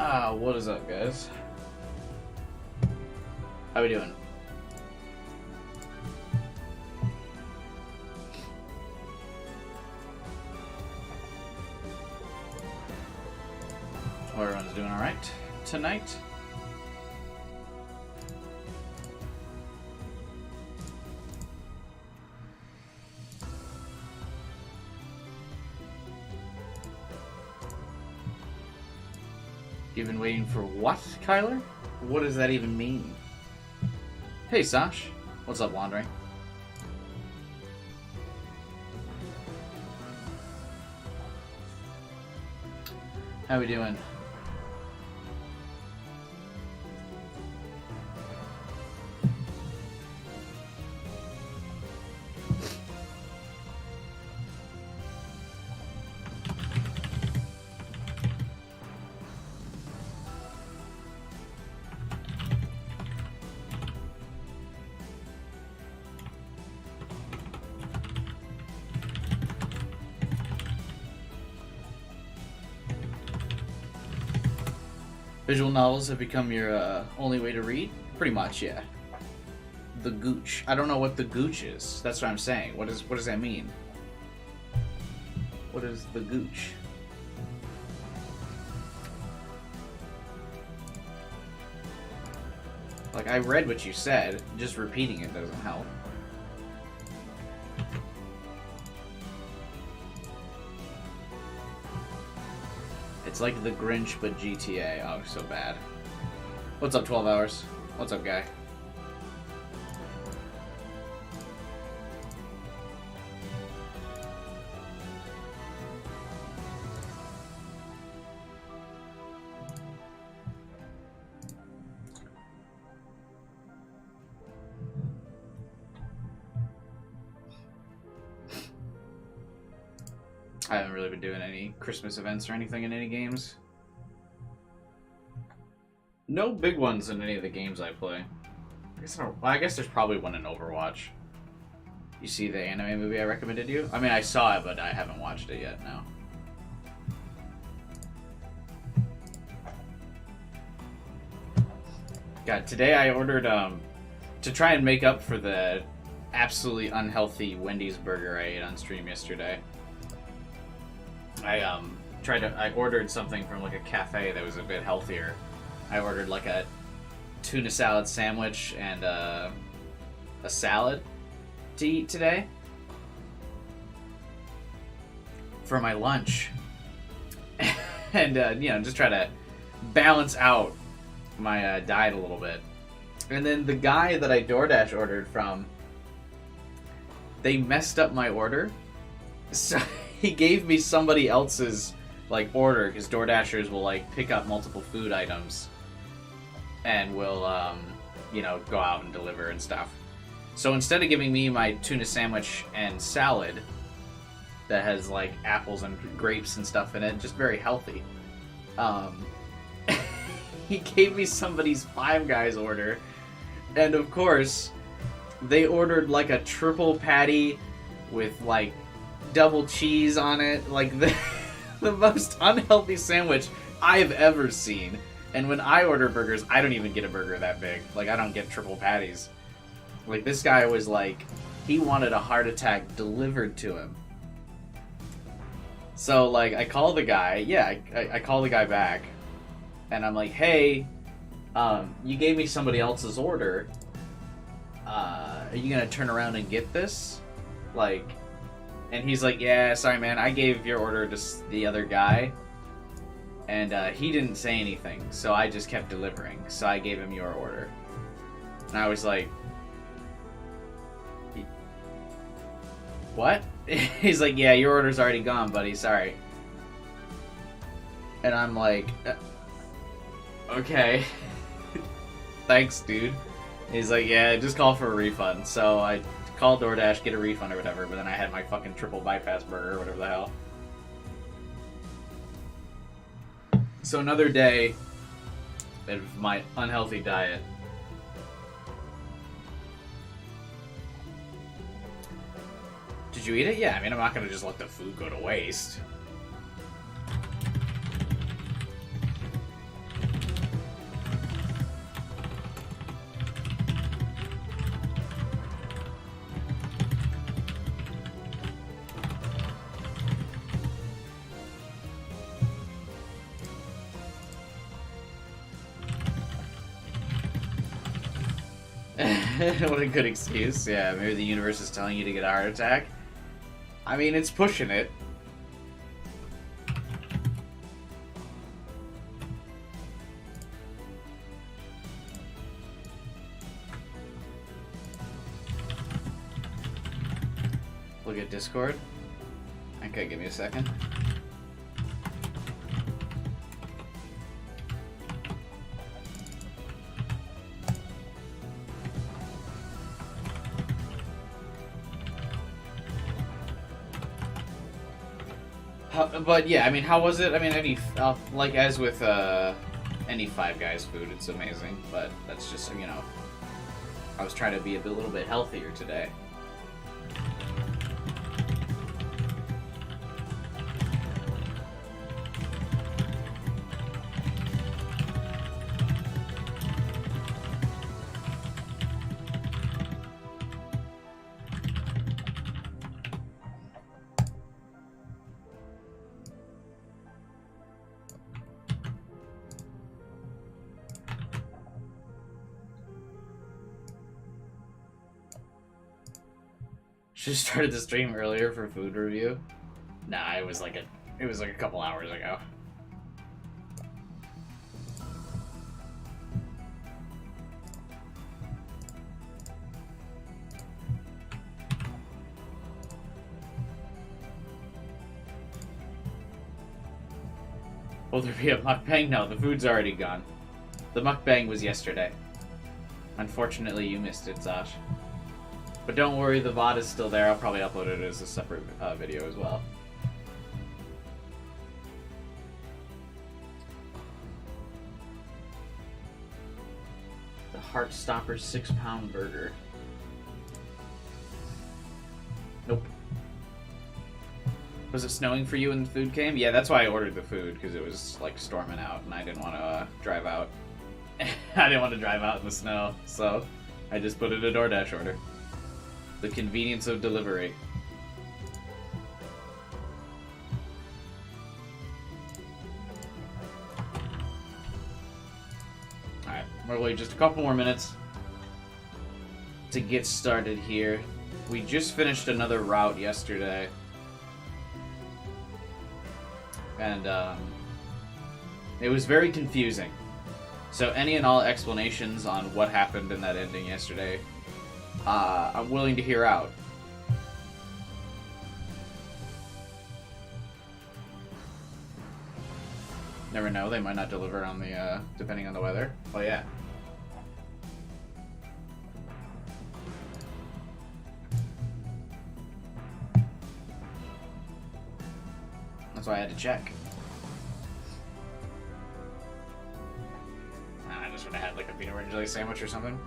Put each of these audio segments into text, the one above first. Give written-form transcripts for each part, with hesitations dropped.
What is up, guys? How we doing? Hope everyone's doing alright tonight. You've been waiting for what, Kyler? What does that even mean? Hey, Sash. What's up, Wandering? How we doing? Visual novels have become your only way to read? Pretty much, yeah. The gooch. I don't know what the gooch is. That's what I'm saying. What does that mean? What is the gooch? Like, I read what you said. Just repeating it doesn't help. It's like the Grinch, but GTA. Oh, so bad. What's up, 12 hours? What's up, guy? I haven't really been doing any Christmas events or anything in any games. No big ones in any of the games I play. I guess there's probably one in Overwatch. You see the anime movie I recommended you? I mean, I saw it, but I haven't watched it yet, no. God, today I ordered, to try and make up for the absolutely unhealthy Wendy's burger I ate on stream yesterday. I ordered something from like a cafe that was a bit healthier. I ordered like a tuna salad sandwich and a salad to eat today for my lunch. And, just try to balance out my diet a little bit. And then the guy that I DoorDash ordered from, they messed up my order. So he gave me somebody else's order, because DoorDashers will pick up multiple food items and will go out and deliver and stuff. So instead of giving me my tuna sandwich and salad that has apples and grapes and stuff in it, just very healthy, he gave me somebody's Five Guys order, and of course they ordered a triple patty with double cheese on it, the most unhealthy sandwich I've ever seen. And when I order burgers, I don't even get a burger that big. I don't get triple patties. This guy was he wanted a heart attack delivered to him. So I call the guy, I call the guy back, and I'm like, hey, you gave me somebody else's order. Are you gonna turn around and get this? And he's like, yeah, sorry, man, I gave your order to the other guy, and he didn't say anything, so I just kept delivering, so I gave him your order. And I was like, what? He's like, yeah, your order's already gone, buddy, sorry. And I'm like, okay. Thanks, dude. He's like, yeah, just call for a refund. So I called DoorDash, get a refund or whatever, but then I had my fucking triple bypass burger or whatever the hell. So another day of my unhealthy diet. Did you eat it? Yeah, I mean, I'm not going to just let the food go to waste. What a good excuse. Yeah, maybe the universe is telling you to get a heart attack. I mean, it's pushing it. Look at Discord. Okay, give me a second. But yeah, I mean, how was it? I mean, like as with any Five Guys food, it's amazing. But that's just, you know, I was trying to be a little bit healthier today. Should have started the stream earlier for food review. Nah, it was like a couple hours ago. Will there be a mukbang? No, the food's already gone. The mukbang was yesterday. Unfortunately, you missed it, Zosh. But don't worry, the VOD is still there. I'll probably upload it as a separate video as well. The Heartstopper 6-pound burger. Nope. Was it snowing for you when the food came? Yeah, that's why I ordered the food, because it was like storming out and I didn't want to drive out. I didn't want to drive out in the snow, so I just put it a DoorDash order. The convenience of delivery. Alright, we'll wait just a couple more minutes to get started here. We just finished another route yesterday. And it was very confusing. So any and all explanations on what happened in that ending yesterday, I'm willing to hear out. Never know, they might not deliver on the, depending on the weather. Oh yeah. That's why I had to check. I just would have had like a peanut butter and jelly sandwich or something.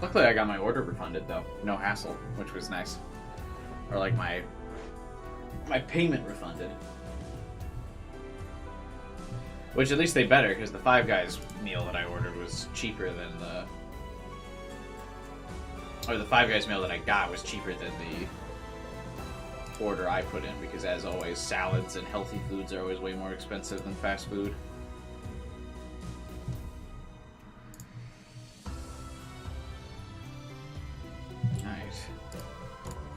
Luckily, I got my order refunded, though. No hassle, which was nice. Or, like, my payment refunded. Which, at least they better, because the Five Guys meal that I ordered was cheaper than the... Or the Five Guys meal that I got was cheaper than the order I put in, because, as always, salads and healthy foods are always way more expensive than fast food.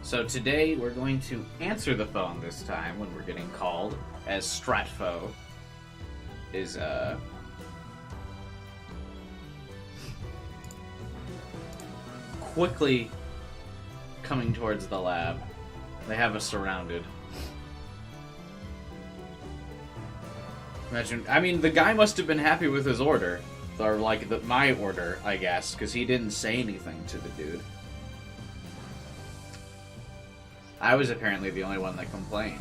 So today we're going to answer the phone this time when we're getting called, as Stratfo is quickly coming towards the lab. They have us surrounded. Imagine, I mean, the guy must have been happy with his order, or like my order, I guess, because he didn't say anything to the dude. I was apparently the only one that complained.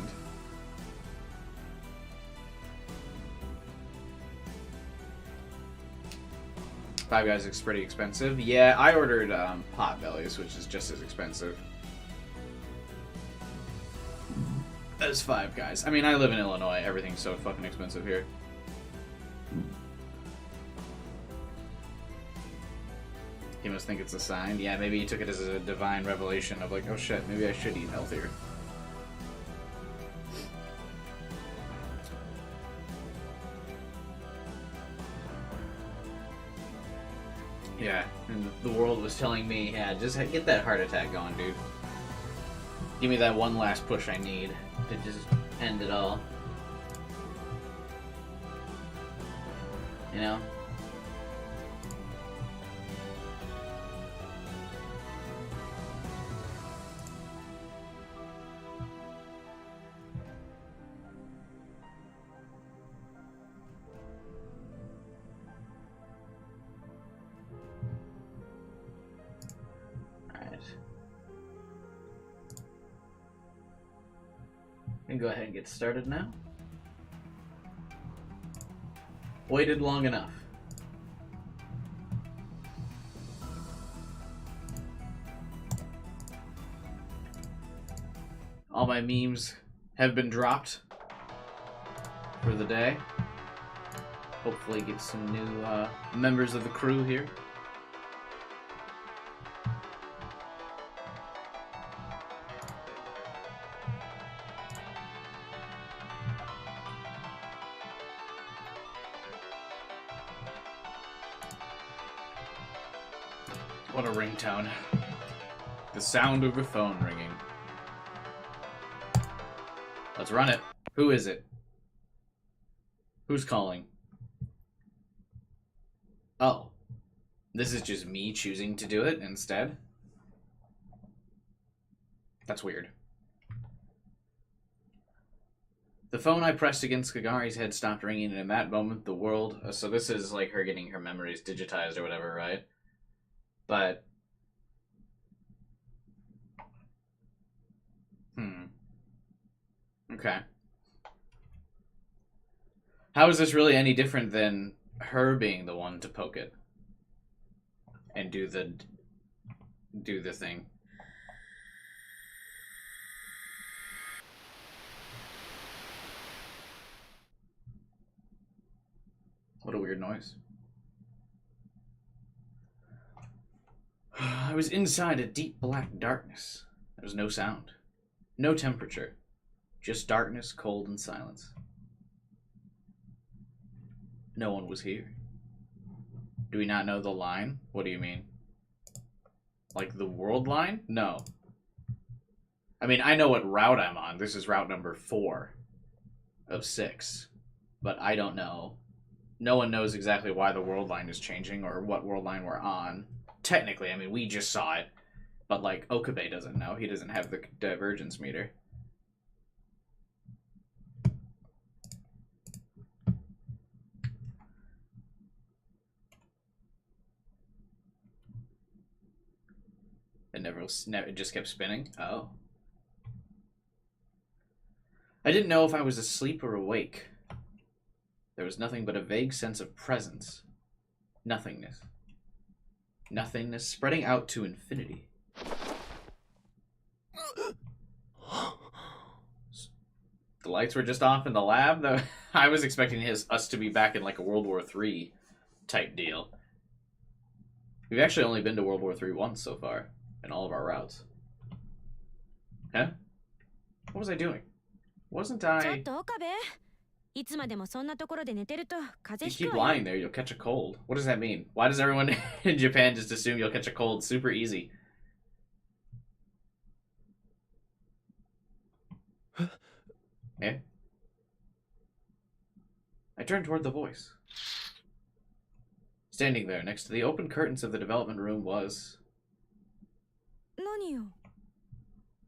Five Guys is pretty expensive. Yeah, I ordered Potbellies, which is just as expensive as Five Guys. I mean, I live in Illinois. Everything's so fucking expensive here. He must think it's a sign. Yeah, maybe he took it as a divine revelation of like, oh shit, maybe I should eat healthier. and the world was telling me, yeah, just get that heart attack going, dude. Give me that one last push I need to just end it all. You know? We can go ahead and get started now. Waited long enough. All my memes have been dropped for the day. Hopefully get some new members of the crew here. What a ringtone. The sound of the phone ringing. Let's run it. Who is it? Who's calling? Oh. This is just me choosing to do it instead? That's weird. The phone I pressed against Kagari's head stopped ringing, and in that moment the world... So this is like her getting her memories digitized or whatever, right? But... Okay. How is this really any different than her being the one to poke it? And do the thing? What a weird noise. I was inside a deep black darkness. There was no sound. No temperature. Just darkness, cold, and silence. No one was here. Do we not know the line? What do you mean? Like the world line? No. I mean, I know what route I'm on. This is route number 4 of 6. But I don't know. No one knows exactly why the world line is changing or what world line we're on. Technically, I mean, we just saw it. But, like, Okabe doesn't know. He doesn't have the divergence meter. It just kept spinning? Oh. I didn't know if I was asleep or awake. There was nothing but a vague sense of presence. Nothingness. Nothingness spreading out to infinity. The lights were just off in the lab, though. I was expecting us to be back in like a World War III type deal. We've actually only been to World War III once so far in all of our routes. Huh? What was I doing? Wasn't I... You keep lying there, you'll catch a cold. What does that mean? Why does everyone in Japan just assume you'll catch a cold super easy? Eh? I turned toward the voice. Standing there next to the open curtains of the development room was...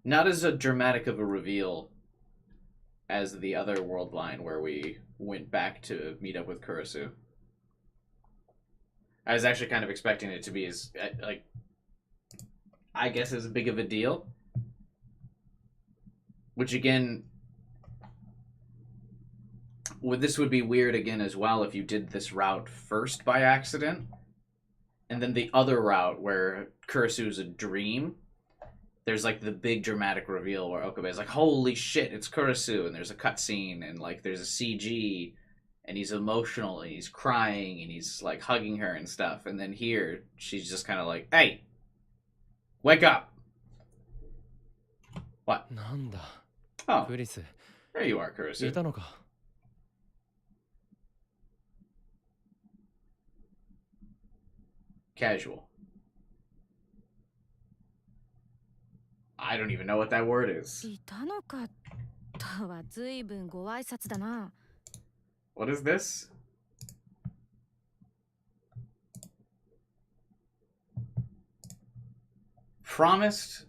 Not as a dramatic of a reveal as the other world line where we went back to meet up with Kurisu. I was actually kind of expecting it to be as, like, I guess as big of a deal. Which again, this would be weird again as well if you did this route first by accident. And then the other route where Kurisu's a dream, there's like the big dramatic reveal where Okabe is like, holy shit, it's Kurisu, and there's a cutscene, and like there's a CG, and he's emotional, and he's crying, and he's like hugging her and stuff. And then here, she's just kind of like, hey, wake up. What? Oh, there you are, Kurisu. Casual. I don't even know what that word is. いたのかったは随分ご挨拶だな。What is this? Promised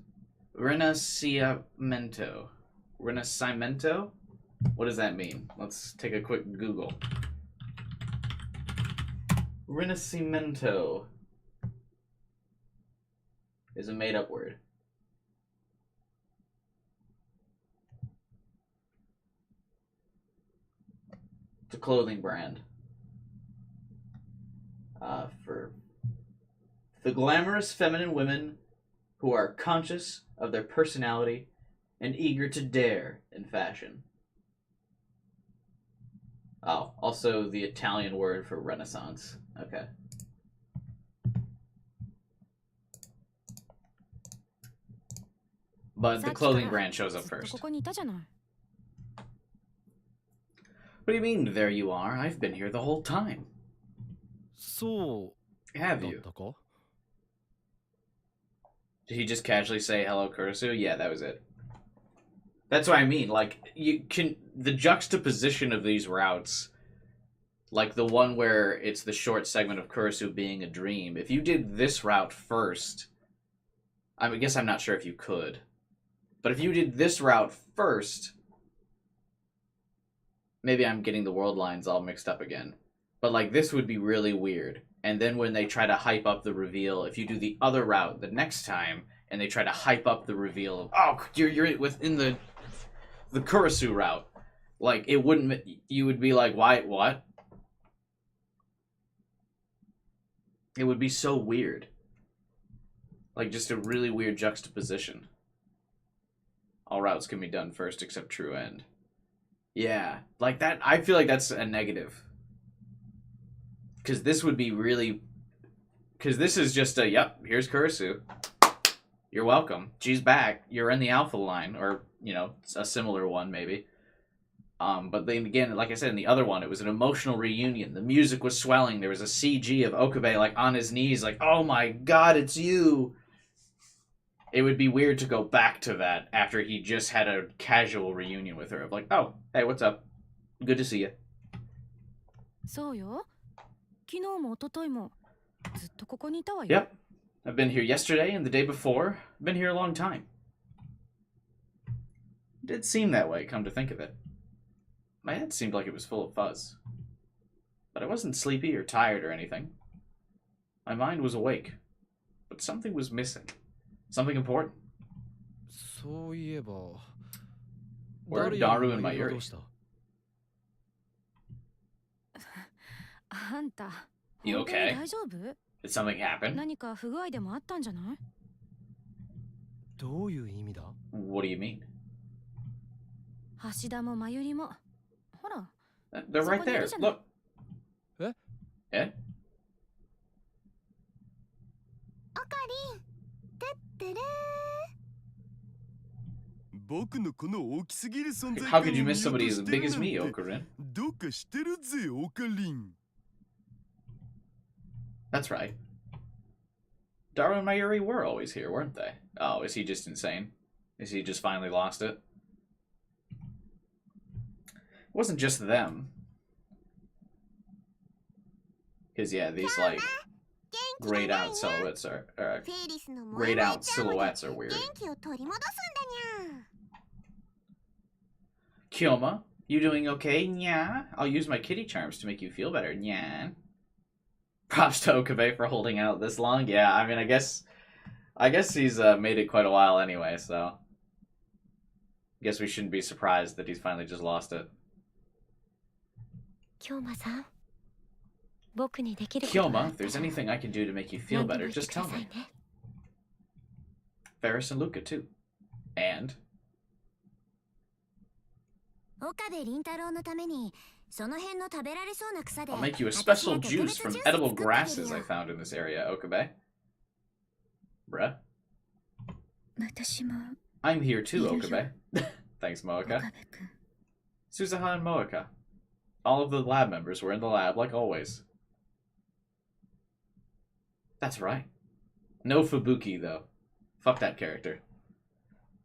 Renacimento. Renacimento? What does that mean? Let's take a quick Google. Renacimento is a made-up word. It's a clothing brand. For the glamorous feminine women who are conscious of their personality and eager to dare in fashion. Oh, also the Italian word for Renaissance. Okay. But the clothing brand shows up first. What do you mean, there you are? I've been here the whole time. So... Have you? Did he just casually say, hello, Kurisu? Yeah, that was it. That's what I mean. Like, you can... The juxtaposition of these routes, like the one where it's the short segment of Kurisu being a dream, if you did this route first... I guess I'm not sure if you could. But if you did this route first... Maybe I'm getting the world lines all mixed up again. But, like, this would be really weird. And then when they try to hype up the reveal, if you do the other route the next time, and they try to hype up the reveal of, oh, you're within the Kurisu route, like, it wouldn't, you would be like, why, what? It would be so weird. Like, just a really weird juxtaposition. All routes can be done first except true end. Yeah, like that, I feel like that's a negative. Because this would be really... Because this is just a, yep, here's Kurisu. You're welcome. She's back. You're in the Alpha line. Or, you know, a similar one, maybe. But then again, like I said, in the other one, it was an emotional reunion. The music was swelling. There was a CG of Okabe, like, on his knees, like, oh my god, it's you! It would be weird to go back to that after he just had a casual reunion with her. Of like, oh, hey, what's up? Good to see you. So yo? Yep. I've been here yesterday and the day before. I've been here a long time. It did seem that way, come to think of it. My head seemed like it was full of fuzz. But I wasn't sleepy or tired or anything. My mind was awake. But something was missing. Something important. Where are Daru and Mayuri? You okay? Did something happen? What do you mean? They're right there. Look. Eh? How could you miss somebody as big as me, Okarin? That's right. Daru and Mayuri were always here, weren't they? Oh, is he just insane? Is he just finally lost it? It wasn't just them. Because, yeah, these, like, grayed out silhouettes are weird. Kyoma, you doing okay? Nya? I'll use my kitty charms to make you feel better. Nya. Props to Okabe for holding out this long. Yeah, I mean, I guess he's made it quite a while anyway, so I guess we shouldn't be surprised that he's finally just lost it. Kyoma, if there's anything I can do to make you feel better, just tell me. Ferris and Luca, too. And? I'll make you a special juice from edible grasses I found in this area, Okabe. Bruh. I'm here too, Okabe. Thanks, Moeka. Suzuha and Moeka. All of the lab members were in the lab, like always. That's right. No Fubuki, though. Fuck that character.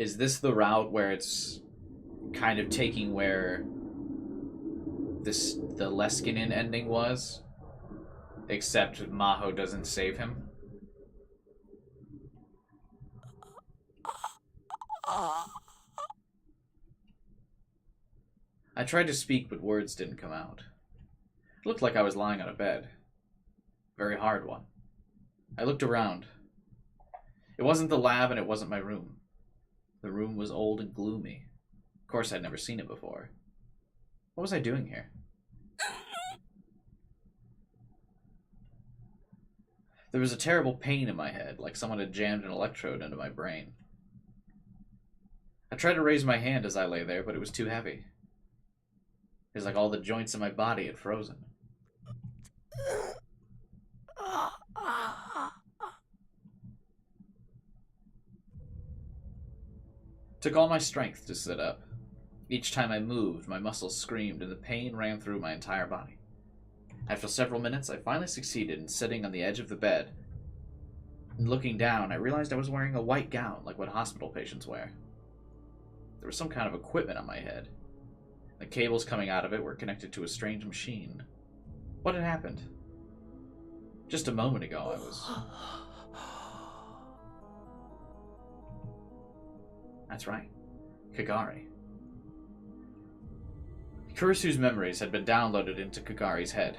Is this the route where it's kind of taking where the Leskinen ending was? Except Maho doesn't save him? I tried to speak, but words didn't come out. It looked like I was lying on a bed. Very hard one. I looked around. It wasn't the lab and it wasn't my room. The room was old and gloomy. Of course, I'd never seen it before. What was I doing here? There was a terrible pain in my head, like someone had jammed an electrode into my brain. I tried to raise my hand as I lay there, but it was too heavy. It was like all the joints in my body had frozen. Took all my strength to sit up. Each time I moved, my muscles screamed and the pain ran through my entire body. After several minutes, I finally succeeded in sitting on the edge of the bed. And looking down, I realized I was wearing a white gown like what hospital patients wear. There was some kind of equipment on my head. The cables coming out of it were connected to a strange machine. What had happened? Just a moment ago, I was... That's right. Kagari. Kurisu's memories had been downloaded into Kagari's head.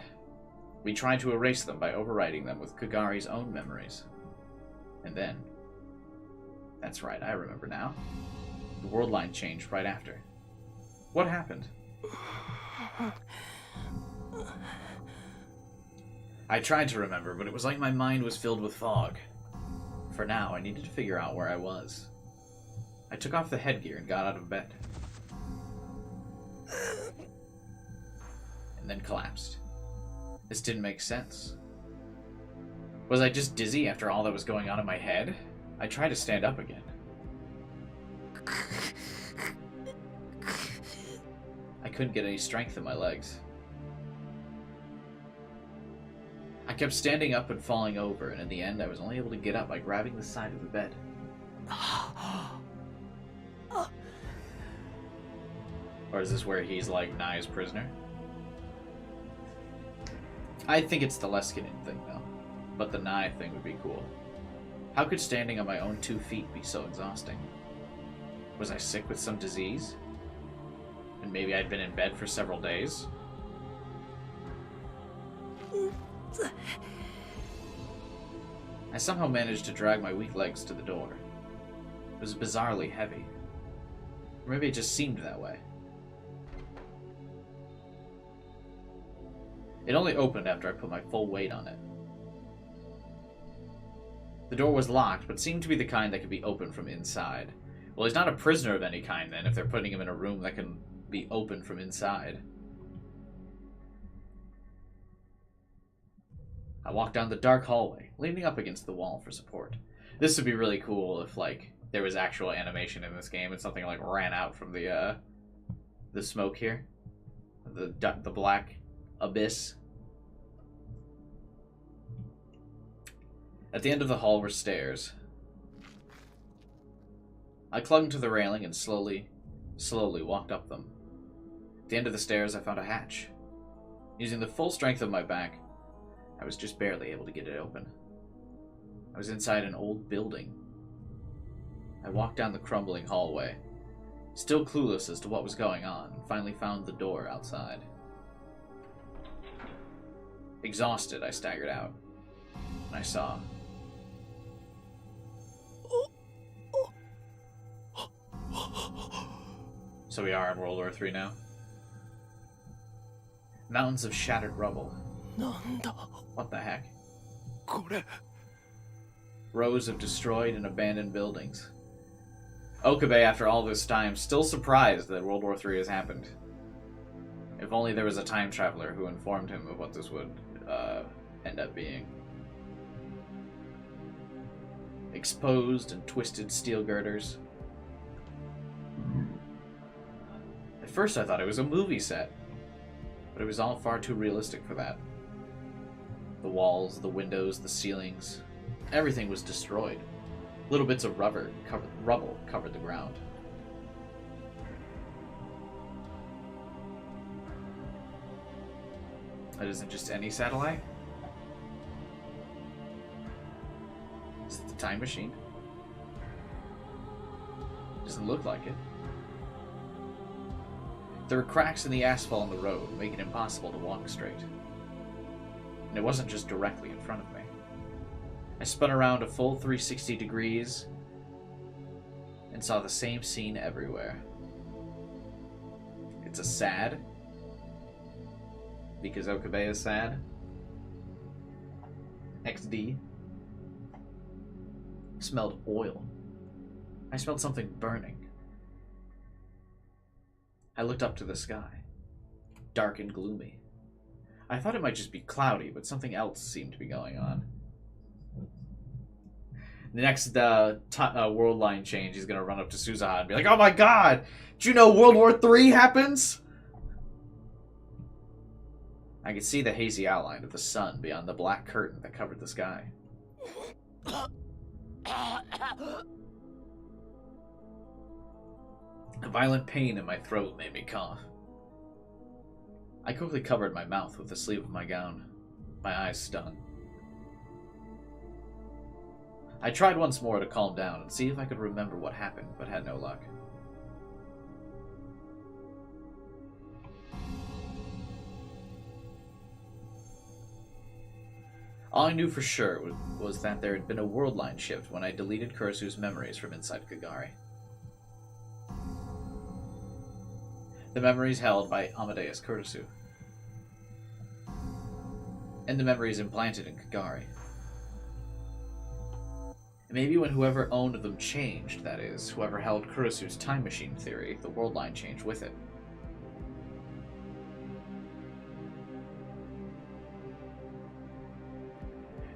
We tried to erase them by overwriting them with Kagari's own memories. And then... That's right, I remember now. The world line changed right after. What happened? I tried to remember, but it was like my mind was filled with fog. For now, I needed to figure out where I was. I took off the headgear and got out of bed. And then collapsed. This didn't make sense. Was I just dizzy after all that was going on in my head? I tried to stand up again. I couldn't get any strength in my legs. I kept standing up and falling over, and in the end I was only able to get up by grabbing the side of the bed. Or is this where he's like Nai's prisoner? I think it's the Leskinen thing though, but the Nai thing would be cool. How could standing on my own 2 feet be so exhausting? Was I sick with some disease? And maybe I'd been in bed for several days? I somehow managed to drag my weak legs to the door. It was bizarrely heavy. Or maybe it just seemed that way. It only opened after I put my full weight on it. The door was locked, but seemed to be the kind that could be opened from inside. Well, he's not a prisoner of any kind then, if they're putting him in a room that can be opened from inside. I walked down the dark hallway, leaning up against the wall for support. This would be really cool if, like, there was actual animation in this game and something, like, ran out from the smoke here. The black abyss. At the end of the hall were stairs. I clung to the railing and slowly walked up them. At the end of the stairs, I found a hatch. Using the full strength of my back, I was just barely able to get it open. I was inside an old building. I walked down the crumbling hallway, still clueless as to what was going on, and finally found the door outside. Exhausted, I staggered out, and I saw... So we are in World War III now? Mountains of shattered rubble. What the heck? Rows of destroyed and abandoned buildings. Okabe, after all this time, still surprised that World War III has happened. If only there was a time traveler who informed him of what this would end up being. Exposed and twisted steel girders. At first I thought it was a movie set, but it was all far too realistic for that. The walls, the windows, the ceilings, everything was destroyed. Little bits of rubble covered the ground. That isn't just any satellite? Is it the time machine? Doesn't look like it. There were cracks in the asphalt on the road, making it impossible to walk straight. And it wasn't just directly in front of me. I spun around a full 360 degrees and saw the same scene everywhere. It's a sad, because Okabe is sad. XD. Smelled oil. I smelled something burning. I looked up to the sky. Dark and gloomy. I thought it might just be cloudy, but something else seemed to be going on. The next world line change, he's gonna run up to Suzaha and be like, "Oh my god! Did you know World War III happens?" I could see the hazy outline of the sun beyond the black curtain that covered the sky. A violent pain in my throat made me cough. I quickly covered my mouth with the sleeve of my gown. My eyes stung. I tried once more to calm down and see if I could remember what happened, but had no luck. All I knew for sure was that there had been a world line shift when I deleted Kurasu's memories from inside Kagari. The memories held by Amadeus Kurasu. And the memories implanted in Kagari. Maybe when whoever owned them changed, that is, whoever held Kurasu's time machine theory, the world line changed with it.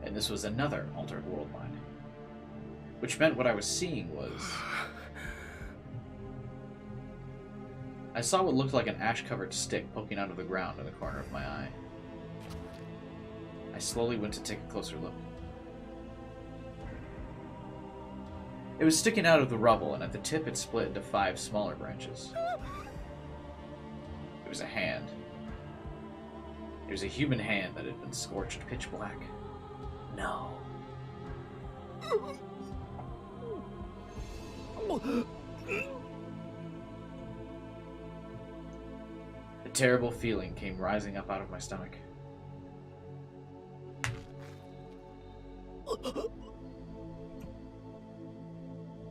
And this was another altered world line. Which meant what I was seeing was... I saw what looked like an ash-covered stick poking out of the ground in the corner of my eye. I slowly went to take a closer look. It was sticking out of the rubble, and at the tip it split into 5 smaller branches. It was a hand. It was a human hand that had been scorched pitch black. No. A terrible feeling came rising up out of my stomach.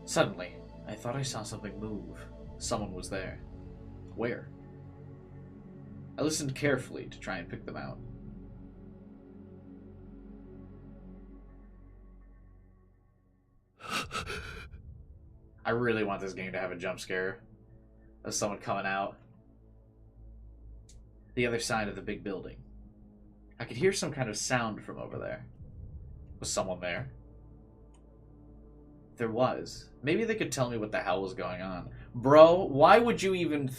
Suddenly, I thought I saw something move. Someone was there. Where? I listened carefully to try and pick them out. I really want this game to have a jump scare of someone coming out. The other side of the big building. I could hear some kind of sound from over there. Was someone there? There was. Maybe they could tell me what the hell was going on. Bro, why would you even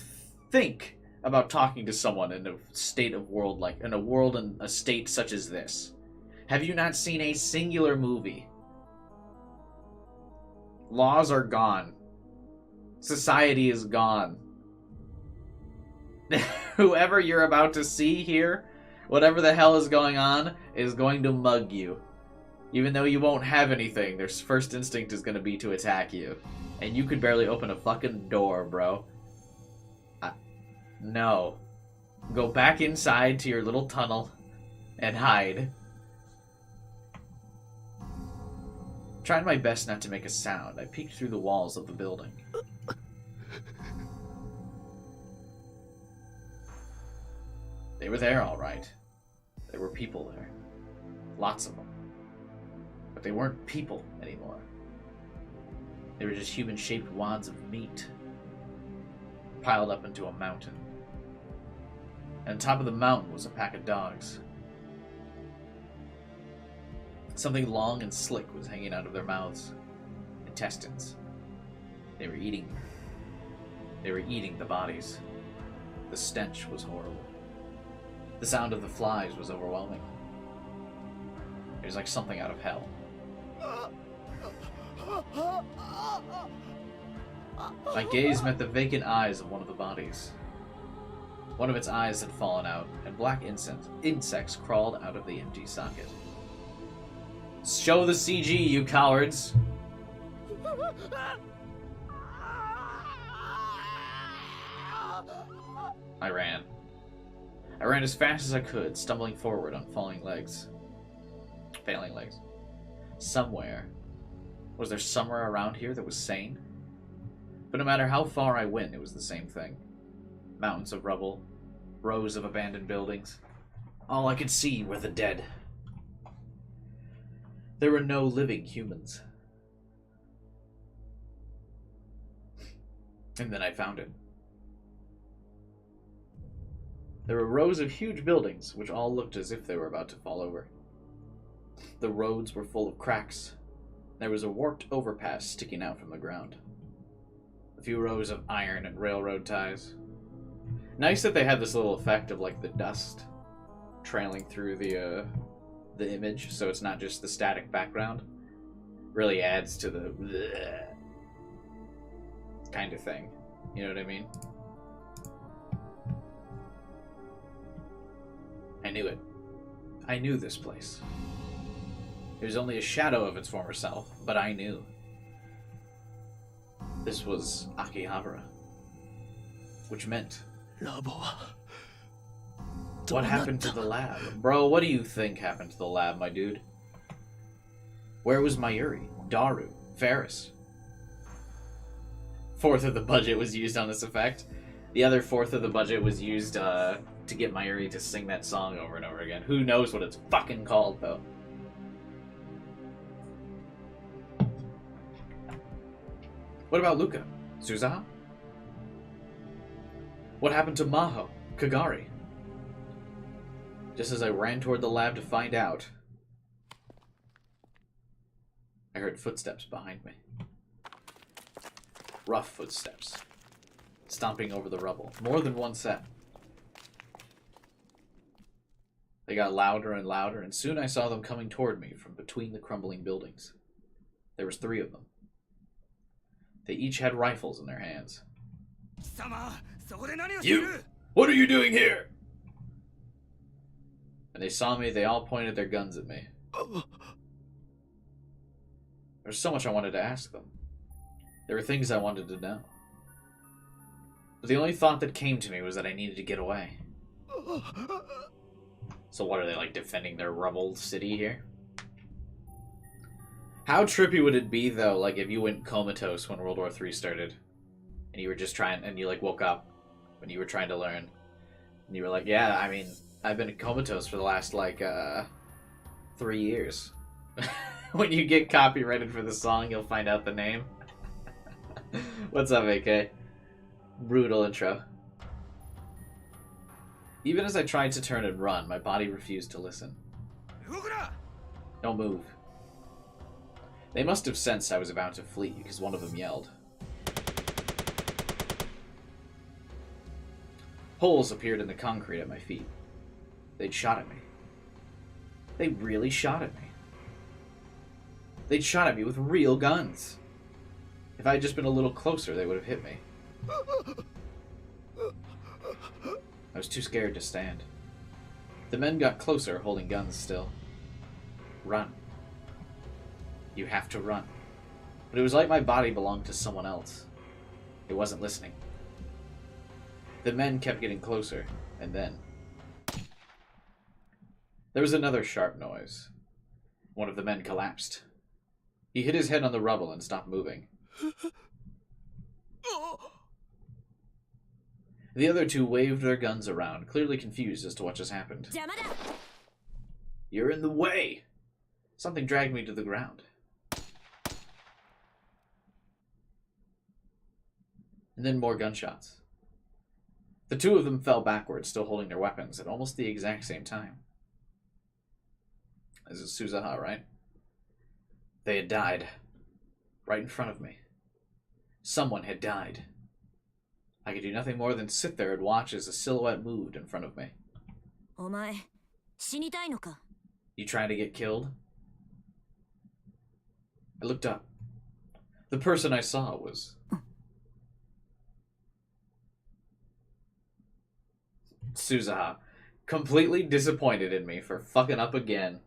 think about talking to someone in a state of world like, in a world and a state such as this? Have you not seen a singular movie? Laws are gone. Society is gone. Whoever you're about to see here, whatever the hell is going on, is going to mug you. Even though you won't have anything, their first instinct is going to be to attack you. And you could barely open a fucking door, bro. No. Go back inside to your little tunnel and hide. Trying my best not to make a sound, I peeked through the walls of the building. They were there, all right. There were people there. Lots of them. But they weren't people anymore. They were just human-shaped wads of meat piled up into a mountain. And on top of the mountain was a pack of dogs. Something long and slick was hanging out of their mouths. Intestines. They were eating. They were eating the bodies. The stench was horrible. The sound of the flies was overwhelming. It was like something out of hell. My gaze met the vacant eyes of one of the bodies. One of its eyes had fallen out, and black insects crawled out of the empty socket. Show the CG, you cowards! I ran. I ran as fast as I could, stumbling forward on failing legs. Somewhere. Was there somewhere around here that was sane? But no matter how far I went, it was the same thing. Mountains of rubble, rows of abandoned buildings. All I could see were the dead. There were no living humans. And then I found it. There were rows of huge buildings, which all looked as if they were about to fall over. The roads were full of cracks. There was a warped overpass sticking out from the ground. A few rows of iron and railroad ties. Nice that they had this little effect of like the dust trailing through the image, so it's not just the static background. Really adds to the bleh kind of thing. You know what I mean? I knew it. I knew this place. It was only a shadow of its former self, but I knew. This was Akihabara. Which meant... What happened to the lab? Bro, what do you think happened to the lab, my dude? Where was Mayuri, Daru, Ferris? Fourth of the budget was used on this effect. The other fourth of the budget was used to get Mayuri to sing that song over and over again. Who knows what it's fucking called, though. What about Luca? Suzaha? What happened to Maho? Kagari? Just as I ran toward the lab to find out, I heard footsteps behind me. Rough footsteps. Stomping over the rubble. More than one set. They got louder and louder, and soon I saw them coming toward me from between the crumbling buildings. There was 3 of them. They each had rifles in their hands. You! What are you doing here? When they saw me, they all pointed their guns at me. There was so much I wanted to ask them. There were things I wanted to know. But the only thought that came to me was that I needed to get away. So what, are they like defending their rubble city here? How trippy would it be, though, like if you went comatose when World War III started, and you were just trying, and you like woke up when you were trying to learn, and you were like, yeah, I mean, I've been comatose for the last like 3 years. When you get copyrighted for the song, you'll find out the name. What's up, AK? Brutal intro. Even as I tried to turn and run, my body refused to listen. Don't move. They must have sensed I was about to flee, because one of them yelled. Holes appeared in the concrete at my feet. They'd shot at me. They really shot at me. They'd shot at me with real guns. If I had just been a little closer, they would have hit me. I was too scared to stand. The men got closer, holding guns still. Run. You have to run. But it was like my body belonged to someone else. It wasn't listening. The men kept getting closer, and then... there was another sharp noise. One of the men collapsed. He hit his head on the rubble and stopped moving. The other 2 waved their guns around, clearly confused as to what just happened. You're in the way! Something dragged me to the ground. And then more gunshots. The 2 of them fell backwards, still holding their weapons, at almost the exact same time. This is Suzaha, right? They had died. Right in front of me. Someone had died. I could do nothing more than sit there and watch as a silhouette moved in front of me. You trying to get killed? I looked up. The person I saw was... Suzuha. Completely disappointed in me for fucking up again.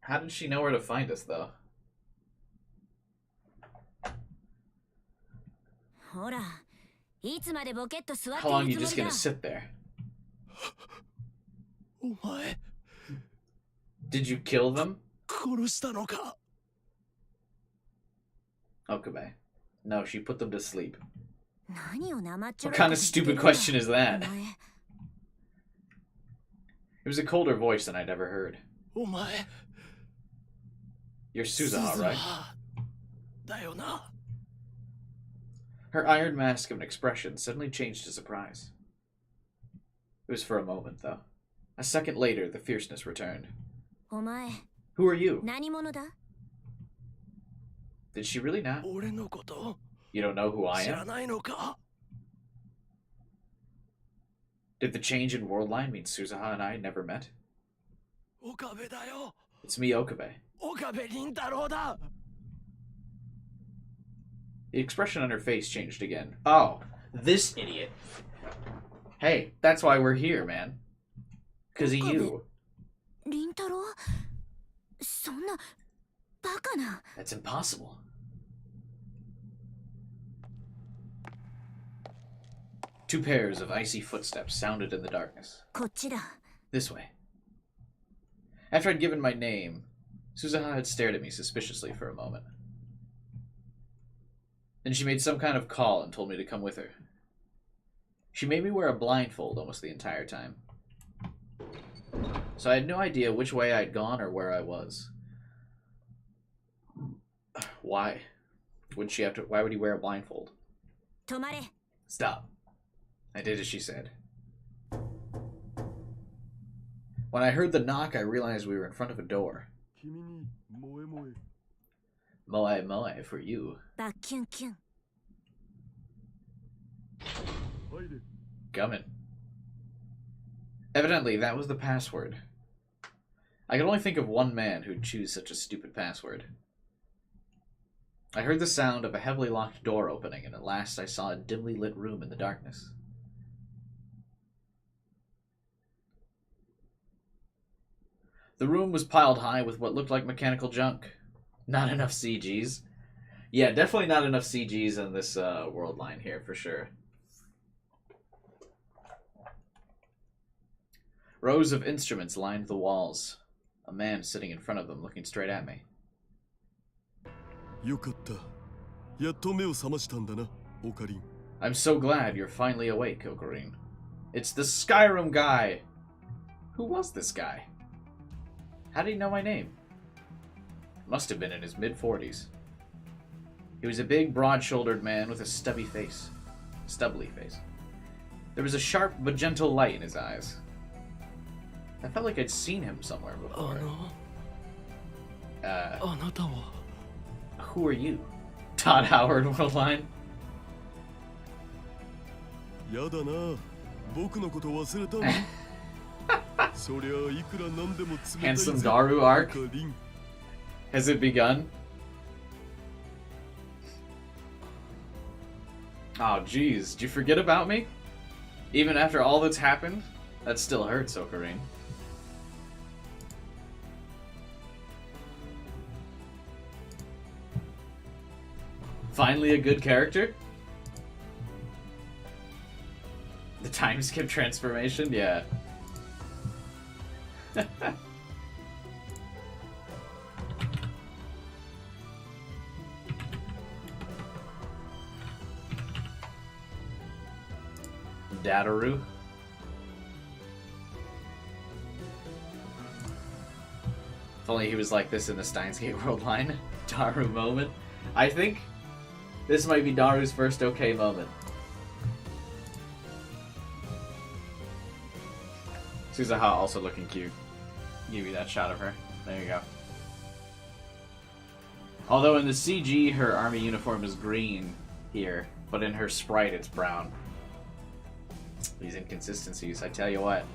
How did she know where to find us, though? How long are you just gonna sit there? Did you kill them? Okabe. No, she put them to sleep. What kind of stupid question is that? It was a colder voice than I'd ever heard. You're Suzuha, right? Her iron mask of an expression suddenly changed to surprise. It was for a moment, though. A second later, the fierceness returned. Who are you? Did she really not? You don't know who I am? Did the change in world line mean Suzuha and I never met? It's me, Okabe. The expression on her face changed again. Oh, this idiot. Hey, that's why we're here, man. 'Cause of you. That's impossible. Two pairs of icy footsteps sounded in the darkness. This way. After I'd given my name, Suzuha had stared at me suspiciously for a moment. Then she made some kind of call and told me to come with her. She made me wear a blindfold almost the entire time. So I had no idea which way I'd gone or where I was. Why? Why would he wear a blindfold? Stop. I did as she said. When I heard the knock, I realized we were in front of a door. Moe moe for you. Gummin. Evidently, that was the password. I could only think of one man who'd choose such a stupid password. I heard the sound of a heavily locked door opening, and at last I saw a dimly lit room in the darkness. The room was piled high with what looked like mechanical junk. Not enough CGs. Yeah, definitely not enough CGs in this world line here, for sure. Rows of instruments lined the walls. A man sitting in front of them, looking straight at me. I'm so glad you're finally awake, Ocarine. It's the Skyrim guy! Who was this guy? How did he know my name? Must have been in his mid-40s. He was a big, broad-shouldered man with a stubbly face. There was a sharp but gentle light in his eyes. I felt like I'd seen him somewhere before. Who are you? Todd Howard, Worldline? Handsome Daru arc? Has it begun? Oh, jeez. Did you forget about me? Even after all that's happened? That still hurts, Ocarine. Finally a good character? The time skip transformation? Yeah. Dataru. If only he was like this in the Steins Gate World line. Daru moment. I think this might be Daru's first okay moment. Suzuha also looking cute. Give you that shot of her. There you go. Although in the CG her army uniform is green here, but in her sprite it's brown. These inconsistencies, I tell you what.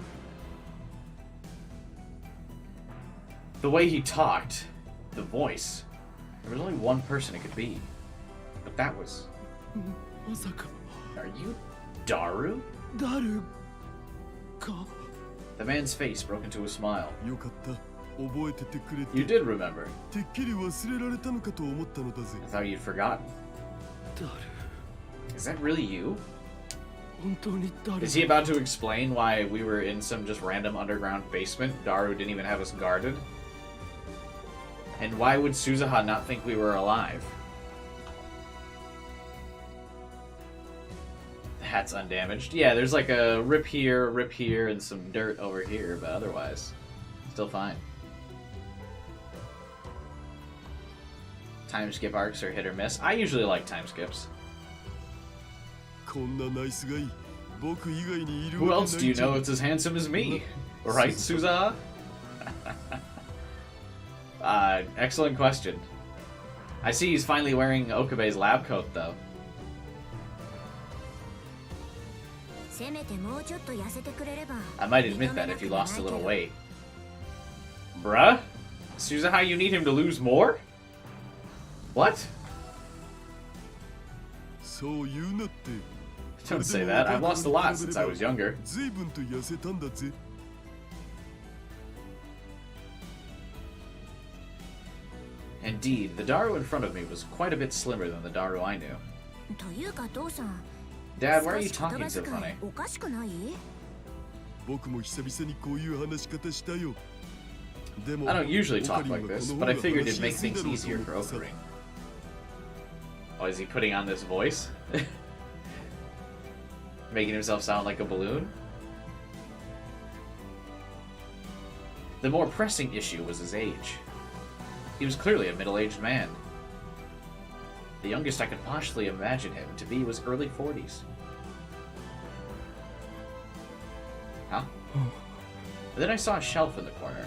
The way he talked, the voice, there was only one person it could be. But that was... Are you Daru? か The man's face broke into a smile. よかった覚えててくれ You て did remember. てっきり忘れられたのかと思ったのだぜ I thought you'd forgotten. ダル Is that really you? 本当にダル Is he about to explain why we were in some just random underground basement? Daru didn't even have us guarded? And why would Suzuha not think we were alive? The hat's undamaged. Yeah, there's like a rip here, and some dirt over here, but otherwise, still fine. Time skip arcs are hit or miss. I usually like time skips. こんなナイスガイ僕以外にいる Who わ else け do な you いじゃ know ん that's as handsome as me? Right, Suzuha? Excellent question. I see he's finally wearing Okabe's lab coat, though. せめてもうちょっと痩せてくれれば I might admit that if you lost a little weight. Bruh? Suzuha, you need him to lose more? What? そう言うなって Don't say that. I've lost a lot since I was younger. 随分と痩せたんだぜ Indeed, the Daru in front of me was quite a bit slimmer than the Daru I knew. というか父さん Dad, why are you 少し言 talking 葉 so 遣い funny? おかしくない？僕も久々にこういう話し方したよでも I don't usually オカ talk リンは like こ this, の but 方 I が figured 話 it'd し make やすい things だろうと easier 思っ for てさ Okaring. Oh, is he putting on this voice? Making himself sound like a balloon? The more pressing issue was his age. He was clearly a middle-aged man. The youngest I could possibly imagine him to be was early 40s. Huh? But then I saw a shelf in the corner.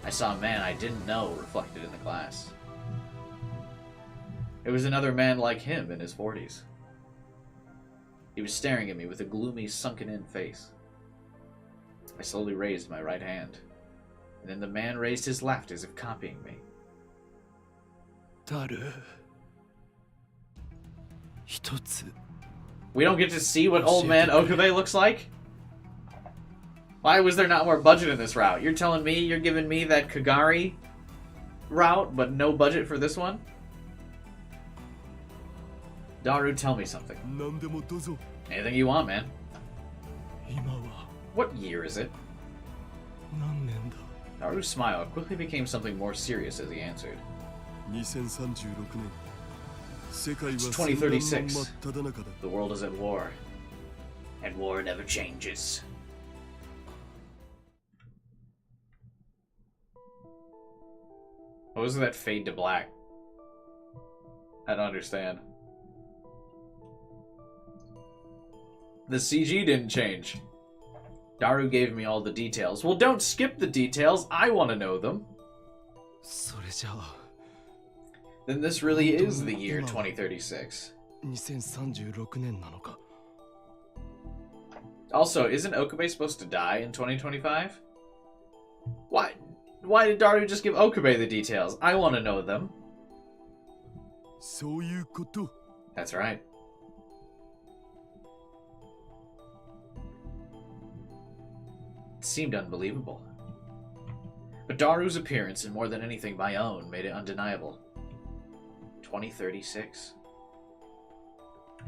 I saw a man I didn't know reflected in the glass. It was another man like him in his 40s. He was staring at me with a gloomy, sunken-in face. I slowly raised my right hand, and then the man raised his left as if copying me. ダル一つ We don't get to see what old man Okabe looks like? Why was there not more budget in this route? You're telling me you're giving me that Kagari route, but no budget for this one? Daru, tell me something. 何でもどうぞ Anything you want, man. 今は What year is it? 何年だ Daru's smile quickly became something more serious as he answered. 2036年世界は It's 戦乱の 2036. 真っ只中だ The world is at war. And war never changes. What was that fade to black? I don't understand. The CG didn't change. Daru gave me all the details. Well, don't skip the details. I want to know them. それじゃあ Then this really is the year 2036. 2036年なのか Also, isn't Okabe supposed to die in 2025? Why did Daru just give Okabe the details? I want to know them. そういうこと That's right. It seemed unbelievable. But Daru's appearance, and more than anything my own, made it undeniable. 2036.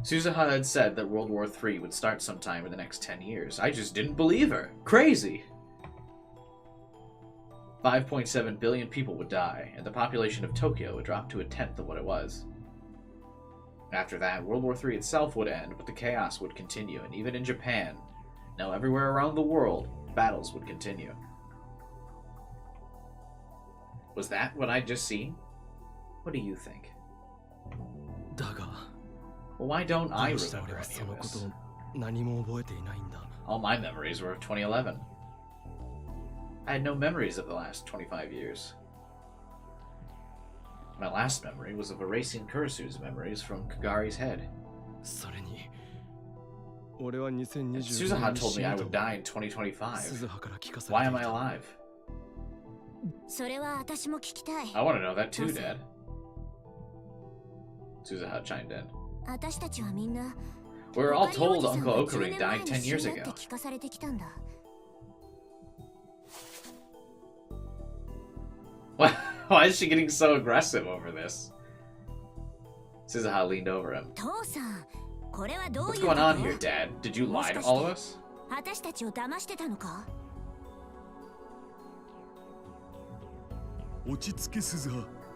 Suzuha had said that World War III would start sometime in the next 10 years. I just didn't believe her. Crazy! 5.7 billion people would die, and the population of Tokyo would drop to a tenth of what it was. After that, World War III itself would end, but the chaos would continue, and even in Japan, no, everywhere around the world, battles would continue. Was that what I'd just seen? What do you think? だが Well, why don't I どうして俺 remember は any その of こと this? を何も覚えていないんだ All my memories were of 2011. I had no memories of the last 25 years. My last memory was of erasing Kurasu's memories from Kagari's head. それに俺は And 2025 Suzuha 年に told 死 me I ぬ would と die in 2025. 鈴葉から聞かさ Why れて am い I た alive? それは私も聞きたい I want to know that too, Does it? Dad. Suzuha chimed in. 私たちはみんな We were all told Uncle Okarin died 10 years ago. Why is she getting so aggressive over this? Suzuha leaned over him. What's going on here, Dad? Did you lie to all of us?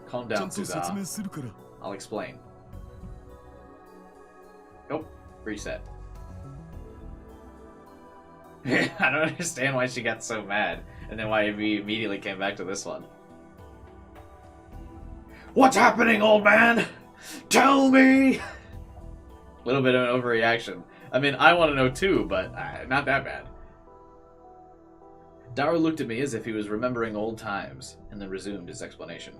Calm down, Suzuha. I'll explain. Nope. Reset. I don't understand why she got so mad, and then why we immediately came back to this one. What's happening, old man? Tell me! A little bit of an overreaction. I mean, I want to know too, but not that bad. Daru looked at me as if he was remembering old times, and then resumed his explanation.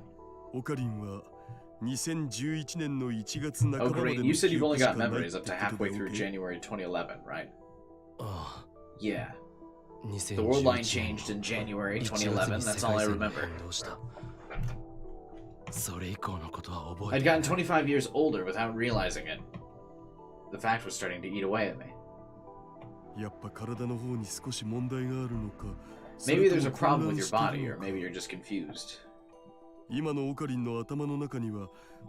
Okarin, you said you've only got memories up to halfway through January 2011, right? Yeah. The world line changed in January 2011, that's all I remember. I'd gotten 25 years older without realizing it. The fact was starting to eat away at me. Maybe there's a problem with your body, or maybe you're just confused. You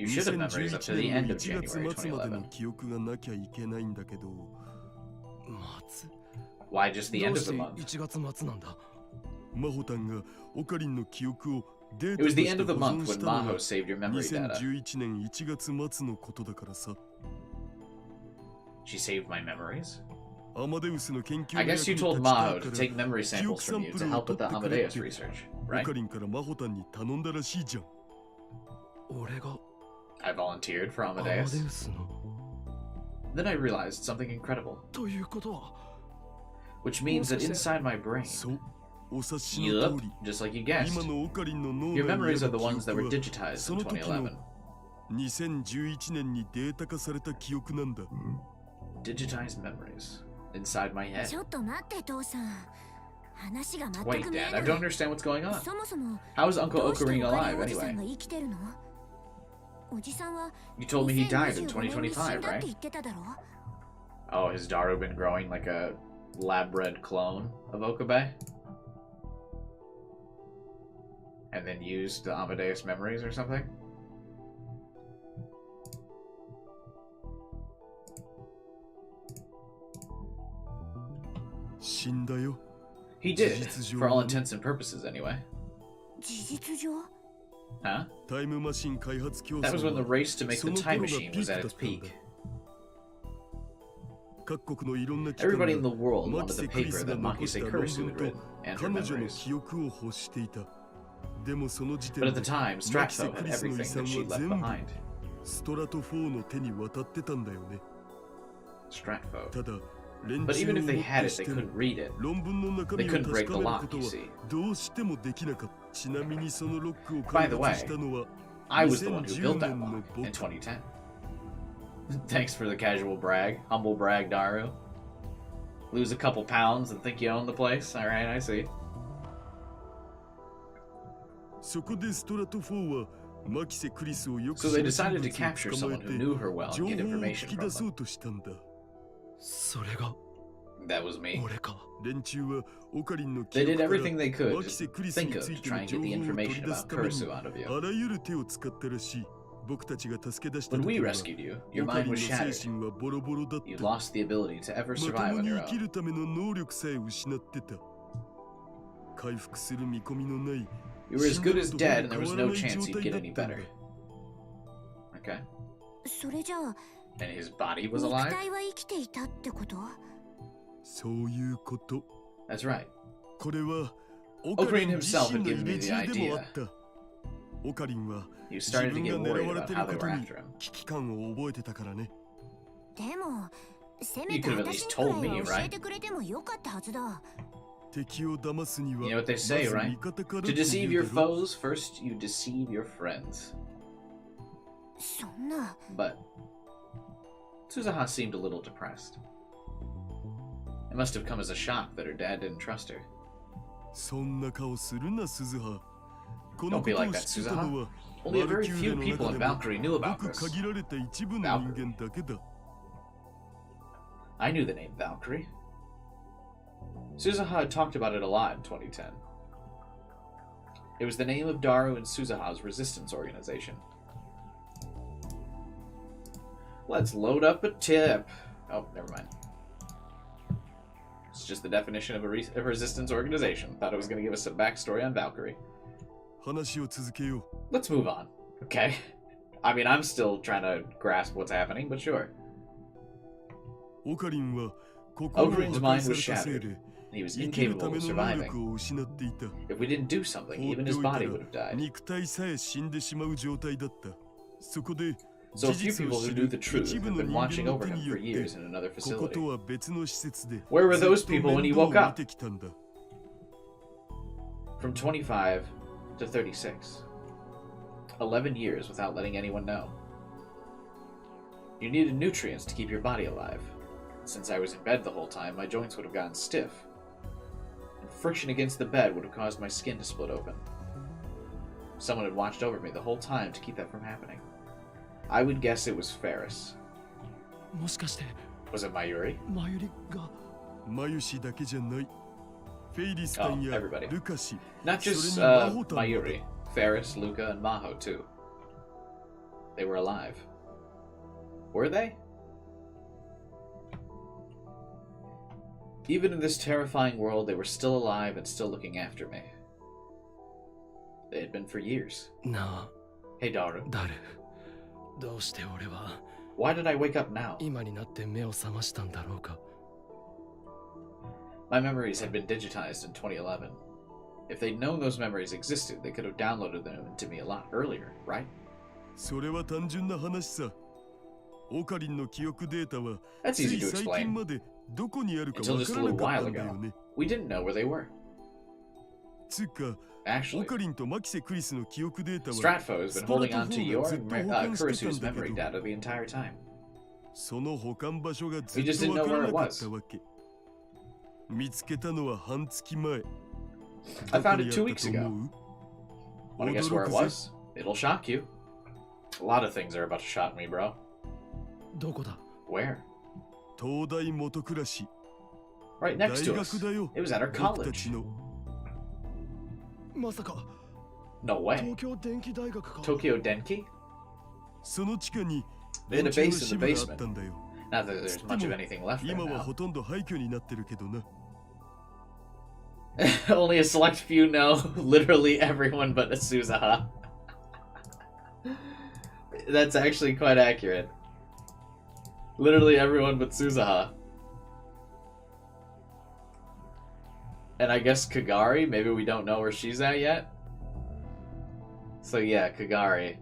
should have memories up to the end of January 2011. Why just the end of the month? It was the end of the month when Maho saved your memory data. She saved my memories? I guess you told Maho to take memory samples from you to help with the Amadeus research, right? I volunteered for Amadeus. Then I realized something incredible. Which means that inside my brain... Yup, just like you guessed. Your memories are the ones that were digitized in 2011. Digitized memories inside my head. Wait, Dad, I don't understand what's going on. How is Uncle Okarin alive, anyway? You told me he died in 2025, right? Oh, has Daru been growing like a lab-bred clone of Okabe? And then used the Amadeus memories or something? He did, for all intents and purposes anyway. Huh? That was when the race to make the time machine was at its peak. Everybody in the world wanted the paper that Makise Kurisu had written, and her memories. But at the time, Stratfo had everything that she'd left behind. Stratfo. But even if they had it, they couldn't read it. They couldn't break the lock, you see. By the way, I was the one who built that lock in 2010. Thanks for the casual brag. Humble brag, Daru. Lose a couple pounds and think you own the place? Alright, I see. So they decided to capture someone who knew her well and get information from them. That was me. They did everything they could to think of to try and get the information about Kurisu out of you. When we rescued you, your mind was shattered. You lost the ability to ever survive on your own. You were as good as dead, and there was no chance you'd get any better. Okay. And his body was alive? That's right. Okarin himself had given me the idea. You started to get worried about how they were after him. You could have at least told me, right? You know what they say, right? To deceive your foes, first you deceive your friends. But Suzuha seemed a little depressed. It must have come as a shock that her dad didn't trust her. Don't be like that, Suzuha. Only a very few people in Valkyrie knew about this. I knew the name Valkyrie. Suzuha had talked about it a lot in 2010. It was the name of Daru and Suzuha's resistance organization. Let's load up a tip. Oh, never mind. It's just the definition of a resistance organization. Thought it was going to give us some backstory on Valkyrie. 話を続けよ Let's move on. Okay. I mean, I'm still trying to grasp what's happening, but sure. う。オカリンは心を破 Ocarin's 壊 mind さ was れたせい shattered. で He was 生きるた incapable め of の能 surviving. 力を失っていた。 If we didn't do something, 放っ even て his おいた body ら would have died. 肉体さえ死んでしまう状態だった。そこで So a 事 few 実を people 知 who る knew the truth 一部 had の been 人 watching 間の over 手 him に for よ years って in another ここ facility. とは別の施設で Where were ずっ those と people when he 面倒 woke を見 up? てきたんだ。 From 25 to 36. 11 years without letting anyone know. You needed nutrients to keep your body alive. Since I was in bed the whole time, my joints would have gotten stiff. And friction against the bed would have caused my skin to split open. Someone had watched over me the whole time to keep that from happening. I would guess it was Ferris. もしかして Was it Mayuri? マユリがマユシだけじゃない。フェイリスタン Oh, や everybody. ルカシ、 Not そ just れにマホタンまで Mayuri. Ferris, Luca, and Maho, too. They were alive. Were they? Even in this terrifying world, they were still alive and still looking after me. They had been for years. な Hey, Daru. あダルどうして俺は Why did I wake up now? 今になって目を覚ましたんだろうか My memories had been digitized in 2011. If they'd known those memories existed, they could have downloaded them into me a lot earlier, right? それは単純な話さ。オカリンの記憶データは That's つ easy い to 最 explain. 近までどこにあるか Until わ just か a らな little かっ while たんだよ ago. ね。 We didn't know where they were. つうか、 Actually, オカリンとマキセ・クリスの記憶データは Stratfo has been holding on to your Kurisu's ずっと保管してたんだけ memory ど、 data the entire time. その保管場所がず We っ just と didn't わ know から where な it かっ was. たわけ。見つけたのは半月前。 I どこ found に it 2あった weeks と ago. 思う？ Want to guess where 驚 it くぜ。 was? It'll shock you. A lot of things are about to shock me, bro. どこだ Where? 東大元暮らし。 Right 大 next to us. 学だよ。 It was at our 僕た college. ちの。まさか No way. 東京電機大学か Tokyo Denki? その地下に They had a 連中の base in 支 the 部があっ basement. たんだよ。 Not that there's much of anything left there 今は now. ほとんど廃墟になってるけどな。 Only a select few know. Literally everyone but Suzuha. That's actually quite accurate. Literally everyone but Suzuha. And I guess Kagari, maybe we don't know where she's at yet? So yeah, Kagari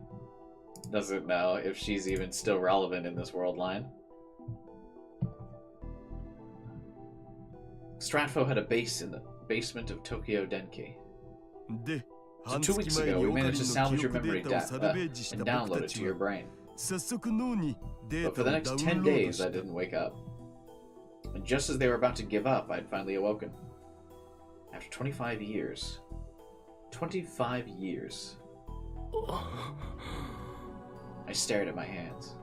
doesn't know if she's even still relevant in this world line. Stratfo had a base in the basement of Tokyo Denki. で、 So 半 2 weeks 月前 ago, に we オカリン managed to の記 salvage your 憶デ memory ータをサルベージし and た download 僕た it ち to your は brain. 早速脳にデー But for タ the をダ next ウン 10ロード days, し I た。 didn't wake up. And just as they were about to give up, I'd finally awoken. After 25 years. 25 years. I stared at my hands.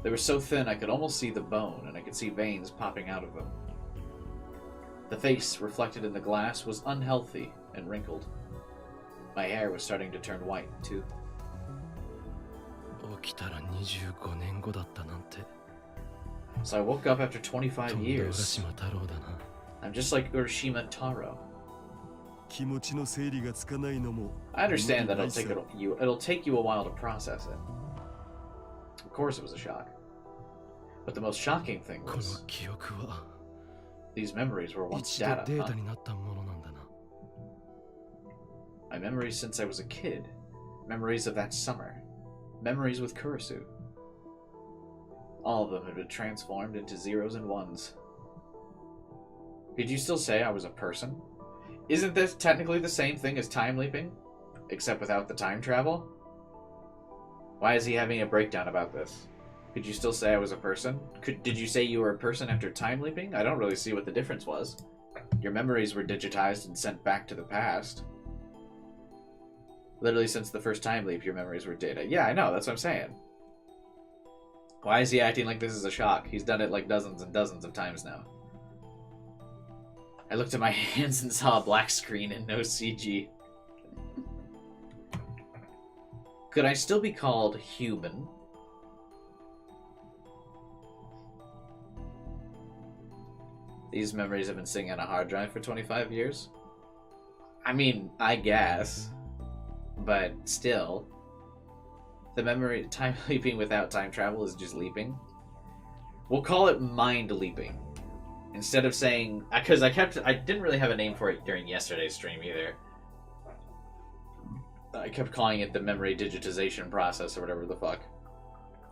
They were so thin I could almost see the bone, and I could see veins popping out of them. The face reflected in the glass was unhealthy and wrinkled. My hair was starting to turn white, too. 起きたら25年後だったなんて So I woke up after 25とんで浦 years. 島太郎だな I'm just like Urashima Taro. 気持ちの整理がつかないのも I understand that 無理ないさ。 it'll take you a while to process it. Of course it was a shock. But the most shocking thing この was 記憶は these memories were once 一度 data. データ Huh? になったものなんだな My memories since I was a kid. Memories of that summer. Memories with Kurisu. All of them had been transformed into zeros and ones. Could you still say I was a person? Isn't this technically the same thing as time leaping? Except without the time travel? Why is he having a breakdown about this? Could you still say I was a person? Did you say you were a person after time leaping? I don't really see what the difference was. Your memories were digitized and sent back to the past. Literally since the first time leap, your memories were data. Yeah, I know, that's what I'm saying. Why is he acting like this is a shock? He's done it like dozens and dozens of times now. I looked at my hands and saw a black screen and no CG. Could I still be called human? These memories have been sitting on a hard drive for 25 years? I mean, I guess. But still. The memory time leaping without time travel is just leaping. We'll call it mind leaping. Instead of saying... Because I didn't really have a name for it during yesterday's stream either. I kept calling it the memory digitization process or whatever the fuck.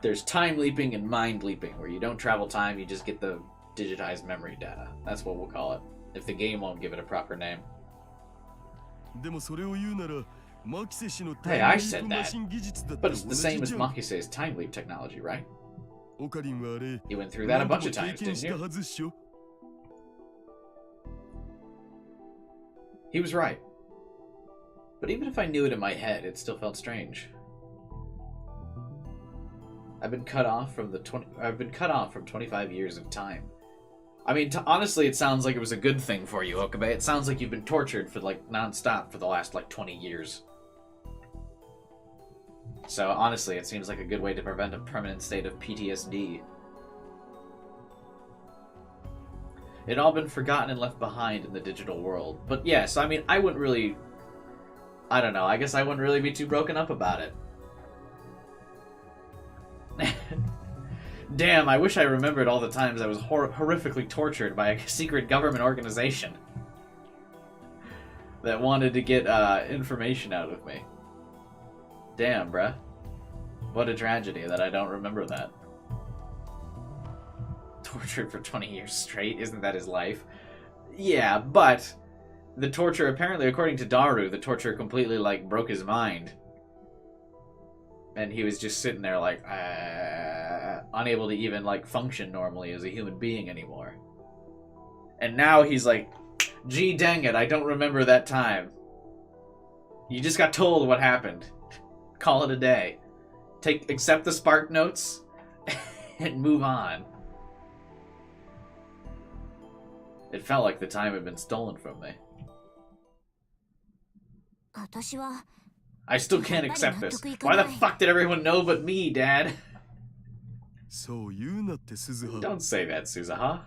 There's time leaping and mind leaping, where you don't travel time, you just get the digitized memory data. That's what we'll call it, if the game won't give it a proper name. Hey, I said that. But it's the same as Makise's time leap technology, right? You went through that a bunch of times, didn't you? He was right. But even if I knew it in my head, it still felt strange. I've been cut off from 25 years of time. I mean, honestly, it sounds like it was a good thing for you, Okabe. It sounds like you've been tortured for, like, non-stop for the last, like, 20 years. So, honestly, it seems like a good way to prevent a permanent state of PTSD. It had all been forgotten and left behind in the digital world. But yes, I mean, I wouldn't really... I don't know, I guess I wouldn't really be too broken up about it. Damn, I wish I remembered all the times I was horrifically tortured by a secret government organization that wanted to get information out of me. Damn, bruh. What a tragedy that I don't remember that. Tortured for 20 years straight? Isn't that his life? Yeah, but the torture, apparently, according to Daru, the torture completely, like, broke his mind. And he was just sitting there, like, unable to even, like, function normally as a human being anymore. And now he's like, gee dang it, I don't remember that time. You just got told what happened. Call it a day. Accept the spark notes and move on. It felt like the time had been stolen from me. I still can't accept this. Why the fuck did everyone know but me, Dad? Don't say that, Suzuha.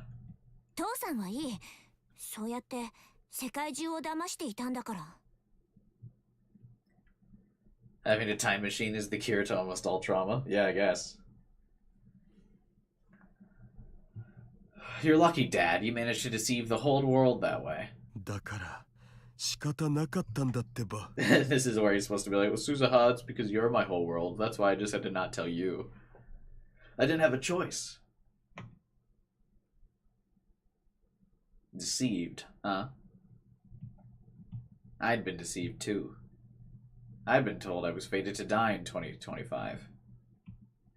Having a time machine is the cure to almost all trauma. Yeah, I guess. You're lucky, Dad. You managed to deceive the whole world that way. This is where you're supposed to be like, well, Suzuha, it's because you're my whole world. That's why I just had to not tell you. I didn't have a choice. Deceived, huh? I'd been deceived too. I'd been told I was fated to die in 2025.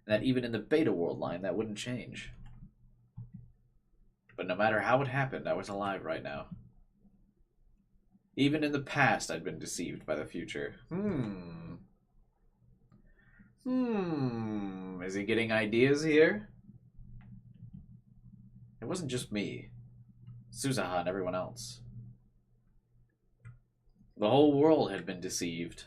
And that even in the beta world line, that wouldn't change. But no matter how it happened, I was alive right now. Even in the past, I'd been deceived by the future. Is he getting ideas here? It wasn't just me. Suzuha and everyone else. The whole world had been deceived.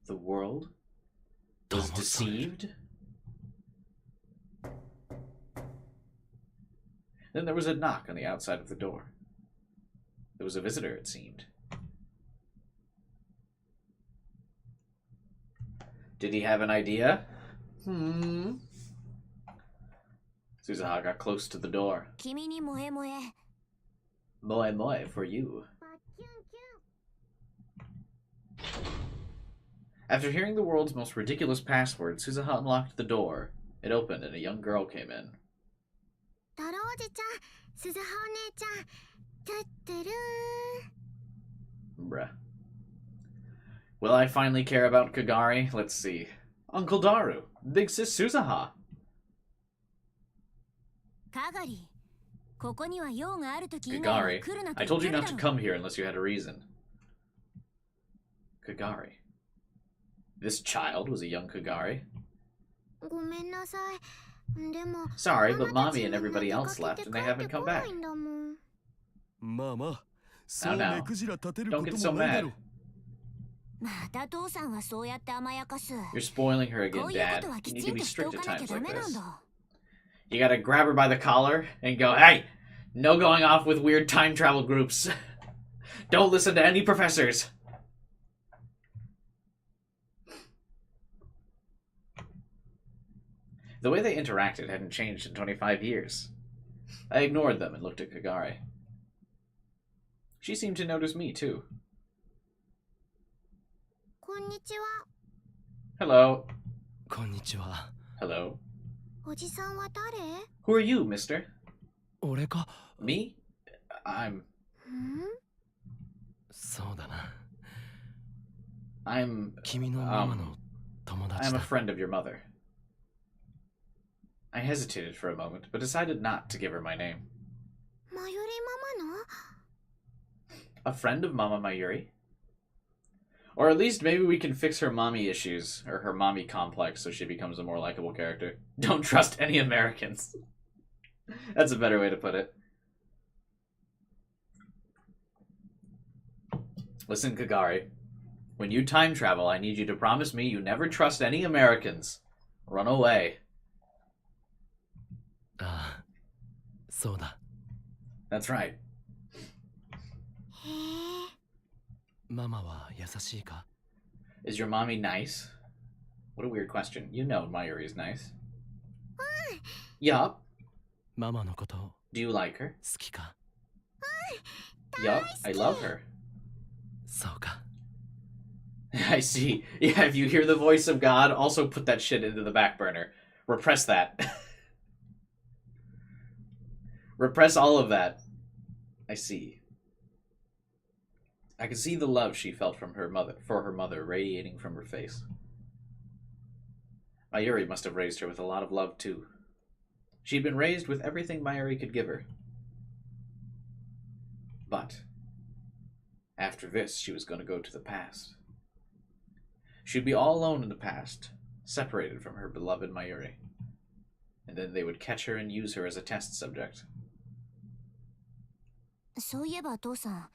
The world was deceived? Then there was a knock on the outside of the door. There was a visitor, it seemed. Did he have an idea? Suzuha got close to the door. Moe moe for you. After hearing the world's most ridiculous password, Suzuha unlocked the door. It opened and a young girl came in. Bruh. Will I finally care about Kagari? Let's see. Uncle Daru. Big sis Suzuha. Kagari, I told you not to come here unless you had a reason. Kagari. This child was a young Kagari. ごめんなさい。でも Sorry, but ママた mommy ち and みんな everybody 出か else け left て and 帰 they って haven't come こな back. いんだもん。まあまあ、そう now. 目くじら立てる Don't こ get と so もないだ mad. ろ。また父さんはそうやって甘やかす。 You're spoiling her こ again, ういうこ Dad. とは You き need ち to ん be としてお strict か at なきゃ times ダ like メなん this. だ。 You gotta grab her by the collar and go, hey, no going off with weird time travel groups. Don't listen to any professors. The way they interacted hadn't changed in 25 years. I ignored them and looked at Kagare. She seemed to notice me, too. こんにちは。 Hello. こんにちは。 Hello. おじさんは誰？ Who are you, mister? 俺か。 Me? I'm... そうだな。 I'm... 君のママの友達 I'm a だ。 friend of your mother. I hesitated for a moment, but decided not to give her my name. まゆりママの？ A friend of Mama Mayuri? Or at least maybe we can fix her mommy issues, or her mommy complex, so she becomes a more likable character. Don't trust any Americans. That's a better way to put it. Listen, Kagari. When you time travel, I need you to promise me you never trust any Americans. Run away. ああ、そうだ。 That's right. へえ。ママは優しいか？ Is your mommy nice? What a weird question. You know Mayuri's nice. Yup. ママのこと好 Do you like her? きか？ Yup. I love her. そうか。 I see. Yeah, if you hear the voice of God, also put that shit into the back burner. Repress that. Repress all of that. I see. I could see the love she felt from her mother radiating from her face. Mayuri must have raised her with a lot of love too. She'd been raised with everything Mayuri could give her. But after this, she was going to go to the past. She'd be all alone in the past, separated from her beloved Mayuri. And then they would catch her and use her as a test subject. そういえば父さん、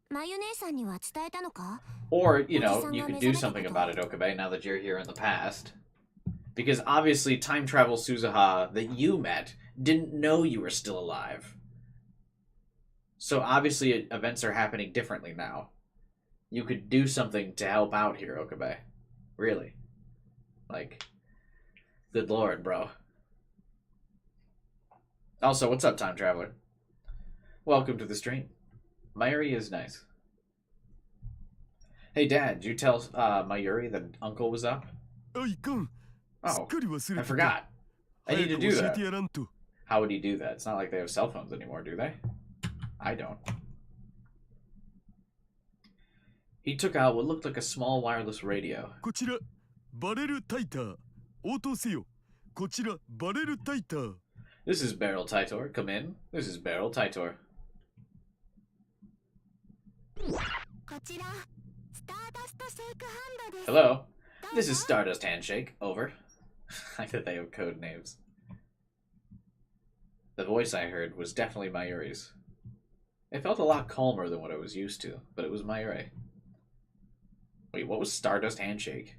まゆ姉さんには伝えたのか？ Or, you know, you could do something about it, Okabe, now that you're here in the past. Because obviously time travel Suzuha that you met didn't know you were still alive. So obviously events are happening differently now. You could do something to help out here, Okabe. Really. Like, good lord, bro. Also, what's up, time traveler? Welcome to the stream. Mayuri is nice. Hey, Dad, did you tell Mayuri that Uncle was up? あ、いかん。すっ Oh, かり忘れて I た。 forgot. I need to 早く do 教え that. てやらんと。 How would he do that? It's not like they have cell phones anymore, do they? I don't. He took out what looked like a small wireless radio. こちら、バレルタイター。応答せよ。こちら、バレルタイター。 This is Beryl Titor. Come in. This is Beryl Titor. こちらスターダストシェイクハンドです。 Hello. This is Stardust Handshake. Over. I think they have code names. The voice I heard was definitely Mayuri's. It felt a lot calmer than what I was used to, but it was Mayuri. Wait, what was Stardust Handshake?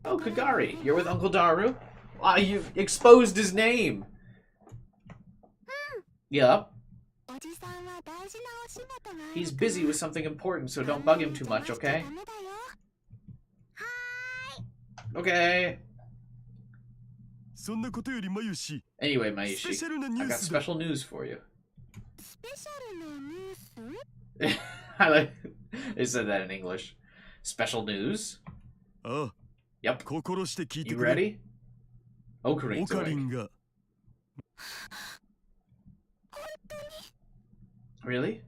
Oh, Kagari, you're with Uncle Daru? Ah, you've exposed his name! Yup. He's busy with something important, so don't bug him too much, okay? Okay. そんなことよりまゆし、 Anyway, スペシ Mayushi, ャルなニュ I ー got スだ。 special news for you. スペシャルなニュース？ I like they said that in English. Special news? ああ、 Yep. 心して聞いて You くれ。 ready? オ Okarin's カリ awake. ンが Really?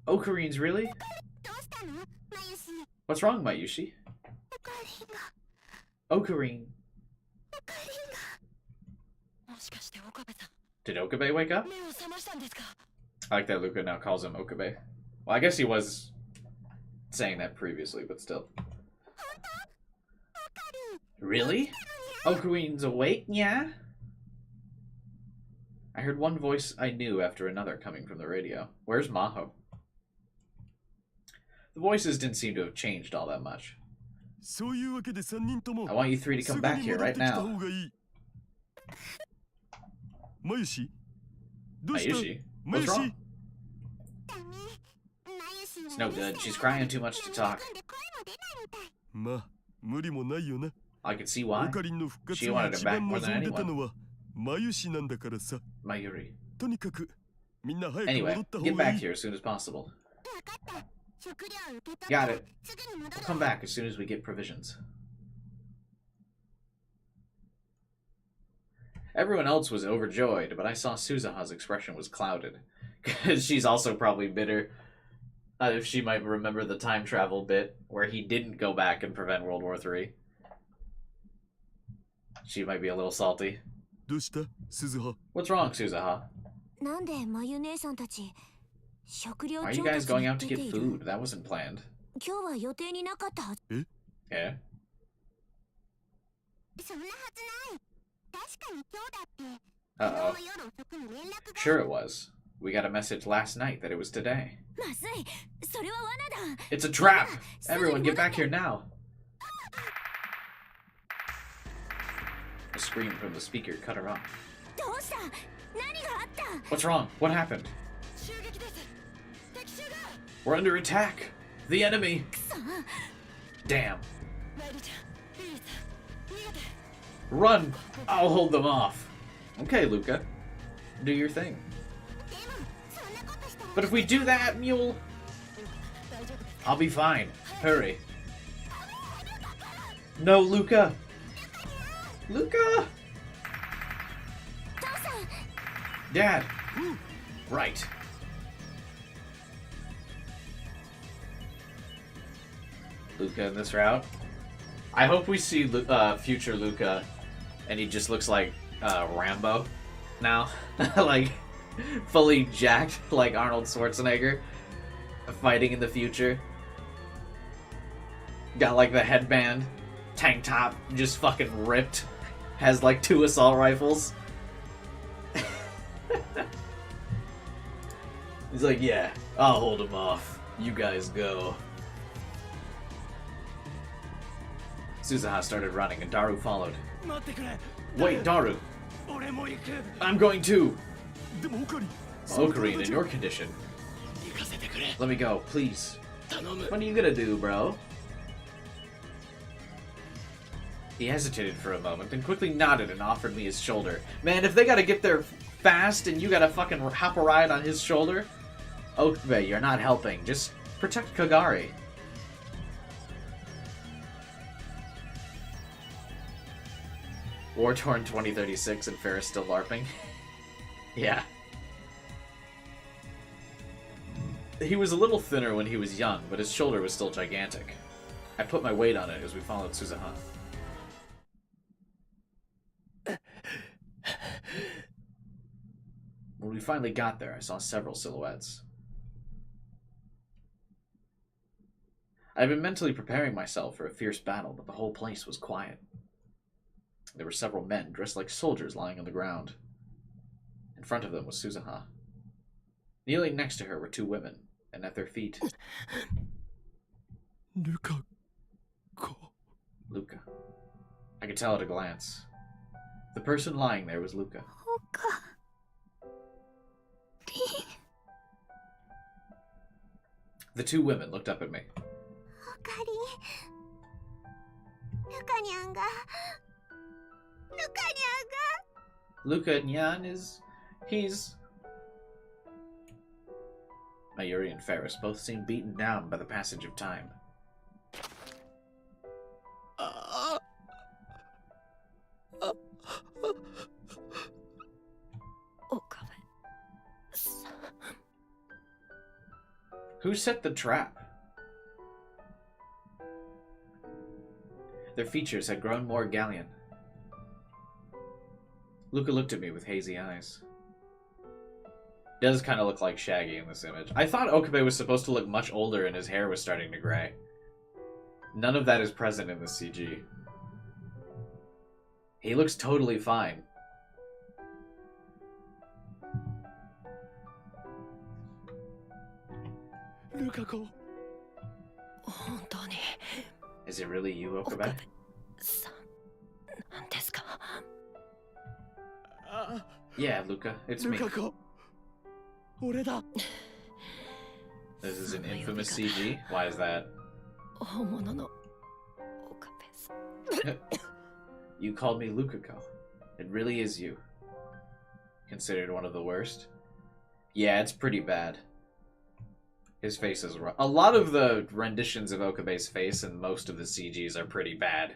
Okarin's really? どうしたの？まゆし。 What's wrong, Mayushi? おかりんが。 Okarin. おかりんが。もしかして岡部さん、 Did Okabe wake up? 目を覚ま I like that Luca now calls him Okabe. Well, I guess he was saying that previously, but still. Really? Okuin's awake, yeah? I heard one voice I knew after another coming from the radio. Where's Maho? The voices didn't seem to have changed all that much. I want you three to come back here right now. Mayushi? Mayushi? What's wrong? It's no good. She's crying too much to talk. I can see why. She wanted him back more than anyone. Mayuri. Anyway, get back here as soon as possible. Got it. We'll come back as soon as we get provisions. Everyone else was overjoyed, but I saw Suzuha's expression was clouded. Because she's also probably bitter. If she might remember the time travel bit where he didn't go back and prevent World War III. She might be a little salty. What's wrong, Suzuha? Why are you guys going out to get food? That wasn't planned. Yeah? Uh-oh. Sure it was. We got a message last night that it was today. It's a trap! Everyone get back here now! A scream from the speaker cut her off. What's wrong? What happened? We're under attack! The enemy! Damn. Run! I'll hold them off. Okay, Luca. Do your thing. But if we do that, Mule... I'll be fine. Hurry. No, Luca! Luca! Dad! Right. Luca in this route. I hope we see future Luca and he just looks like Rambo now. Like, fully jacked like Arnold Schwarzenegger fighting in the future. Got like the headband, tank top, just fucking ripped. Has like 2 assault rifles. He's like, yeah, I'll hold him off. You guys go. Suzuha started running and Daru followed. Wait, Daru. I'm going too. Ocarina, in your condition. Let me go, please. What are you gonna do, bro? He hesitated for a moment, then quickly nodded and offered me his shoulder. Man, if they gotta get there fast and you gotta fucking hop a ride on his shoulder... Okabe, you're not helping. Just protect Kagari. War-torn 2036 and Ferris still LARPing. Yeah. He was a little thinner when he was young, but his shoulder was still gigantic. I put my weight on it as we followed Suzuha. When we finally got there, I saw several silhouettes. I had been mentally preparing myself for a fierce battle, but the whole place was quiet. There were several men dressed like soldiers lying on the ground. In front of them was Suzuha. Kneeling next to her were 2 women, and at their feet... Luca. I could tell at a glance. The person lying there was Luca. The 2 women looked up at me. Luca Nyan he's... Mayuri and Ferris both seemed beaten down by the passage of time. Who set the trap? Their features had grown more gallant. Luca looked at me with hazy eyes. Does kind of look like Shaggy in this image. I thought Okabe was supposed to look much older and his hair was starting to gray. None of that is present in the CG. He looks totally fine. Lukako. Is it really you, Okabe? Yeah, Luca, it's me. Lukako. 俺だ。 This is an infamous CG? Why is that? You called me Lukako. It really is you. Considered one of the worst? Yeah, it's pretty bad. His face is rough. A lot of the renditions of Okabe's face and most of the CGs are pretty bad.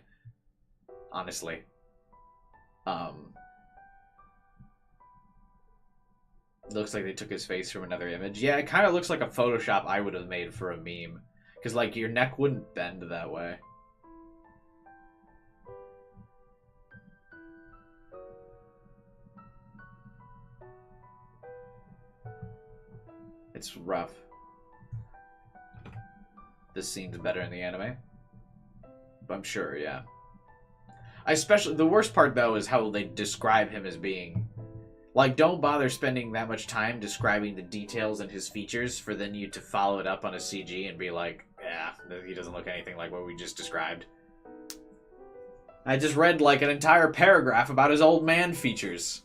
Honestly. Looks like they took his face from another image. Yeah, it kind of looks like a Photoshop I would have made for a meme. Because, like, your neck wouldn't bend that way. It's rough. This scene's better in the anime. I'm sure, yeah. The worst part, though, is how they describe him as being... Like, don't bother spending that much time describing the details and his features for then you to follow it up on a CG and be like, yeah, he doesn't look anything like what we just described. I just read, like, an entire paragraph about his old man features.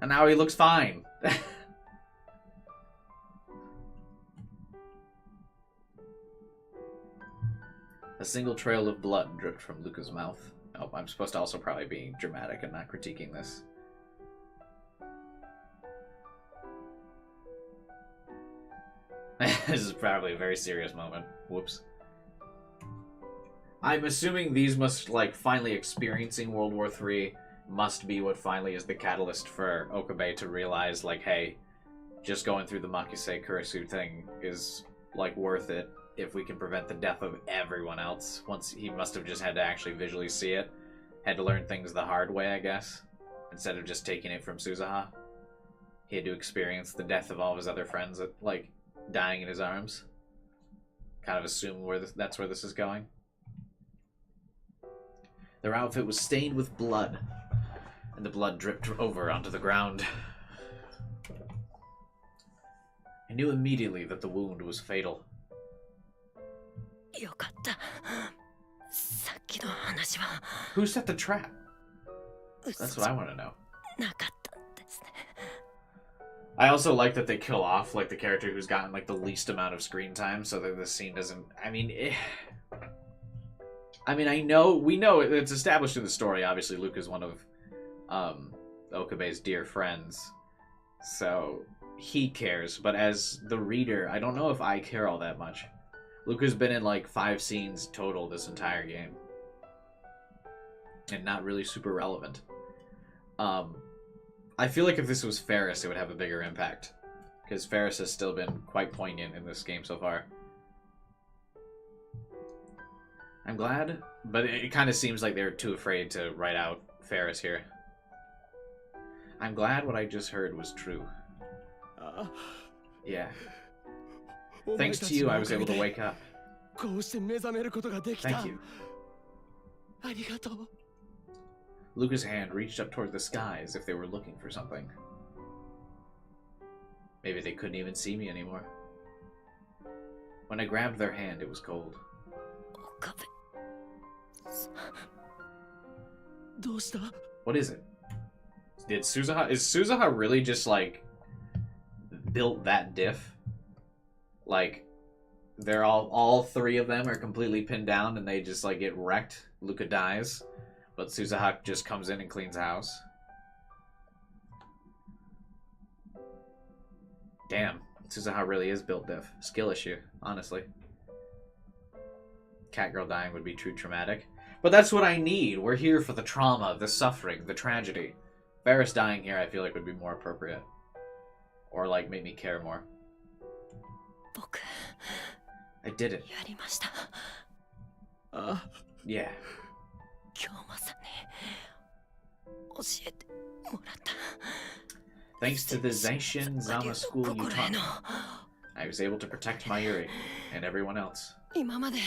And now he looks fine. A single trail of blood dripped from Luca's mouth. Oh, I'm supposed to also probably be dramatic and not critiquing this. This is probably a very serious moment. Whoops. I'm assuming these must, like, finally experiencing World War III must be what finally is the catalyst for Okabe to realize, like, hey, just going through the Makisei Kurisu thing is, like, worth it. If we can prevent the death of everyone else. Once he must have just had to actually visually see it. Had to learn things the hard way, I guess. Instead of just taking it from Suzuha. He had to experience the death of all of his other friends, like, dying in his arms. Kind of assume that's where this is going. Their outfit was stained with blood. And the blood dripped over onto the ground. I knew immediately that the wound was fatal. Who set the trap? That's what I want to know. I also like that they kill off, like, the character who's gotten, like, the least amount of screen time so that the scene doesn't... we know it's established in the story. Obviously, Luke is one of Okabe's dear friends. So, he cares. But as the reader, I don't know if I care all that much. Luca's been in, like, 5 scenes total this entire game. And not really super relevant. I feel like if this was Ferris, it would have a bigger impact. Because Ferris has still been quite poignant in this game so far. I'm glad, but it kind of seems like they're too afraid to write out Ferris here. I'm glad what I just heard was true. Yeah. Thanks to you, I was able to wake up. Thank you. Luca's hand reached up toward the sky as if they were looking for something. Maybe they couldn't even see me anymore. When I grabbed their hand, it was cold. What is it? Is Suzuha really just, like, built that diff? Like, they're all 3 of them are completely pinned down and they just, like, get wrecked. Luca dies, but Suzuha just comes in and cleans the house. Damn, Suzuha really is built diff. Skill issue, honestly. Catgirl dying would be true traumatic. But that's what I need. We're here for the trauma, the suffering, the tragedy. Ferris dying here I feel like would be more appropriate. Or, like, make me care more. I did it. Yeah. Thanks to the Zaishin Zama school you taught me, I was able to protect Mayuri and everyone else. 今まで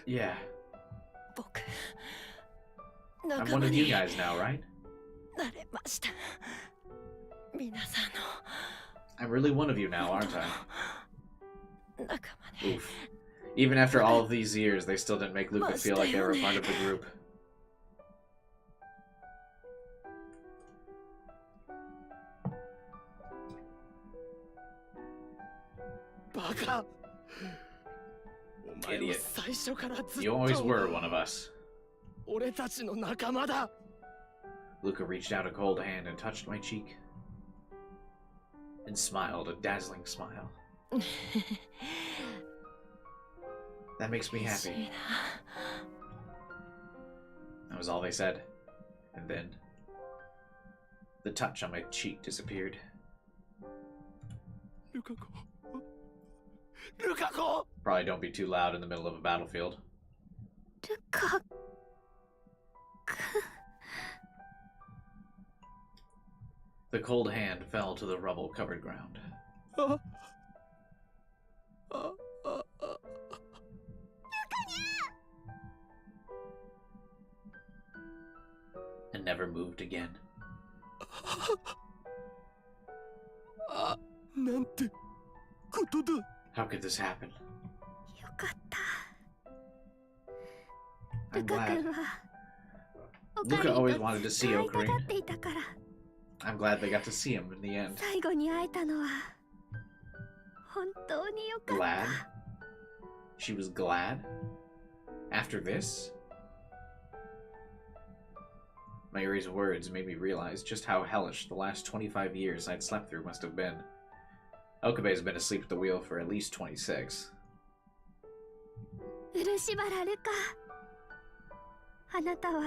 Yeah, 僕 I'm 仲 one 間 of you に guys now, right? なれました皆さん I'm really one of you now, aren't I? の仲間で Oof. Even after all of these years, they still didn't make Luca feel like they were a part of the group. バカお前は Idiot. 最初からずっ You always と were one of us. 俺たちの仲間だ Luca reached out a cold hand and touched my cheek. And smiled a dazzling smile. That makes me 嬉しい happy. な That was all they said. And then, the touch on my cheek disappeared. ルカ子ルカ子 Probably don't be too loud in the middle of a battlefield. ルカ The cold hand fell to the rubble-covered ground. ああああ And never moved again. あなんてことだ。 How could this happen? よかった I'm ルカ glad. 君はオカ Luca リン always と wanted to ずっ see と会いた Ocarina. がっていたから I'm glad they got to see him in the end. 最後に会えたのは本当によかっ Glad? た She was glad? After this? Mayuri's words made me realize just how hellish the last 25 years I'd slept through must have been. Okabe's been asleep at the wheel for at least 26. 漆原ルカあなたは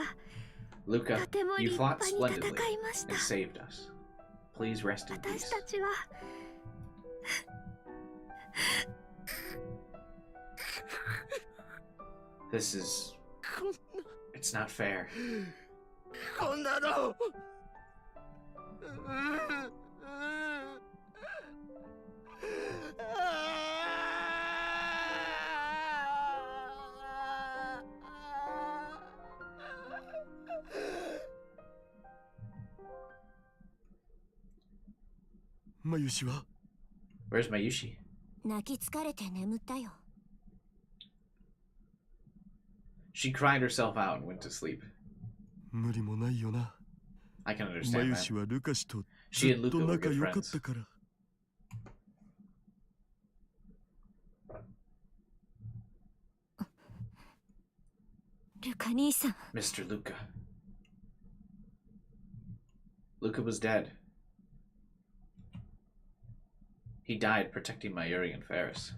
Luca, とても you 立 fought 派に splendidly 戦いました and saved us. Please rest in 私 peace. たちは This is... こん it's not fair. こんなのまゆしは Where's Mayushi? 泣き疲れて眠ったよ。 She cried herself out and went to sleep. 無理もないよな。 I can ま understand ゆ that. しはルカ氏と She ず and っと Luca were 仲 good 良かっ friends. たから。ルカ兄さん、 Mr. Luca. Luca was dead. He died protecting Mayuri and Ferris.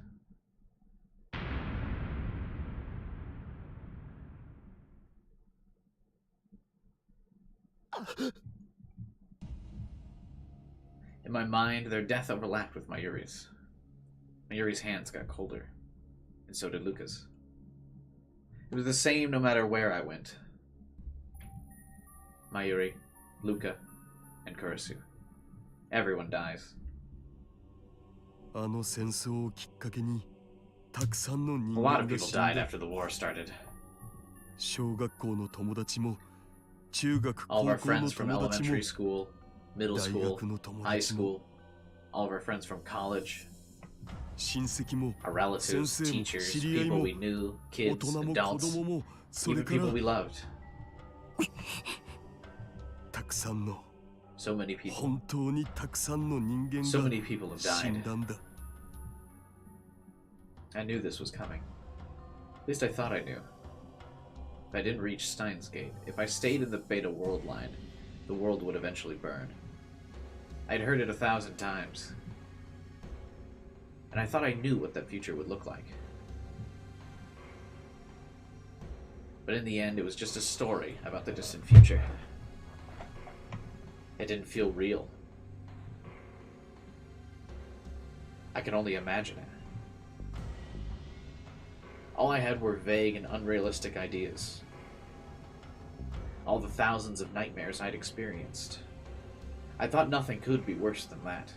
In my mind, their death overlapped with Mayuri's. Mayuri's hands got colder, and so did Luca's. It was the same no matter where I went. Mayuri, Luca, and Kurisu. Everyone dies. あの戦争をきっかけにたくさんの A 人 lot 間 of が people 死ん died だ。 after the war started. 小学校の友達も中学 All 高 of our 校の friends from 友達も elementary school, middle 大 school, 学の友 high 達も school, all of our friends from college, 親戚も our relatives, 先生も teachers, 知り合い people も we knew, 大 kids, 人も子 adults, 供もそれ even から people we loved. たくさんの So many people. 本当にたくさんの人間 So が many people have 死ん died. だんだ。 I knew this was coming. At least I thought I knew. If I didn't reach Steins Gate, if I stayed in the Beta World line, the world would eventually burn. I'd heard it 1,000 times. And I thought I knew what that future would look like. But in the end, it was just a story about the distant future. It didn't feel real. I could only imagine it. All I had were vague and unrealistic ideas. All the thousands of nightmares I'd experienced. I thought nothing could be worse than that.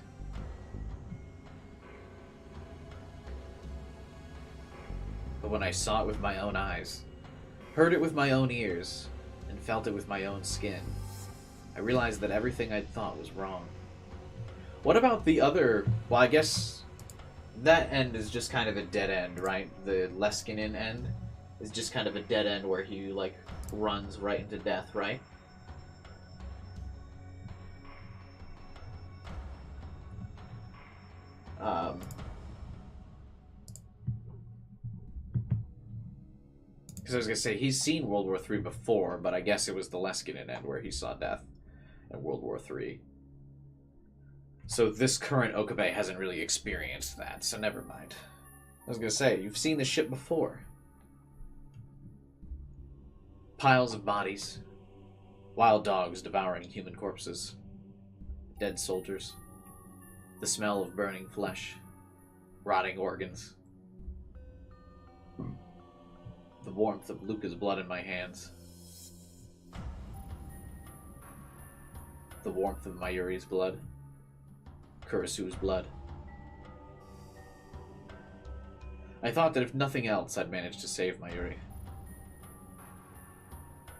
But when I saw it with my own eyes, heard it with my own ears, and felt it with my own skin, I realized that everything I'd thought was wrong. What about the other... Well, I guess that end is just kind of a dead end, right? The Leskinen end is just kind of a dead end where he, like, runs right into death, right? Because I was going to say, he's seen World War III before, but I guess it was the Leskinen end where he saw death in World War III. So this current Okabe hasn't really experienced that, so never mind. I was going to say, you've seen the ship before. Piles of bodies. Wild dogs devouring human corpses. Dead soldiers. The smell of burning flesh. Rotting organs. The warmth of Luca's blood in my hands. The warmth of Mayuri's blood. Kurisu's blood. I thought that if nothing else, I'd manage to save Mayuri.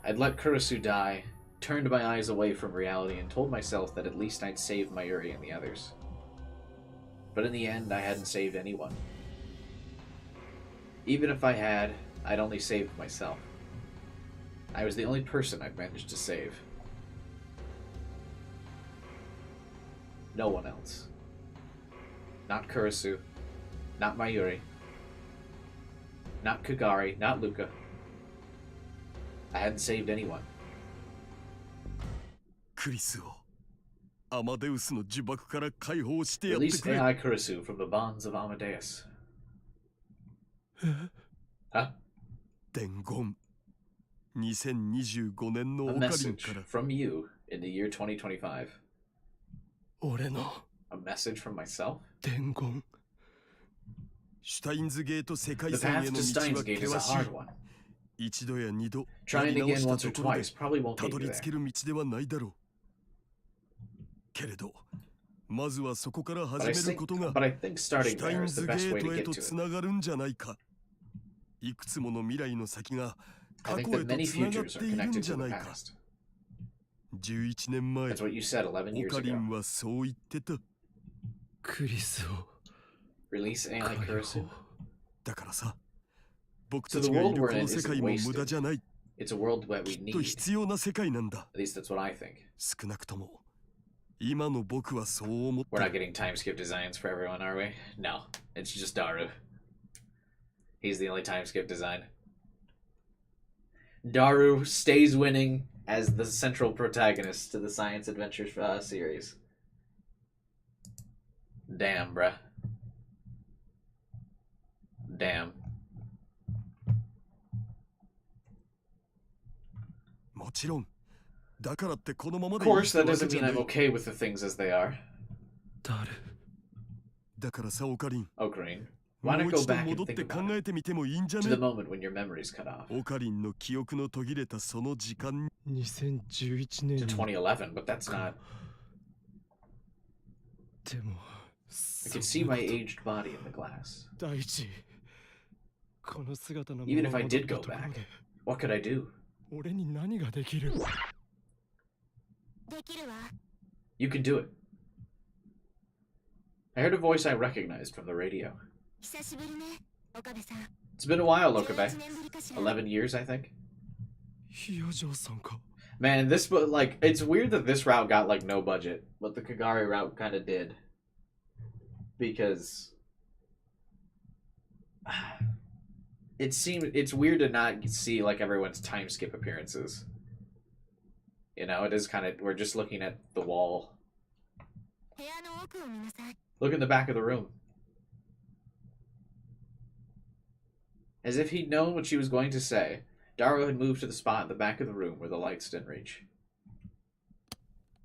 I'd let Kurisu die, turned my eyes away from reality, and told myself that at least I'd save Mayuri and the others. But in the end, I hadn't saved anyone. Even if I had, I'd only saved myself. I was the only person I'd managed to save. No one else. Not Kurisu. Not Mayuri. Not Kagari. Not Luca. I hadn't saved anyone. クリスをアマデウスの呪縛から解放してやって Release くれ。 AI Kurisu from the bonds of Amadeus. Huh? 伝言。2025年の A オカリン message から from you in the year 2025. 俺の A message from myself? 伝言。シュタインズゲート世界 The 線 path への to 道 Steins は Gate is 険 a しい。 hard one. 一度や二度や Trying り直 again した once or ところで twice probably won't た get ど you り着 there. ける道ではないだろう。けれど、まずはそこから始めることが But I think シ starting ュタイ there ン is ズ the ゲ best way ー to トへ get と to つ it. ながるんじゃないか。いくつもの未来の先が I 過 think 去へ that と many つながっ futures て are いるん connected じ to ゃ the ないか。 past. 11年前、 That's what you said 11オ years カリ ago. ンはそう言ってた。クリスを Release AI Kurisu. だからさ、僕 So た the ちがい world る we're こ in の世 isn't 界も無駄じゃない。 It's a world that we きっと need. 必要な世界なんだ。 At least that's what I think. 少なくとも、今の僕はそう思っ We're て not getting time skip designs for everyone, are we? No. It's just Daru. He's the only time skip design. Daru stays winning as the central protagonist to the Science Adventures series. Damn, bruh. Damn. もちろん。だからってこのまま Of でいい course, って that わけ doesn't じゃ mean な I'm い。 okay with the things as they are. だからさ、オカリン。 Ocarine. も Why う not go 一度 back 戻 and って think 考 about えてみてもいいんじゃ it? To ね the moment when your memory's cut off. オカリンの記憶の途切れたその時間に2011年 To 2011, but that's not... でも I can see my aged body in the glass. 第一この姿の Even if I did go back, what could I do? 俺に何ができるできるわ。 You can do it. I heard a voice I recognized from the radio. 久しぶりね、岡部さん。 It's been a while, Okabe. 11年ぶりかしら。 11 years, I think. ひやじょうさんか Man, this, like, it's weird that this route got, like, no budget, but the Kagari route kind of did. Because... it's weird to not see, like, everyone's time skip appearances. You know, it is kind of, we're just looking at the wall. 部屋の奥を見なさい。 Look in the back of the room. As if he'd known what she was going to say, Daru had moved to the spot at the back of the room where the lights didn't reach.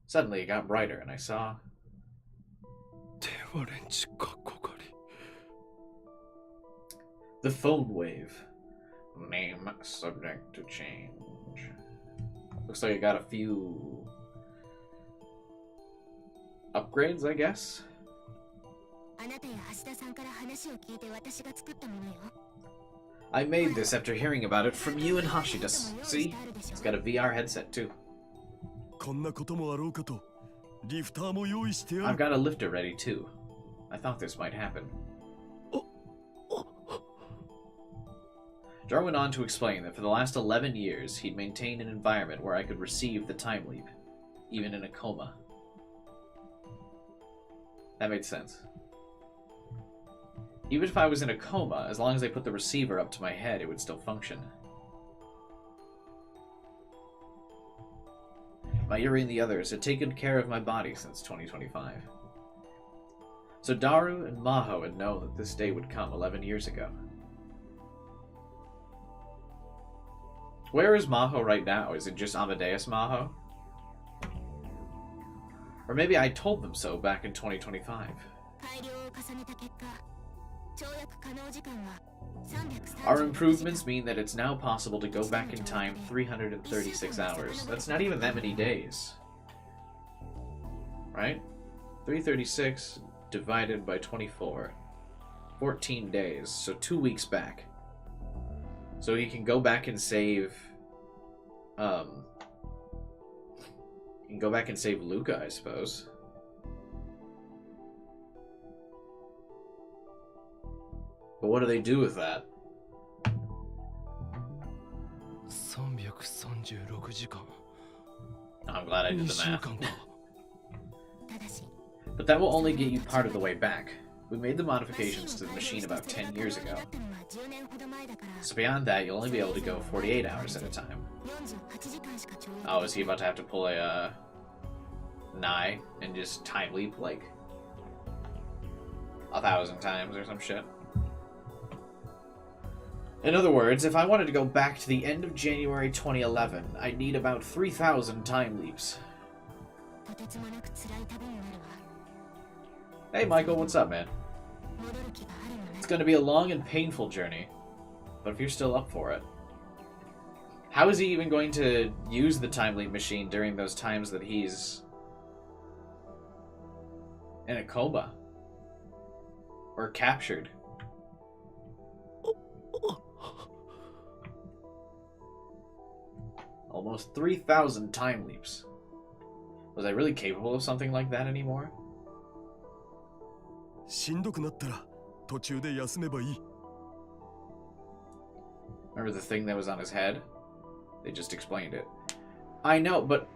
Suddenly, it got brighter, and I saw... 電話レンチかっこかり the phone wave. Name subject to change. Looks like I got a few upgrades, I guess. あなたや橋田さんから話を聞いて私が作ったものよ。 I made this after hearing about it from you and Hashidas. See? It's got a VR headset too. こんなこともあろうかとリフターも用意してあ I've る。 got a lifter ready too. I thought this might happen. Jar went on to explain that for the last 11 years, he'd maintained an environment where I could receive the time leap, even in a coma. That made sense. Even if I was in a coma, as long as I put the receiver up to my head, it would still function. Mayuri and the others had taken care of my body since 2025. So Daru and Maho had known that this day would come 11 years ago. Where is Maho right now? Is it just Amadeus Maho? Or maybe I told them so back in 2025. 改良を重ねた結果、跳躍可能時間は Our improvements mean that it's now possible to go back in time 336 hours. That's not even that many days. Right? 336 divided by 24. 14 days, so 2 weeks back. So he can go back and save... He can go back and save Luca, I suppose. But what do they do with that? 336時間。 I'm glad I did 2 the 週 math. 間か。 ただし But that will only get you part of the way back. We made the modifications to the machine about 10 years ago. 10年ほど前だから So beyond that, you'll only be able to go 48 hours at a time. 48時間しか跳躍 Oh, is he about to have to pull a, Nai and just time leap, like, 1,000 times or some shit? In other words, if I wanted to go back to the end of January 2011, I'd need about 3,000 time leaps. とてつもなく辛い旅になるわ Hey, Michael, what's up, man? 戻る気があるのね It's going to be a long and painful journey, but if you're still up for it. How is he even going to use the time leap machine during those times that he's in a coma? Or captured? Almost 3,000 time leaps. Was I really capable of something like that anymore? しんどくなったら途中で休めばいい。 Remember the thing that was on his head? They just explained it. I know, but...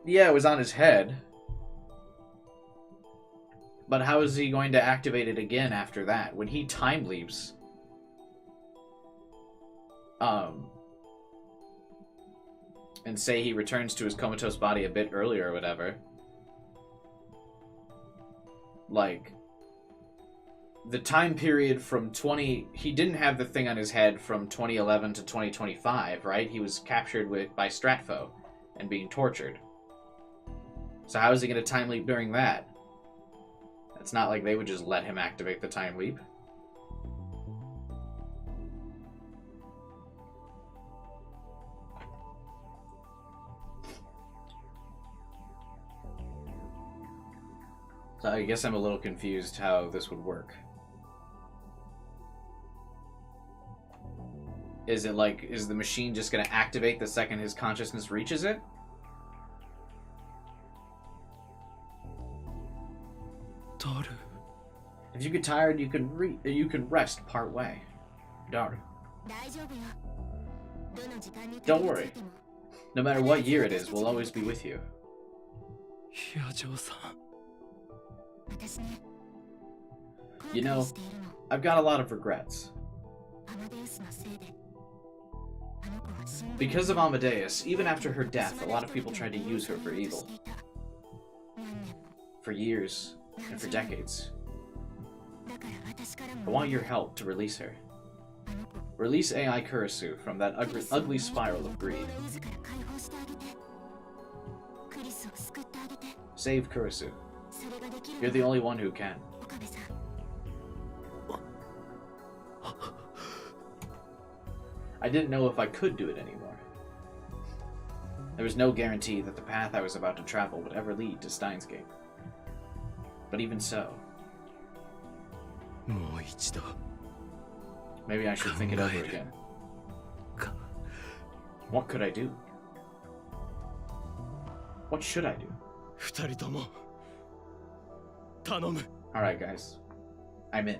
Yeah, it was on his head. But how is he going to activate it again after that? When he time leaps... And say he returns to his comatose body a bit earlier or whatever. Like... The time period from 20... He didn't have the thing on his head from 2011 to 2025, right? He was captured by Stratfo and being tortured. So how is he going to time leap during that? It's not like they would just let him activate the time leap. So I guess I'm a little confused how this would work. Is it like, is the machine just going to activate the second his consciousness reaches it? Daru. If you get tired, you can rest part way. Daru. 大丈夫よどの時間に Don't 旅 worry. についても No matter what year it is, we'll always be with you. 野城さん。私ね You 後 know, 悔しているの I've got a lot of regrets. アマデウスのせいであの子は死んで Because of Amadeus, even after her death, a lot of people tried to use her for evil. 何年も For years, and for decades. だから私から I も want your help to release her. あの子 Release AI Kurisu from that ugly spiral of greed. 渦から解放してあげてクリスを救ってあげて Save Kurisu. それができる You're the only one who can. 岡部さん I didn't know if I could do it anymore. There was no guarantee that the path I was about to travel would ever lead to Steins Gate. But even so, もう一度 maybe I should think it over again. か What could I do? What should I do? 二人とも頼む Alright, guys. I'm in.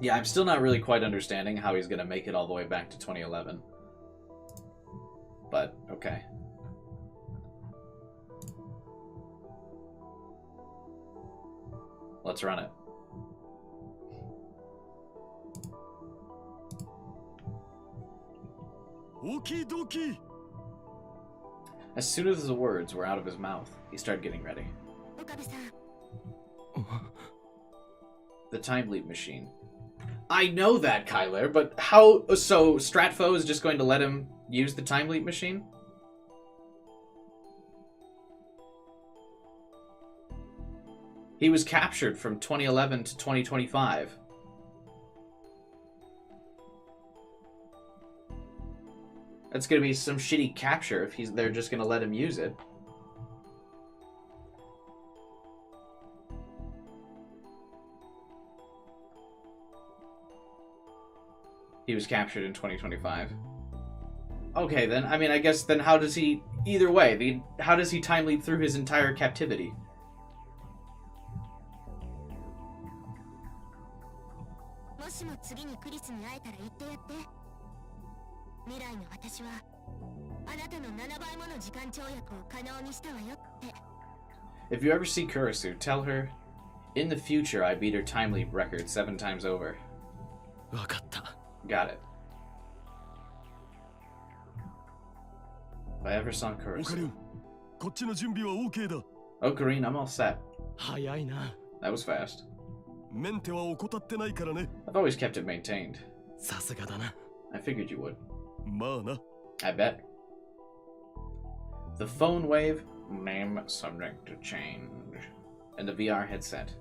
Yeah, I'm still not really quite understanding how he's gonna make it all the way back to 2011. But, okay. Let's run it. Okie dokie. As soon as the words were out of his mouth, he started getting ready. 岡部さん The time leap machine. I know that, Kyler, but how... So, Stratfo is just going to let him use the time leap machine? He was captured from 2011 to 2025. That's gonna be some shitty capture if they're just gonna let him use it. He was captured in 2025. Okay, then. I mean, I guess then how does he... Either way, how does he time leap through his entire captivity? If you ever see Kurisu, tell her, in the future I beat her time leap record 7 times over. わかった Got it. If I ever saw オカリ Kurisu. ンこっちの準備は OK だ Oh, Kareen, I'm all set. 早いな That was fast. メンテは怠ってないからね I've always kept it maintained. さすがだな I figured you would. まあな I bet. The phone wave, name subject to change. And the VR headset.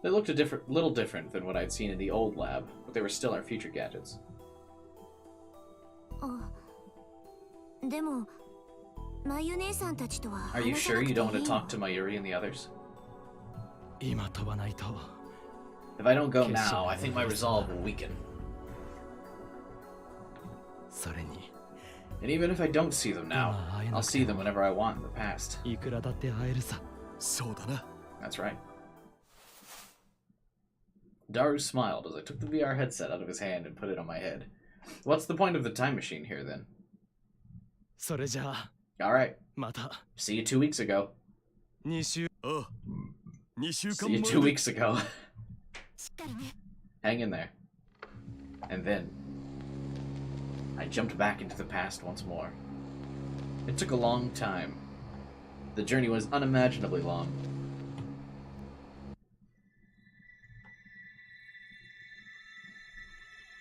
They looked little different than what I'd seen in the old lab, but they were still our future gadgets. あでもまゆ姉さんたちとは Are you 話さな sure く you てい don't want い to の talk to Mayuri and the others? 今飛ばないと If I don't go now, I think my resolve will weaken. それに And even if I don't see them now, I'll see them whenever I want in the past. いくらだって会えるさそうだな That's right. Daru smiled as I took the VR headset out of his hand and put it on my head. What's the point of the time machine here, then? それじゃあ Alright, また see you 2 weeks ago. 2週ああ2週 See 間 you 前 2 weeks ago. しっかりね Hang in there. And then, I jumped back into the past once more. It took a long time. The journey was unimaginably long.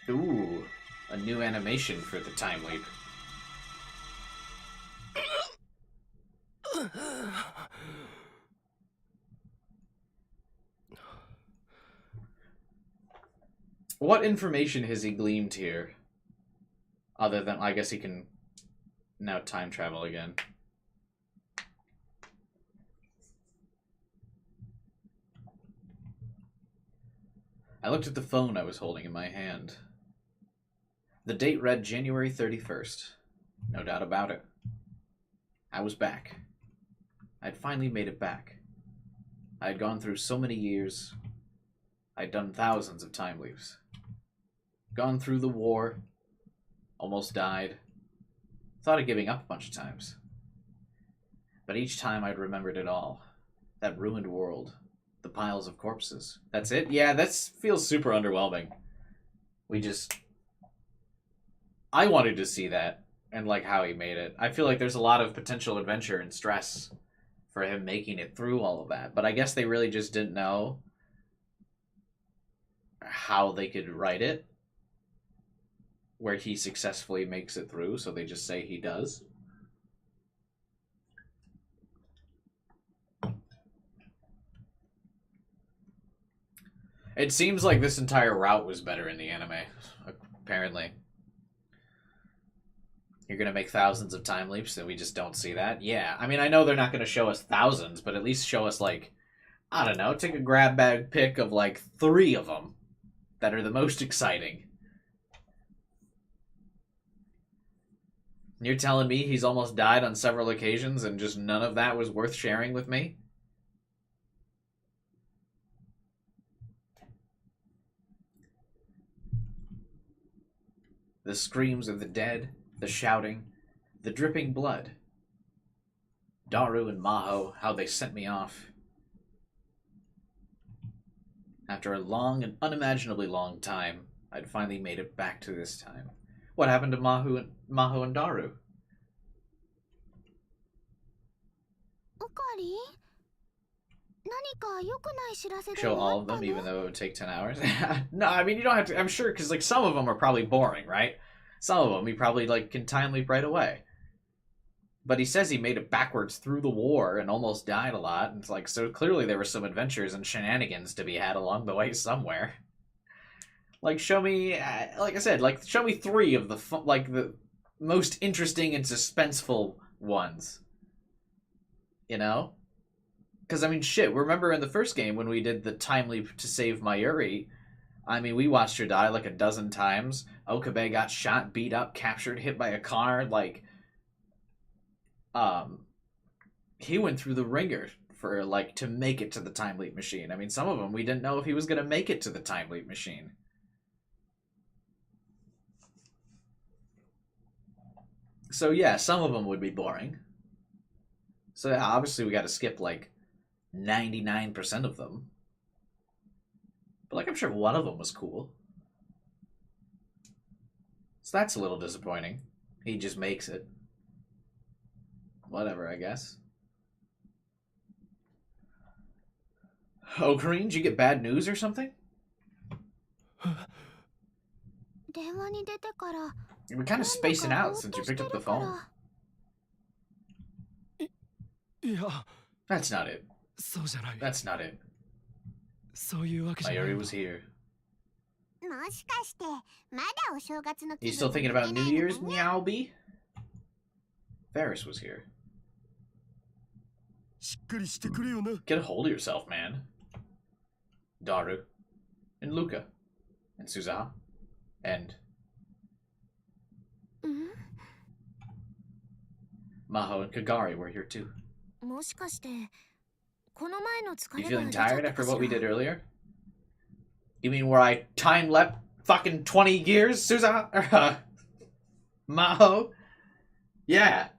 Ooh, a new animation for the time leap. What information has he gleaned here? Other than, I guess he can now time travel again. I looked at the phone I was holding in my hand. The date read January 31st. No doubt about it. I was back. I'd finally made it back. I had gone through so many years. I'd done thousands of time leaps. Gone through the war. Almost died. Thought of giving up a bunch of times. But each time I'd remembered it all. That ruined world. The piles of corpses. That's it? Yeah, that feels super underwhelming. I wanted to see that, and like how he made it. I feel like there's a lot of potential adventure and stress for him making it through all of that. But I guess they really just didn't know how they could write it, where he successfully makes it through, so they just say he does. It seems like this entire route was better in the anime, apparently. You're gonna make thousands of time leaps and we just don't see that? Yeah. I mean, I know they're not gonna show us thousands, but at least show us, like, I don't know, take a grab bag pick of, like, 3 of them that are the most exciting. You're telling me he's almost died on several occasions and just none of that was worth sharing with me? The screams of the dead, the shouting, the dripping blood. Daru and Maho, how they sent me off. After a long and unimaginably long time, I'd finally made it back to this time. What happened to Maho and Daru? オカリン、何か良くない知らせで Show もあ all っ of た them, の？ even though it would take 10 hours? No, I mean, you don't have to. I'm sure, because, like, some of them are probably boring, right? Some of them he probably, like, can time leap right away. But he says he made it backwards through the war and almost died a lot. And it's like, so clearly there were some adventures and shenanigans to be had along the way somewhere. Like, show me, like I said, like, show me 3 of the, like, the most interesting and suspenseful ones. You know? Because, I mean, shit, remember in the first game when we did the time leap to save Mayuri, I mean, we watched her die like a dozen times. Okabe got shot, beat up, captured, hit by a car, like... he went through the ringer for, like, to make it to the time leap machine. I mean, some of them we didn't know if he was going to make it to the time leap machine. So yeah, some of them would be boring. So yeah, obviously we got to skip, like, 99% of them. But, like, I'm sure one of them was cool. So that's a little disappointing. He just makes it. Whatever, I guess. Oh, Kareen, did you get bad news or something? 電話に出てから You've been kind of spacing out since you picked up the phone. いや、 That's not it. そうじゃない。 That's not it. そういうわけじゃない。 Mayuri was here. もしかしてまだお正月の気 You 分 still thinking に about な New れない Year's, のかね？ Meowby? Varys was here. しっかりしてくれよな。 Get a hold of yourself, man. Daru. And Luca. And Suzaha. And うん？ Maho and Kagari were here too. もしかしてこの前の疲 You れが feeling 出ちゃっ tired た after かし what we ら did earlier? You mean where I time leapt fucking 20 years, Suzaha? Maho? Yeah.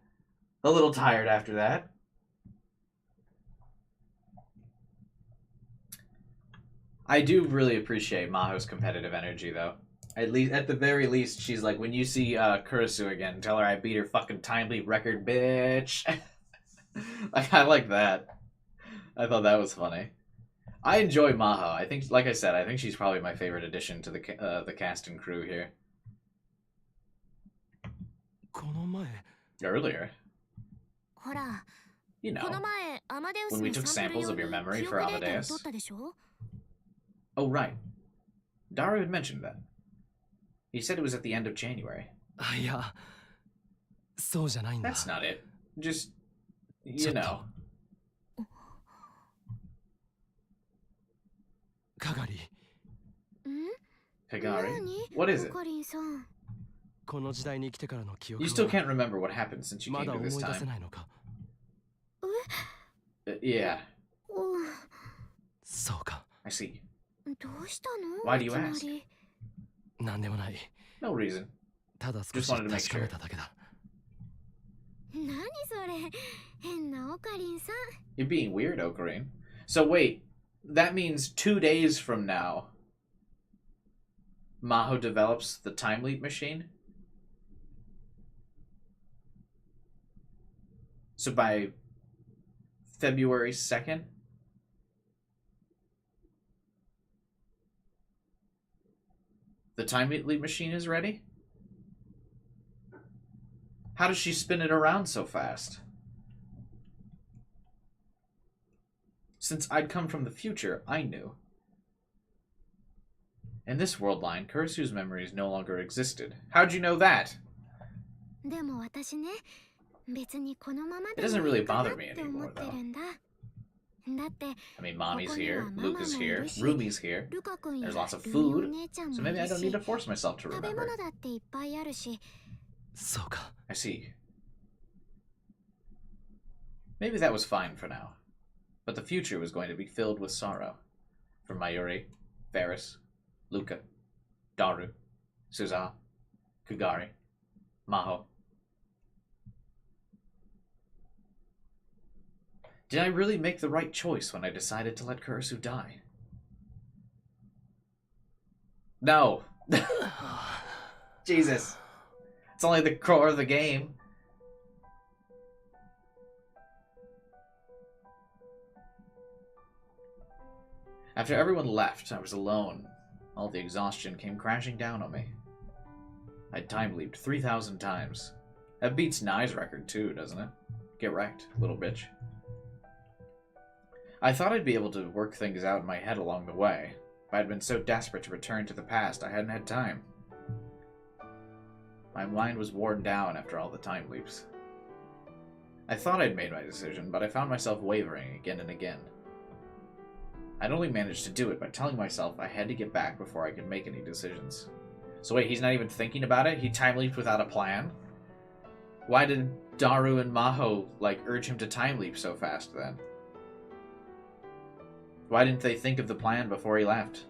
A little tired after that. I do really appreciate Maho's competitive energy, though. At the very least, she's like, when you see Kurisu again, tell her I beat her fucking time leap record, bitch. I like that. I thought that was funny. I enjoy Maho. I think, like I said, I think she's probably my favorite addition to the cast and crew here. この前。 Earlier, ほら you この know. 前アマデウス When we の took サンプル samples 用 of your に memory 記 for 憶データを Amadeus. 取ったでしょ？ Oh, right. Daru had mentioned that. He said it was at the end of January. あ、いや、そうじゃないんだ。 That's not it. Just, you ちょっと。 know. かがり、ん？ Kagari. 何？ What is オ it? カリンさん。この時代に来てからの記憶 You は still can't remember what happened since you ま came だ to 思い this 出せ time. ないのか。Yeah, うそうか。 I see. ん。どうしたの？ Why do you いきな ask? り。なんでもない。 No reason. ただ少 Just し wanted to make 確かめ sure. ただけだ。何それ？変なオカリンさん。 You're being weird, Ocarine. So wait, that means 2 days from now, Maho develops the time leap machine? So by February 2nd? The time leap machine is ready? How does she spin it around so fast? Since I'd come from the future, I knew. In this world line, Kurisu's memories no longer existed. How'd you know that? でも私ね、別にこのまま It で doesn't もい really いかな bother っ me て思 anymore, って though. るんだ。だって I mean, Mommy's ここには here, ママ Luke is もい here, るし、 Ruby's here. ルカ君や There's lots of ルミお food, 姉ちゃん so もい maybe I る don't し、 need to force myself to 食べ remember. 物だっていっぱいあるし、 そうか。 I see. Maybe that was fine for now. But the future was going to be filled with sorrow. For Mayuri, Varys, Luca, Daru, Suza, Kugari, Maho. Did I really make the right choice when I decided to let Kurisu die? No. Jesus. It's only the core of the game. After everyone left, I was alone. All the exhaustion came crashing down on me. I'd time-leaped 3,000 times. That beats Nye's record too, doesn't it? Get wrecked, little bitch. I thought I'd be able to work things out in my head along the way, but I'd been so desperate to return to the past I hadn't had time. My mind was worn down after all the time leaps. I thought I'd made my decision, but I found myself wavering again and again. I'd only managed to do it by telling myself I had to get back before I could make any decisions. So wait, he's not even thinking about it? He time-leaped without a plan? Why did Daru and Maho, urge him to time-leap so fast, then? Why didn't they think of the plan before he left?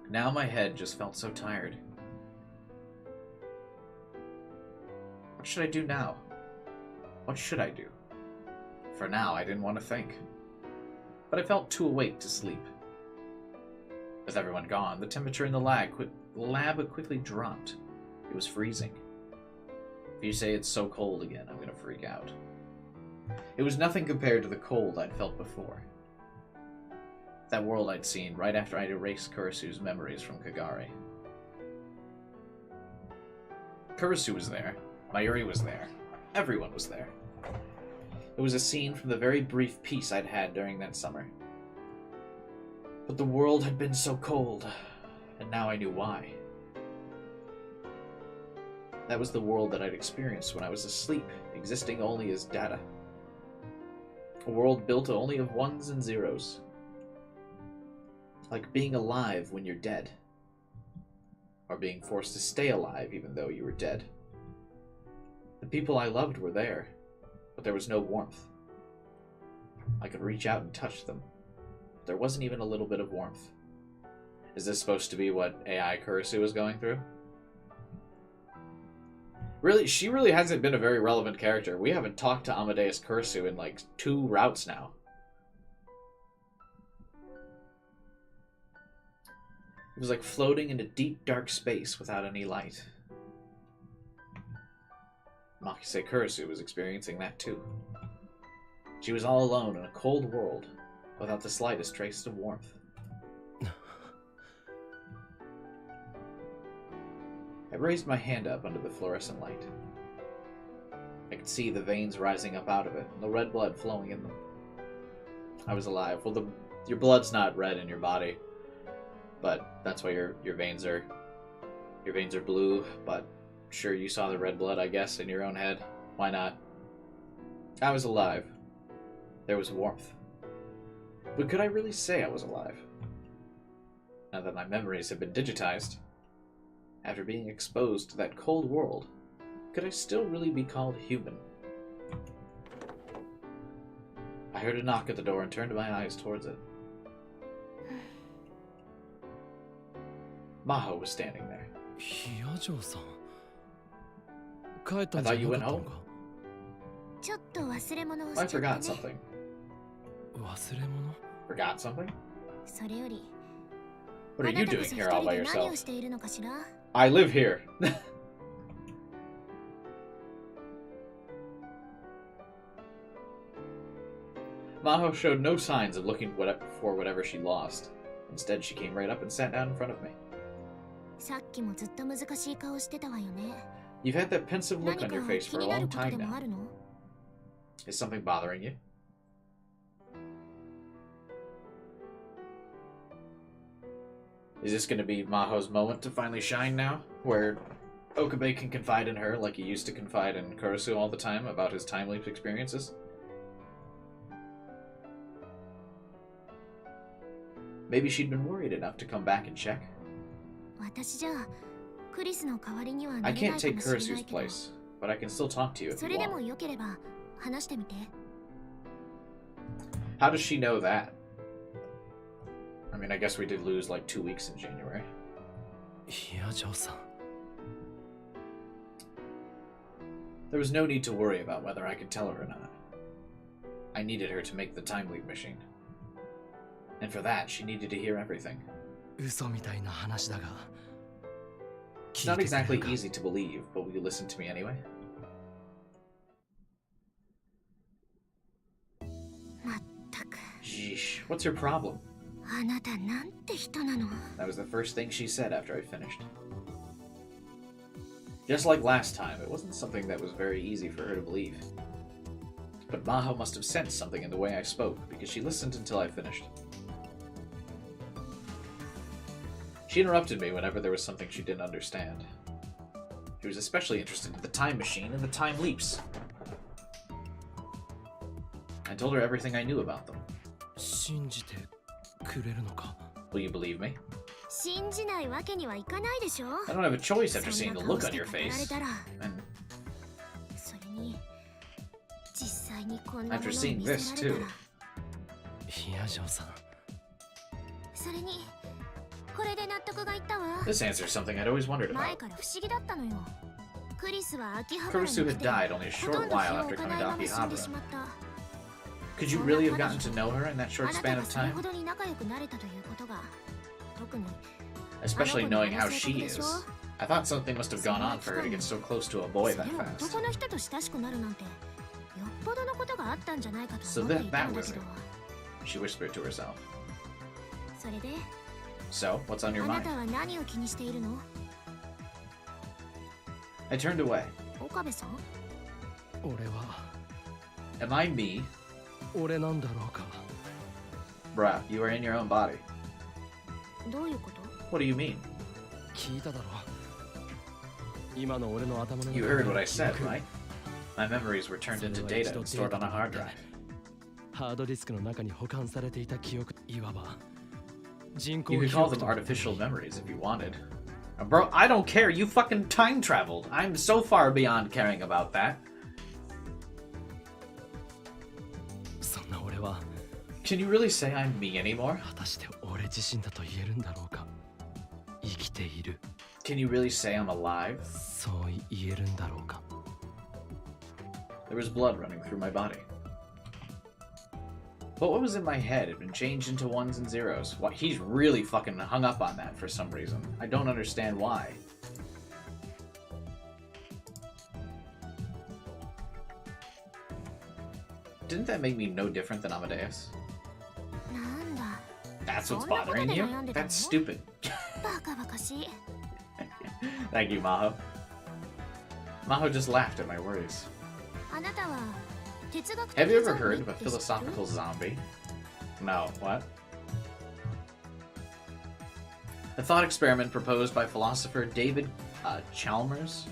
Now my head just felt so tired. What should I do now? What should I do? For now, I didn't want to think. But I felt too awake to sleep. With everyone gone, the temperature in the lab quickly dropped. It was freezing. If you say it's so cold again, I'm gonna freak out. It was nothing compared to the cold I'd felt before. That world I'd seen right after I'd erased Kurisu's memories from Kagari. Kurisu was there. Mayuri was there. Everyone was there. It was a scene from the very brief peace I'd had during that summer. But the world had been so cold, and now I knew why. That was the world that I'd experienced when I was asleep, existing only as data. A world built only of ones and zeros. Like being alive when you're dead. Or being forced to stay alive even though you were dead. The people I loved were there, but there was no warmth. I could reach out and touch them, but there wasn't even a little bit of warmth. Is this supposed to be what AI Kurisu was going through? Really, she really hasn't been a very relevant character. We haven't talked to Amadeus Kurisu in 2 routes now. It was like floating in a deep, dark space without any light. Makise Kurisu was experiencing that too. She was all alone in a cold world, without the slightest trace of warmth. I raised my hand up under the fluorescent light. I could see the veins rising up out of it, and the red blood flowing in them. I was alive. Well, your blood's not red in your body, but that's why your veins are blue. But sure, you saw the red blood, I guess, in your own head. Why not? I was alive. There was warmth. But could I really say I was alive? Now that my memories have been digitized, after being exposed to that cold world, could I still really be called human? I heard a knock at the door and turned my eyes towards it. Maho was standing there. I thought you went home. ちょっと忘れ物をしちゃ I ったね。 forgot something. 忘れ物 Forgot something? それより、 What are あな you たこ doing そ here 一 all 人 by で何を yourself? しているのかしら。 I live here. Maho showed no signs of looking for whatever she lost. Instead, she came right up and sat down in front of me. さっきもずっと難しい顔してたわよね。 You've had that pensive look 何 on か your face 気 for a になる long ことで time もあ now. るの？ Is something bothering you? Is this going to be Maho's moment to finally shine now? Where Okabe can confide in her like he used to confide in Kurusu all the time about his time leap experiences. Maybe she'd been worried enough to come back and check. 私じゃクリスの代わりには I なれな can't い take かもしれな Kurusu's いけど、 place, but I can still talk to you if そ you れでも want. よければ話してみて。 How does she know that? I mean, I guess we did lose like 2 weeks in January. いや、ジョーさん。 There was no need to worry about whether I could tell her or not. I needed her to make the time leap machine. And for that, she needed to hear everything. 嘘みたいな話だが。 It's not exactly easy to believe, but will you listen to me anyway? まったく。 Sheesh, what's your problem? あなたなんて人なの。 That was the first thing she said after I finished. Just like last time, it wasn't something that was very easy for her to believe. But Maho must have sensed something in the way I spoke, because she listened until I finished. She interrupted me whenever there was something she didn't understand. She was especially interested in the time machine and the time leaps. I told her everything I knew about them. 信じてくれるのか？ Will you believe me? 信じないわけにはいかないでしょ。 I don't have a choice そ after ん seeing な the 顔 look し on て your 語られ face. たら、 And それに実際にこんなものを after 見 seeing せら this れた too. ら。いや、ジョーさん。それにこれで納得がいったわ。 This answers something I'd always wondered 前 about. から不思議だったのよ。クリスは秋葉原に Kurusu 来 had て died only a ほ short とんど while 日を after 置か coming ない to まま死んでし Akihabara. まった。 Could you really have gotten to know her in that あ short な span たが of それ time? ほどに仲良くなれたということが特に Especially あの子 knowing の how あの性格 she でし is. ょ。 I thought something must have gone on for her to get so close to a boy そ that れを fast. 男の人と親しくなるなんてよっぽどのことがあったんじゃないかと So 思ってい that たんだ was けど it. She whispered to herself. それで So, what's on your あな mind? たは何を気にしているの？ I turned away. 岡部さん？俺は Am I me? 俺なんだろうか。 Bruh, you are in your own body. どういうこと？ What do you mean? 聞いただろ。今の俺の頭の中 You に heard what I 記 said, 憶 right? My memories were turned into それは data 一度 and stored on a hard drive. ハードディスクの中に保管されていた記憶、いわば人工 You 記 could call 憶 them と artificial memories if you wanted. Bro, I don't care. You fucking time traveled. I'm so far beyond caring about that. そんな俺は Can you really say I'm me anymore? 果たして俺自身だと言えるんだろうか。生きている。 Can you really say I'm alive? そう言えるんだろうか。 There was blood running through my body. But what was in my head had been changed into ones and zeros. What, he's really fucking hung up on that for some reason. I don't understand why. Didn't that make me no different than Amadeus? なんだ That's what's そんなことで bothering you? 悩んでたの？ That's stupid. バカバカしい。 Thank you, Maho. Maho just laughed at my worries. あなたは哲学的 Have you ゾ ever ンビ heard っ of a て知ってる？ philosophical zombie? No, what? A thought experiment proposed by philosopher David Chalmers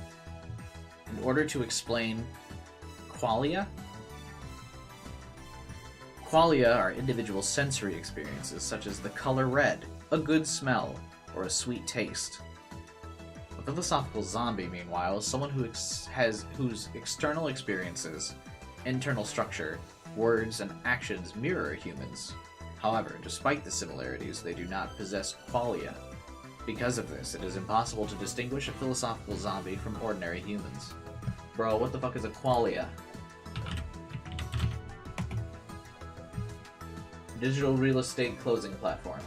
in order to explain qualia. Qualia are individual sensory experiences such as the color red, a good smell, or a sweet taste. A philosophical zombie, meanwhile, is someone whose external experiences, internal structure, words, and actions mirror humans. However, despite the similarities, they do not possess qualia. Because of this, it is impossible to distinguish a philosophical zombie from ordinary humans. Bro, what the fuck is a qualia? Digital real estate closing platform.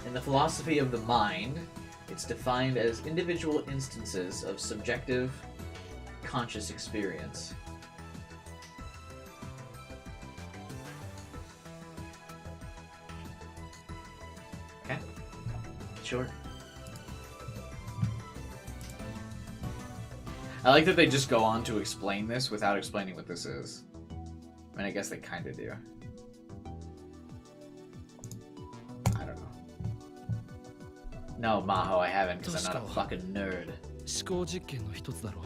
In the philosophy of the mind, it's defined as individual instances of subjective, conscious experience. Okay, sure. I like that they just go on to explain this without explaining what this is. I mean, I guess they kind of do. I don't know. No, Maho, I haven't, because I'm not a fucking nerd. 思考実験の一つだろう。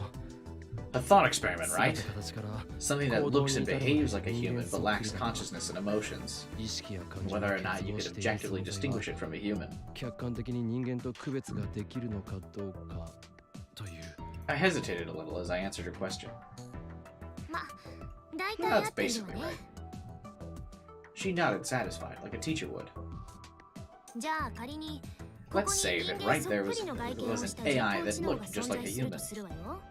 A thought experiment, right? 形から Something that looks and behaves like a human but lacks consciousness and emotions. 意識や感情 Whether or not you could objectively distinguish it from a human. 客観的に人間と区別ができるのかどうかという。 I hesitated a little as I answered her question. ま、大体 Well, 合 that's ってるよ basically ね right. She nodded, satisfied, like a teacher would. じゃあ仮にこ Let's こに say 人 that 間 right そ there っく was, りの外見 was を an した AI 人 that 工知能が looked 存 just like 在 a する human. とするわよ。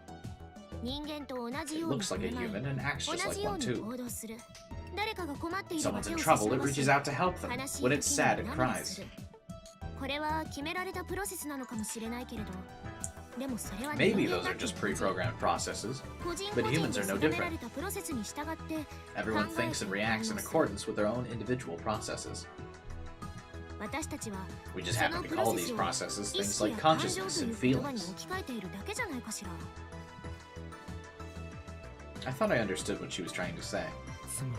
人間と同じ It ように looks like a 振る舞い human and acts 同 just じ like よう one に too. 行動する。誰かが困っていれば Someone's 手 in を差し trouble, 伸 it ばす reaches out to help them. 悲しい When 時 it's に sad, は it 涙す cries. る。これは決められたプロセスなのかもしれないけれど、でもそれは人 Maybe 間 those だ are って just 同じ。 pre-programmed processes. 個人 but 個人 humans で are no 定められ different. たプロセスに従って Everyone 考え thinks て and 行い reacts in ます。 accordance with their own individual processes. 私たちは We just そ happen の to プ call ロセ these スを processes 意 things 識 like や感情 consciousness とい and う言葉に feelings. 置き換えているだけじゃないかしら。I thought I understood what she was trying to say. つま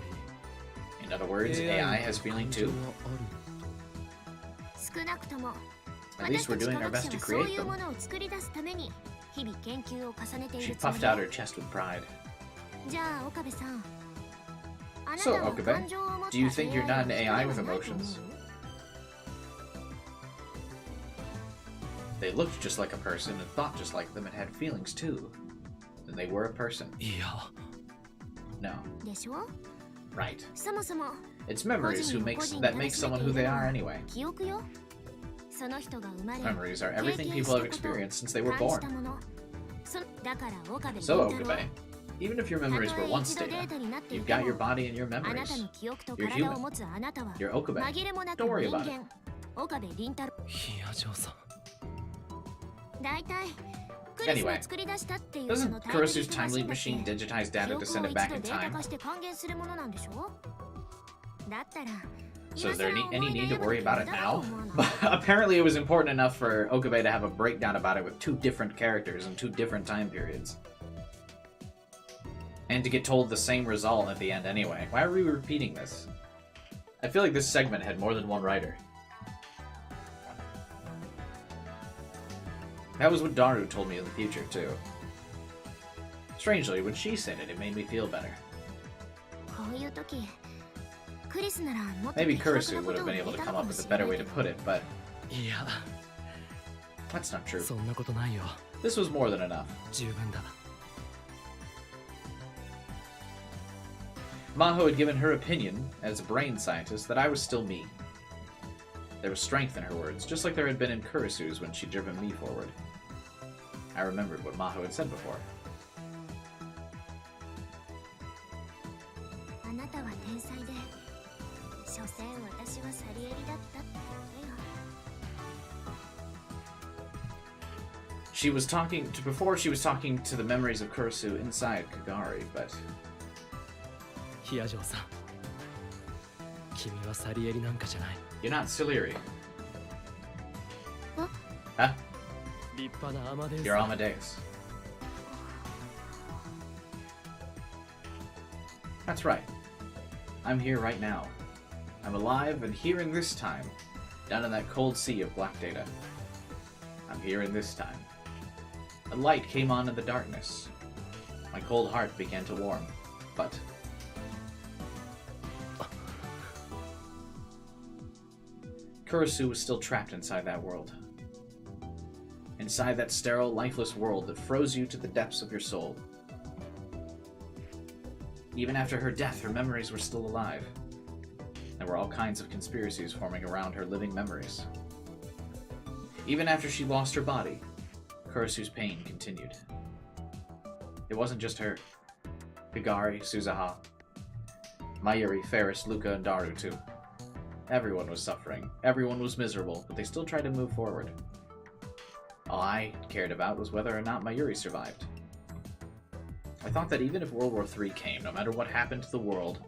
In other words, り AI has feeling 感情 too. はある。少なくとも At least 私 we're たち doing 科 our 学 best 者 to はそう create いうも them. のを作り出すために日々研究を重ねてい She るつもり puffed よ out her chest with pride. じゃあ岡部さん、あなた So, は Okabe, 感情を持った do you think you're not an AI を with 持ってないと思う emotions? They looked just like a person and thought just like them and had feelings too. Then they were a person. いや、 No. でしょ。 Right. そもそも It's memories that make someone who they are anyway. 記憶よ。その人が生まれ Memories are 経 everything 験 people した have こと experienced since they were 感じ born. たもの。だから岡部 So, 倫太郎 Okabe, even if your たと memories え were once 一度デ data, ータになってい you've て got your も body and your あなた memories. の記憶と You're 体を持つあなたは You're Okabe. 紛れもなく Don't worry 人 about it. 間岡部倫太郎。ヒヤジョウさん。大体クリス Anyway, が作り出したっていうそ Doesn't のタイムリ Kurasu's ープマ time シン leap だって machine digitize 記 data to 憶 send を it 一 back 度 in データ time? 化して還元するものなんでしょ。だったら So is there any need to worry about it だと now? 思うの But apparently it was important enough for Okabe to have a breakdown about it with two different characters in two different time periods. And to get told the same result at the end anyway. Why are we repeating this? I feel like this segment had more than one writer. That was what Daru told me in the future, too. Strangely, when she said it, it made me feel better. こういう時クリスならもっと Maybe 的確 Kurisu なこ would と have を been 言 able え to た come のか up も with し a れ better ない way け to ど put it, but いや、 that's not true. そんなことないよ。 This was more than enough. 十分だ。 Maho had given her opinion, as a brain scientist, that I was still me. There was strength in her words, just like there had been in Kurisu's when she'd driven me forward. I remembered what Maho had said before. あなたは天才で所詮私はサリエリだったってことよ。 She was talking to before she was talking to the memories of Kurisu inside Kagari, but ヒヤジョウさん。君はサリエリなんかじゃない。 you're not Siliri. Huh? Huh? 立派なアマデウス You're Amadeus. That's right. I'm here right now. I'm alive and here in this time, down in that cold sea of black data. I'm here in this time. A light came on in the darkness. My cold heart began to warm, but... Kurisu was still trapped inside that world. Inside that sterile, lifeless world that froze you to the depths of your soul. Even after her death, her memories were still alive. There were all kinds of conspiracies forming around her living memories. Even after she lost her body, Kurisu's pain continued. It wasn't just her. Kagari, Suzaha, Mayuri, Ferris, Luca, and Daru too. Everyone was suffering, everyone was miserable, but they still tried to move forward. All I cared about was whether or not Mayuri survived. I thought that even if World War III came, no matter what happened to the world,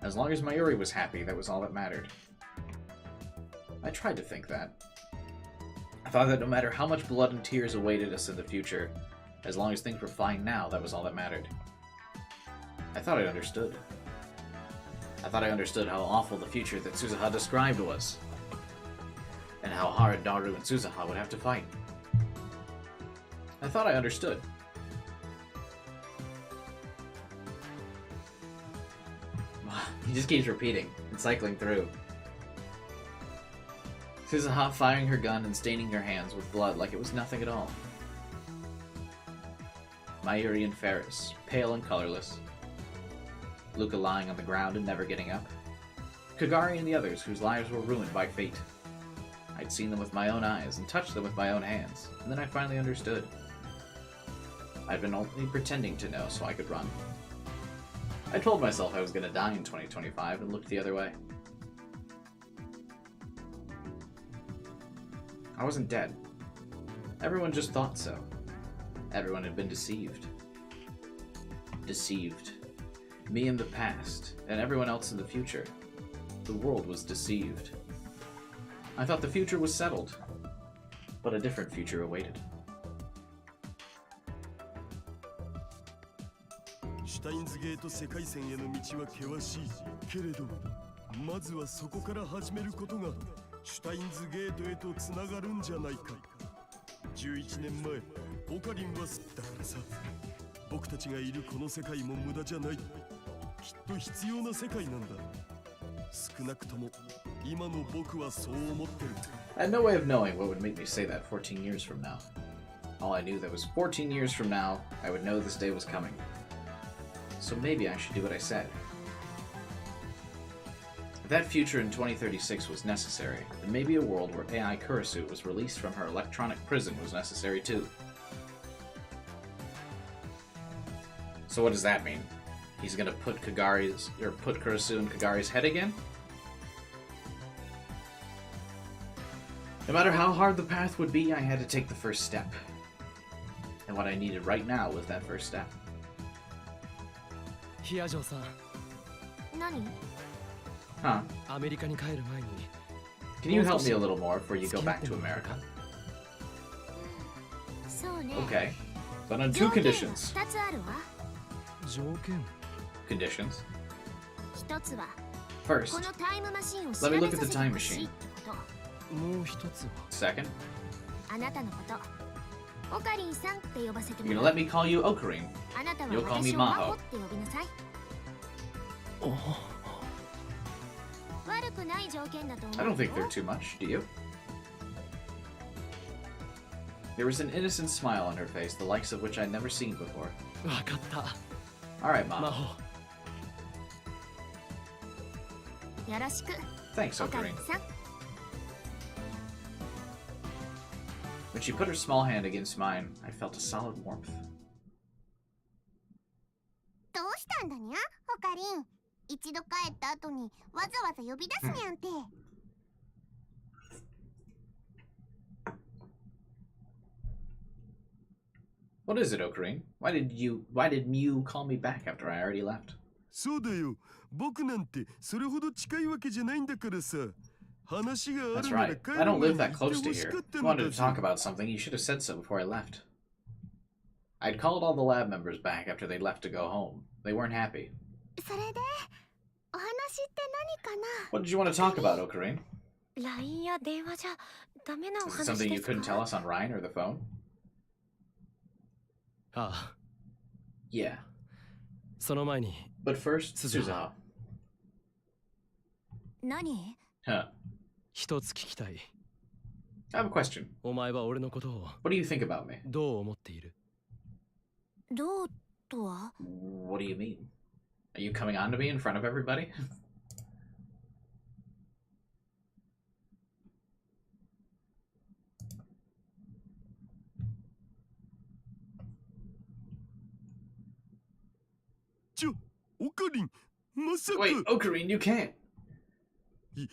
as long as Mayuri was happy, that was all that mattered. I tried to think that. I thought that no matter how much blood and tears awaited us in the future, as long as things were fine now, that was all that mattered. I thought I understood. I thought I understood how awful the future that Suzuha described was, and how hard Daru and Suzuha would have to fight. I thought I understood. He just keeps repeating and cycling through. Suzuha firing her gun and staining her hands with blood like it was nothing at all. Mayuri and Ferris, pale and colorless. Luca lying on the ground and never getting up. Kagari and the others whose lives were ruined by fate. I'd seen them with my own eyes and touched them with my own hands, and then I finally understood. I'd been only pretending to know so I could run. I told myself I was going to die in 2025 and looked the other way. I wasn't dead. Everyone just thought so. Everyone had been deceived. Deceived. Me in the past, and everyone else in the future. The world was deceived. I thought the future was settled, but a different future awaited. シュタインズゲート世界線への道は険しいけれど、まずはそこから始めることがシュタインズゲートへとつながるんじゃないかい。11年前オカリンはだからさ、僕たちがいるこの世界も無駄じゃない。きっと必要な世界なんだ。少なくとも今の僕はそう思ってる。 I had no way of knowing what would make me say that 14 years from now. All I knew that was 14 years from now, I would know this day was coming. So maybe I should do what I said. If that future in 2036 was necessary, then maybe a world where AI Kurisu was released from her electronic prison was necessary too. So what does that mean? He's gonna put Kurisu in Kagari's head again? No matter how hard the path would be, I had to take the first step. And what I needed right now was that first step. ヒアジョーさん、何？ Huh. アメリカに帰る前に Can you help me a little more before you go back to America? そうね。 Okay. But on two 条件が conditions. 2つあるわ。条件 Conditions. 一つは First, このタイムマシンを Let 調 me べ look さ at せ the て time ほしい machine. ってこと。もう一つは Second, あなたのことオカリンさんって呼ばせて you're も gonna らう。 me call you Ocarine. あなたは You'll call me 私を Maho. マホって呼びなさい。悪くない条件だと思う I よ。 don't think they're too much, do you? There was an innocent smile on her face, the likes of which I'd never seen before. 分かった Alright, 魔 Mom. 法よろしく Thanks, オカリ Ocarine. ンさん。 When she put her small hand against mine, I felt a solid warmth. どうしたんだにゃオカリン。一度帰った後にわざわざ呼び出すにゃんて。 What is it, Ocarine? Why did Mew call me back after I already left? そうだよ。僕なんてそれほど近いわけじゃないんだからさ。話があ That's るなら right. 帰 I る don't 前 live に that 言って close ほ to し here. かった If の you wanted だ to ぞ。 talk about something, you should have said so before I left. I'd called all the lab members back after they left to go home. They weren't happy. それでお話って何かな。 What did you want to talk about, Ocarine? LINE や電話じゃダメなお Is it 話 something で you すか。 couldn't tell us on Ryan or the phone? ああ Yeah. その前に But first, Suzuha. Suzuha. 何？ Huh. 一つ聞きたい I have a question. お前は俺のことを What do you think about me? どう思っているどうとは？ What do you mean? Are you coming on to me in front of everybody? Wait, Ocarine, you can't.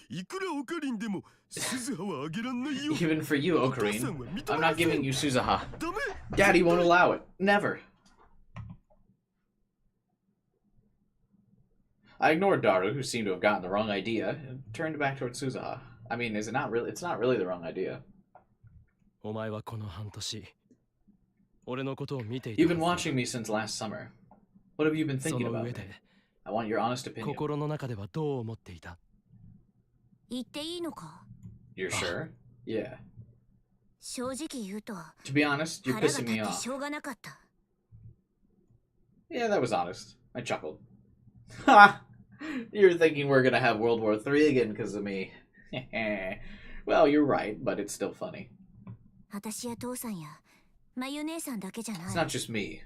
いくらオカリンでも鈴葉はあげらんないよ。 Even for you, お父さ Ocarine. んは認 I'm めま not せん。 giving you Suzuha. ダメ。 Daddy won't allow it. Never. I ignored Daru, who seemed to have gotten the wrong idea, and turned back towards Suzuha. I mean, it's not really the wrong idea. お前はこの半年俺のことを見ていた You've been watching me since last summer. What have you been そ thinking の about 上 me? で I want your honest opinion. 心の中ではどう思っていた？言っていいのか？ You're sure? Yeah. 正直言うと To be honest, you're 腹が pissing 立 me って off. しょうがなかった。 Yeah, that was honest. I chuckled. Ha! You're thinking we're gonna have World War III again because of me. Well, you're right, but it's still funny. 私や父さんやまゆ姉さんだけじゃな It's い。 not just me.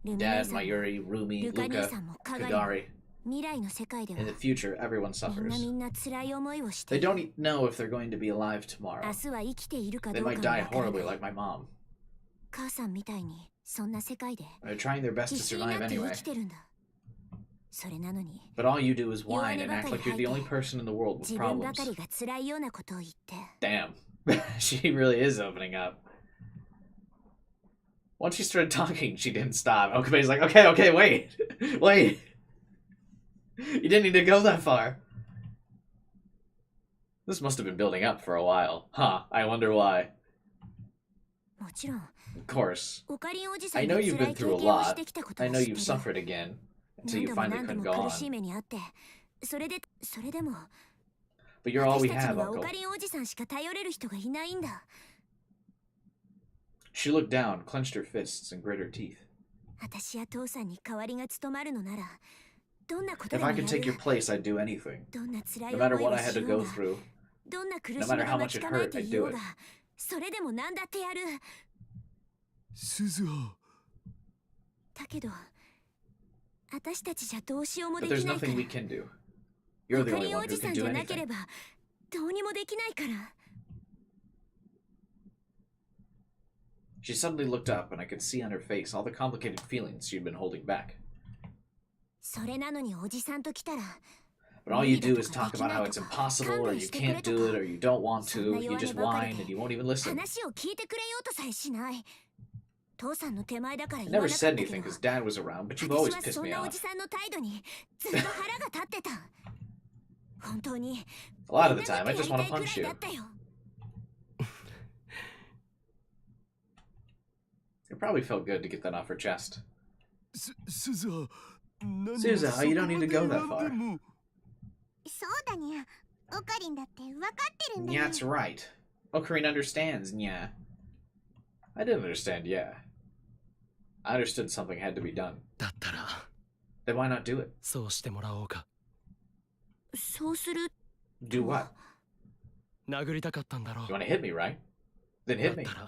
ルミ姉 Dad, さんも Mayuri, Rumi, ルカ兄 Luca, さんもカガリ Kagari. 未来の世界では In the future, everyone みんな suffers. みんな辛い思いをして They いる。 don't know if they're going to be alive tomorrow. 明日は生きているか They どうか might も die わからな horribly い。 like my mom. 母さんみたいにそんな世界で They're trying their best 必 to 死に survive なって anyway. 生きてるんだ。それなのに But all you do is whine and act like you're the only person in the world with 自分ば problems. かりが辛いようなことを言って Damn. She really is opening up. Once she started talking, she didn't stop. Okabe's like, okay, wait. Wait. You didn't need to go that far. This must have been building up for a while. Huh, I wonder why. もちろん Of course. オカリンおじさ I んが know 辛 you've い been 経 through a 験をし lot. てきたこと I を know 知って you've る。 suffered again. Until 何 you 度も finally 何度 couldn't も go 苦 on. しい目にあってそれでも But you're all we 私たち have, にはオ Uncle. カリンおじさんしか頼れる人がいないんだ。 She looked down, clenched her fists, and grit her teeth. 私や父さんに代わりが務まるのならどんなことで If も I や could take your る。 place, I'd do anything. どんな辛い No 思 matter い what を I had し to よう go が through. どんな苦し No み matter が how 待 much ち it 構え hurt, て I'd いよ do う it. がそれでも何だってやる。鈴葉だけど私たちじゃどうしようも But で there's きないか nothing we ら。 can do. オ You're the カ only リン one お who じさ can んじ do ゃなけれ anything. ばどうにもできないから。 She suddenly looked up, and I could see on her face all the complicated feelings she'd been holding back. それなのにおじさんと来たら But all you do is talk about how it's impossible, or you can't do it, or you don't want to. You just whine, and you won't even listen. 話を聞いてくれようとさえしない。父さんの手前だから I 言わ never なかっ said たけ anything ど because Dad was around, but you've 私 always は pissed そん me なお off. じさんの態度にずっと腹が立ってた。本当に A lot of the みんな time, I だ just け want や to りたい punch くらい you. だったよ。 It probably felt good to get that off her chest. 鈴葉何も Suza, you don't need to go that そこまで言わん far. でもそうだにゃ。オカリンだって分かってるんだにゃ。 Nyat's right. Ocarina understands, nya. I didn't understand, yeah. I understood something had to be done. だったら Then why not do it? そうしてもらおうか。そうする Do what? 殴りたかったんだろう。 You want to hit me, right? Then だ hit っ me. たら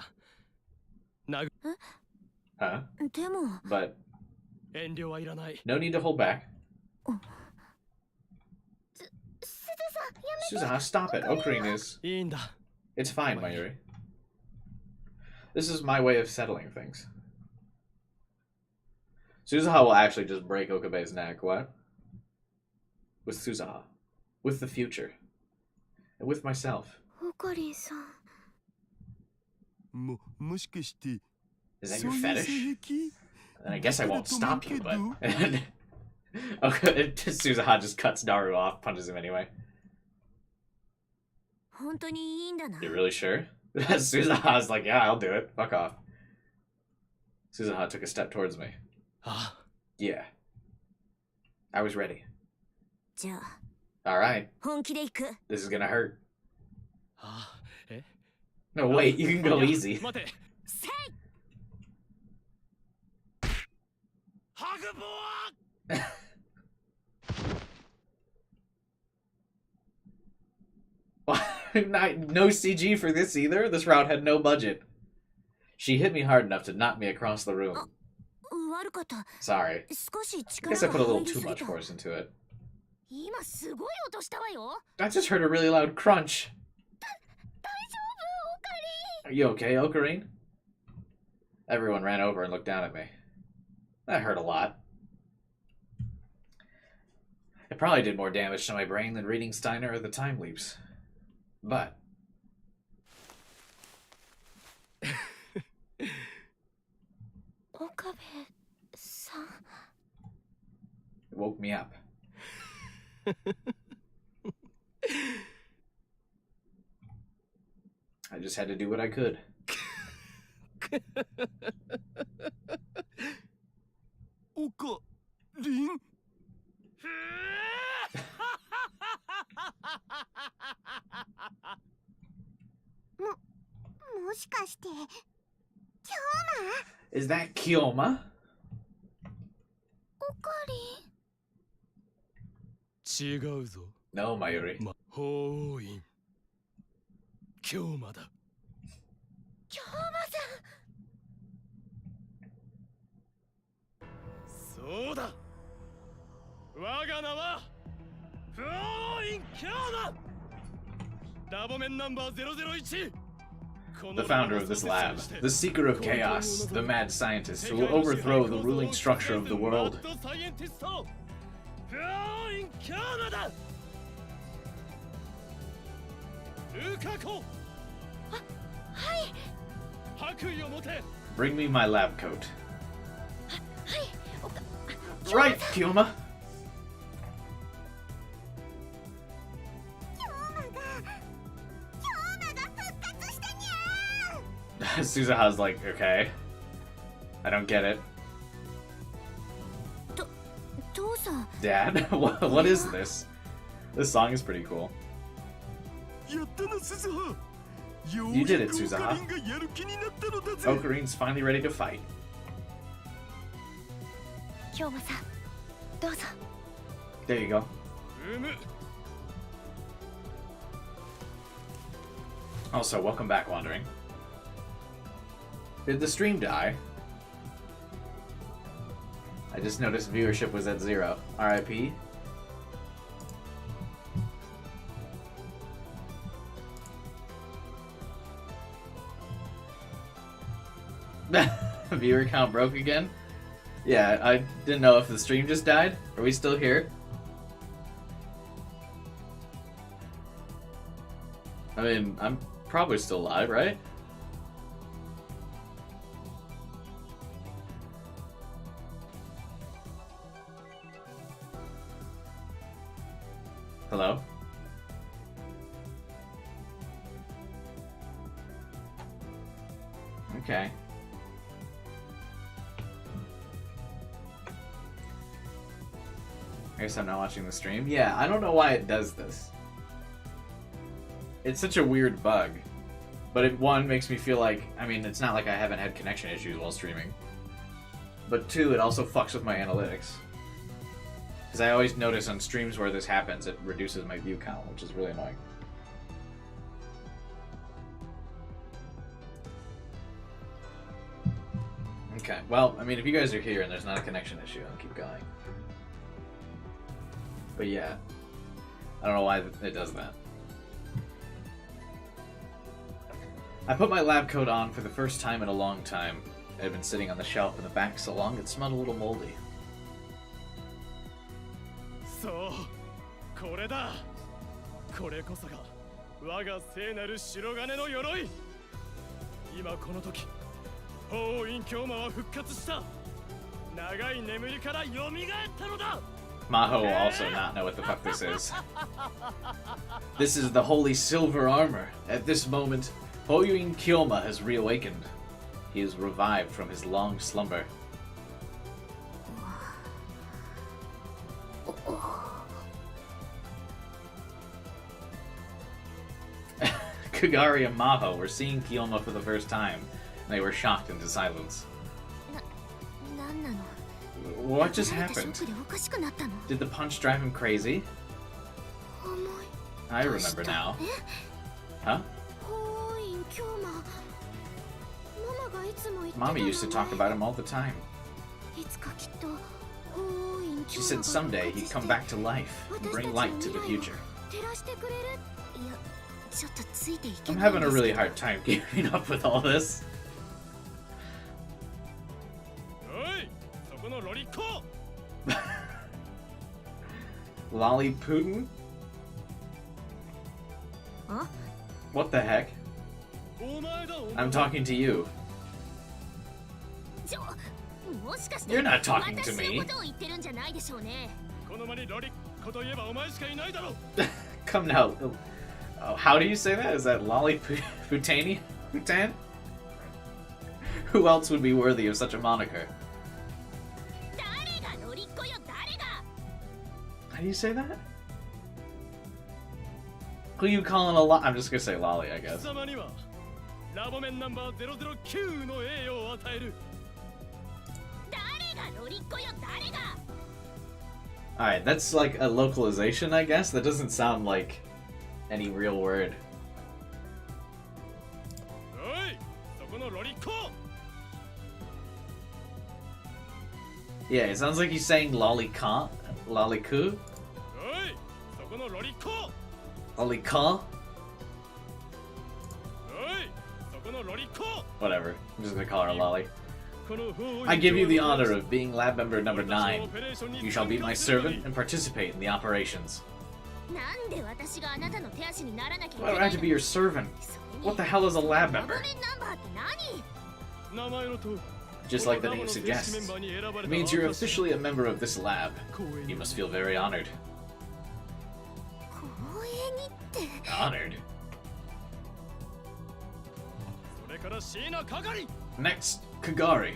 Huh? でも But 遠慮はいらない。 no need to hold back. 鈴さん、やめ Suzaha, stop it. Ocarina is... いいんだ。 It's fine, Mayuri. This is my way of settling things. Suzaha will actually just break Okabe's neck. What? With Suzaha. With the future. And with myself. オカリンさん。もしかして Is that そ your ういう fetish? 性癖 And I guess I won't stop you, but... Kedo? Okay, Suzaha just cuts Naru off, punches him anyway. 本当にいいんだな。 You really sure? Suzaha's like, yeah, I'll do it. Fuck off. Suzaha took a step towards me. あ Yeah. I was ready. じゃあ Alright, 本気で行く。 this is gonna hurt. あ。え No, wait, you can go いや easy. 待て。せい。ハグボア No CG for this either. This route had no budget. She hit me hard enough to knock me across the room. 悪かった。 Sorry. 少し I 力 guess I が put a 入 little り too すぎ much た。 force into it. 今すごい音したわよ。 I just heard a really loud crunch. 大丈夫、オカ Are you okay, Ocarine? Everyone ran over and looked down at me. That hurt a lot. It probably did more damage to my brain than reading Steiner or the time leaps. But リン。岡部さん。 it woke me up. I just had to do what I could. オカリンもしかして、 Is that Kyoma? おかり違うぞ。 No, Mayuri. 法院京馬だ。京馬さん。そうだ。我が名は法院京馬。ラボメンナンバー001。 The founder of this lab, the seeker of chaos, the mad scientist who will overthrow the ruling structure of the world. ルカコ。はい。 白衣を持て。 Bring me my lab coat. はい。 Right, Kyoma. 京馬が復活したにゃ Suzuha's like, okay. I don't get it. 父さん Dad, what is this? This song is pretty cool. やったな、鈴葉。 You did it, Suzuha. オカリンがやる気になったのだぜ。 Okarin's finally ready to fight. 京馬さん、どうぞ。 There you go. うむ。 Also, welcome back, Wandering. Did the stream die? I just noticed viewership was at 0. RIP. Viewer count broke again? Yeah, I didn't know if the stream just died. Are we still here? I mean, I'm probably still live, right? Hello? Okay. I guess I'm not watching the stream. Yeah, I don't know why it does this. It's such a weird bug. But it, one, makes me feel like, I mean, it's not like I haven't had connection issues while streaming. But two, it also fucks with my analytics. Because I always notice on streams where this happens, it reduces my view count, which is really annoying. Okay, well, I mean, if you guys are here and there's not a connection issue, I'll keep going. But yeah, I don't know why it does that. I put my lab coat on for the first time in a long time. It had been sitting on the shelf in the back so long it smelled a little moldy. そうこれだ。これこそが我が聖なる白金の鎧。今この時法院京馬は復活した。長い眠りから蘇ったのだ。 Maho will also not know what the fuck this is. This is the holy silver armor. At this moment, Hoyuin Kyoma has reawakened. He is revived from his long slumber. Kagari and Maho were seeing Kyoma for the first time. They were shocked into silence. なんなの What just ショ happened? ックでおかしくなったの Did the punch drive him crazy? 思い I 出した remember now. え Huh? 法院京馬ママがいつも言ってた Mommy used to talk about him all the time. いつかきっと法院 She 京 said 馬が someday 復 he'd 活して come back to life and 私たち bring の light to 未 the 来を future. 照らしてくれるいやちょっとついていけ I'm ないん having で a す really けど hard time keeping up with all this. おい、そこのロリッコ。 Lolly Putin? あ What the heck? お前だ。お前 I'm talking to you. ちょもしかして You're not talking to 私 me. のことを言ってるんじゃないでしょうねこの場にロリッコといえばお前しかいないだろう。 Come now. Oh, how do you say that? Is that Lolly Putani? Putan? Who else would be worthy of such a moniker? 誰がロリッコよ誰が How do you say that? Who you calling a lot? I'm just gonna say Lolly, I 貴 guess. 様にはラボメンナンバー009の栄誉を与える。誰がロリッコよ、誰が。 Alright, that's like a localization, I guess. That doesn't sound like any real word. おい、そこのロリッコ。 Yeah, it sounds like he's saying lolicon, loliku, おい、そこのロリッコ。 lolicon, おい、そこのロリッコ。 whatever. I'm just gonna call her Lolly. この法 I give you the honor of being lab member number 9. You shall be my servant and participate in the operations. なんで私があなたの手足にならなきゃいけ Why な do I い have の to be your servant? What the hell is a lab ラボ member? メンナンバーって何？ 名前の通り。 Just like the name suggests. It means you're officially a member of this lab. You must feel very honored. 光栄にって。 Honored? それから椎名係。 Next, Kagari.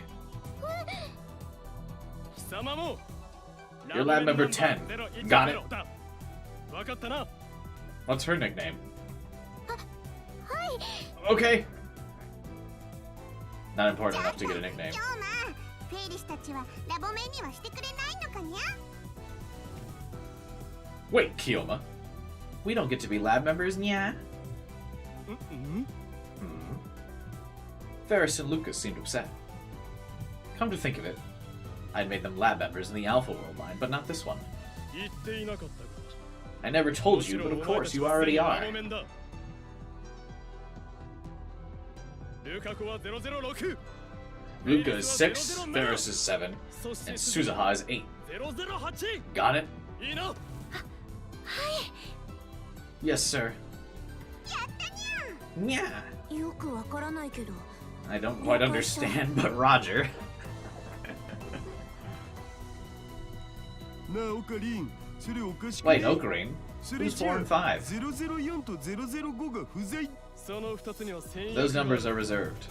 貴様も。 You're lab member 10. Got it. わかったな。 What's her nickname? はい。 Okay. Not important enough to get a nickname. 今日フェイリスたちはラボメンにはしてくれないのかにゃ。 Wait, Kiyoma. We don't get to be lab members, nya? うん。 Ferris and Lucas seemed upset. Come to think of it, I'd made them lab members in the Alpha World line, but not this one. 言っていなかったか。 I never told you, but of course you already are. ルカ子は006。 Luca is 6, Ferris is 7, and Suzuha is 8. 008。 Got it? いいな。 Yes, sir. やったにゃ。 Nya. よくわからないけど I don't quite understand, but Roger. なあオカリン、それおかしく Wait, ね？ Ocarine? それ Who's じゃ 4 and 5? 004と005が不在。その2つには専用。 Those numbers are reserved.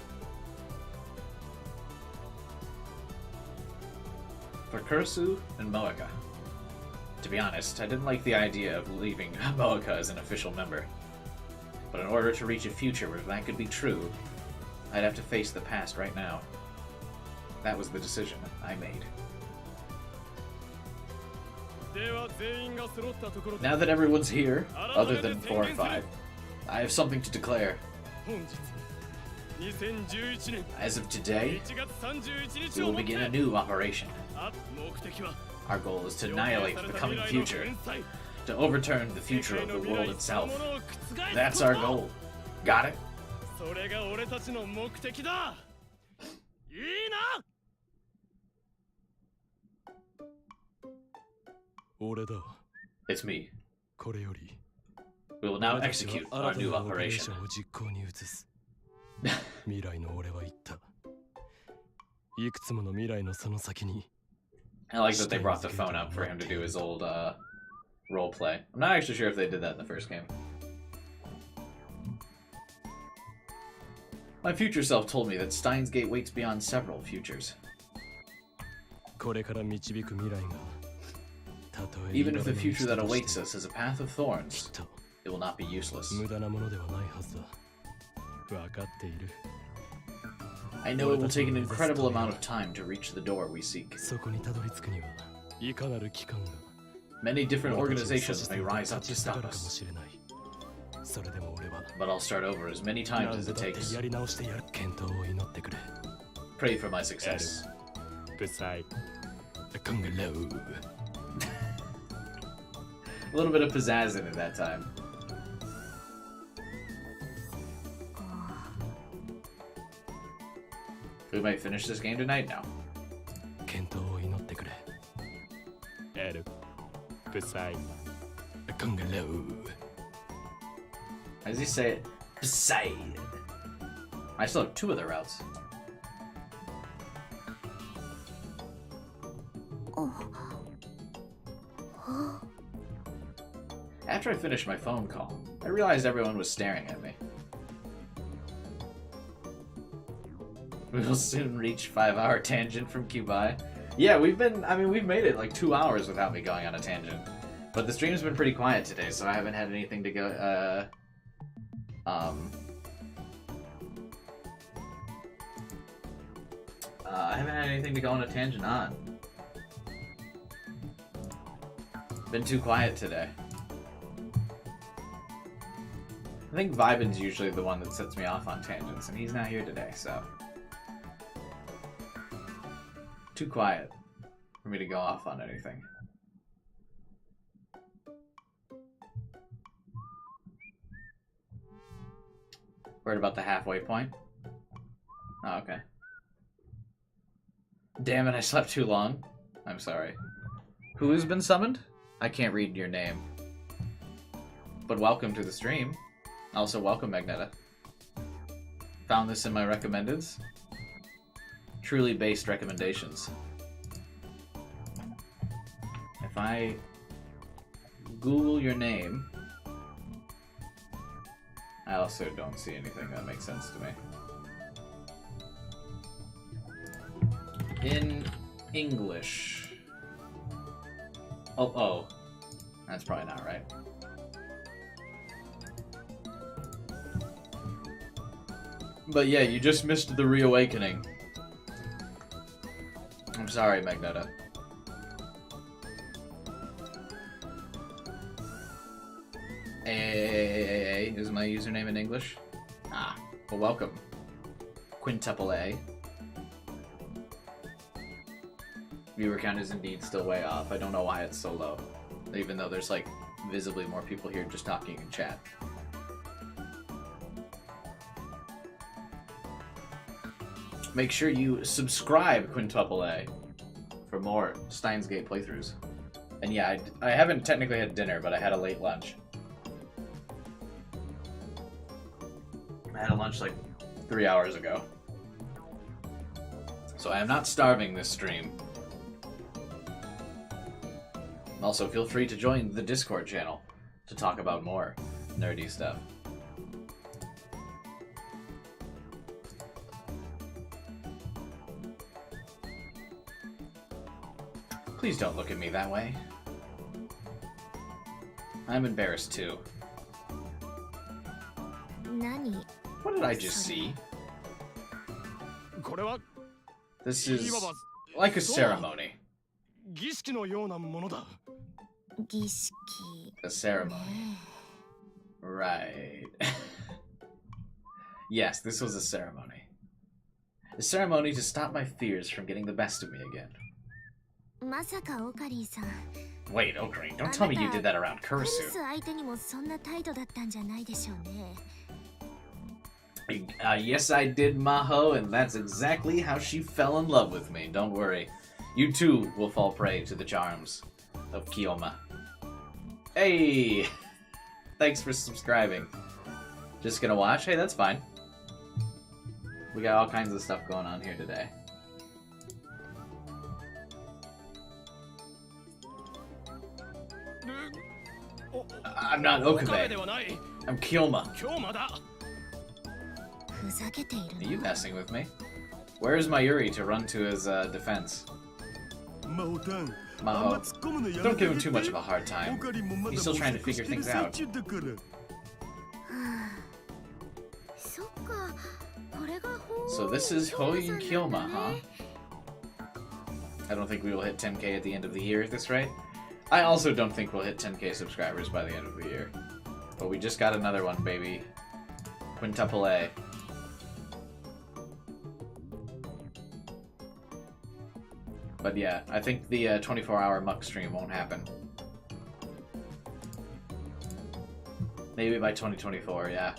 For Kursu and Moeka. To be honest, I didn't like the idea of leaving Moeka as an official member. But in order to reach a future where that could be true, I'd have to face the past right now. That was the decision I made. では全員が揃ったところで。 Now that everyone's here, other than 4 and 5, I have something to declare. 本日2011年 As of today, 1月31日 we を will もって begin a new operation. 目的は Our goal is to annihilate the coming future, to overturn the future of the world itself. That's our goal. Got it? それが俺たちの目的だ。いいな。俺だ。 It's me. これより We will now execute our new 新たなオペレーシ operation. ョンを実行に移す。未来の俺は言った。いくつもの未来のその先に。 I like that they brought the phone up for him to do his old role play. I'm not actually sure if they did that in the first game. My future self told me that Steins Gate waits beyond several futures. これから導く未来が。たとえ Even if the 茨の道 future that と awaits して us is a path of き thorns, っと it will not be useless. 無駄なものではないはずだ。わかっている。 I know it will take an incredible amount of time to reach the door we seek. そこにたどり着くには、いかなる機関が Many different 俺たちの organizations 阻止 may 線と rise up 立 to ち塞が stop るかも us, しれない。それでも俺は but I'll start over as many times 何 as 度 it だって takes. やり直してやる。健闘を祈ってくれ。 Pray for my success. ブサイ。コングロー。 A little bit of pizzazz in it that time. We might finish this game tonight now. 健闘を祈ってくれ。エル。ブサイ。コングロー。 How does he say it? Poseid. I still have 2 other routes. After I finished my phone call, I realized everyone was staring at me. We will soon reach 5-hour tangent from Cubai. Yeah, we've made it like 2 hours without me going on a tangent. But the stream's been pretty quiet today, so I haven't had anything to go, I haven't had anything to go on a tangent on. Been too quiet today. I think Vibin's usually the one that sets me off on tangents, and he's not here today, so... Too quiet for me to go off on anything. Worried about the halfway point? Oh, okay. Damn it, I slept too long. I'm sorry. Who has been summoned? I can't read your name. But welcome to the stream. Also, welcome, Magneta. Found this in my recommendeds. Truly based recommendations. If I Google your name, I also don't see anything that makes sense to me. In English. Oh. That's probably not right. But yeah, you just missed the reawakening. I'm sorry, Magneta. A is my username in English. Ah, well, welcome. Quintuple A. Viewer count is indeed still way off. I don't know why it's so low. Even though there's, like, visibly more people here just talking in chat. Make sure you subscribe, Quintuple A, for more Steins Gate playthroughs. And yeah, I haven't technically had dinner, but I had a late lunch. I had a lunch like 3 hours ago. So I am not starving this stream. Also, feel free to join the Discord channel to talk about more nerdy stuff. Please don't look at me that way. I'm embarrassed too. Nani? What did I just see? This is like a ceremony. 儀式のようなものだ。儀式。 A ceremony. Right. Yes, this was a ceremony. A ceremony to stop my fears from getting the best of me again. まさかオカリーさん。 Wait, Ocarine, don't tell me you did that around クリ Kurisu. ス相手にもそんな態度だったんじゃないでしょうね。Yes, I did, Maho, and that's exactly how she fell in love with me. Don't worry. You too will fall prey to the charms of Kiyoma. Hey! Thanks for subscribing. Just gonna watch? Hey, that's fine. We got all kinds of stuff going on here today. I'm not Okabe. I'm Kiyoma. 今日まだ。ふざけている Are you の。 messing with me? Where's Mayuri to run to his defense? マホタン、 Maho, あんま突っ込むのやめ don't て give あ him げて。 too much of a hard time. オカリンもまだ He's still trying to figure things out. 模索してる最中だから。はあそっか、これが法 So this is Hoyin Kyoma, huh? I don't think we will hit 10k at the end of the year at this rate. I also don't think we'll hit 10k subscribers by the end of the year. But we just got another one, baby. Quintuple A. But yeah, I think the 24-hour muck stream won't happen. Maybe by 2024, yeah.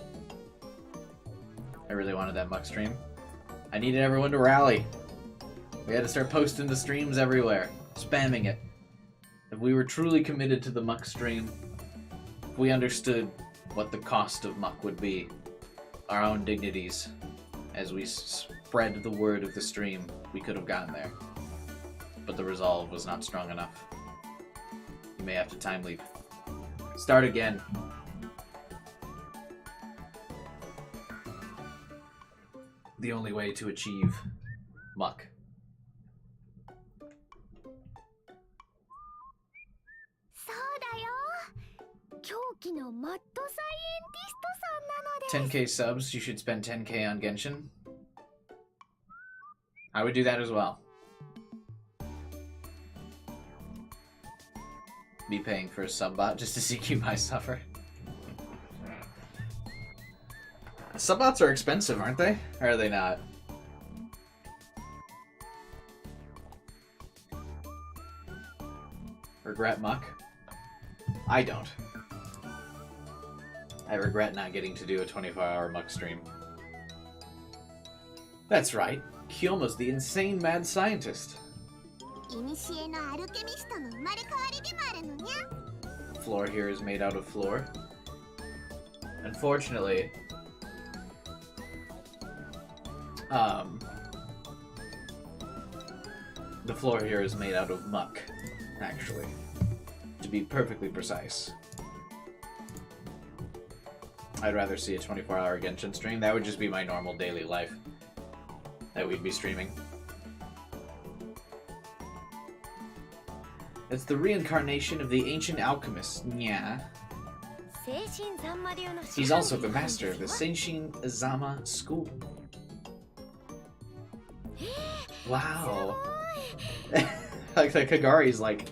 I really wanted that muck stream. I needed everyone to rally. We had to start posting the streams everywhere, spamming it. If we were truly committed to the muck stream, if we understood what the cost of muck would be, our own dignities, as we spread the word of the stream, we could have gotten there. But the resolve was not strong enough. You may have to time leap. Start again. The only way to achieve muck. そうだよ。狂気のマッドサイエンティストさんなので。 10k subs, you should spend 10k on Genshin. I would do that as well. Be paying for a subbot just to see Cubei suffer. Subbots are expensive, aren't they? Or are they not? Regret muck? I don't. I regret not getting to do a 24-hour muck stream. That's right. Kyoma's the insane mad scientist. 古のアルケミストの生まれ変わりでもあるのにゃ。 Floor here is made out of floor. Unfortunately, the floor here is made out of muck, actually, to be perfectly precise. I'd rather see a 24-hour Genshin stream. That would just be my normal daily life that we'd be streaming. It's the reincarnation of the ancient alchemist, Nya. He's also the master of the Senshin Izama school. Wow. Like the Kagari's like...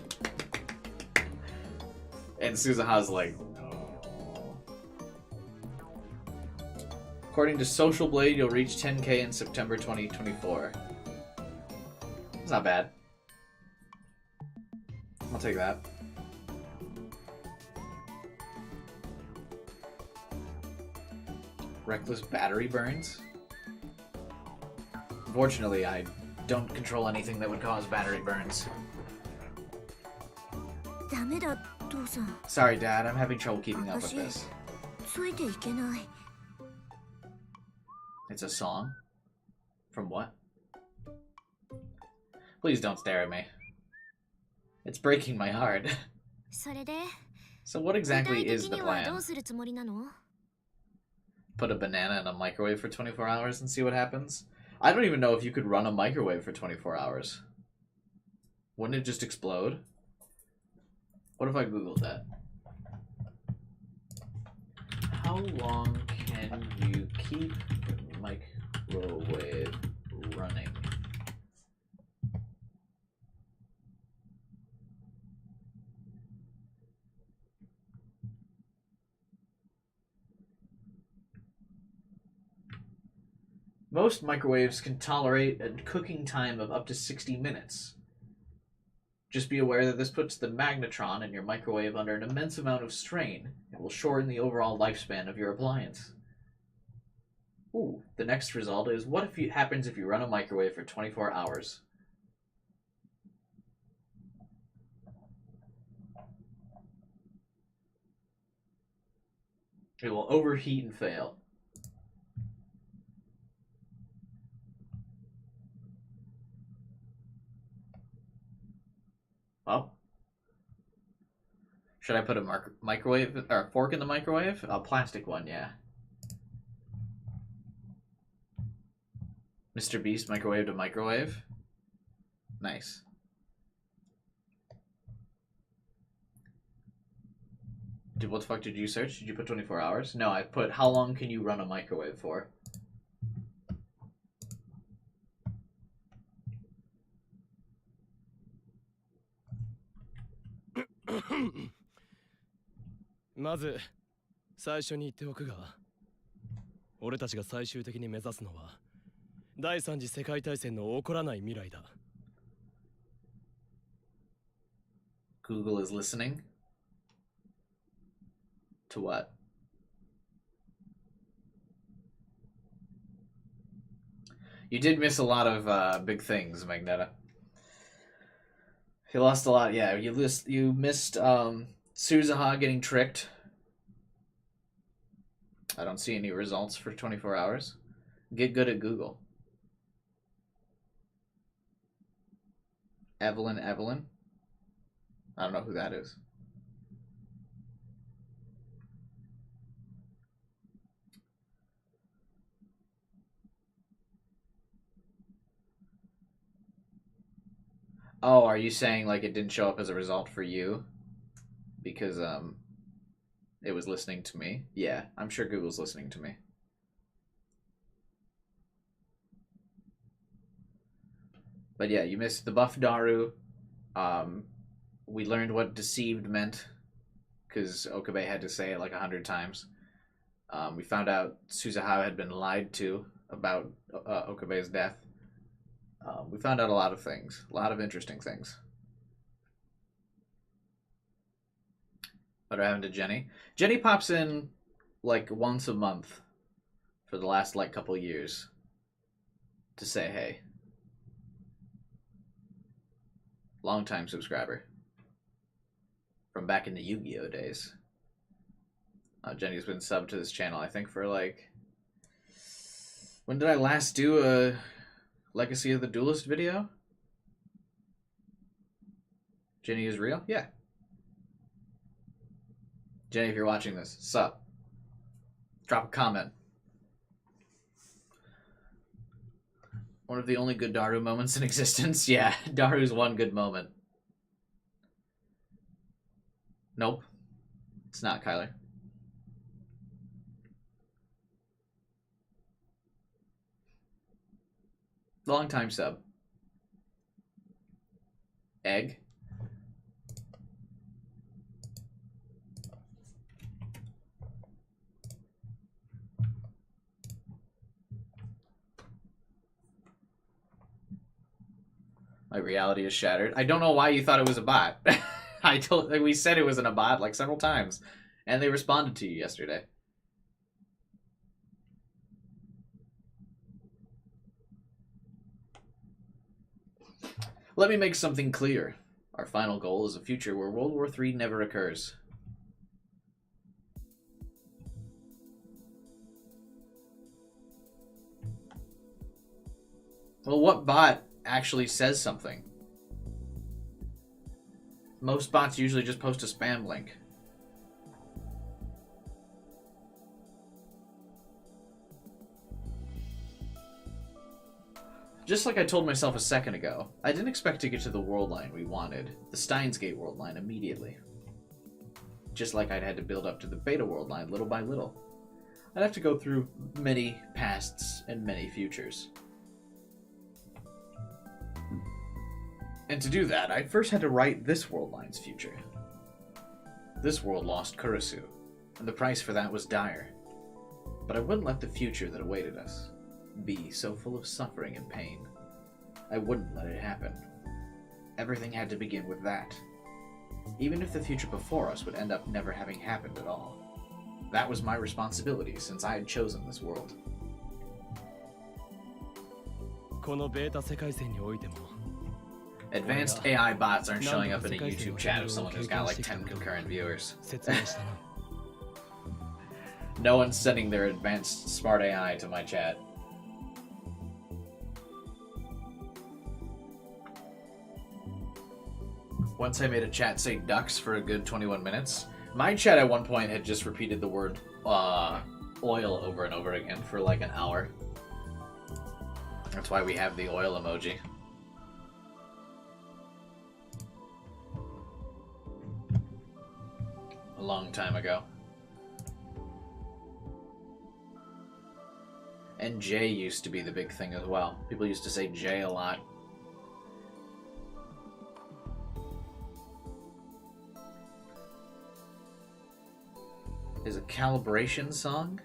And Suzuha's like... No. According to Social Blade, you'll reach 10k in September 2024. It's not bad. I'll take that. Reckless battery burns? Fortunately, I don't control anything that would cause battery burns. ダメだ、父さん。 Sorry, Dad. I'm having trouble keeping up with this. ついていけない。 It's a song? From what? Please don't stare at me. It's breaking my heart. それで、 So what 具 exactly 体 is 的 the にはど plan? うするつもりなの？ Put a banana in a microwave for 24 hours and see what happens? I don't even know if you could run a microwave for 24 hours. Wouldn't it just explode? What if I Googled that? How long can you keep a microwave running? Most microwaves can tolerate a cooking time of up to 60 minutes. Just be aware that this puts the magnetron in your microwave under an immense amount of strain and will shorten the overall lifespan of your appliance. Ooh, the next result is what if happens if you run a microwave for 24 hours? It will overheat and fail. Well, should I put a microwave or a fork in the microwave? A plastic one, yeah. Mr. Beast microwaved a microwave. Nice. Dude, what the fuck did you search? Did you put 24 hours? No, I put how long can you run a microwave for?まず最初に言っておくが、俺たちが最終的に目指すのは第三次世界大戦の起こらない未来だ。Google is listening? To what? You did miss a lot of big things, Magneta. You lost a lot. Yeah, you missed Suzuha getting tricked. I don't see any results for 24 hours. Get good at Google. Evelyn. I don't know who that is. Oh, are you saying like it didn't show up as a result for you? Because it was listening to me? Yeah, I'm sure Google's listening to me. But yeah, you missed the buff Daru. We learned what deceived meant, because Okabe had to say it like 100 times. We found out Suzuhara had been lied to about Okabe's death. We found out a lot of things. A lot of interesting things. What happened to Jenny? Jenny pops in like once a month for the last like couple years to say hey. Long-time subscriber. From back in the Yu-Gi-Oh days. Jenny's been subbed to this channel, I think, for like... When did I last do a Legacy of the Duelist video? Jenny is real? Yeah. Jenny, if you're watching this, sup. Drop a comment. One of the only good Daru moments in existence? Yeah, Daru's one good moment. Nope. It's not, Kyler. Long time sub. Egg. My reality is shattered. I don't know why you thought it was a bot. We said it wasn't a bot like several times, and they responded to you yesterday. Let me make something clear. Our final goal is a future where World War III never occurs. Well, what bot actually says something? Most bots usually just post a spam link. Just like I told myself a second ago, I didn't expect to get to the world line we wanted, the Steins Gate world line, immediately. Just like I'd had to build up to the Beta world line little by little. I'd have to go through many pasts and many futures. And to do that, I first had to write this world line's future. This world lost Kurisu, and the price for that was dire. But I wouldn't let the future that awaited us be so full of suffering and pain. I wouldn't let it happen. Everything had to begin with that. Even if the future before us would end up never having happened at all. That was my responsibility since I had chosen this world. このベータ世界線においても Advanced AI bots aren't showing up in a YouTube chat of someone who's got like 10 concurrent viewers. No one's sending their advanced smart AI to my chat. Once I made a chat say ducks for a good 21 minutes. My chat at one point had just repeated the word oil over and over again for like an hour. That's why we have the oil emoji. A long time ago. And J used to be the big thing as well. People used to say J a lot. Is a calibration song?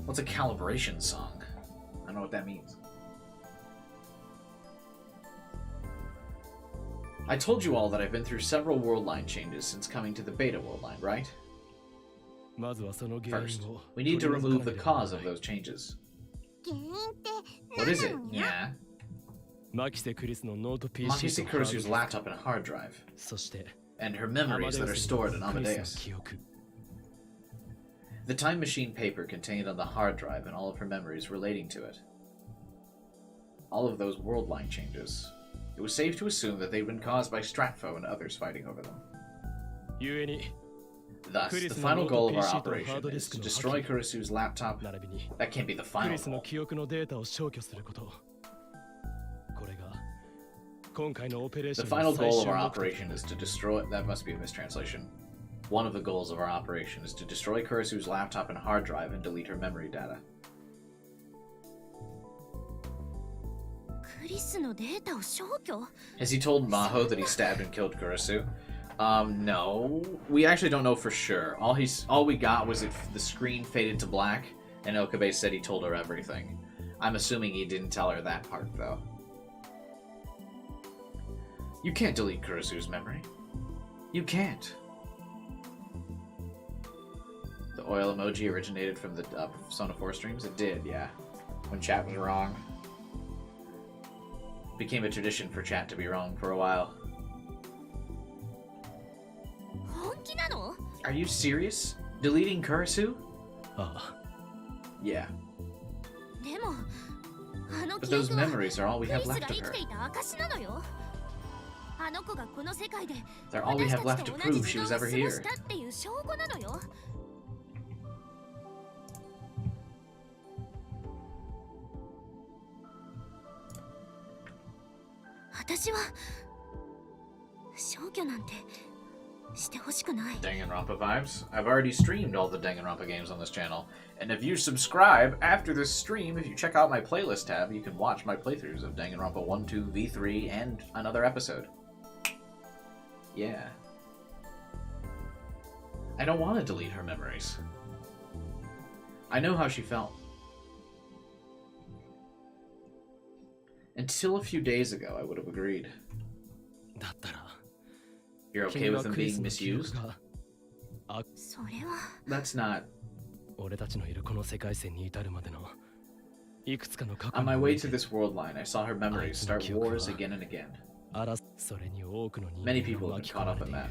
What's a calibration song? I don't know what that means. I told you all that I've been through several world line changes since coming to the Beta world line, right? First, we need to remove the cause of those changes. What is it? Yeah. Makise Kurisu's laptop and hard drive. And her memories that are stored in Amadeus. The time machine paper contained on the hard drive and all of her memories relating to it. All of those world line changes. It was safe to assume that they'd been caused by Stratfo and others fighting over them. Thus, the final goal of our operation is to destroy Kurisu's laptop. That can't be the final goal. The final goal of our operation is to destroy... That must be a mistranslation. One of the goals of our operation is to destroy Kurisu's laptop and hard drive and delete her memory data. クリスのデータを消去? Has he told Maho that he stabbed and killed Kurisu? No. We actually don't know for sure. All we got was the screen faded to black, and Okabe said he told her everything. I'm assuming he didn't tell her that part, though. You can't delete Kurisu's memory. You can't. The oil emoji originated from the Persona 4 streams? It did, yeah. When chat was wrong. Became a tradition for chat to be wrong for a while. 本気なの? Are you serious? Deleting Kurisu? ああ Yeah. でも、あの But 記 those 憶は memories are all ク we リ have スが left 生 of き her. ていた証なのよ。あの子がこの世界で They're all we 私 have た left ち to と同じ prove 時 she 間を was 過 ever ご here. したっていう証拠なのよ。私は消去なんてしてほしくない。 Danganronpa vibes. I've already streamed all the Danganronpa games on this channel. And if you subscribe after this stream, if you check out my playlist tab, you can watch my playthroughs of Danganronpa 1, 2, V3, and another episode. Yeah. I don't want to delete her memories. I know how she felt. Until a few days ago, I would have agreed. だったら You're okay 君 with は them クリ being スの記憶 misused? がそれは That's not... 俺たちのいるこの世界線に至るまでのいくつかの過去 On my に way おいて to this world line, I saw her memories start wars again and again. それに多くの人 Many 間 people が have 巻 been き caught 込ま up れて in いる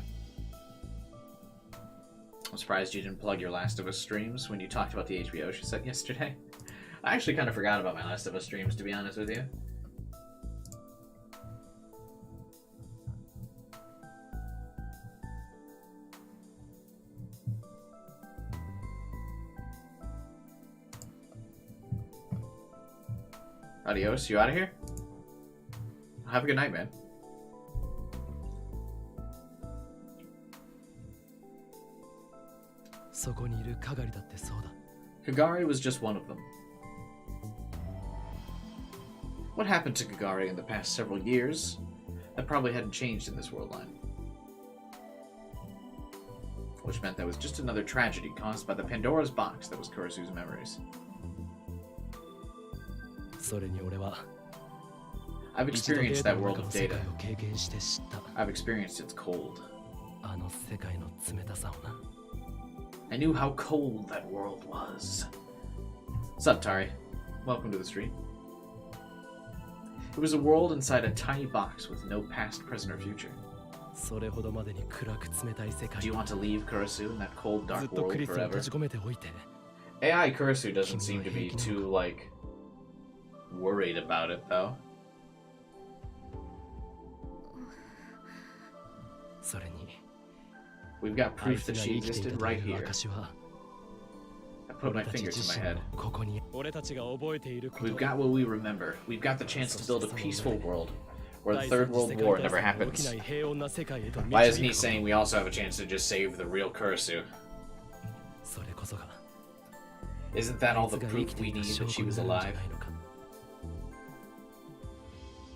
that. I'm surprised you didn't plug your Last of Us streams when you talked about the HBO she sent yesterday. I actually kind of forgot about my Last of Us streams, to be honest with you. Adios, you out of here? Have a good night, man. Kagari was just one of them. What happened to Kagari in the past several years? That probably hadn't changed in this world line. Which meant that was just another tragedy caused by the Pandora's box that was Kurisu's memories. それに俺は I've 一度デ experienced ータ that の world 中の of 世 data. 界を経験して知った I've experienced its cold. あの世界の冷たさをな I knew how cold that world was. What's up, Tari? Welcome to the stream. It was a world inside a tiny box with no past, present, or future. それほどまでに暗く冷たい世界 Do you want to leave Kurisu in that cold, ずっ dark とク world リスを forever? 閉じ込めておいて AI Kurisu doesn't seem to be too, like, worried about it, though. それに We've got あい proof つ that が she 生きていた existed と right いう here. 証は I put 俺 my たち finger 自 to 身 my も head. ここに俺たちが覚えていること We've got what we remember. We've got the chance to build a peaceful world where the Third World War never happens. Why isn't he saying we also have a chance to just save the real Kurisu? それこそが Isn't that all the あいつが生 proof きて we いた need 証 that 拠 she に was なるんじゃ alive? ないのか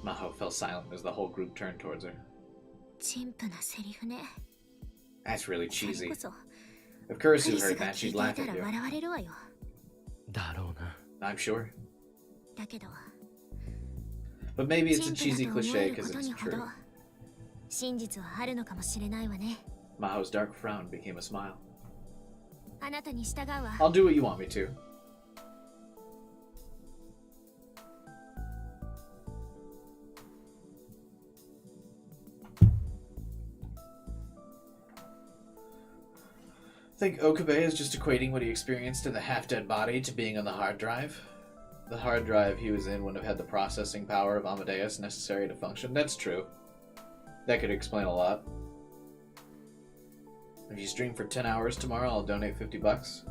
Maho fell silent as the whole group turned towards her. 陳腐なセリフね。 That's really それ cheesy. こそ If ク Kurisu リス heard が that, 聞い she'd てい laugh た at ら you. 笑われるわよ。だろうな I'm sure. だけど But maybe it's a 陳腐 cheesy だと思 cliche える because こと it's にほど true. 真実はあるのかもしれないわね。 Maho's dark frown became a smile. あなたに従うわ。 I'll do what you want me to. Think Okabe is just equating what he experienced in the half-dead body to being on the hard drive. The hard drive he was in wouldn't have had the processing power of Amadeus necessary to function. That's true. That could explain a lot. If you stream for 10 hours tomorrow, I'll donate $50.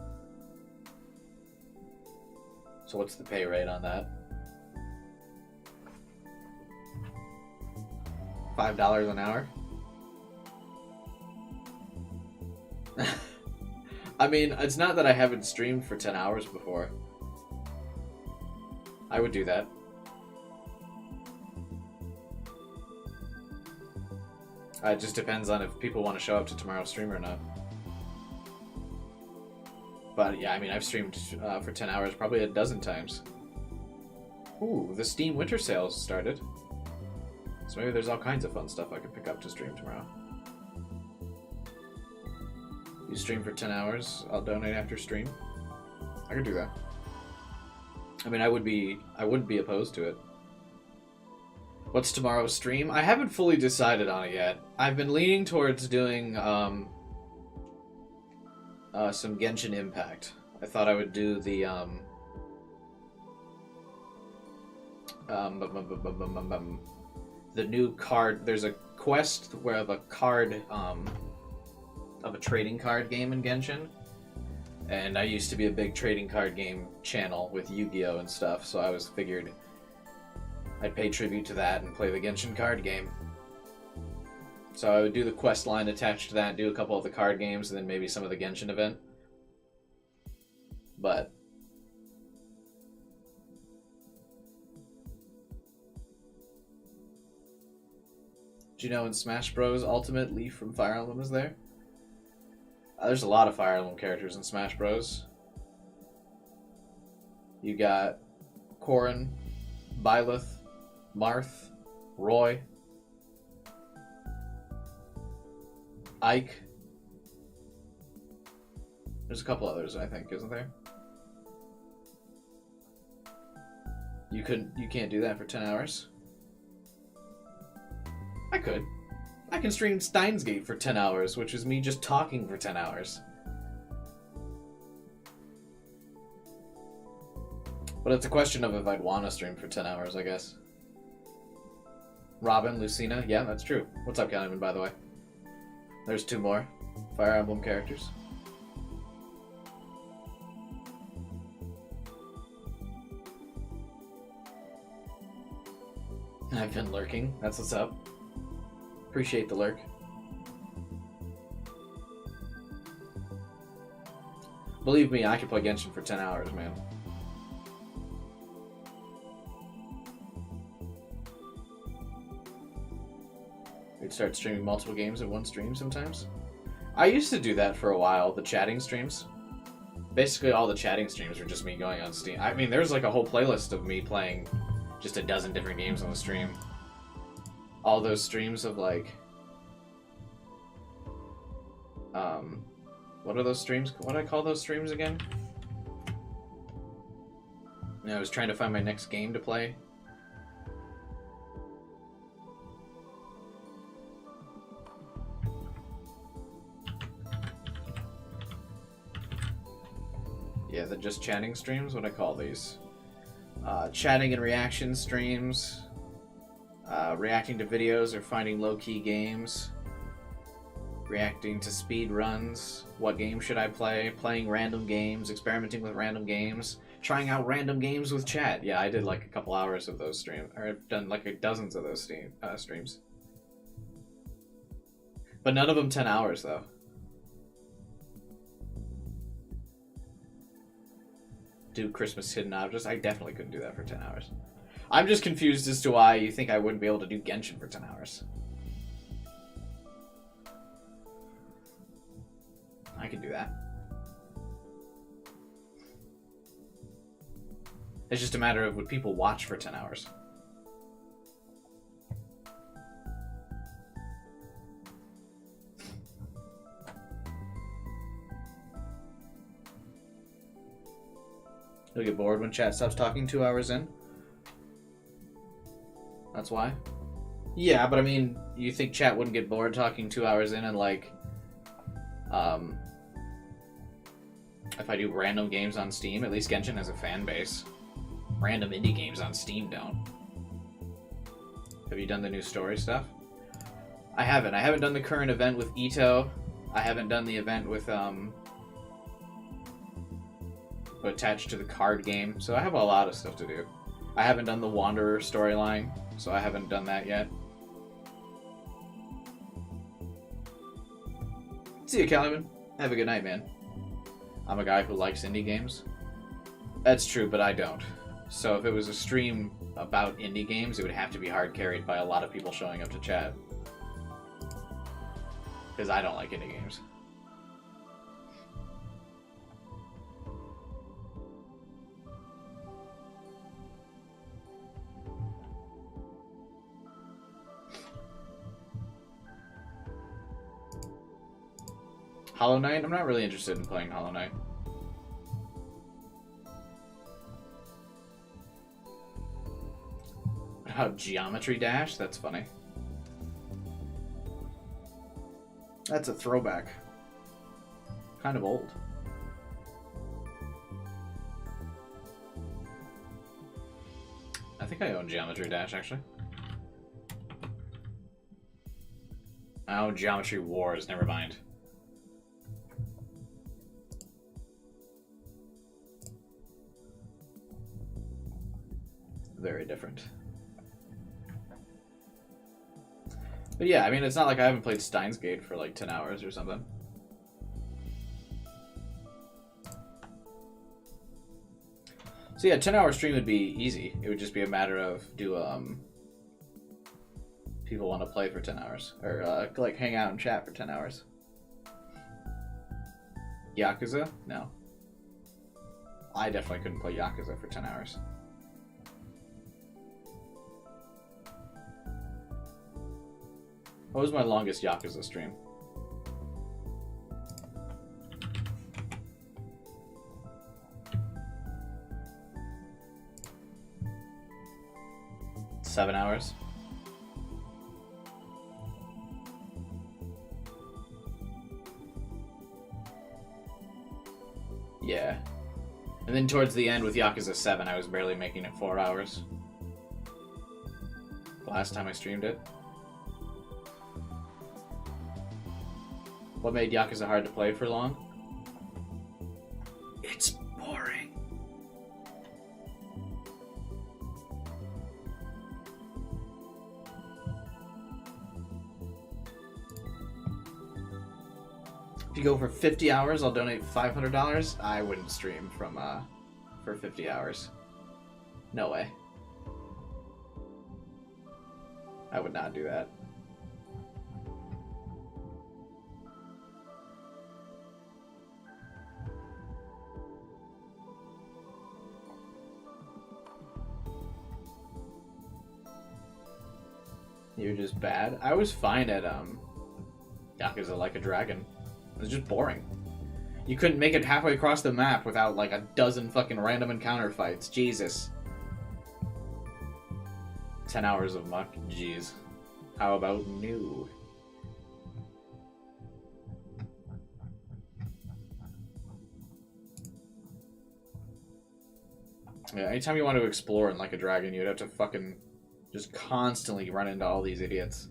So what's the pay rate on that? $5 an hour? I mean, it's not that I haven't streamed for 10 hours before. I would do that. It just depends on if people want to show up to tomorrow's stream or not. But yeah, I mean, I've streamed for 10 hours probably a dozen times. Ooh, the Steam Winter Sales started. So maybe there's all kinds of fun stuff I could pick up to stream tomorrow. You stream for 10 hours, I'll donate after stream. I could do that. I mean, I wouldn't be opposed to it. What's tomorrow's stream? I haven't fully decided on it yet. I've been leaning towards doing some Genshin Impact. I thought I would do the new card. There's a quest where the card of a trading card game in Genshin. And I used to be a big trading card game channel with Yu-Gi-Oh! And stuff, so I figured I'd pay tribute to that and play the Genshin card game. So I would do the quest line attached to that, do a couple of the card games, and then maybe some of the Genshin event. But do you know in Smash Bros. Ultimate, Leaf from Fire Emblem is there? There's a lot of Fire Emblem characters in Smash Bros. You got Corrin, Byleth, Marth, Roy, Ike. There's a couple others, I think, isn't there? You can't do that for 10 hours? I could. I can stream Steins Gate for 10 hours, which is me just talking for 10 hours. But it's a question of if I'd want to stream for 10 hours, I guess. Robin, Lucina, yeah, that's true. What's up, Caliban, by the way? There's 2 more Fire Emblem characters. I've been lurking, that's what's up. Appreciate the lurk. Believe me, I could play Genshin for 10 hours, man. We'd start streaming multiple games in one stream sometimes. I used to do that for a while, the chatting streams. Basically all the chatting streams were just me going on Steam. I mean, there's like a whole playlist of me playing just a dozen different games on the stream. All those streams of like, what are those streams? What do I call those streams again? I was trying to find my next game to play. Yeah, the just chatting streams, what do I call these? Chatting and reaction streams. Reacting to videos or finding low-key games, reacting to speed runs, what game should I play, playing random games, experimenting with random games, trying out random games with chat. Yeah, I did like a couple hours of those streams, or I've done like dozens of those streams. But none of them 10 hours, though. Do Christmas hidden objects? I definitely couldn't do that for 10 hours. I'm just confused as to why you think I wouldn't be able to do Genshin for 10 hours. I can do that. It's just a matter of would people watch for 10 hours? You'll get bored when chat stops talking 2 hours in? That's why? Yeah, but I mean, you think chat wouldn't get bored talking 2 hours in and like, if I do random games on Steam, at least Genshin has a fan base. Random indie games on Steam don't. Have you done the new story stuff? I haven't. I haven't done the current event with Ito. I haven't done the event with, attached to the card game, so I have a lot of stuff to do. I haven't done the Wanderer storyline, so I haven't done that yet. See you, Caliban. Have a good night, man. I'm a guy who likes indie games. That's true, but I don't. So if it was a stream about indie games, it would have to be hard carried by a lot of people showing up to chat. Because I don't like indie games. Hollow Knight? I'm not really interested in playing Hollow Knight. What about Geometry Dash? That's funny. That's a throwback. Kind of old. I think I own Geometry Dash, actually. Oh, Geometry Wars. Never mind. Very different. But yeah, I mean, it's not like I haven't played Steins Gate for like 10 hours or something. So yeah, 10-hour stream would be easy. It would just be a matter of do people want to play for 10 hours or like hang out and chat for 10 hours. Yakuza? No. I definitely couldn't play Yakuza for 10 hours. What was my longest Yakuza stream? Seven hours. Yeah. And then towards the end with Yakuza 7, I was barely making it 4 hours. Last time I streamed it. What made Yakuza hard to play for long? It's boring. If you go for 50 hours, I'll donate $500. I wouldn't stream from for 50 hours. No way. I would not do that. You're just bad. I was fine at Yakuza Like a Dragon. It was just boring. You couldn't make it halfway across the map without like a dozen fucking random encounter fights. Jesus. 10 hours of muck. Jeez. How about new? Yeah, anytime you want to explore in Like a Dragon, you'd have to fucking just constantly run into all these idiots.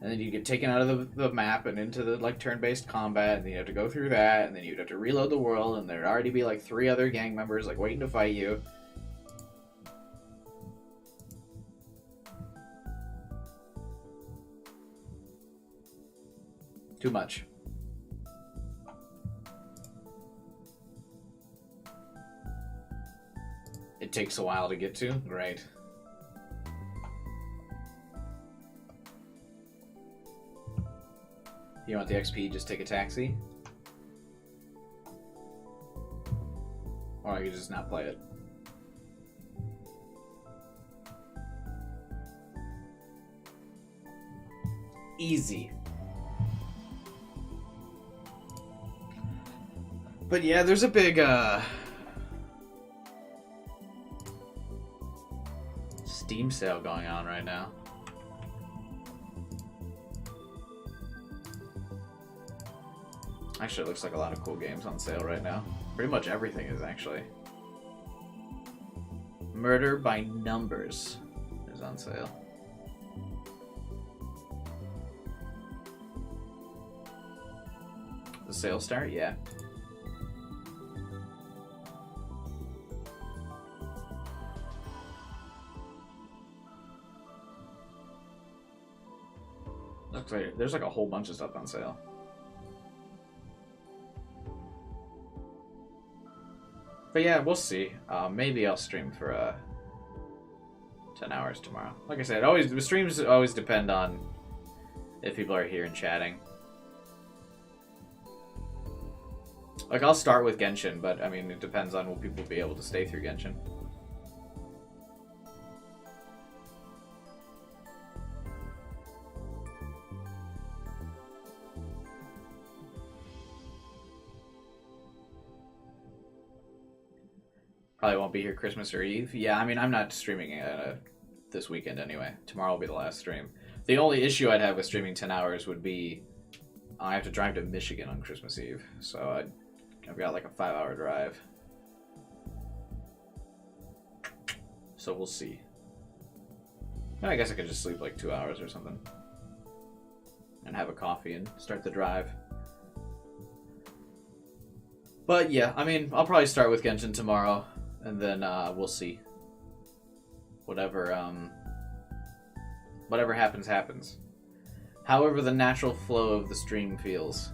And then you get taken out of the map and into the like turn-based combat, and then you have to go through that, and then you'd have to reload the world, and there'd already be like 3 other gang members like waiting to fight you. Too much. It takes a while to get to? Great. You want the XP, just take a taxi? Or I could just not play it. Easy. But yeah, there's a big, Steam sale going on right now. Actually, it looks like a lot of cool games on sale right now. Pretty much everything is, actually. Murder by Numbers is on sale. The sale start? Yeah. Looks like there's like a whole bunch of stuff on sale. But yeah, we'll see. Maybe I'll stream for 10 hours tomorrow. Like I said, the streams always depend on if people are here and chatting. Like, I'll start with Genshin, but, I mean, it depends on will people be able to stay through Genshin. Probably won't be here Christmas or Eve. Yeah, I mean, I'm not streaming this weekend anyway. Tomorrow will be the last stream. The only issue I'd have with streaming 10 hours would be I have to drive to Michigan on Christmas Eve. So I've got like a 5-hour drive. So we'll see. And I guess I could just sleep like 2 hours or something. And have a coffee and start the drive. But yeah, I mean, I'll probably start with Genshin tomorrow. And then we'll see. Whatever happens, happens. However the natural flow of the stream feels.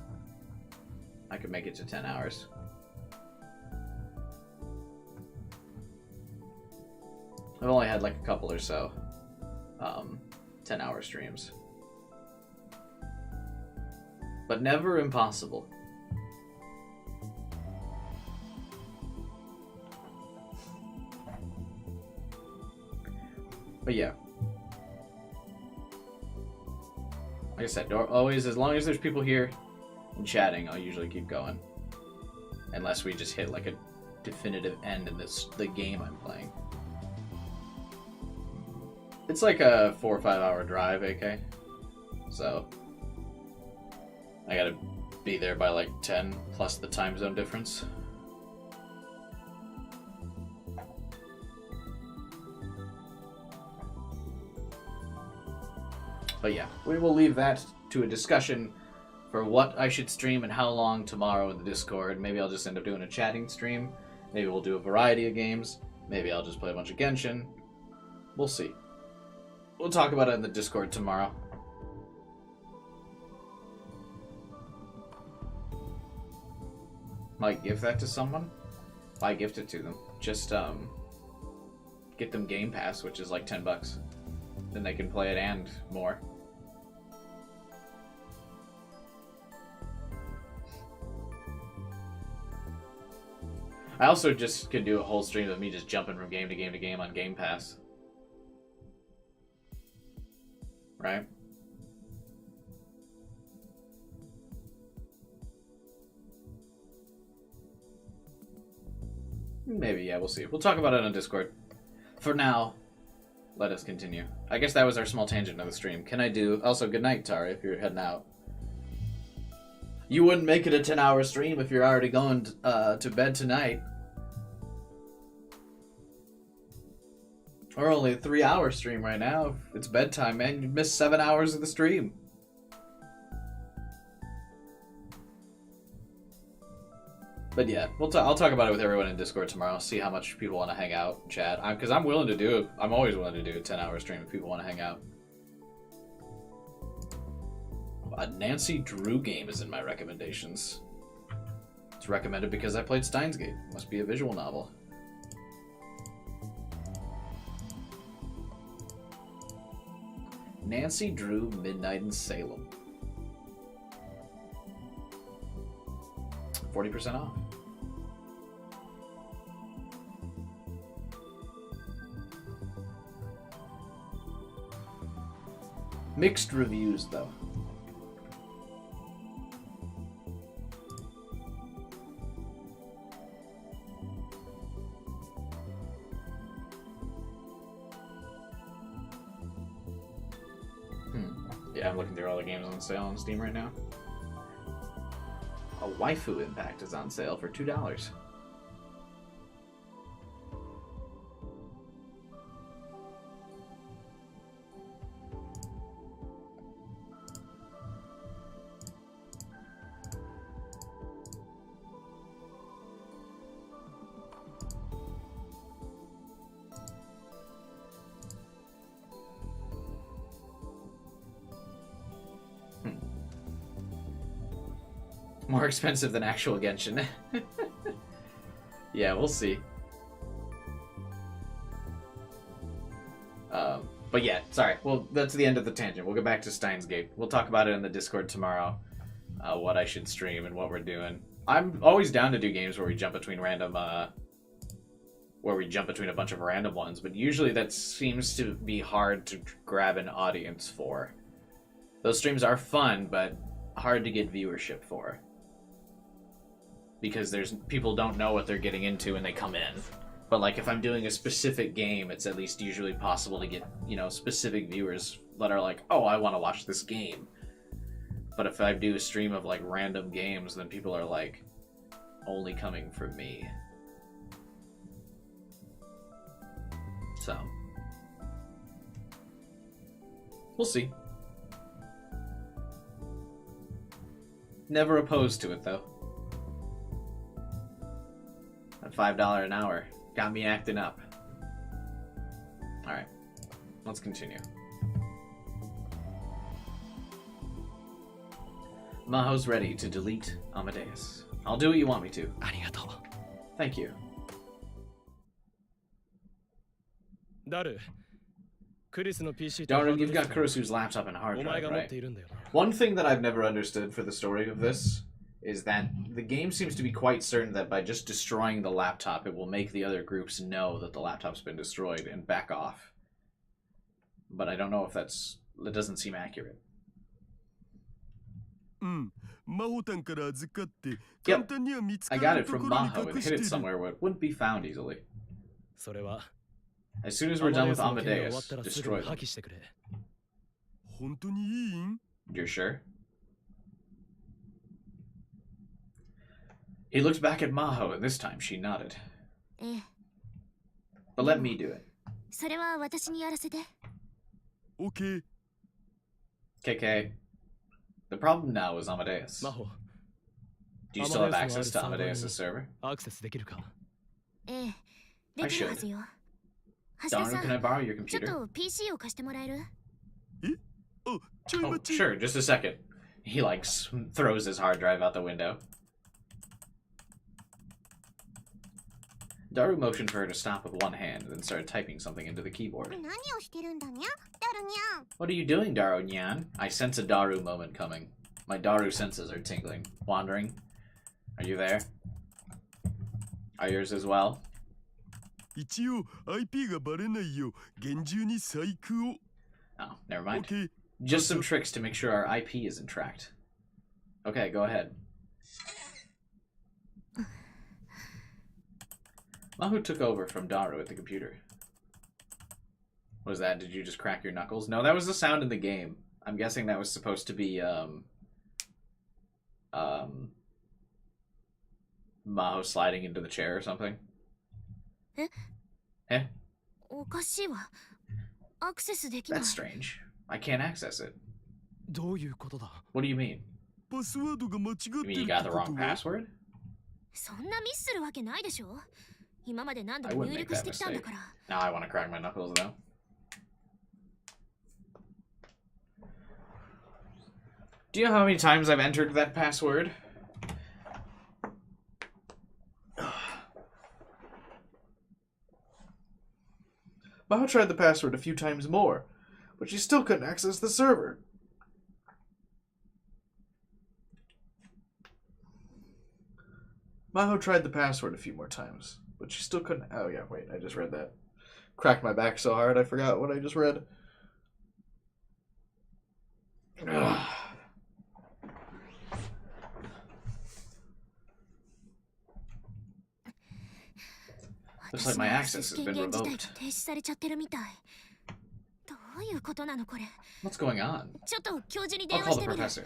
I could make it to 10 hours. I've only had like a couple or so 10-hour streams. But never impossible. But yeah. Like I said, always, as long as there's people here and chatting, I'll usually keep going. Unless we just hit like a definitive end in the game I'm playing. It's like a 4 or 5 hour drive, AK. So I gotta be there by like 10 plus the time zone difference. But yeah, we will leave that to a discussion for what I should stream and how long tomorrow in the Discord. Maybe I'll just end up doing a chatting stream. Maybe we'll do a variety of games. Maybe I'll just play a bunch of Genshin. We'll see. We'll talk about it in the Discord tomorrow. Might give that to someone. Why gift it to them? Just get them Game Pass, which is like $10. Then they can play it and more. I also just could do a whole stream of me just jumping from game to game to game on Game Pass. Right? Maybe, yeah, we'll see. We'll talk about it on Discord. For now, let us continue. I guess that was our small tangent of the stream. Can I do... Also, good night, Tara, if you're heading out. You wouldn't make it a 10-hour stream if you're already going to bed tonight. Or only a 3-hour stream right now. It's bedtime, man. You'd miss 7 hours of the stream. But yeah, I'll talk about it with everyone in Discord tomorrow. See how much people want to hang out, chat. Because I'm willing to do it. I'm always willing to do a 10-hour stream if people want to hang out. A Nancy Drew game is in my recommendations. It's recommended because I played Steins Gate. Must be a visual novel. Nancy Drew Midnight in Salem. 40% off. Mixed reviews, though. Yeah, I'm looking through all the games on sale on Steam right now. A Waifu Impact is on sale for $2. More expensive than actual Genshin. Yeah, we'll see. But yeah, sorry. Well, that's the end of the tangent. We'll go back to Steins Gate. We'll talk about it in the Discord tomorrow. What I should stream and what we're doing. I'm always down to do games where we jump between random, where we jump between a bunch of random ones, but usually that seems to be hard to grab an audience for. Those streams are fun, but hard to get viewership for. Because people don't know what they're getting into and they come in. But like if I'm doing a specific game, it's at least usually possible to get, you know, specific viewers that are like, oh, I want to watch this game. But if I do a stream of like random games, then people are like only coming for me. So we'll see. Never opposed to it though. At $5 an hour. Got me acting up. Alright. Let's continue. Maho's ready to delete Amadeus. I'll do what you want me to. ありがとう。 Thank you. ダル、クリスの PC と Darren, you've got Kurosu's laptop and hard お前 drive, が持っ right? ているんだよな。 One thing that I've never understood for the story of this is that the game seems to be quite certain that by just destroying the laptop, it will make the other groups know that the laptop's been destroyed and back off. But I don't know if that doesn't seem accurate. うんマホタンから預かって Yep. 簡単には見つか I ら got ない it と from ころに Maho and 隠し hid て it る somewhere where it wouldn't be found easily. それは As soon as we're done with アマデウスの件が終わ Amadeus, ったらすぐ destroy に破 them. 棄してくれ。本当にいいん You're sure? He looked back at Maho, and this time she nodded. ええ、 But let me do it. それは私にやらせて。 OK KK. The problem now is Amadeus. マホ、 Do you still have Amadeus access to のある Amadeus' server? アクセスできるか。ええ、できるはずよ。橋田 Darren, さ can I ん、 borrow your ちょっ computer? と PC を貸してもらえる？あちょい Oh, 待ち sure, just a second. He, like, throws his hard drive out the window. Daru motioned for her to stop with one hand, and then started typing something into the keyboard. 何をしてるんだにゃダルにゃん What are you doing, Daru Nyan? I sense a Daru moment coming. My Daru senses are tingling. Wandering? Are you there? Are yours as well? 一応 IP がバレないよう厳重に細工を Oh, never mind. OK Just some tricks to make sure our IP isn't tracked. Okay, go ahead. Mahu took over from Daru at the computer. What was that? Did you just crack your knuckles? No, that was the sound in the game. I'm guessing that was supposed to be, Maho sliding into the chair or something. え Eh? おかしいわ。アクセスできない。 That's strange. I can't access it. どういうことだ。 What do you mean? パスワードが間違って You る mean you っ got て the こ wrong とは password? そんなミスするわけないでしょ。今まで何度 I も wouldn't 入 make 力し that てきたんだ mistake. から。 Now I want to crack my knuckles though. Do you know how many times I've entered that password? Maho tried the password a few times more, but she still couldn't access the server. Maho tried the password a few more times, but she still couldn't. Oh, yeah, wait, I just read that. Cracked my back so hard I forgot what I just read. Ugh. Looks like my 私のアクセ access ス has 権 been 限自体 revoked. が停止されちゃってるみたい。どういうことなのこれ。 What's going on? ちょっと教授に I'll 電 call 話し the てみる。 professor.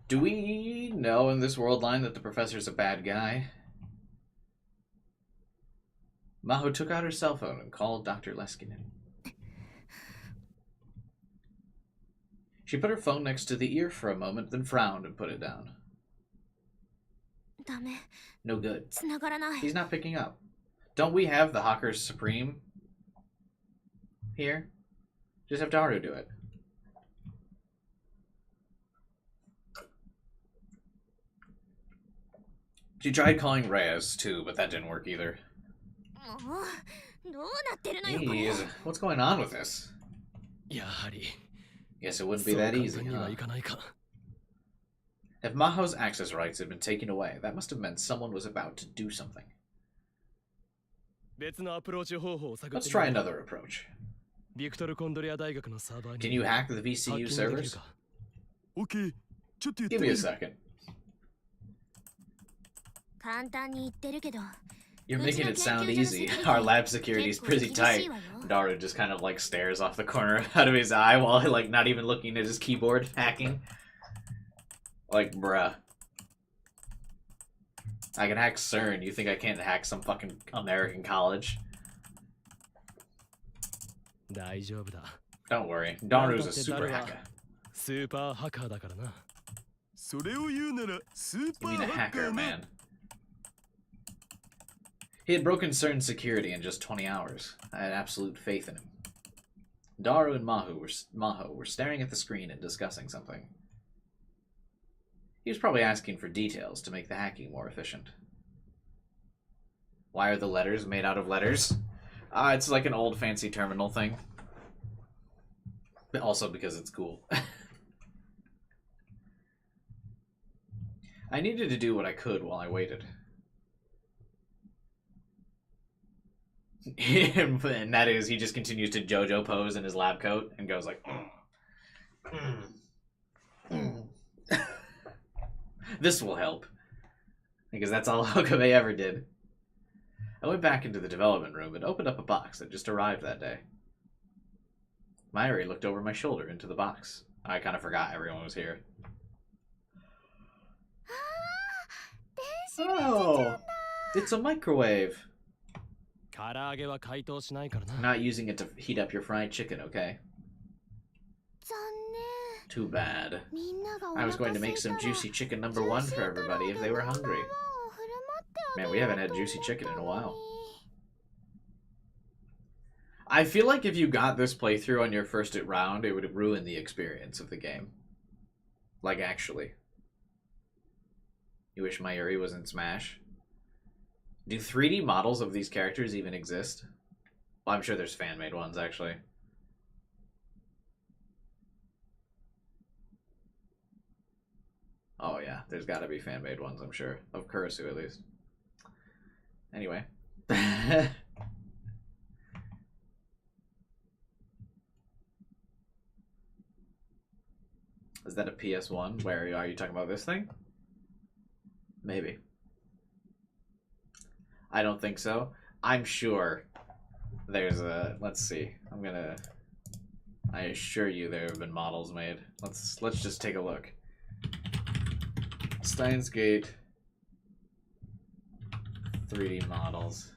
Do we know in this world line that the professor's a bad guy? Maho took out her cell phone and called Dr. Leskinen. She put her phone next to the ear for a moment, then frowned and put it down. ダメ。 No good. 繋がらない。 He's not picking up. Don't we have the Hawkers Supreme here? Just have Daru do it. She tried calling Reyes too, but that didn't work either. もうどうなってるのよこれ。 Jeez, what's going on with this? やはり Guess it wouldn't そ be う that 簡 easy, 単には huh? いかないか。If Maho's access rights had been taken away, that must have meant someone was about to do something. 別のアプローチ方法を探っ Let's てみ try よう。 another approach. ビクトル・コンドリア大学のサーバーに Can you hack the ハッ VCU キングできる servers? か。 OK ちょっとやって Give み me a る second. 簡単に言ってるけど You're making it sound easy. Our lab security is pretty tight. Daru just kind of like stares off the corner out of his eye while like not even looking at his keyboard, hacking. Like, bruh. I can hack CERN. You think I can't hack some fucking American college? 大丈夫だ。 Don't worry. Daru's a super hacker. スーパーハッカーだからな。それを言うならスー You パ mean ー a ハッカ hacker, ーな man. He had broken CERN's security in just 20 hours. I had absolute faith in him. Daru and Maho were staring at the screen and discussing something. He was probably asking for details to make the hacking more efficient. Why are the letters made out of letters? It's like an old fancy terminal thing. But also because it's cool. I needed to do what I could while I waited. And that is, he just continues to JoJo pose in his lab coat and goes like, This will help. Because that's all Okabe ever did. I went back into the development room and opened up a box that just arrived that day. Mayuri looked over my shoulder into the box. I kind of forgot everyone was here. Oh, it's a microwave. 唐揚げは解凍しないからな。 I'm not using it to heat up your fried chicken, okay? 残 Too bad. 念。みんながお I 腹 was going to 空 make いた some ら juicy chicken number one for everybody if they were hungry. Man, we haven't had juicy chicken in a while. I feel like if you got this playthrough on your first round, it would ruin the experience of the game. Like, actually. You wish Mayuri was in Smash? Do 3D models of these characters even exist? Well, I'm sure there's fan-made ones, actually. Oh, yeah. There's gotta be fan-made ones, I'm sure. Of Kurisu, at least. Anyway. Is that a PS1? Where are you talking about this thing? Maybe. I don't think so. I'm sure there's a... Let's see. I assure you there have been models made. Let's just take a look. Steins Gate 3D models.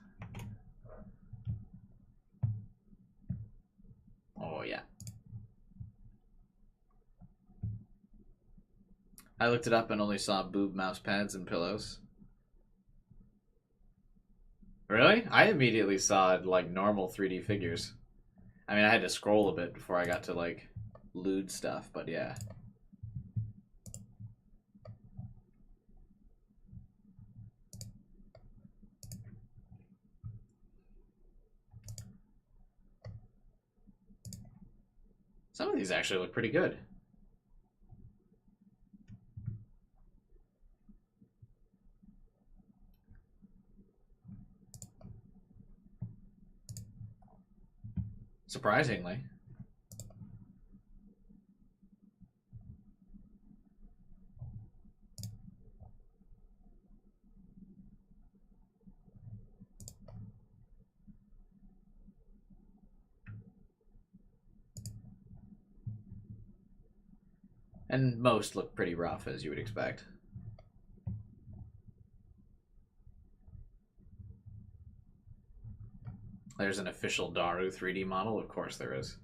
Oh, yeah. I looked it up and only saw boob mouse pads and pillows. Really? I immediately saw, like, normal 3D figures. I mean, I had to scroll a bit before I got to, like, lewd stuff, but yeah. Some of these actually look pretty good. Surprisingly. And most look pretty rough, as you would expect. There's an official Daru 3D model. Of course there is.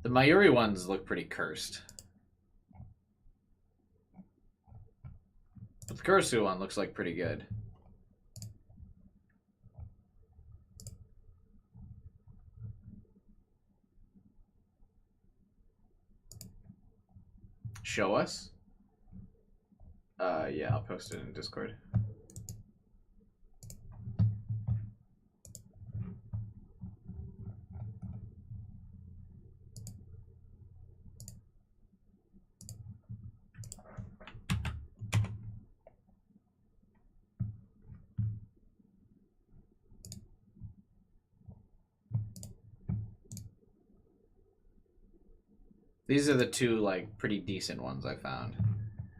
The Mayuri ones look pretty cursed. But the Kurisu one looks like pretty good. Show us. Yeah, I'll post it in Discord. These are the two, like, pretty decent ones I found.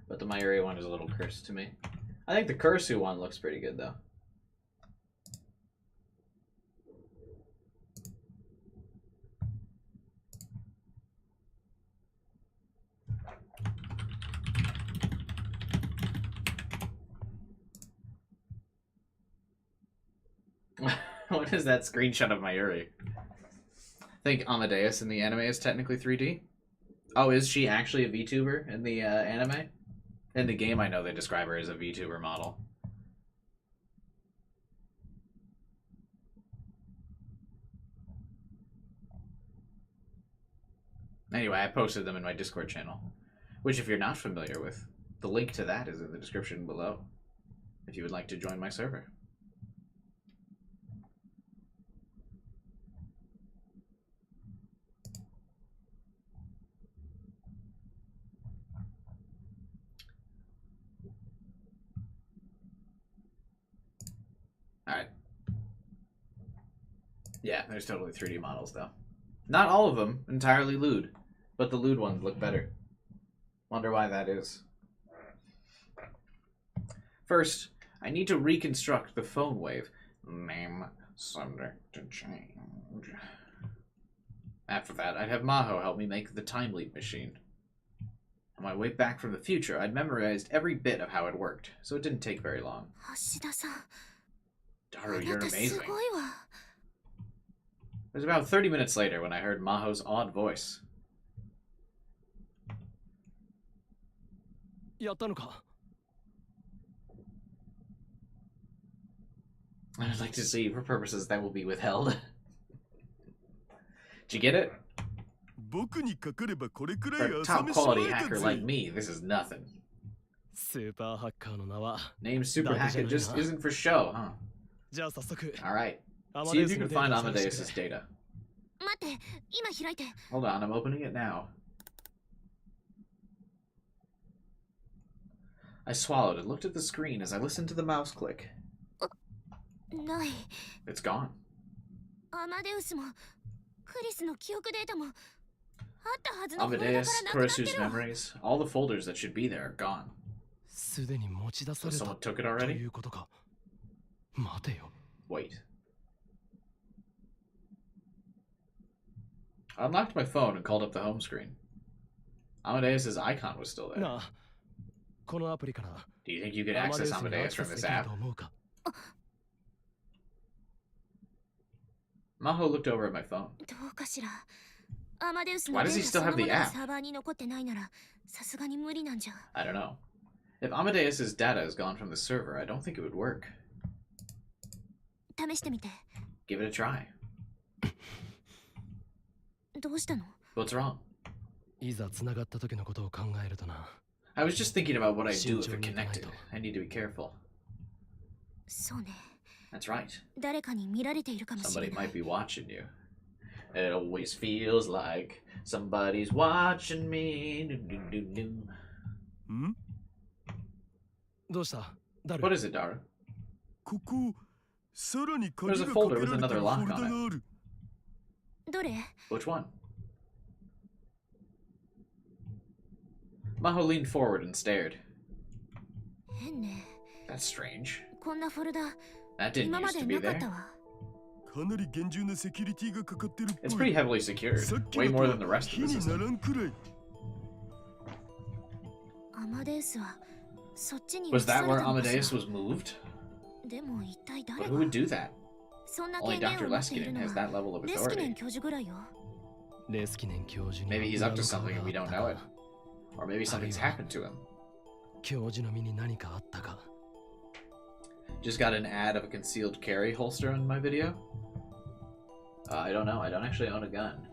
But the Mayuri one is a little cursed to me. I think the Kursu one looks pretty good, though. What is that screenshot of Mayuri? I think Amadeus in the anime is technically 3D. Oh, is she actually a VTuber in the anime? In the game, I know they describe her as a VTuber model. Anyway, I posted them in my Discord channel, which if you're not familiar with, the link to that is in the description below, if you would like to join my server. Alright. Yeah, there's totally 3D models, though. Not all of them entirely lewd, but the lewd ones look better. Wonder why that is. First, I need to reconstruct the phone wave. Name subject to change. After that, I'd have Maho help me make the time leap machine. On my way back from the future, I'd memorized every bit of how it worked, so it didn't take very long. 橋田さん、 Daru, あ you're なたす amazing. ごいわ。 It was about 30 minutes later when I heard Maho's odd voice. やったのか I'd like to see for purposes that will be withheld. Did you get it? 僕にかかればこれくら For い a 朝 top 飯前 quality だ hacker ぜ like me, this is nothing. スーパーハッカーの名は Name Super Dr. Hacker just Jenna. isn't for show, huh? じゃあ早速 Alright. アマ See デ if ウ you スの can デー find タを探して Amadeus' くれ data. 待って、今開いて。 Hold on, I'm opening it now. I swallowed and looked at the screen as I listened to the mouse click. ない。 It's gone. アマデウスも、クリスの記憶データも、あったはずのフォルダから Amadeus, なくなって Kurasu's るわ。 memories, all the folders that should be there are gone. すでに持ち出さ So れた someone took it と already? いうことか待てよ Wait. I unlocked my phone and called up the home screen. Amadeus' icon was still there. なあこのアプリから Do you think you could アマデ access ウスにア Amadeus クセ from ス this できる app? と思うか Maho looked over at my phone. どうかしら。アマデウスの Why デ does he ー still タそ have の the ものが app? サーバーに残ってないなら、さすがに無理なんじゃ。 I don't know. If Amadeus' data is gone from the server, I don't think it would work. 試してみて。 Give it a try. どうしたの？ What's wrong? いざ繋がった時のことを考えるとな I was just thinking about what I'd do if it 慎重にいかないと。 connected. I need to be careful. そうね。 That's right. 誰かに見られているかもしれ Somebody ない might。be watching you. It always feels like somebody's watching me. Do. んどうしたダル What is it, Daru? ここさらに鍵 There's a がか folder け with られて another るフ lock ォルダ on が it. あるどれ？ Which one? Maho leaned forward and stared. 変ね。 That's strange. こんなフォルダ、 That didn't 今ま used で to be なかった there. わ。かなり厳重なセキュリティがかかってるっぽ It's い pretty heavily secured. さっき Way の more と than the rest 火 of the にな system. らんくらいアマデウスはそっちに Was that 移 where されたのかしら Amadeus was moved? でも一体誰 But が who would do that? そんな Only 権限 Dr. を持っている Leskinen の has は that level of レスキネ authority. ン教授ぐらいよ。レスキネン教授に Maybe he's up to 裏の顔 something and we があ don't った know か it. Or maybe something's happened to him. 教授の身に何かあったか Just got an ad of a concealed carry holster on my video. I don't know. I don't actually own a gun.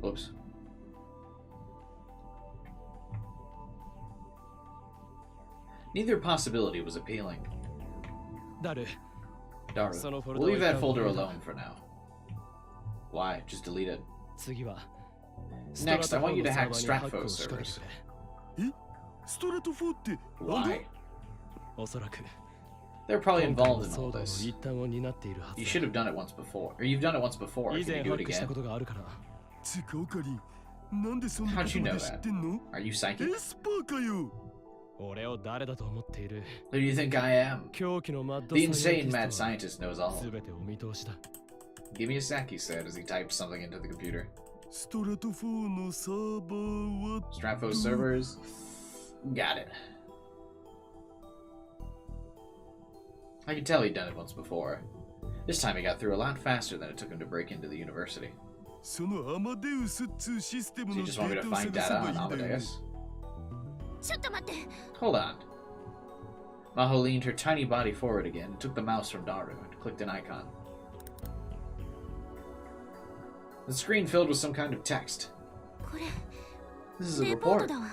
Whoops. Neither possibility was appealing. ダル Daru, そのフォル we'll ダを leave 一 that 旦 folder 置いとく alone for now. Why? Just delete it. 次は Next, I want you to hack ストラトフォーの Stratfos サーバーにハックを仕掛けて servers. くれストラト4ってなんだ Why? おそらく They're probably 今回の involved in 騒 all 動の this. 一端を担っているはず You だ should have done it once before. Or you've done it once before. 以 Can 前 you ハ do ッ it クした again? ことがあるからつかオカリンなんでそんなこ How'd と you ま know で知っ that? てんの Are you psychic? エスパーかよ俺を誰だと思っている Who do you think I am? 狂気のマッド The insane サイエン mad ティストは scientist knows all. 全てお見通しだ Give me a sec, he said as he typed something into the computer. ストラト4のサーバーは Stratfos servers. Got it. I could tell he'd done it once before. This time he got through a lot faster than it took him to break into the university. そのアマデウスっつうシステム So の you デ just want me ー to タを find 探せ data ばい on いんだよね Amadeus? ちょっと待って。 Hold on. Maho leaned her tiny body forward again and took the mouse from Daru and clicked an icon. The screen filled with some kind of text. これ This is a レポート report. だわ。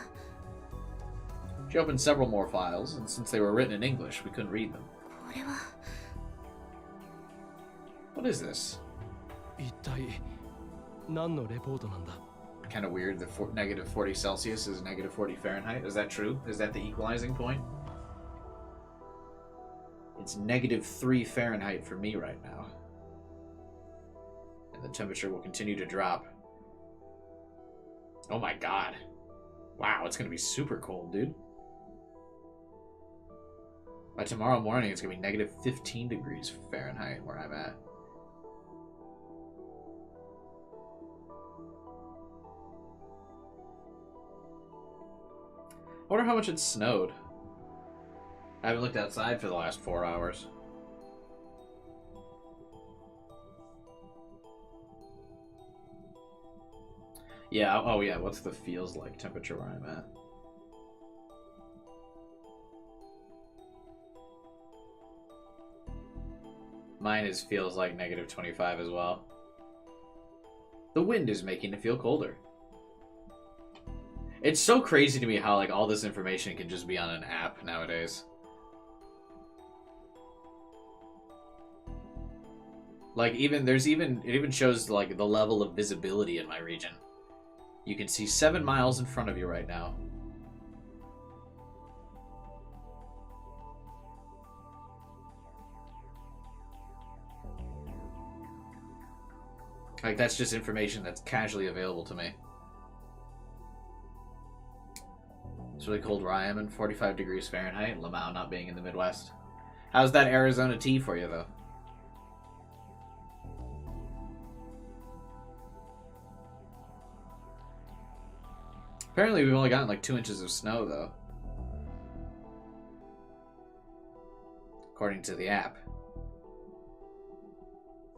She opened several more files, and since they were written in English, we couldn't read them. これは What is this? 一体何のレポートなんだ Kind of weird that negative 40 Celsius is negative 40 Fahrenheit. Is that true? Is that the equalizing point? It's negative 3 Fahrenheit for me right now. And the temperature will continue to drop. Oh my god. Wow, it's going to be super cold, dude. By tomorrow morning, it's going to be negative 15 degrees Fahrenheit where I'm at. I wonder how much it snowed. I haven't looked outside for the last 4 hours. Yeah, oh yeah, what's the feels like temperature where I'm at? Mine feels like negative 25 as well. The wind is making it feel colder. It's so crazy to me how like all this information can just be on an app nowadays. Like it even shows like the level of visibility in my region. You can see 7 miles in front of you right now. Like that's just information that's casually available to me. It's really cold where I am in 45 degrees Fahrenheit, Lamau not being in the Midwest. How's that Arizona tea for you, though? Apparently we've only gotten like 2 inches of snow, though. According to the app.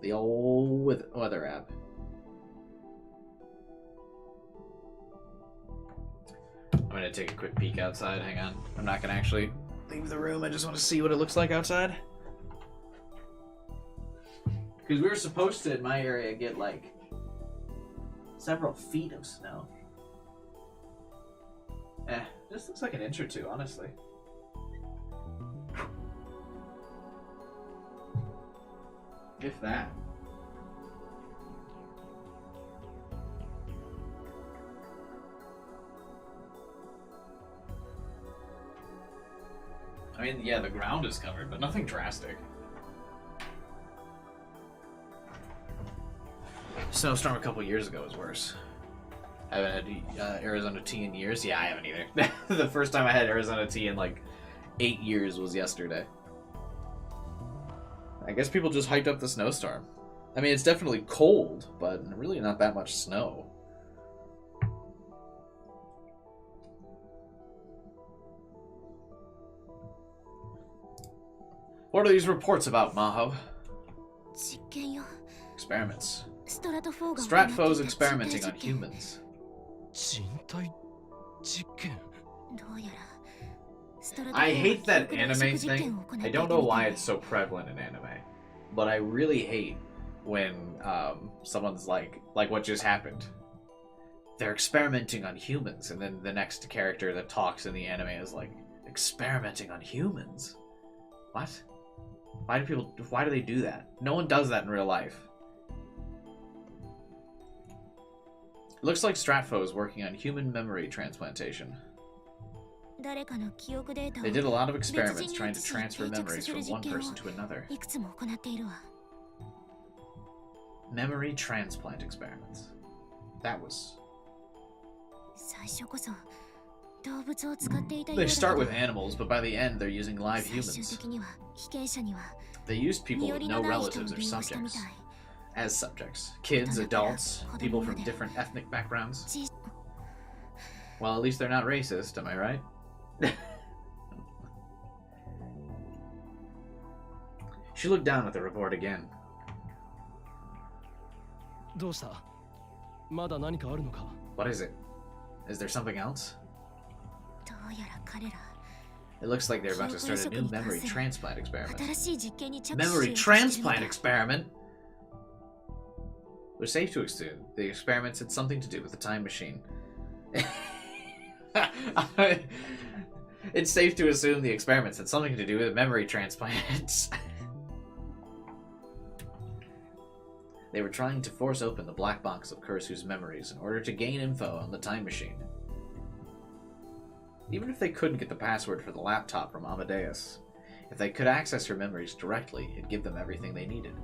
The old weather app. I'm gonna take a quick peek outside. Hang on. I'm not gonna actually leave the room. I just want to see what it looks like outside. Because we were supposed to, in my area, get like several feet of snow. This looks like an inch or two, honestly. If that. I mean, yeah, the ground is covered, but nothing drastic. Snowstorm a couple years ago was worse. I haven't had Arizona tea in years. Yeah, I haven't either. The first time I had Arizona tea in like 8 years was yesterday. I guess people just hyped up the snowstorm. I mean, it's definitely cold, but really not that much snow. What are these reports about, Maho? 実験よ。 Experiments. ストラト4が Stratfos 行っていた experimenting 実 on 験 humans. 人体実験どうやらストラト I 4 hate that 記憶の anime 移植実 thing. 験を行ってい I た don't know みた why い it's so prevalent in anime, but I really hate when someone's like what just happened. they're experimenting on humans, and then the next character that talks in the anime is like, experimenting on humans? What? Why do they do that? No one does that in real life. It looks like Stratfo is working on human memory transplantation. They did a lot of experiments trying to transfer memories from one person to another. Memory transplant experiments. That was... They start with animals, but by the end they're using live humans. They used people with no relatives or subjects as subjects. Kids, adults, people from different ethnic backgrounds. Well, at least they're not racist, am I right? She looked down at the report again. What is it? Is there something else? It looks like they're about to start a new memory transplant experiment. Memory transplant experiment? We're safe to assume the experiments had something to do with the time machine. It's safe to assume the experiments had something to do with memory transplants. They were trying to force open the black box of Kurisu's memories in order to gain info on the time machine. Even if they couldn't get the password for the laptop from Amadeus, if they could access her memories directly, it'd give them everything they needed.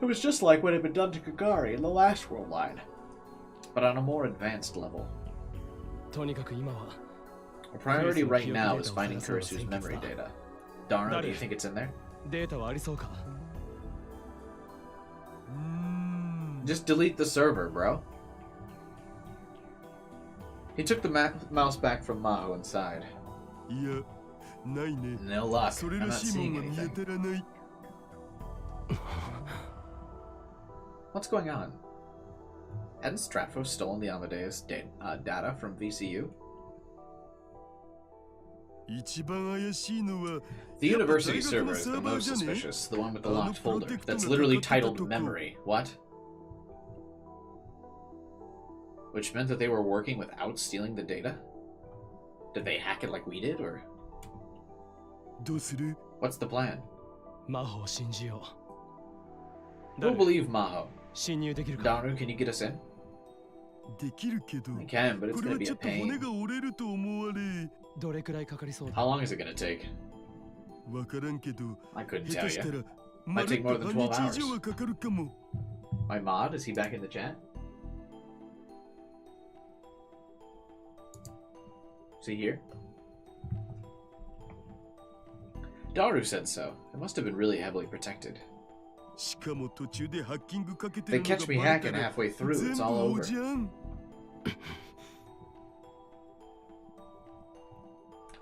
It was just like what had been done to Kagari in the last world line, but on a more advanced level. Our priority right now is finding Kurisu's memory data. Dara, do you think it's in there? Just delete the server, bro. He took the mouse back from Maho inside. No luck. I'm not seeing anything. What's going on? Hadn't Stratfo stolen the Amadeus data from VCU? The university server is the most suspicious, the one with the locked folder. That's literally titled Memory. What? Which meant that they were working without stealing the data? Did they hack it like we did, or? What's the plan? We'll believe Maho. Daru, can you get us in? I can, but it's gonna be a pain. How long is it gonna take? I couldn't tell you. Might take more than 12 hours. My mod, is he back in the chat? Is he here? Daru said so. It must have been really heavily protected. They catch me hacking halfway through, it's all over.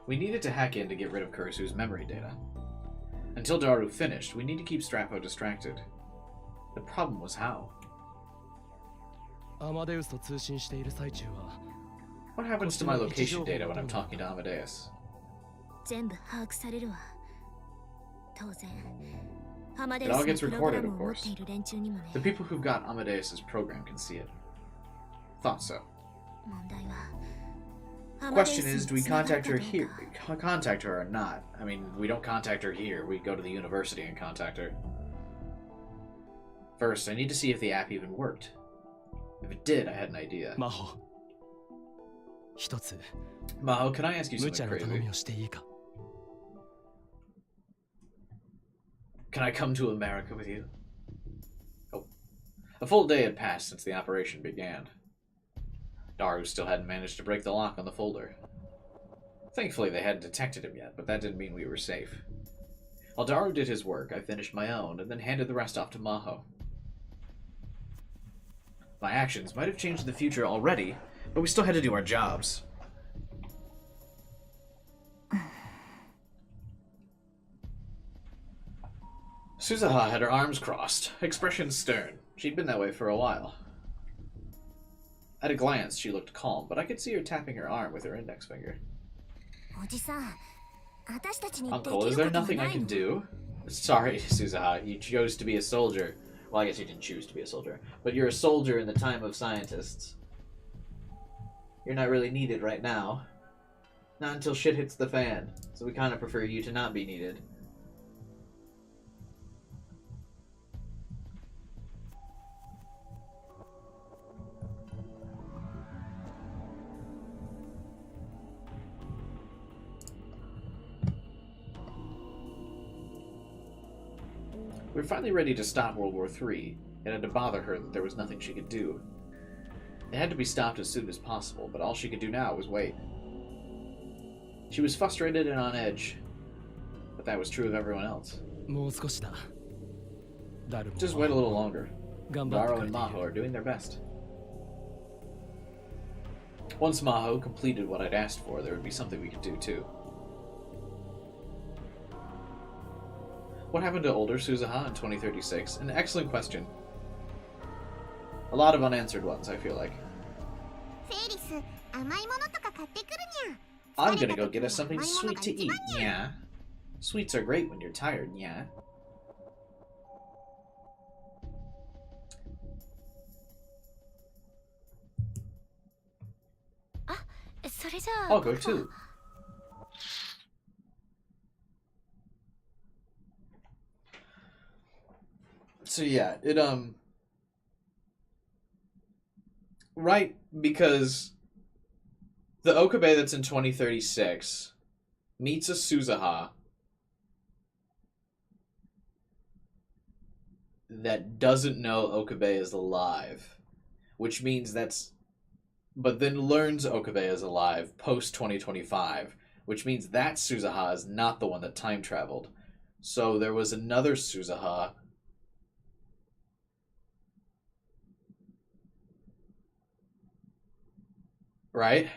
We needed to hack in to get rid of Kurisu's memory data. Until Daru finished, we need to keep Stratfo distracted. The problem was how. What happens to my location data when I'm talking to Amadeus? It all gets recorded, of course. The people who've got Amadeus' program can see it. Thought so. Question is, do we contact her here? Contact her or not? I mean, we don't contact her here. We go to the university and contact her. First, I need to see if the app even worked. If it did, I had an idea. Maho, can I ask you something crazy? Can I come to America with you? Oh. A full day had passed since the operation began. Daru still hadn't managed to break the lock on the folder. Thankfully, they hadn't detected him yet, but that didn't mean we were safe. While Daru did his work, I finished my own, and then handed the rest off to Maho. My actions might have changed the future already, but we still had to do our jobs. Suzuha had her arms crossed, expression stern. She'd been that way for a while. At a glance, she looked calm, but I could see her tapping her arm with her index finger. Uncle, is there nothing I can do? Sorry, Suzuha, you chose to be a soldier. Well, I guess you didn't choose to be a soldier. But you're a soldier in the time of scientists. You're not really needed right now. Not until shit hits the fan. So we kind of prefer you to not be needed. We were finally ready to stop World War III. It had to bother her that there was nothing she could do. It had to be stopped as soon as possible, but all she could do now was wait. She was frustrated and on edge, but that was true of everyone else. もう少しだ。ダルも Just wait a little longer. 頑張って Daro くれ and てい Maho る。 are doing their best. Once Maho completed what I'd asked for, there would be something we could do too. What happened to older Suzuha in 2036? An excellent question. A lot of unanswered ones, I feel like. フェリス、甘いものとか買ってくるにゃ。 I'm gonna go get us something sweet to eat, yeah. Sweets are great when you're tired, yeah. I'll go too. So yeah, it right, because the Okabe that's in 2036 meets a Suzuha that doesn't know Okabe is alive, which means but then learns Okabe is alive post 2025, which means that Suzuha is not the one that time traveled. So there was another Suzuha right?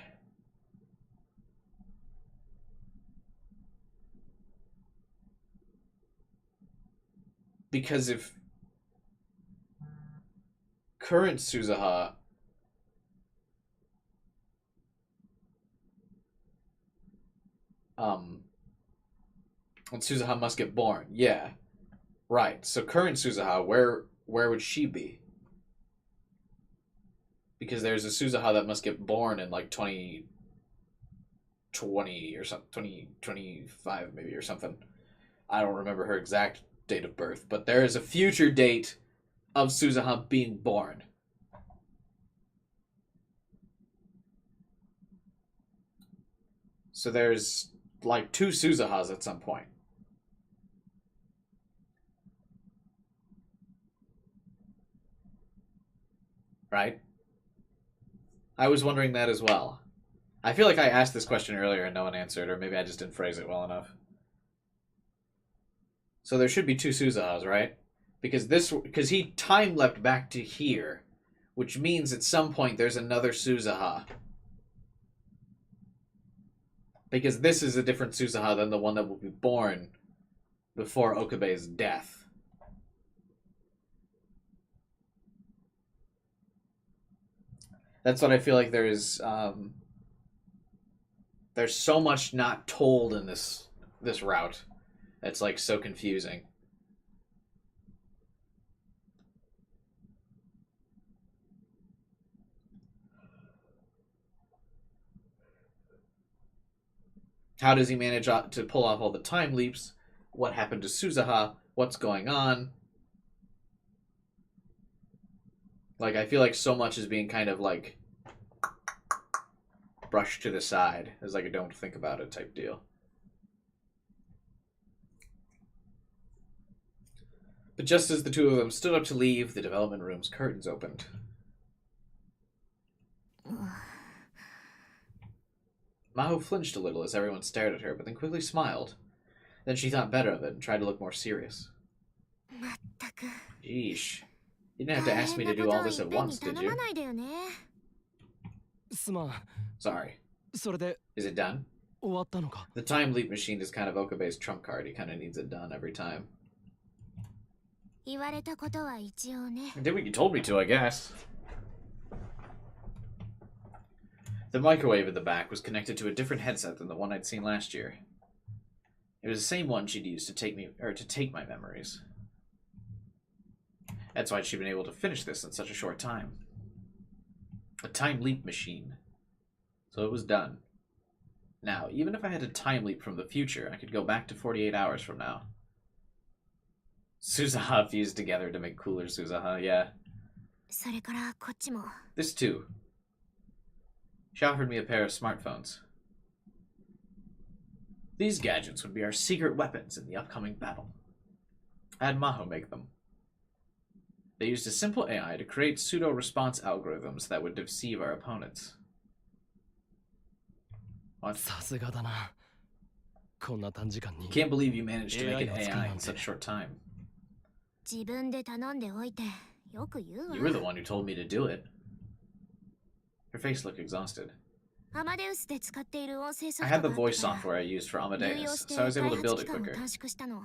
Because if current Suzuha and Suzuha must get born. Yeah. Right. So current Suzuha, where would she be? Because there's a Suzuha that must get born in like 2020 or something, 2025 maybe or something. I don't remember her exact date of birth, but there is a future date of Suzuha being born. So there's like two Suzuhas at some point. Right? I was wondering that as well. I feel like I asked this question earlier and no one answered, or maybe I just didn't phrase it well enough. So there should be two Suzuhas, right? Because he time leapt back to here, which means at some point there's another Suzuha. Because this is a different Suzuha than the one that will be born before Okabe's death. That's what I feel like there's so much not told in this route. It's like so confusing. How does he manage to pull off all the time leaps? What happened to Suzuha? What's going on? Like, I feel like so much is being kind of like brushed to the side as like a don't think about it type deal. But just as the two of them stood up to leave, the development room's curtains opened. Maho flinched a little as everyone stared at her, but then quickly smiled. Then she thought better of it and tried to look more serious. Yeesh. You didn't have to ask me to do all this at once, did you? すまん。 Sorry. それで Is it done? 終わったのか。 The time leap machine is kind of Okabe's trump card. He kind of needs it done every time. 言われたことは一応ね。 I did what you told me to, I guess. The microwave in the back was connected to a different headset than the one I'd seen last year. It was the same one she'd used to take my memories. That's why she'd been able to finish this in such a short time. A time leap machine. So it was done. Now, even if I had a time leap from the future, I could go back to 48 hours from now. Suzaha fused together to make cooler Suzaha, yeah. それからこっちも This too. She offered me a pair of smartphones. These gadgets would be our secret weapons in the upcoming battle. I had Maho make them. They used a simple AI to create pseudo-response algorithms that would deceive our opponents. What? さすがだな。こんな短時間に。 Can't believe you managed to make an AI in such a short time. 自分で頼んでおいてよく言うわ You were the one who told me to do it. Her face looked exhausted. アマデウスで使っている音声ソ I フ had ト the があっ voice たから software I used for 流用 Amadeus, して so I was 開 able to 発 build 期 it 間を quicker. 短縮したの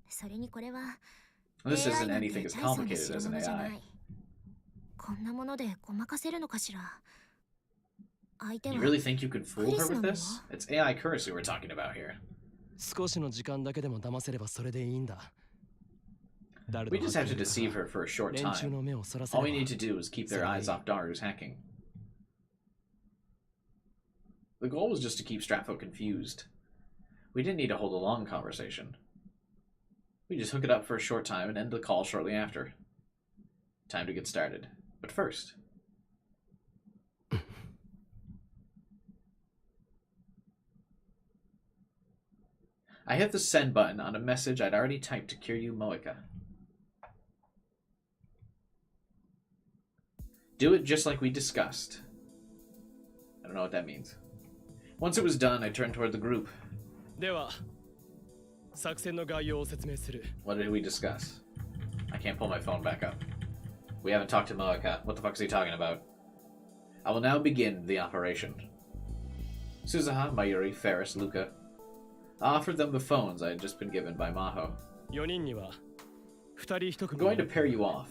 それにこれは This AI isn't なんて anything as 大層な complicated 代 as 物 an じゃな AI. いこんなものでごまかせるのかしら相手 You は really think you can fool her with クリスなの？ this? It's AI Kurisu we're talking about here. 少しの時間だけでも騙せればそれでいいんだ。 We just have to deceive her for a short 連中 time. の目をそらせ All れ we ば need to do is keep their eyes off Daru's hacking. The goal was just to keep Stratfo confused. We didn't need to hold a long conversation. We just hook it up for a short time and end the call shortly after. Time to get started. But first... I hit the send button on a message I'd already typed to Kiryu Moeka. Do it just like we discussed. I don't know what that means. Once it was done, I turned toward the group. では作戦の概要を説明する。 What did we discuss? I can't pull my phone back up. We haven't talked to Moeka. What the fuck is he talking about? I will now begin the operation. Suzaha, Mayuri, Ferris, Luca. I offered them the phones I had just been given by Maho. 4人には2人1 I'm 組 going to pair you off.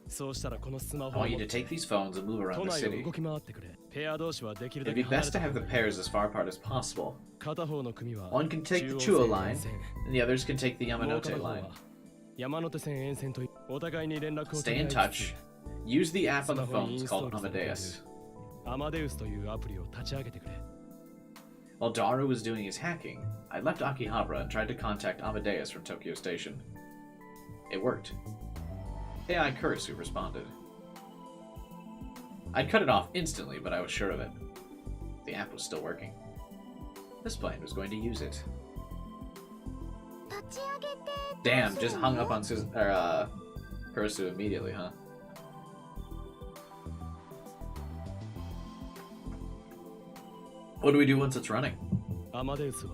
そうしたらこのスマ I ホを want 持 you っ to て take these phones and move 都 around the 内を city. 動き回ってくれ。ペア同士はできるだ It'd け be 離れ best た to have the pairs as far apart as possible. 片方の組は One can take the 中央 Chuo 線 line, 沿線 and the others can take the もう Yamanote 片方 line. は山手線沿線とお互いに連絡を Stay in 取り合い touch. つ Use the app on the スマホにイ phones ンストー called ルされている Amadeus. アマデウスというアプリを立ち上げてくれ。 While Daru was doing his hacking, I left Akihabara and tried to contact Amadeus from Tokyo Station. It worked. AI Kurisu responded. I'd cut it off instantly, but I was sure of it. The app was still working. This plane was going to use it. 立ち上げて Damn, just hung up on Kurisu immediately, huh? What do we do once it's running? アマデウスは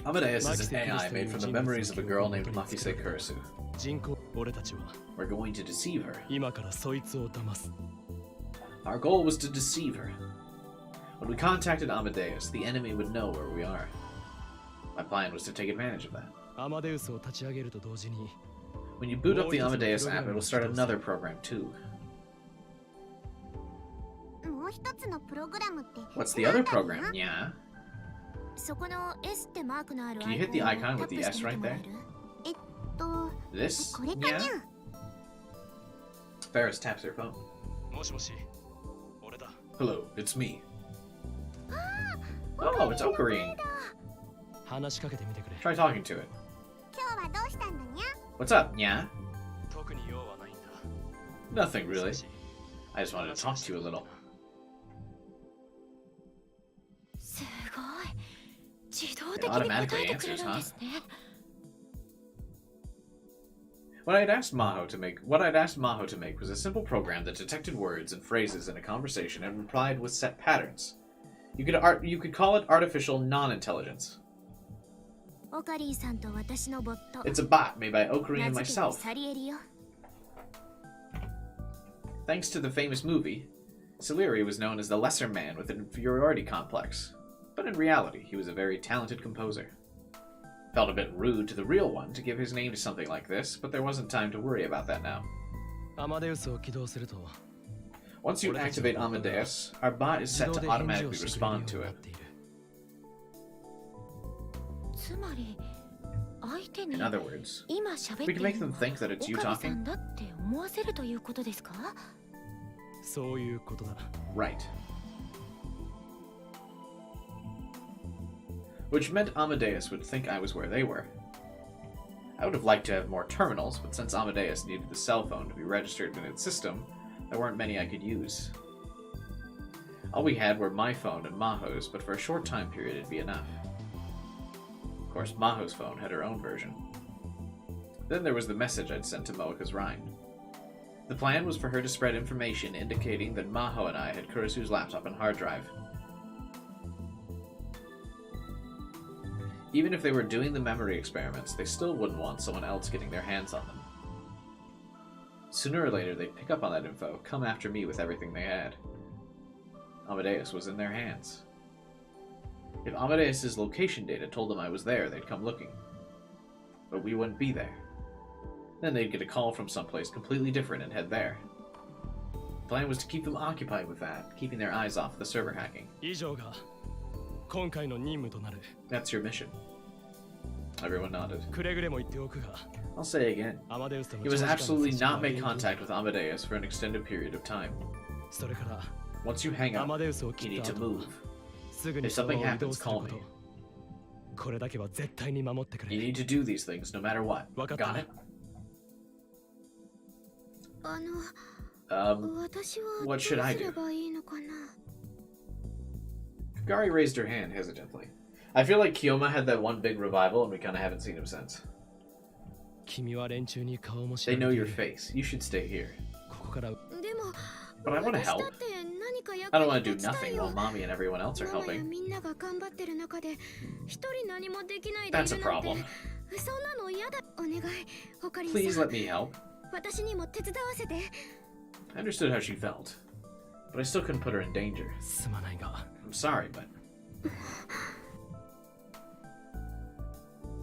Amadeus is an AI made from the memories of a girl named Makise Kurisu. 人口俺たちは We're going to deceive her. 今からそいつを騙す。 Our goal was to deceive her. When we contacted Amadeus, the enemy would know where we are. My plan was to take advantage of that. アマデウスを立ち上げると同時に When you boot up the Amadeus app, it'll start another program too. もう一つのプログラムって What's the other program? Yeah. そこの S ってマークのある Can you hit the icon with the S right there? と This? これかにゃ Yeah. Ferris taps her phone. もしもし俺だ。 Hello, it's me. Oh, it's Ocarine. 話しかけてみてくれ。 Try talking to it. 今日はどうしたんだにゃ What's up, yeah? 特に用はないんだ。 Nothing really. I just wanted to talk to you a little. すごい自動的に答えてくれるんですね What I'd asked Maho to make was a simple program that detected words and phrases in a conversation and replied with set patterns. You could call it artificial non-intelligence. オカリンさんと私のボット It's a bot made by Ocarine 名 and 付けて myself. サリエリよ Thanks to the famous movie, Salieri was known as the lesser man with an inferiority complex. But in reality, he was a very talented composer. Felt a bit rude to the real one to give his name to something like this, but there wasn't time to worry about that now. アマデウスを起動すると Once you activate Amadeus, our bot is 自 set 動 to で返事 automatically をしてくれるよう respond に to なっ it. ている。つまり相手に In other words, 今喋って we い can る make の them は think that it's オ you カリさ talking. んだって思思わせるということですか？そういうことだ。 Right. Which meant Amadeus would think I was where they were. I would have liked to have more terminals, but since Amadeus needed the cell phone to be registered in its system, there weren't many I could use. All we had were my phone and Maho's, but for a short time period it'd be enough. Of course, Maho's phone had her own version. Then there was the message I'd sent to Moeka's Rhine. The plan was for her to spread information indicating that Maho and I had Kurisu's laptop and hard drive. Even if they were doing the memory experiments, they still wouldn't want someone else getting their hands on them. Sooner or later, they'd pick up on that info, come after me with everything they had. Amadeus was in their hands. If Amadeus' location data told them I was there, they'd come looking. But we wouldn't be there. Then they'd get a call from someplace completely different and head there. The plan was to keep them occupied with that, keeping their eyes off the server hacking. 以上が今回の任務となる。 That's your mission. Everyone nodded. くれぐれも言っておくが、 I'll say again. アマデウスとの You must 長時間の absolutely 接触は not make 厳禁 contact with Amadeus for an extended period of time. それから Once you hang ア up, マデウスを you 切っ need た to 後 move. すぐに If その something 場を移動 happens, する call こ me. と。これだけは絶対に守ってく You れ。 need to do these things no matter what. わかった Got な it? 私は what ど should う I す do? ればいいのかな。 Kagari raised her hand hesitantly. I feel like Kiyoma had that one big revival and we kind of haven't seen him since. 君は連中に顔も知 They ら know れて your いる。 face. You should stay here. ここから でも But I want to 私だ help. って何か役 I don't に want to do 立ちたい nothing よ。 while Mommy and everyone else are ママや helping. みんなが頑張ってる中で一人何もできないでい That's a るなんて problem. そんなの嫌だ。お願いオカリン Please さん let me help. 私にも手伝わせて。 I understood how she felt, but I still couldn't put her in danger. すまないが I'm sorry, but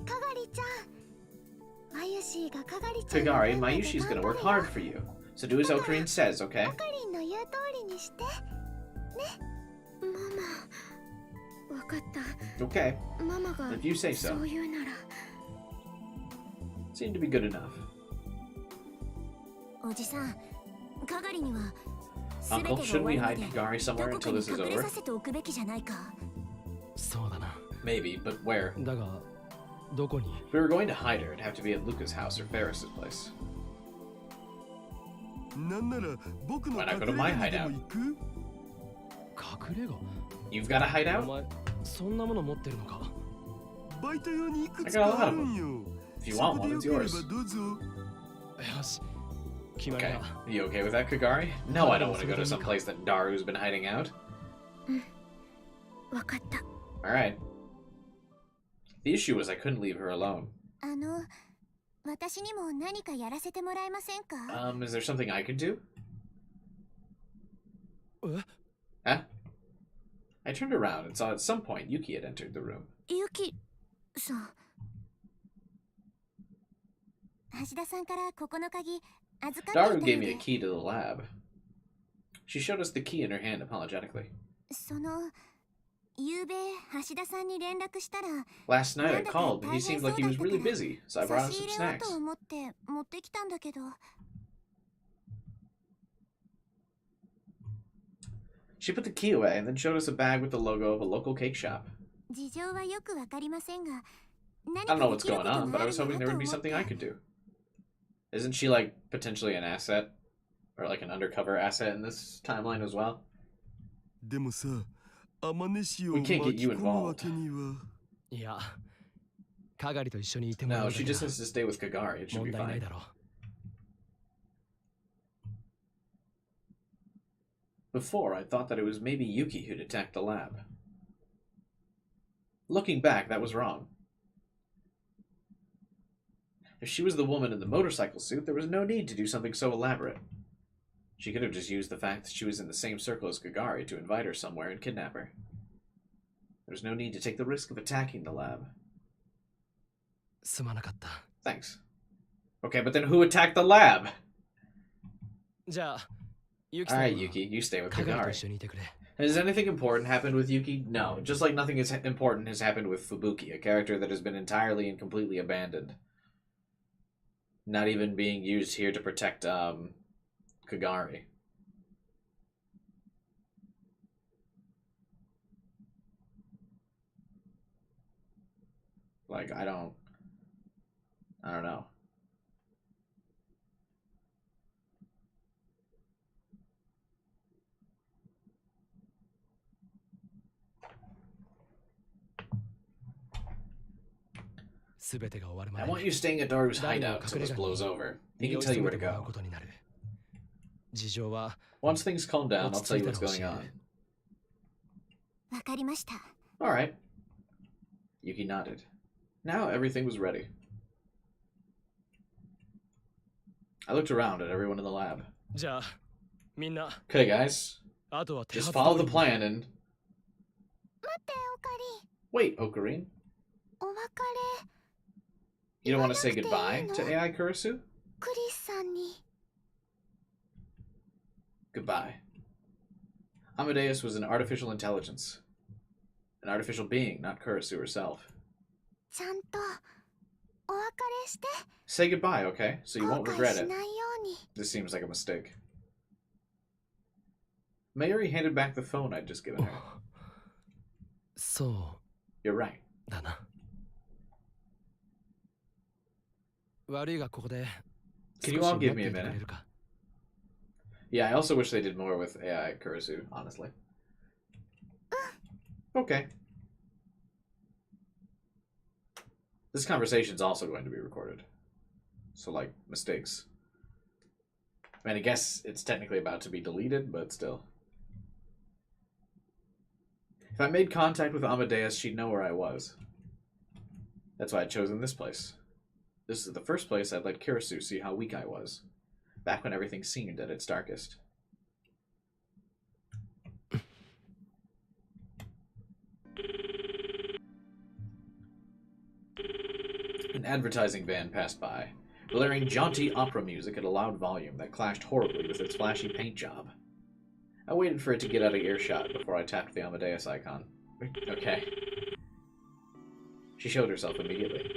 かがりちゃん、まゆしがかがりちゃんの Kagari, 分まで Mayushi's 頑 gonna 張 work る hard よ。 for you. So do as Okarin says, okay? オカリンの言う通りにして。ママわかった。 Okay. ママが If you say so. そう言うなら。 Seemed to be good enough. おじさん、かがりには全て Uncle, が shouldn't 終わ we るま hide で Kagari ど somewhere こか until に this is 隠れ over? させておくべきじゃないか。そうだな。 Maybe, but where? だがどこに If we were going to hide her, it'd have to be at Luca's house or Ferris's place. なんなら僕の Why 隠 not go れ to my 家にで hideout? も行く？隠れ家 You've got a お hideout? 前そんなもの持ってるのか。バイト用にいくつかあるんよ。 If you そ want こで one, よ it's ければ yours. どうぞ。よし決まり Okay. だ。 You okay with that, Kagari? No, I don't want to go to some place that Daru's been hiding out. わかった。 Alright. The issue was I couldn't leave her alone. 私にも何かやらせてもらえませんか？ Is there something I could do? え Huh? I turned around and saw at some point Yuki had entered the room. ゆきさん。橋田さんからここの鍵預かって Daru いた gave の me a で、 key to the lab. She showed us the key in her hand apologetically. その夕べ橋田さんに連絡したら Last night I called, but he seemed like he was really busy, so I 差 brought him し some 入れを snacks. と思って持ってきたんだけど。 She put the key away and then showed us a bag with the logo of a local cake shop. 事情はよくわかりませんが、 I 何 don't か know で what's きる going こと on, が but あ I る was な hoping と there would 思 be っ something て I could do. Isn't she like potentially an asset? Or like an undercover asset in this timeline as well? でもさ、天音氏を We 巻 can't き get you 込む involved. わけには。いやかがりと一緒にいてもら No, うだ she け just だ has to stay with Kagari. It should 問 be 題ない fine. だろう。 Before, I thought that it was maybe Yuki who'd attacked the lab. Looking back, that was wrong. If she was the woman in the motorcycle suit, there was no need to do something so elaborate. She could have just used the fact that she was in the same circle as Kagari to invite her somewhere and kidnap her. There was no need to take the risk of attacking the lab. すまなかった。 Thanks. Okay, but then who attacked the lab? じゃあユキさんは Alright, Yuki, you stay with かがりと Kagari. 一緒にいてくれ。 Has anything important happened with Yuki? No, just like nothing important has happened with Fubuki, a character that has been entirely and completely abandoned. Not even being used here to protect Kagari. Like, I don't know. I want you staying at Daru's hideout until this blows over. He can tell you where to go. Once things calm down, I'll tell you what's going on. わかりました。 Alright. Yuki nodded. Now everything was ready. I looked around at everyone in the lab. じゃあみんな Okay, guys. あとは手 Just はず follow 通 the り plan and... 待って、オカリ。 Wait, Ocarine. お別れ、 You don't want to say goodbye to AI Kurisu? クリスさんに。 Goodbye. Amadeus was an artificial intelligence. An artificial being, not Kurisu herself. ちゃんとお別れして。 Say goodbye, okay? So you 後 won't 悔 regret し it. ないように。 This seems like a mistake. Mayuri handed back the phone I'd just given her. そ You're right. うだな悪いがここで Can you all give me a minute? Yeah, I also wish they did more with AI Kurisu, honestly. Okay. This conversation's also going to be recorded. So, like, mistakes. I mean, I guess it's technically about to be deleted, but still. If I made contact with Amadeus, she'd know where I was. That's why I'd chosen this place. This is the first place I'd let Kurisu see how weak I was, back when everything seemed at its darkest. An advertising van passed by, blaring jaunty opera music at a loud volume that clashed horribly with its flashy paint job. I waited for it to get out of earshot before I tapped the Amadeus icon. Okay. She showed herself immediately.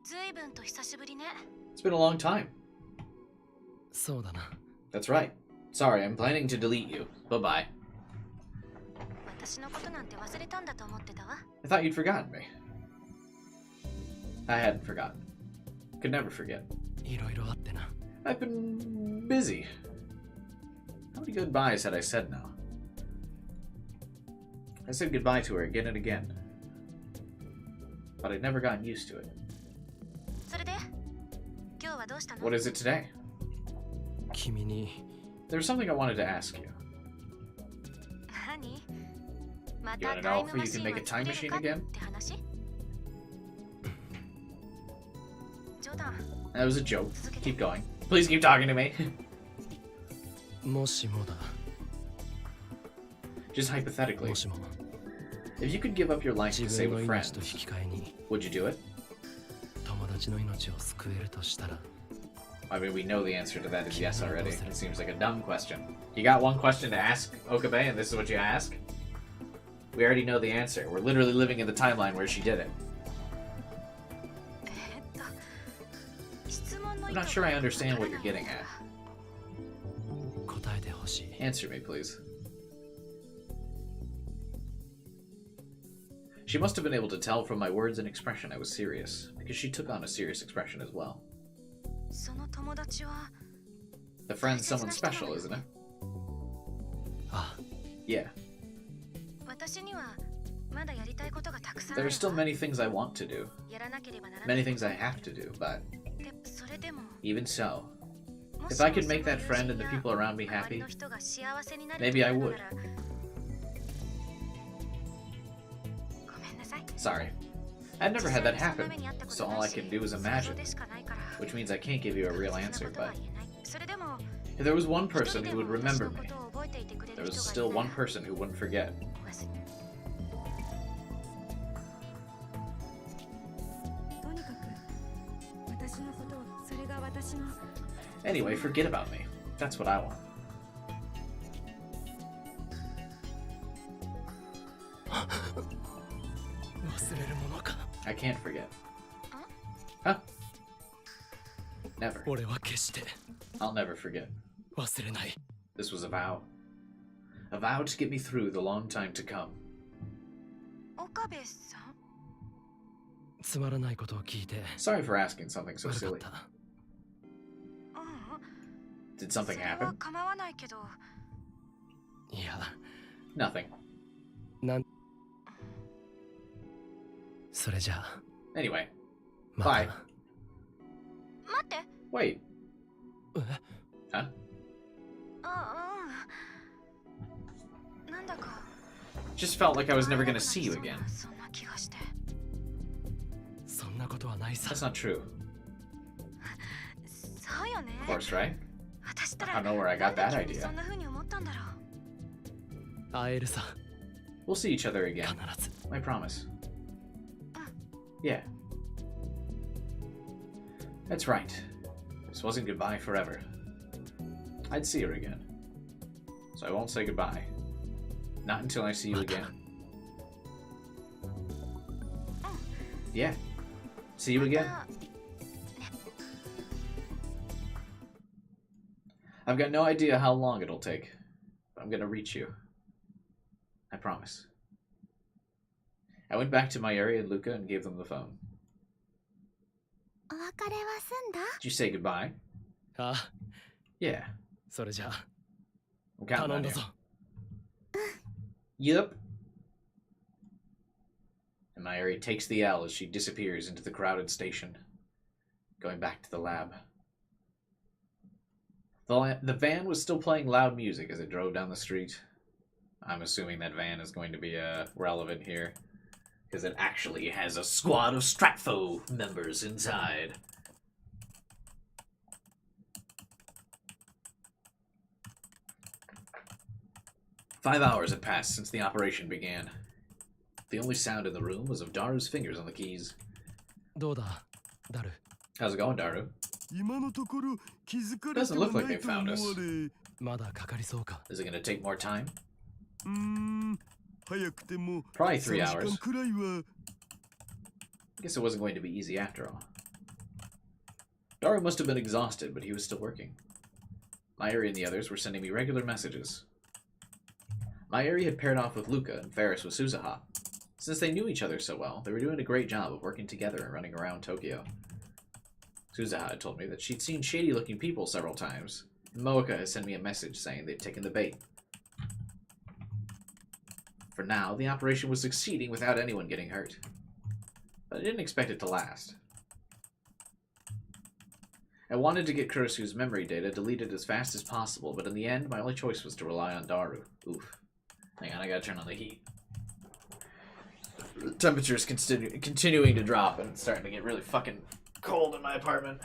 随分と久しぶりね。 It's been a long time. そうだな That's right. Sorry, I'm planning to delete you. Bye-bye. 私のことなんて忘れたんだと思ってたわ。 I thought you'd forgotten me. I hadn't forgotten. Could never forget. いろいろあってな I've been busy. How many goodbyes had I said now? I said goodbye to her again and again. But I'd never gotten used to it. それで今日はどうしたの？ What is it today? 君に There was something I wanted to ask you. 何？ま You た wanna タイ know ム if マ you シ can ン make は a 作 time れる machine か again? って話？冗談。 That was a joke. Keep going. Please keep talking to me. もしもだ Just hypothetically, もしも if you could give up your life 自 to 分 save の a 命と引 friend, き換えに would you do it? 友達の命を救えるとしたら I mean, we know the answer to that is yes already. It seems like a dumb question. You got one question to ask, Okabe, and this is what you ask? We already know the answer. We're literally living in the timeline where she did it. 質問の I'm not sure I understand what you're getting at. 答えてほしい Answer me, please. She must have been able to tell from my words and expression I was serious, because she took on a serious expression as well. その友達は The friend's someone special, isn't it? あ Yeah. 私にはまだやりたいことがたくさんあ There る are still わ many things I want to do, やらなければならない many things I have to do, but でそれでも even so, も if し I も could その make that 友 friend 人 and the や people around me 周り happy, の人が幸せになる maybe I という would. ならごめんなさい Sorry. I've never had that 実際にそんな happen, 目に遭ったこと so all な I いし can do is 想 imagine, 像でしかないから which means I can't give you a real そんな answer, ことは but 言えないそれでも if there was one 一人 person で who も would 私 remember のこ me, とを覚えていてくれ there る was 人 still がいた one ら person who wouldn't forget. おやすみとにかく私のことそれが私の Anyway, forget about me. That's what I want. 忘れるものか I can't forget. Huh? Never. 俺は決して I'll never forget. 忘れない。 This was a vow. A vow to get me through the long time to come. 岡部さん。つまらないことを聞いて Sorry for asking something so 悪かっ silly. た。Did そ something れは happen? 構わないけど。いや、 Nothing. それじゃあ、 Anyway, また。 bye. 待って。 Wait. え Huh? なんだか。 Just felt like I was never gonna see you again. そんな気がして。そんなことはないさ。 That's not true. そうよね。 Of course, right? 私った I ら don't know where I got that なんで急に idea. そんな風に思ったんだろう。会えるさ、 We'll see each other again. 必ず。 I promise. Yeah. That's right. This wasn't goodbye forever. I'd see her again. So I won't say goodbye. Not until I see you again. Yeah. See you again. I've got no idea how long it'll take, but I'm gonna reach you. I promise. I went back to Mayuri and Luca and gave them the phone. お別れは済んだ？ Did you say goodbye? ああ、 Yeah. それじゃあ、 I'm counting 頼 on んだ you. ぞ。 Yep. And Mayuri takes the L as she disappears into the crowded station, going back to the lab. The van was still playing loud music as it drove down the street. I'm assuming that van is going to be relevant here, because it actually has a squad of Stratfo members inside. Five hours had passed since the operation began. The only sound in the room was of Daru's fingers on the keys. どうだ、ダル。 How's it going, Daru? 今のところ気づかれて Doesn't は look like ない they と found 思 us. われ。まだかかりそうか。 Is it going to take more time? 早くても Probably 3 3時 hours. 間くらいは。 Guess it wasn't going to be easy after all. Daru must have been exhausted, but he was still working. Mayuri and the others were sending me regular messages. Mayuri had paired off with Luca and Ferris with Suzuha. Since they knew each other so well, they were doing a great job of working together and running around Tokyo. Suzuha had told me that she'd seen shady-looking people several times, and Moeka had sent me a message saying they'd taken the bait. For now, the operation was succeeding without anyone getting hurt. But I didn't expect it to last. I wanted to get Kurisu's memory data deleted as fast as possible, but in the end, my only choice was to rely on Daru. Oof. Hang on, I gotta turn on the heat. The temperature's continuing to drop, and it's starting to get really fucking cold in my apartment.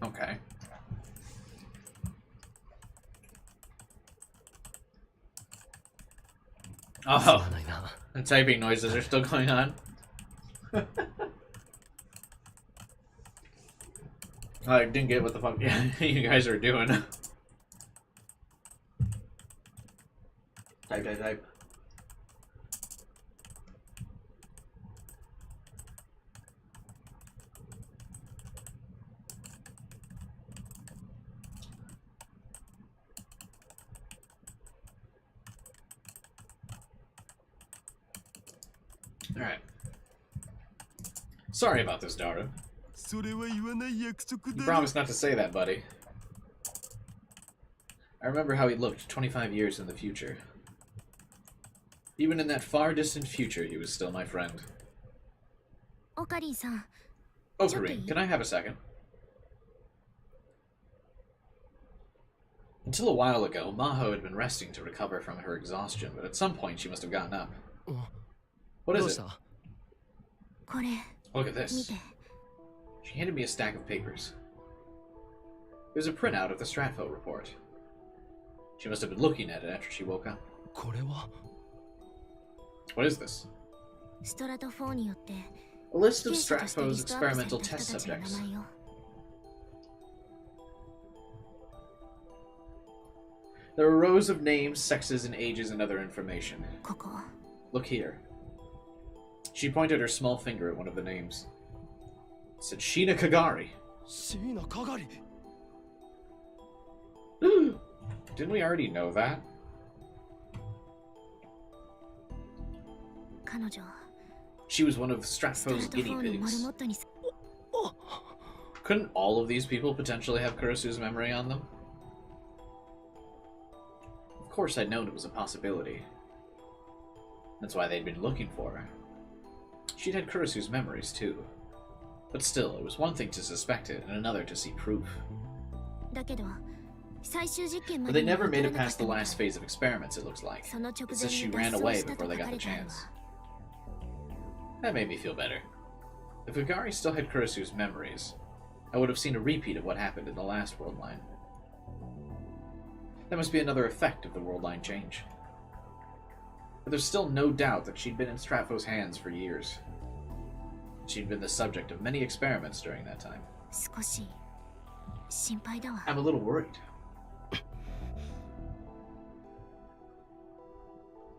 Okay. Oh, the typing noises are still going on. I didn't get what the fuck you guys are doing. Type. Alright. Sorry about this, Daru. それは言わない約束 You だろ promised not to say that, buddy. I remember how he looked 25 years in the future. Even in that far distant future, he was still my friend. オカリンさん、 Ocarine, can I have a second? Until a while ago, Maho had been resting to recover from her exhaustion, but at some point she must have gotten up. What is it? これ Look at 見 this. て。 She handed me a stack of papers. It was a printout of the Stratfo report. She must have been looking at it after she woke up. これは What is this? ストラト4によって A list of 被験者としてリ Stratfo's ストアップされ experimental た人 test たちの名 subjects. 前よ。 There are rows of names, sexes, and ages and other information. ここ Look here. She pointed her small finger at one of the names. It said Sheena Kagari. 椎名かがり Didn't we already know that? 彼女 She was one of ストラ Stratfo's ト guinea 4のモル pigs. モットに Couldn't all of these people potentially have Kurasu's memory on them? Of course I'd known it was a possibility. That's why they'd been looking for her. She'd had Kurasu's memories too. But still, it was one thing to suspect it and another to see proof. だけど最終実験ま But で they には never 至 made ら it なかっ past た the みたい last phase of experiments, it looks like. その直 It 前 says she に ran 脱 away 走したと before 書 they か got れ the てあるわ chance. That made me feel better. If Kagari still had Kurasu's memories, I would have seen a repeat of what happened in the last world line. That must be another effect of the world line change. But there's still no doubt that she'd been in Stratfo's hands for years. She'd been the subject of many experiments during that time. 少し心配だわ。 I'm a little worried.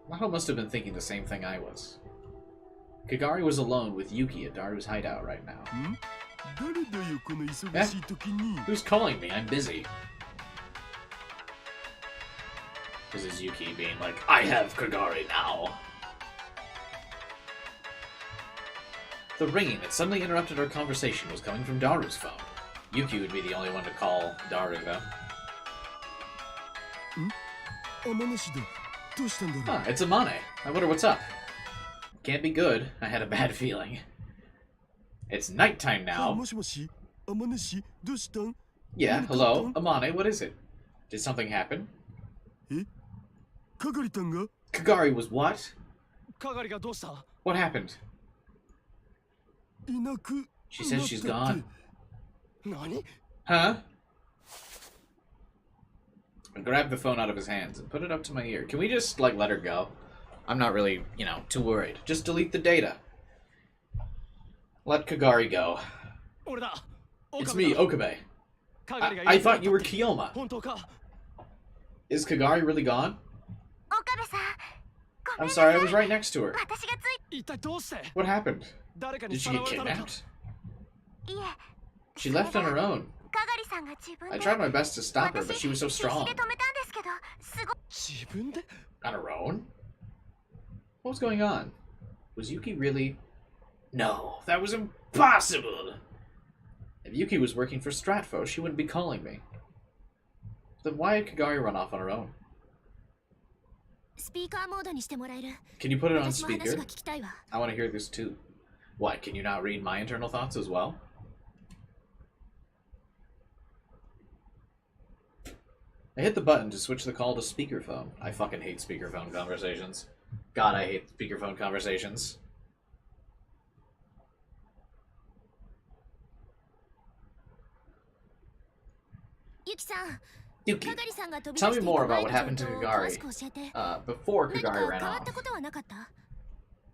Maho must have been thinking the same thing I was. Kagari was alone with Yuki at Daru's hideout right now. 誰だよこの忙しい時に Who's calling me? I'm busy. This is Yuki being like, I have Kagari now. The ringing that suddenly interrupted our conversation was coming from Daru's phone. Yuki would be the only one to call Daru, though. 天主だどうしたんだろう Ah, it's Amane. I wonder what's up. Can't be good. I had a bad feeling. It's nighttime あ now. もしもし天主どうしたん Yeah, hello? Amane, what is it? Did something happen? かがりたんが Kagari was what? かがりがどうした What happened? いなく She says she's gone. 何 Huh? I grabbed the phone out of his hands and put it up to my ear. Can we just, like, let her go? I'm not really, too worried. Just delete the data. Let Kagari go. 俺だ It's me, Okabe. かがりが I いなくな thought った you were って Kiyoma. 本当か Is Kagari really gone? 岡部さんごめ I'm んな sorry, さ I い was right next to her. 私がつ一体どうして What happened? 誰かに Did さ she ら get われたのか kidnapped? いいえ She left on her own. かがりさんが自分 I で tried my best to stop her, but she was so 必死 strong. で止めたんですけどすご自分で On her own? What was going on? Was Yuki really... No, that was impossible! If Yuki was working for Stratfo, she wouldn't be calling me. Then why had Kagari run off on her own? スピーカーモードにしてもらえる。 Can you put it on 私も話 speaker? が聞きたいわ。 I want to hear this too. What, can you not read my internal thoughts as well? I hit the button to switch the call to speakerphone. I fucking hate speakerphone conversations. God, I hate speakerphone conversations. Yuki, tell me more about what happened to Kagari. Before Kagari ran off.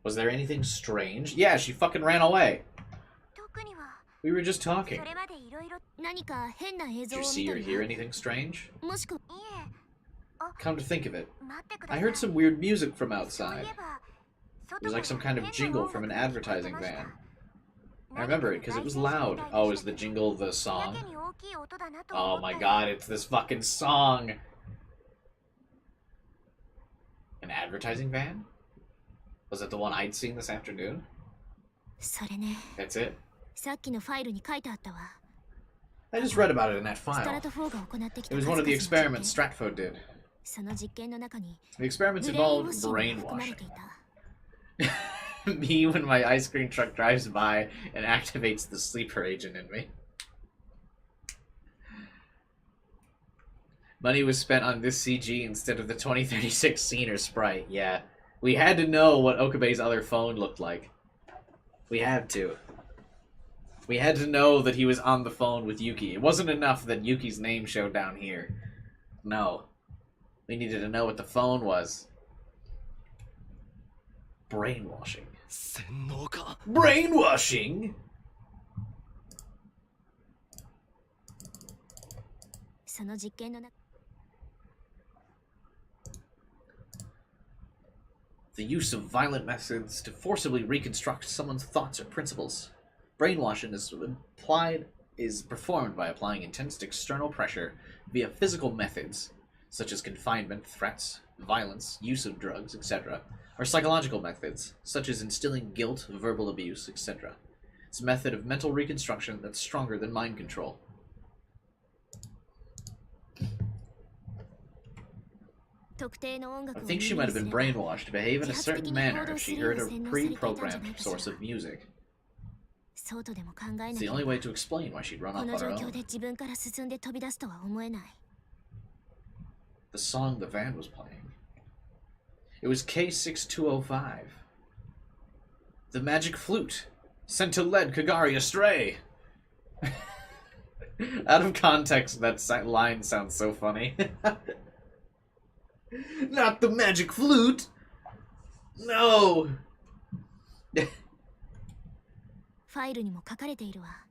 Was there anything strange? Yeah, she fucking ran away. We were just talking. Did you see or hear anything strange? Come to think of it, I heard some weird music from outside. It was like some kind of jingle from an advertising van. I remember it because it was loud. Oh, is the jingle the song? Oh my god, it's this fucking song! An advertising van? Was it the one I'd seen this afternoon? That's it? I just read about it in that file. It was one of the experiments Stratford did. The experiments involved brainwashing. Me when my ice cream truck drives by and activates the sleeper agent in me. Money was spent on this CG instead of the 2036 scene or sprite. Yeah, we had to know what Okabe's other phone looked like. We had to. We had to know that he was on the phone with Yuki. It wasn't enough that Yuki's name showed down here. No. We needed to know what the phone was. Brainwashing. Brainwashing?! The use of violent methods to forcibly reconstruct someone's thoughts or principles. Brainwashing is performed by applying intense external pressure via physical methods, such as confinement, threats, violence, use of drugs, etc., or psychological methods, such as instilling guilt, verbal abuse, etc. It's a method of mental reconstruction that's stronger than mind control. I think she might have been brainwashed to behave in a certain manner if she heard a pre-programmed source of music. It's the only way to explain why she'd run off on her own. The song the van was playing. It was K6205. The magic flute, sent to lead Kagari astray. Out of context, that line sounds so funny. Not the magic flute! No! ファイルにも書かれているわ。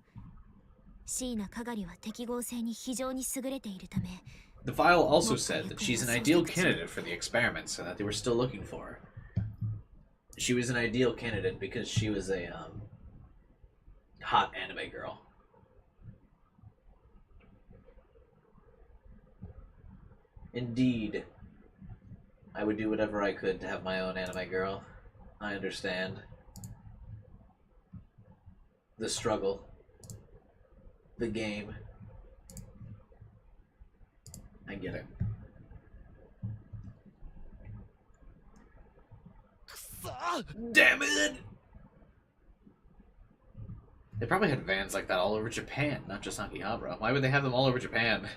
椎名カガリは適合性に非常に優れているため。The file also said that she's an ideal candidate for the experiments and that they were still looking for her. She was an ideal candidate because she was a hot anime girl. Indeed. I would do whatever I could to have my own anime girl. I understand. The struggle. The game. I get it. Damn it! They probably had vans like that all over Japan, not just Akihabara. Why would they have them all over Japan?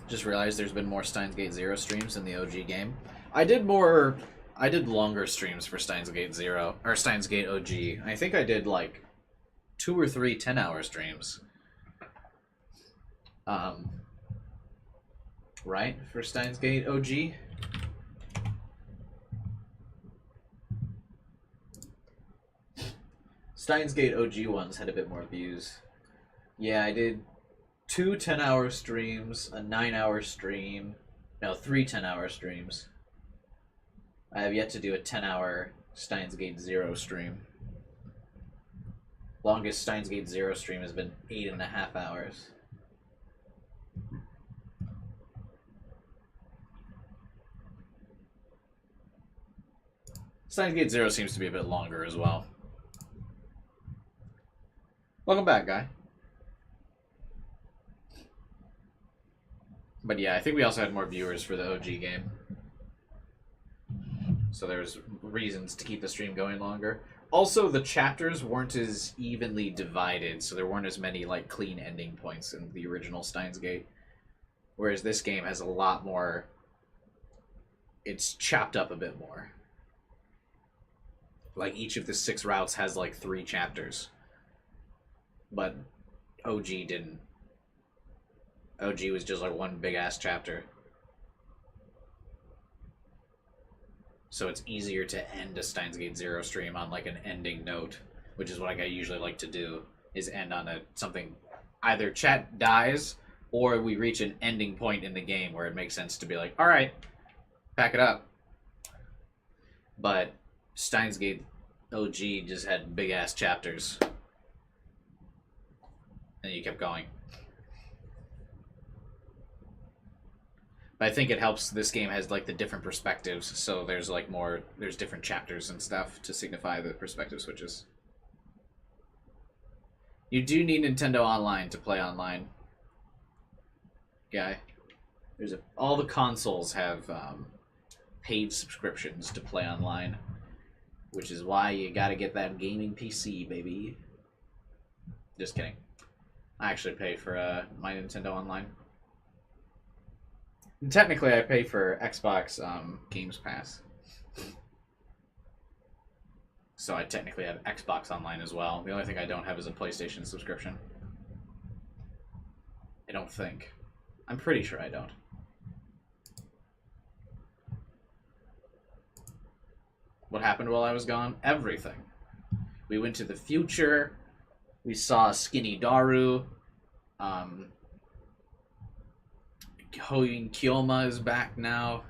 Just realized there's been more Steins Gate Zero streams in the OG game. I did longer streams for Steins Gate Zero, or Steins Gate OG. I think I did like 2 or 3 10-hour streams. Right? For Steins Gate OG? Steins Gate OG ones had a bit more views. Yeah, I did 2 10-hour streams, a 9-hour stream, no, 3 10-hour streams. I have yet to do a 10-hour Steins Gate Zero stream. Longest Steins Gate Zero stream has been 8.5 hours. Steins Gate Zero seems to be a bit longer as well. Welcome back, guy. But yeah, I think we also had more viewers for the OG game. So there's reasons to keep the stream going longer. Also, the chapters weren't as evenly divided, so there weren't as many like clean ending points in the original Steins Gate. Whereas this game has a lot more... It's chopped up a bit more. Like, each of the 6 routes has, like, 3 chapters. But OG didn't. OG was just, like, one big-ass chapter. So it's easier to end a Steins Gate Zero stream on, like, an ending note, which is what I usually like to do, is end on something. Either chat dies, or we reach an ending point in the game where it makes sense to be like, alright, pack it up. But Steins Gate OG just had big-ass chapters. And you kept going. But I think it helps. This game has, like, the different perspectives, so there's, like, there's different chapters and stuff to signify the perspective switches. You do need Nintendo Online to play online, guy. All the consoles have paid subscriptions to play online, which is why you gotta get that gaming PC, baby. Just kidding. I actually pay for my Nintendo Online. And technically, I pay for Xbox Games Pass. So I technically have Xbox Online as well. The only thing I don't have is a PlayStation subscription. I don't think. I'm pretty sure I don't. What happened while I was gone? Everything. We went to the future. We saw Skinny Daru. Hoin Kyoma is back now.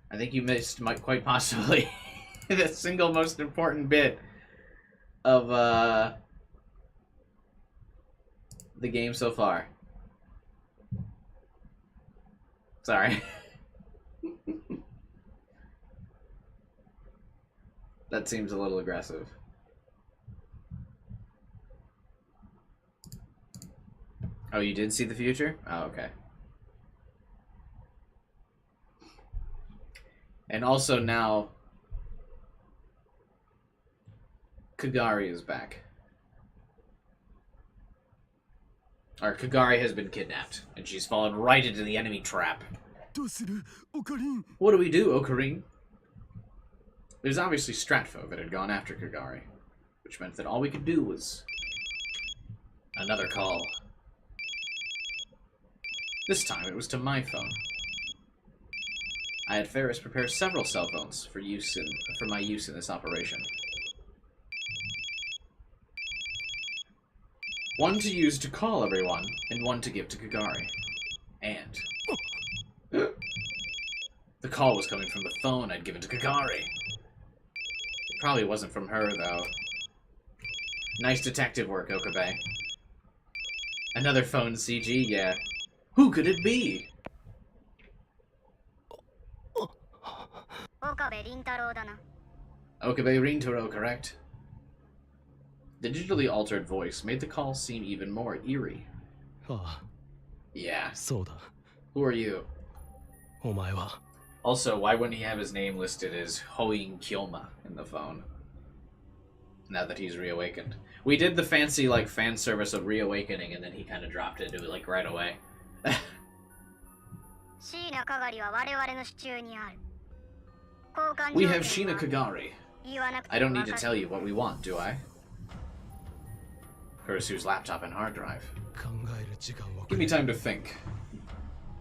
I think you missed, quite possibly, the single most important bit of the game so far. Sorry. That seems a little aggressive. Oh, you did see the future? Oh, okay. And also now, Kagari is back. Or Kagari has been kidnapped, and she's fallen right into the enemy trap. What do we do, Ocarine? There's obviously Stratfo that had gone after Kagari, which meant that all we could do was another call. This time it was to my phone. I had Ferris prepare several cell phones for my use in this operation. One to use to call everyone, and one to give to Kagari. And the call was coming from the phone I'd given to Kagari. It probably wasn't from her, though. Nice detective work, Okabe. Another phone CG, yeah. Who could it be? Okabe Rintaro, correct? The digitally altered voice made the call seem even more eerie. Yeah. Who are you? Also, why wouldn't he have his name listed as Hoin Kyoma in the phone? Now that he's reawakened. We did the fancy, like, fan service of reawakening, and then he kind of dropped it, like, right away. We have Shina Kagari. I don't need to tell you what we want, do I? Kurisu's laptop and hard drive. Give me time to think.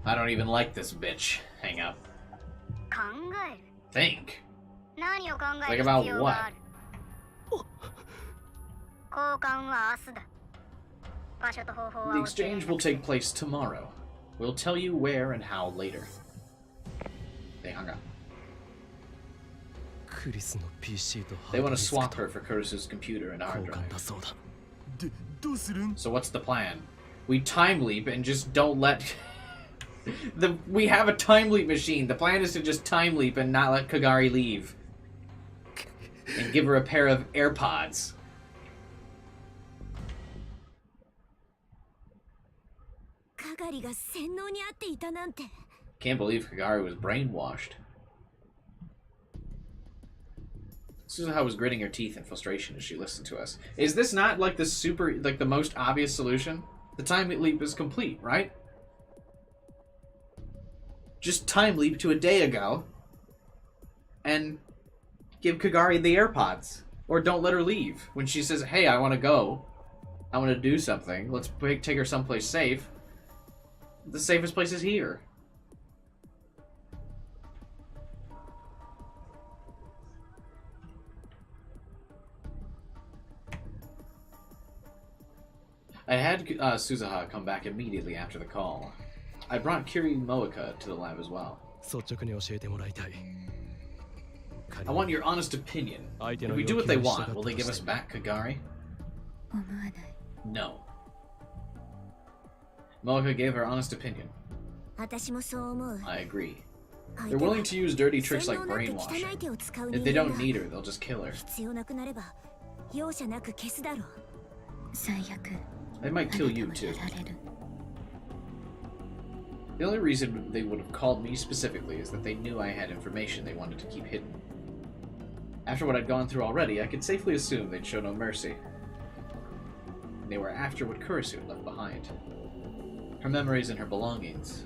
I don't even like this bitch. Hang up. Think? Like about what? The exchange will take place tomorrow. We'll tell you where and how later. They hung up. They want to swap her for Kurisu's computer and hard drive. So what's the plan? We time leap and just don't let... We have a time leap machine. The plan is to just time leap and not let Kagari leave. And give her a pair of AirPods. Can't believe Kagari was brainwashed. Suzuha was gritting her teeth in frustration as she listened to us. Is this not like the most obvious solution? The time leap is complete, right? Just time leap to a day ago. and give Kagari the AirPods. Or don't let her leave. When she says, hey, I want to go. I want to do something. Let's take her someplace safe. The safest place is here. I had Suzuha come back immediately after the call. I brought Kiri Moeka to the lab as well. 率直に教えてもらいたい。 I want your honest opinion. If we do what they want, will they give us back Kagari? 思わない。 No. Moeka gave her honest opinion. 私もそう思う。 I agree. They're willing to use dirty tricks like brainwashing. If they don't need her, they'll just kill her. 必要なくなれば容赦なく消すだろう。最悪。 They might kill you too. The only reason they would have called me specifically is that they knew I had information they wanted to keep hidden. After what I'd gone through already, I could safely assume they'd show no mercy. They were after what Kurisu left behind. Her memories and her belongings.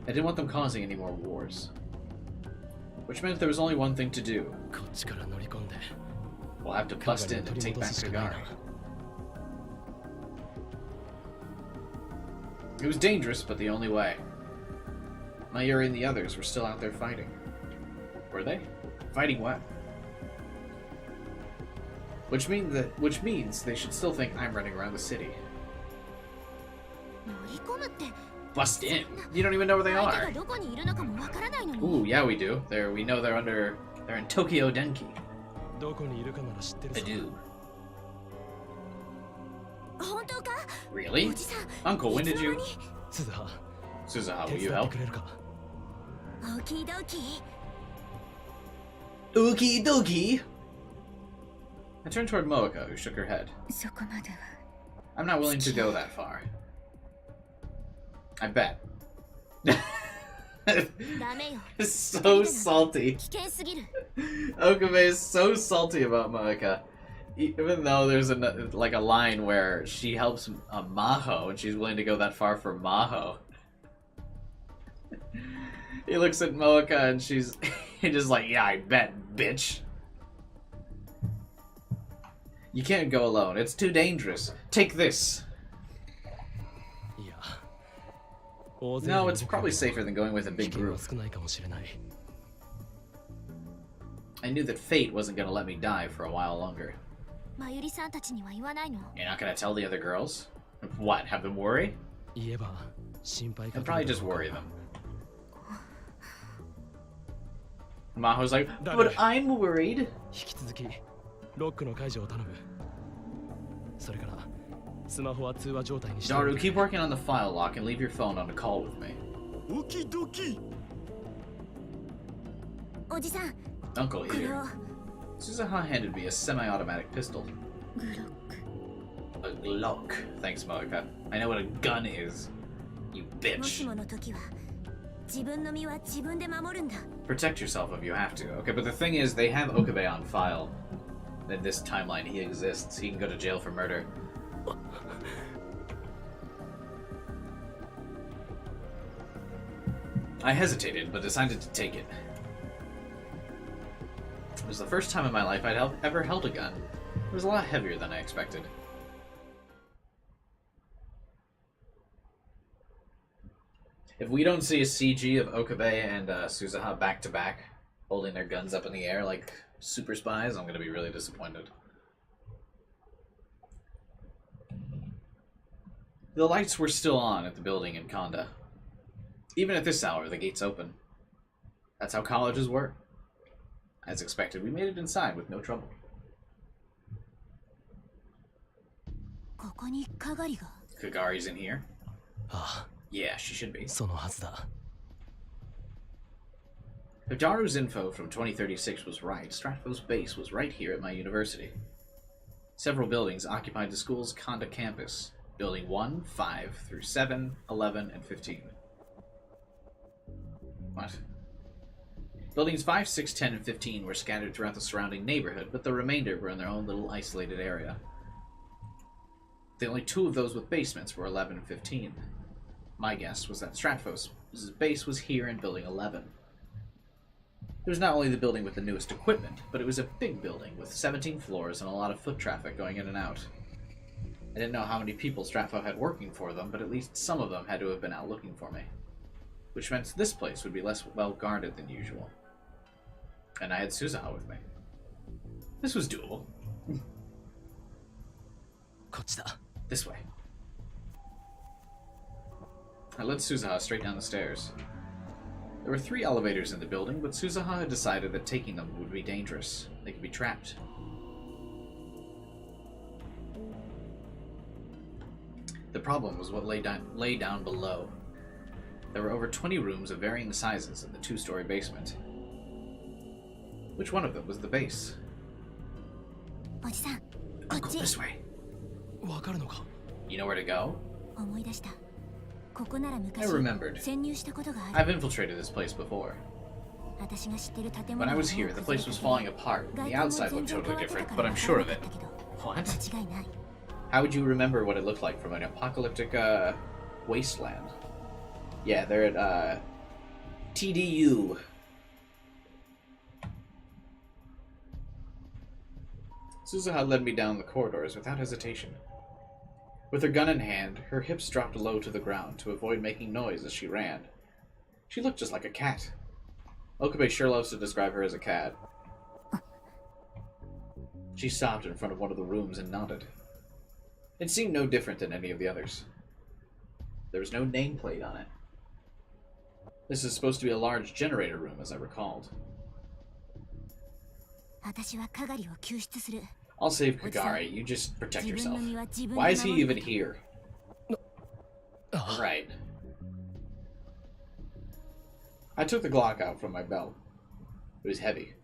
I didn't want them causing any more wars. Which meant there was only one thing to do. こっちから乗り込んで We'll have to bust in and take back Kagari. It was dangerous, but the only way. Mayuri and the others were still out there fighting. Were they? Fighting what? Which means they should still think I'm running around the city. 乗り込むって。 Bust in? You don't even know where they 相手 are. がどこにいるのかもわからないのに。 Ooh, yeah, we do. We know they're in Tokyo Denki. どこにいるかなら知ってる I さ do. 本当か？ Really? おじさん。 Uncle, when did you? 鈴葉 Suzuha, 手 will you 伝っ help? てくれるか オキドキ。 Okie dokie. I turned toward Moeka, who shook her head. そこまでは。 I'm not willing to go that far. I bet. ダメよ。 So salty. 危険すぎる。 Okabe is so salty about Moeka. Even though there's a line where she helps Maho and she's willing to go that far for Maho. He looks at Moeka and she's just like, yeah, I bet, bitch. You can't go alone. It's too dangerous. Take this. いや大勢 No, で it's 動くよ probably safer than going with a 危 big 険は group. 少ないかもしれない I knew that fate wasn't gonna let me die for a while longer. まゆりさんたちには言わないの。 You're not gonna tell the other girls? What, have them worry? 言えば心配か I'll け probably るだ just ろうか worry them. Maho's like, Dale. but I'm worried. 引き続きロックの解除を頼むそれからスマホは通話状態にして Daru, keep working on the file lock and leave your phone on a call with me. オキドキ。おじさん、 Uncle これ here. を。 Suzuha handed me a semi-automatic pistol. グロック。 A Glock. Thanks, Moeka. I know what a gun is. You もし bitch. もの時は自分の身は自分で守るんだ。 Protect yourself if you have to. Okay, but the thing is, they have Okabe on file. In this timeline, he exists. He can go to jail for murder. I hesitated, but decided to take it. It was the first time in my life I'd ever held a gun. It was a lot heavier than I expected. If we don't see a CG of Okabe and Suzuha back to back, holding their guns up in the air like super spies, I'm going to be really disappointed. The lights were still on at the building in Konda. Even at this hour, the gates open. That's how colleges work. As expected, we made it inside with no trouble. ここに係が。 Kagari's in here. あ Yeah, she should be. あそのはずだ If Daru's info from 2036 was right, Stratfo's base was right here at my university. Several buildings occupied the school's Konda campus. Building 1, 5, through 7, 11, and 15. What? Buildings 5, 6, 10, and 15 were scattered throughout the surrounding neighborhood, but the remainder were in their own little isolated area. The only two of those with basements were 11 and 15. My guess was that Stratfo's base was here in Building 11. It was not only the building with the newest equipment, but it was a big building with 17 floors and a lot of foot traffic going in and out. I didn't know how many people Stratfo had working for them, but at least some of them had to have been out looking for me. Which meant this place would be less well guarded than usual. And I had Suzuha with me. This was doable. This way. I led Suzuha straight down the stairs. There were 3 elevators in the building, but Suzuha had decided that taking them would be dangerous. They could be trapped. The problem was what lay down below. There were over 20 rooms of varying sizes in the 2-story basement. Which one of them was the base? Uncle, this way. You know where to go? I remembered. I've infiltrated this place before. When I was here, the place was falling apart. The outside looked totally different, but I'm sure of it. What? How would you remember what it looked like from an apocalyptic, wasteland? Yeah, they're at, TDU. Suzuha led me down the corridors without hesitation. With her gun in hand, her hips dropped low to the ground to avoid making noise as she ran. She looked just like a cat. Okabe sure loves to describe her as a cat. She stopped in front of one of the rooms and nodded. It seemed no different than any of the others. There was no nameplate on it. This is supposed to be a large generator room, as I recalled. I'll save Kagari, you just protect yourself. Why is he even here? Right. I took the Glock out from my belt. It was heavy.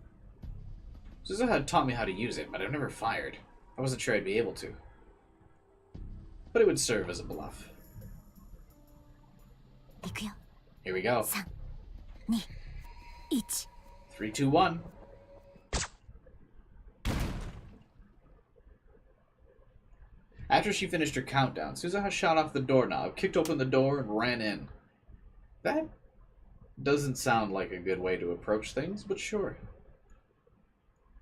Suzuha had taught me how to use it, but I've never fired. I wasn't sure I'd be able to. But it would serve as a bluff. Here we go. 3, 2, 1. After she finished her countdown, Suzuha shot off the doorknob, kicked open the door, and ran in. That doesn't sound like a good way to approach things, but sure.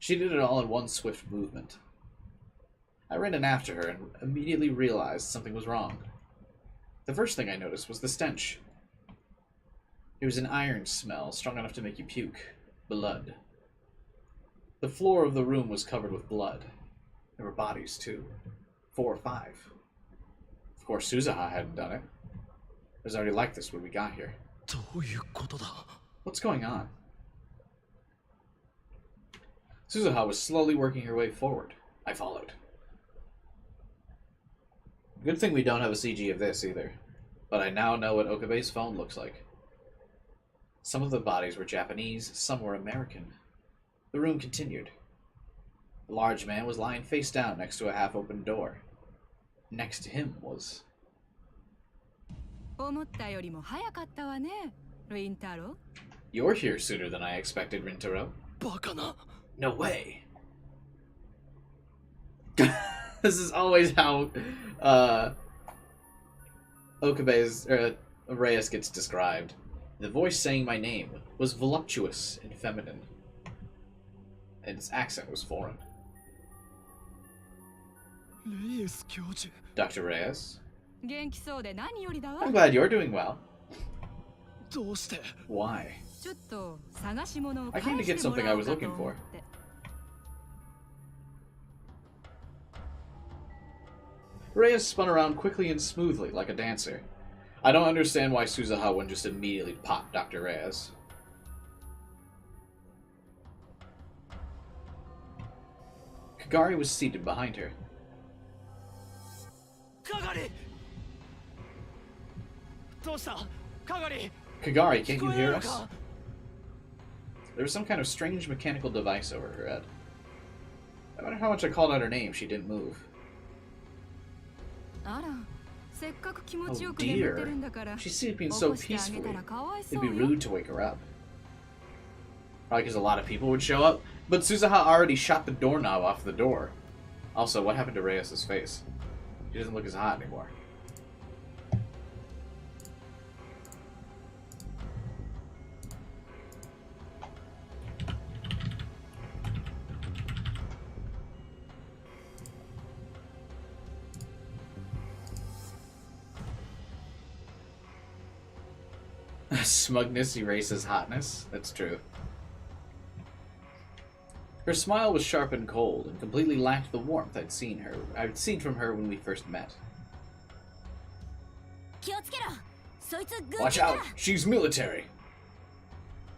She did it all in one swift movement. I ran in after her and immediately realized something was wrong. The first thing I noticed was the stench. It was an iron smell, strong enough to make you puke. Blood. The floor of the room was covered with blood. There were bodies, too. 4 or 5. Of course, Suzuha hadn't done it. It was already like this when we got here. What's going on? Suzuha was slowly working her way forward. I followed. Good thing we don't have a CG of this, either. But I now know what Okabe's phone looks like. Some of the bodies were Japanese, some were American. The room continued. The large man was lying face down next to a half-open door. Next to him was... You're here sooner than I expected, Rintaro. No way. This is always how Okabe's Reyes gets described. The voice saying my name was voluptuous and feminine, and its accent was foreign. Dr. Reyes? I'm glad you're doing well. Why? I came to get something I was looking for. Reyes spun around quickly and smoothly, like a dancer. I don't understand why Suzuha wouldn't just immediately pop Dr. Reyes. Kagari was seated behind her. Kagari, can't you hear us? There was some kind of strange mechanical device over her head. No matter how much I called out her name, she didn't move. Oh dear, she's sleeping so peacefully. It'd be rude to wake her up. Probably because a lot of people would show up, but Suzuha already shot the doorknob off the door. Also, what happened to Reyes' face? She doesn't look as hot anymore. Smugness erases hotness. That's true. Her smile was sharp and cold, and completely lacked the warmth I'd seen from her when we first met. Watch out! She's military!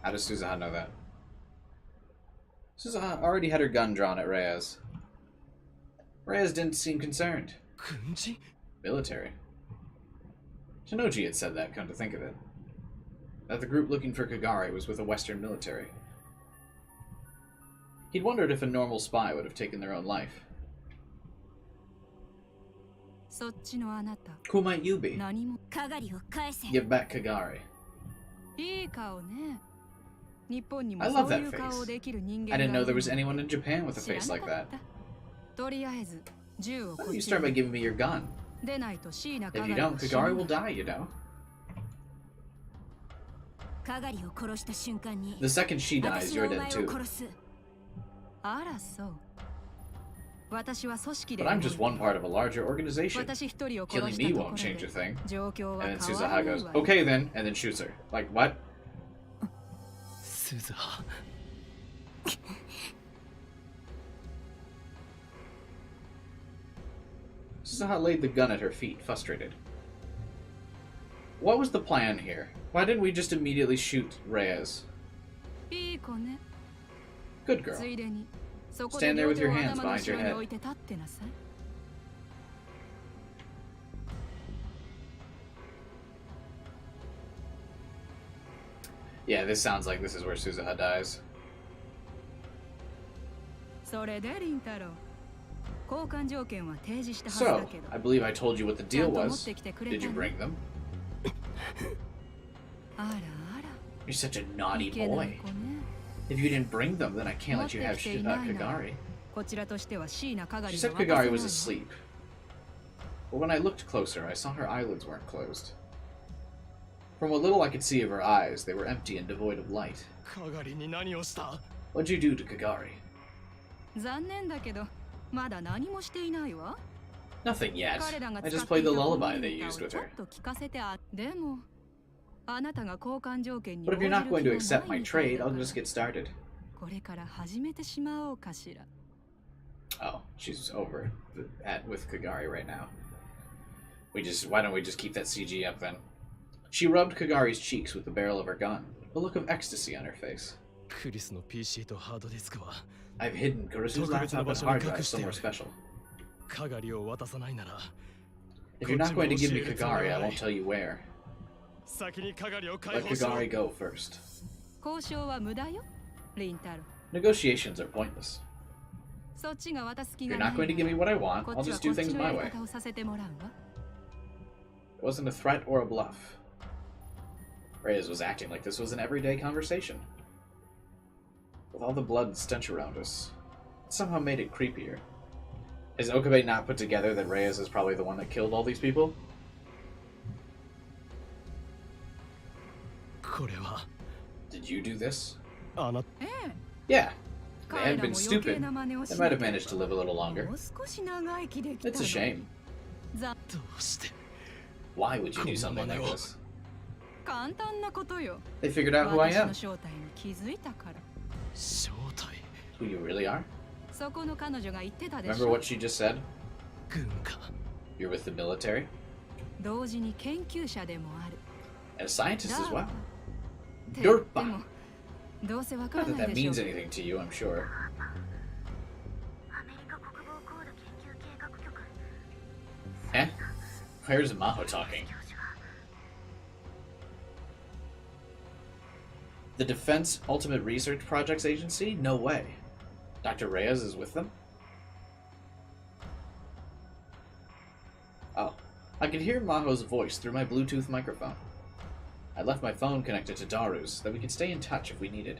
How does Suzuha know that? Suzuha already had her gun drawn at Reyes. Reyes didn't seem concerned. Military? Shinoji had said that, come to think of it. That the group looking for Kagari was with a Western military. He'd wondered if a normal spy would have taken their own life. Who might you be? Give back Kagari. I love that face. I didn't know there was anyone in Japan with a face like that. Why don't you start by giving me your gun? If you don't, Kagari will die, you know. The second she dies, you're dead too. But I'm just one part of a larger organization. Killing me won't change a thing. And then Suzuha goes, okay then, and then shoots her. Like, what? Suzuha. Suzuha laid the gun at her feet, frustrated. What was the plan here? Why didn't we just immediately shoot Reyes? Good girl. Stand there with your hands behind your head. Yeah, this sounds like this is where Suzuha dies. So, I believe I told you what the deal was. Did you bring them? You're such a naughty boy. If you didn't bring them, then I can't let you have Kagari. She said Kagari was asleep. But when I looked closer, I saw her eyelids weren't closed. From what little I could see of her eyes, they were empty and devoid of light. What'd you do to Kagari? Nothing yet. I just played the lullaby they used with her. But if you're not going to accept my trade, I'll just get started. Oh, she's over with Kagari right now. Why don't we just keep that CG up then? She rubbed Kagari's cheeks with the barrel of her gun, a look of ecstasy on her face. I've hidden Kurisu's laptop and hard drive somewhere special. If you're not going to give me Kagari, I won't tell you where. Let Kagari go first. Negotiations are pointless. You're not going to give me what I want, I'll just do things my way. It wasn't a threat or a bluff. Reyes was acting like this was an everyday conversation. With all the blood and stench around us, it somehow made it creepier. Has Okabe not put together that Reyes is probably the one that killed all these people? Did you do this? Yeah. They had been stupid. They might have managed to live a little longer. It's a shame. Why would you do something like this? They figured out who I am. Who you really are? Remember what she just said? You're with the military? And a scientist as well. Durpa! Not that that means anything to you, I'm sure. Eh? Where's Maho talking? The Defense Ultimate Research Projects Agency? No way. Dr. Reyes is with them? Oh. I could hear Maho's voice through my Bluetooth microphone. I left my phone connected to Daru's so that we could stay in touch if we needed.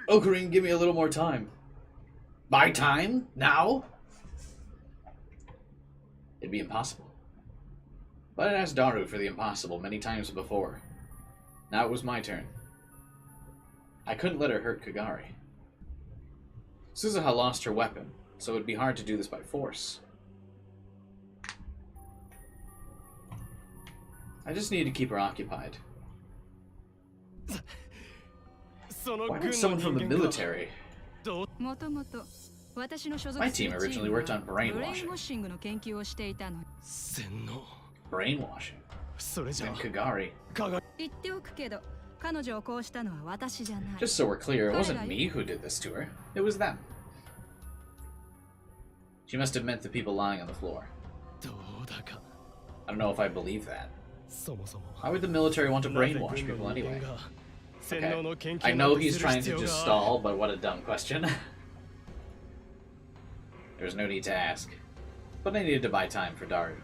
Ocarine, give me a little more time. Buy time? Now? It'd be impossible. But I'd asked Daru for the impossible many times before. Now it was my turn. I couldn't let her hurt Kagari. Suzuha lost her weapon, so it'd be hard to do this by force. I just need to keep her occupied. その Why 軍 would の someone from the 人間が military? どうもともと私の所属 My する team チ originally ームは worked on ブレイン brainwashing. ウォッシングの研究をしていたの。洗脳 Brainwashing. それじゃ And Kagari. 科学言っておくけど、彼女をこうしたのは私じゃない。 Just so we're clear, it wasn't me who did this to her. It was them. She must have meant the people lying on the floor. どうだか I don't know if I believe that. そもそも Why would the military want to なぜ brainwash 軍 people の人 anyway? 間が洗脳の研 I 究なん know て he's する trying 必 to 要 just が stall, but what a dumb question. There's no need to ask. But I needed to buy time for Daru.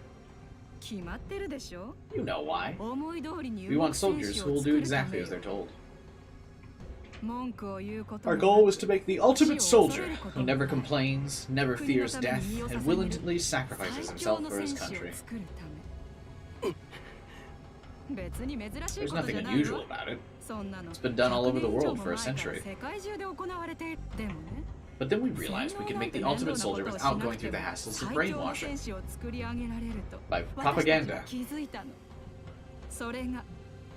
決まってるでしょ。 You know why. 思い通りに We 動 want く戦 soldiers 士 who を will 作 do るた exactly め as they're told. 文句を言うこと Our も goal な was く to make the ultimate soldier who never complains, never fears death, and willingly 最 sacrifices 強 himself の for 戦 his 士を country. 作るため。別に珍しい There's ことじ nothing ゃない unusual わ。 about it. そんなの It's been done all over the 100年以上 world も for a 前から century. 世界中で行われている。でもね。 But then we realized we could make the ultimate soldier without going through the hassles of 最強の brainwashing 戦士を作り上げられると by 私たち propaganda は気づいたの。それが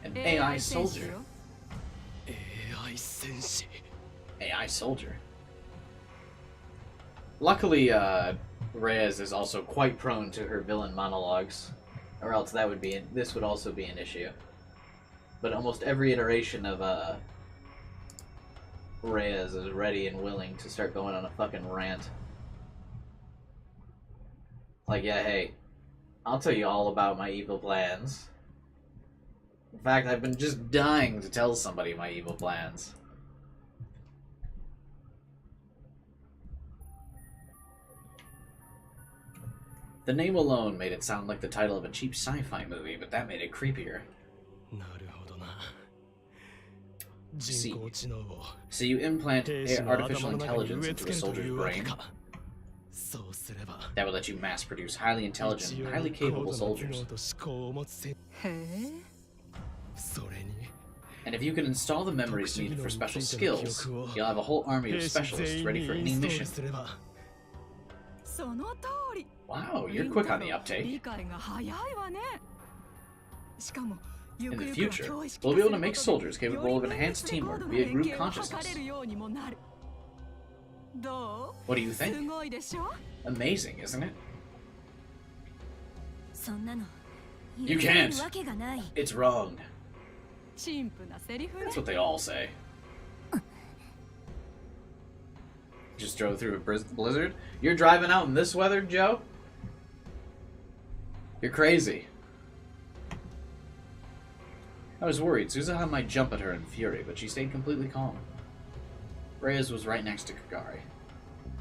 an AI AI 戦士 soldier. よ。 AI 戦士 AI soldier. Luckily, Reyes is also quite prone to her villain monologues, or else this would also be an issue. But almost every iteration of Reyes is ready and willing to start going on a fucking rant. Like, yeah, hey, I'll tell you all about my evil plans. In fact, I've been just dying to tell somebody my evil plans. The name alone made it sound like the title of a cheap sci-fi movie, but that made it creepier. なるほどな See. 人工知能を So you implant 兵士の artificial 頭の中に intelligence 植え into 付 a けると soldier's いうわけ brain かそうすれば that will let you mass produce highly intelligent 一 and 応 highly 高 capable 度な頭 soldiers. 脳と思考を持つ戦へえ。それに And if you can install the memories needed for special skills, you'll have a whole army of 兵士 specialists 全員 ready に for イン any ストール mission. すればその通り。 Wow, you're quick on the uptake. 理解が早いわね。しかも In the future, we'll be able to make soldiers capable of enhanced teamwork via group consciousness. What do you think? Amazing, isn't it? そんなの You 許される can't. わけがない。 It's wrong. 陳腐なセリフね That's。what they all say. Just drove through a blizzard? You're driving out in this weather, Joe? You're crazy. I was worried. Suzuha might jump at her in fury, but she stayed completely calm. Reyes was right next to Kagari.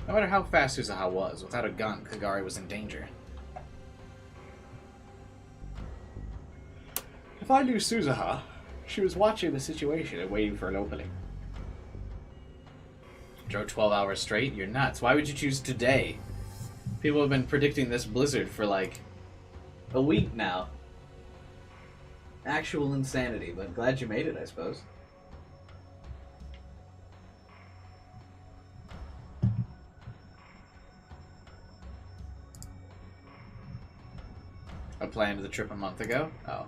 No matter how fast Suzuha was, without a gun, Kagari was in danger. If I knew Suzuha, she was watching the situation and waiting for an opening. Drove 12 hours straight? You're nuts. Why would you choose today? People have been predicting this blizzard for like a week now. Actual insanity, but glad you made it, I suppose. I planned the trip a month ago? Oh.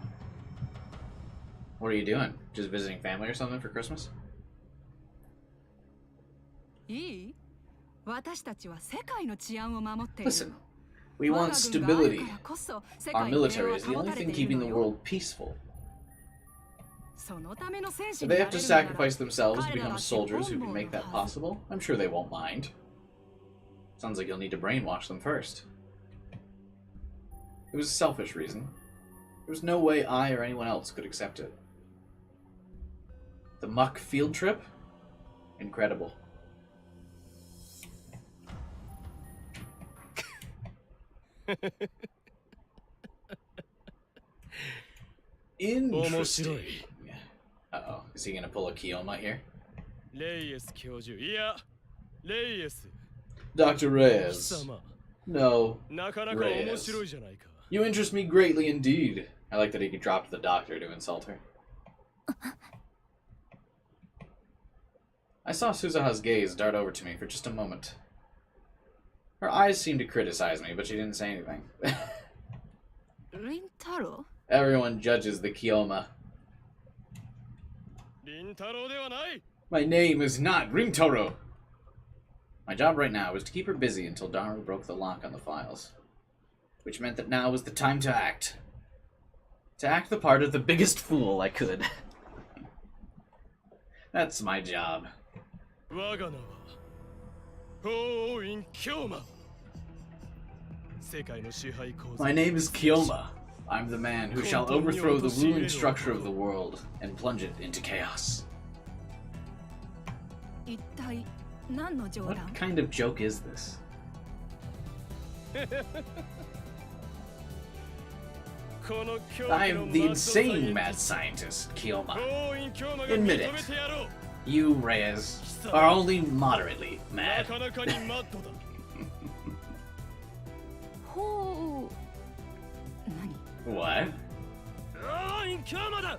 What are you doing? Just visiting family or something for Christmas? いい？私たちは世界の治安を守っている。 Listen, we want stability. Our military is the only thing keeping the world peaceful. If they have to sacrifice themselves to become soldiers who can make that possible, I'm sure they won't mind. Sounds like you'll need to brainwash them first. It was a selfish reason. There was no way I or anyone else could accept it. The muck field trip? Incredible. Interesting. Uh-oh. Is he gonna pull a Kiyoma here? レイエス教授いやレイエス Dr. 貴 Reyes. 様 No. なかなか面白いじゃないか You interest me greatly indeed. I like that he dropped the doctor to insult her. I saw Suzuha's gaze dart over to me for just a moment. Her eyes seemed to criticize me, but she didn't say anything. リンタロ Everyone judges the Kyoma. 凛太郎ではない。 My name is not Rintaro. My job right now was to keep her busy until Daru broke the lock on the files. Which meant that now was the time to act. To act the part of the biggest fool I could. That's my job. 我が名は法王院京馬。世界の支配構造。 My name is Kyoma. I'm the man who shall overthrow the ruling structure of the world and plunge it into chaos. 一体何の冗 What 談？ kind of joke is this? I'm the insane mad scientist, Kyoma. Admit it. You, Reyes, are only moderately mad. なかなかにマッドだ。ほう。何？ What? 法王院京馬だ。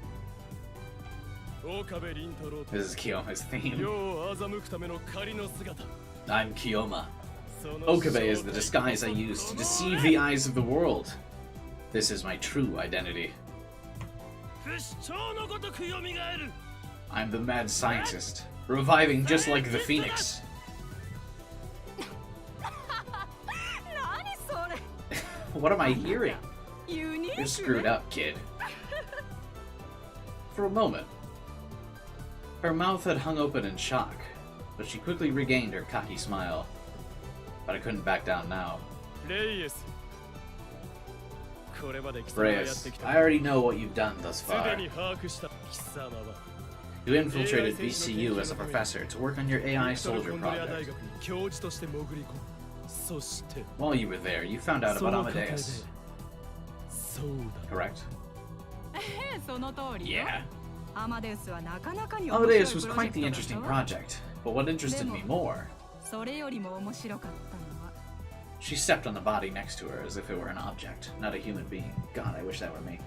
岡部倫太郎 This is Kyoma's theme. 世を欺くための仮の姿。 I'm Kyoma. その Okabe is the disguise I use to deceive the eyes of the world. This is my true identity. 不死鳥のごとく蘇る。 I'm the mad scientist, reviving just like the phoenix. 何それ？ What am I hearing? ユニーク You're screwed up, kid. For a moment, her mouth had hung open in shock, but she quickly regained her cocky smile. But I couldn't back down now. レイエス。これまで貴様がやっ Reyes, てきた。 I already know what you've done thus すで far. に把握した貴様は。 You infiltrated VCU as a professor to work on your AI soldier コンドリア大 project. 学に教授として潜り込む。そして。 While you were there, you found out そ about の過程で Amadeus, そうだ。 correct? ええ、その通りよ。 Yeah. アマデウスはなかなかに面白い Amadeus was プロ quite ジ the ェクトだ interesting ったわ。 project, but what interested me more, それよりも面白かったのは she stepped on the body next to her as if it were an object, not a human being. God, I wish that were me.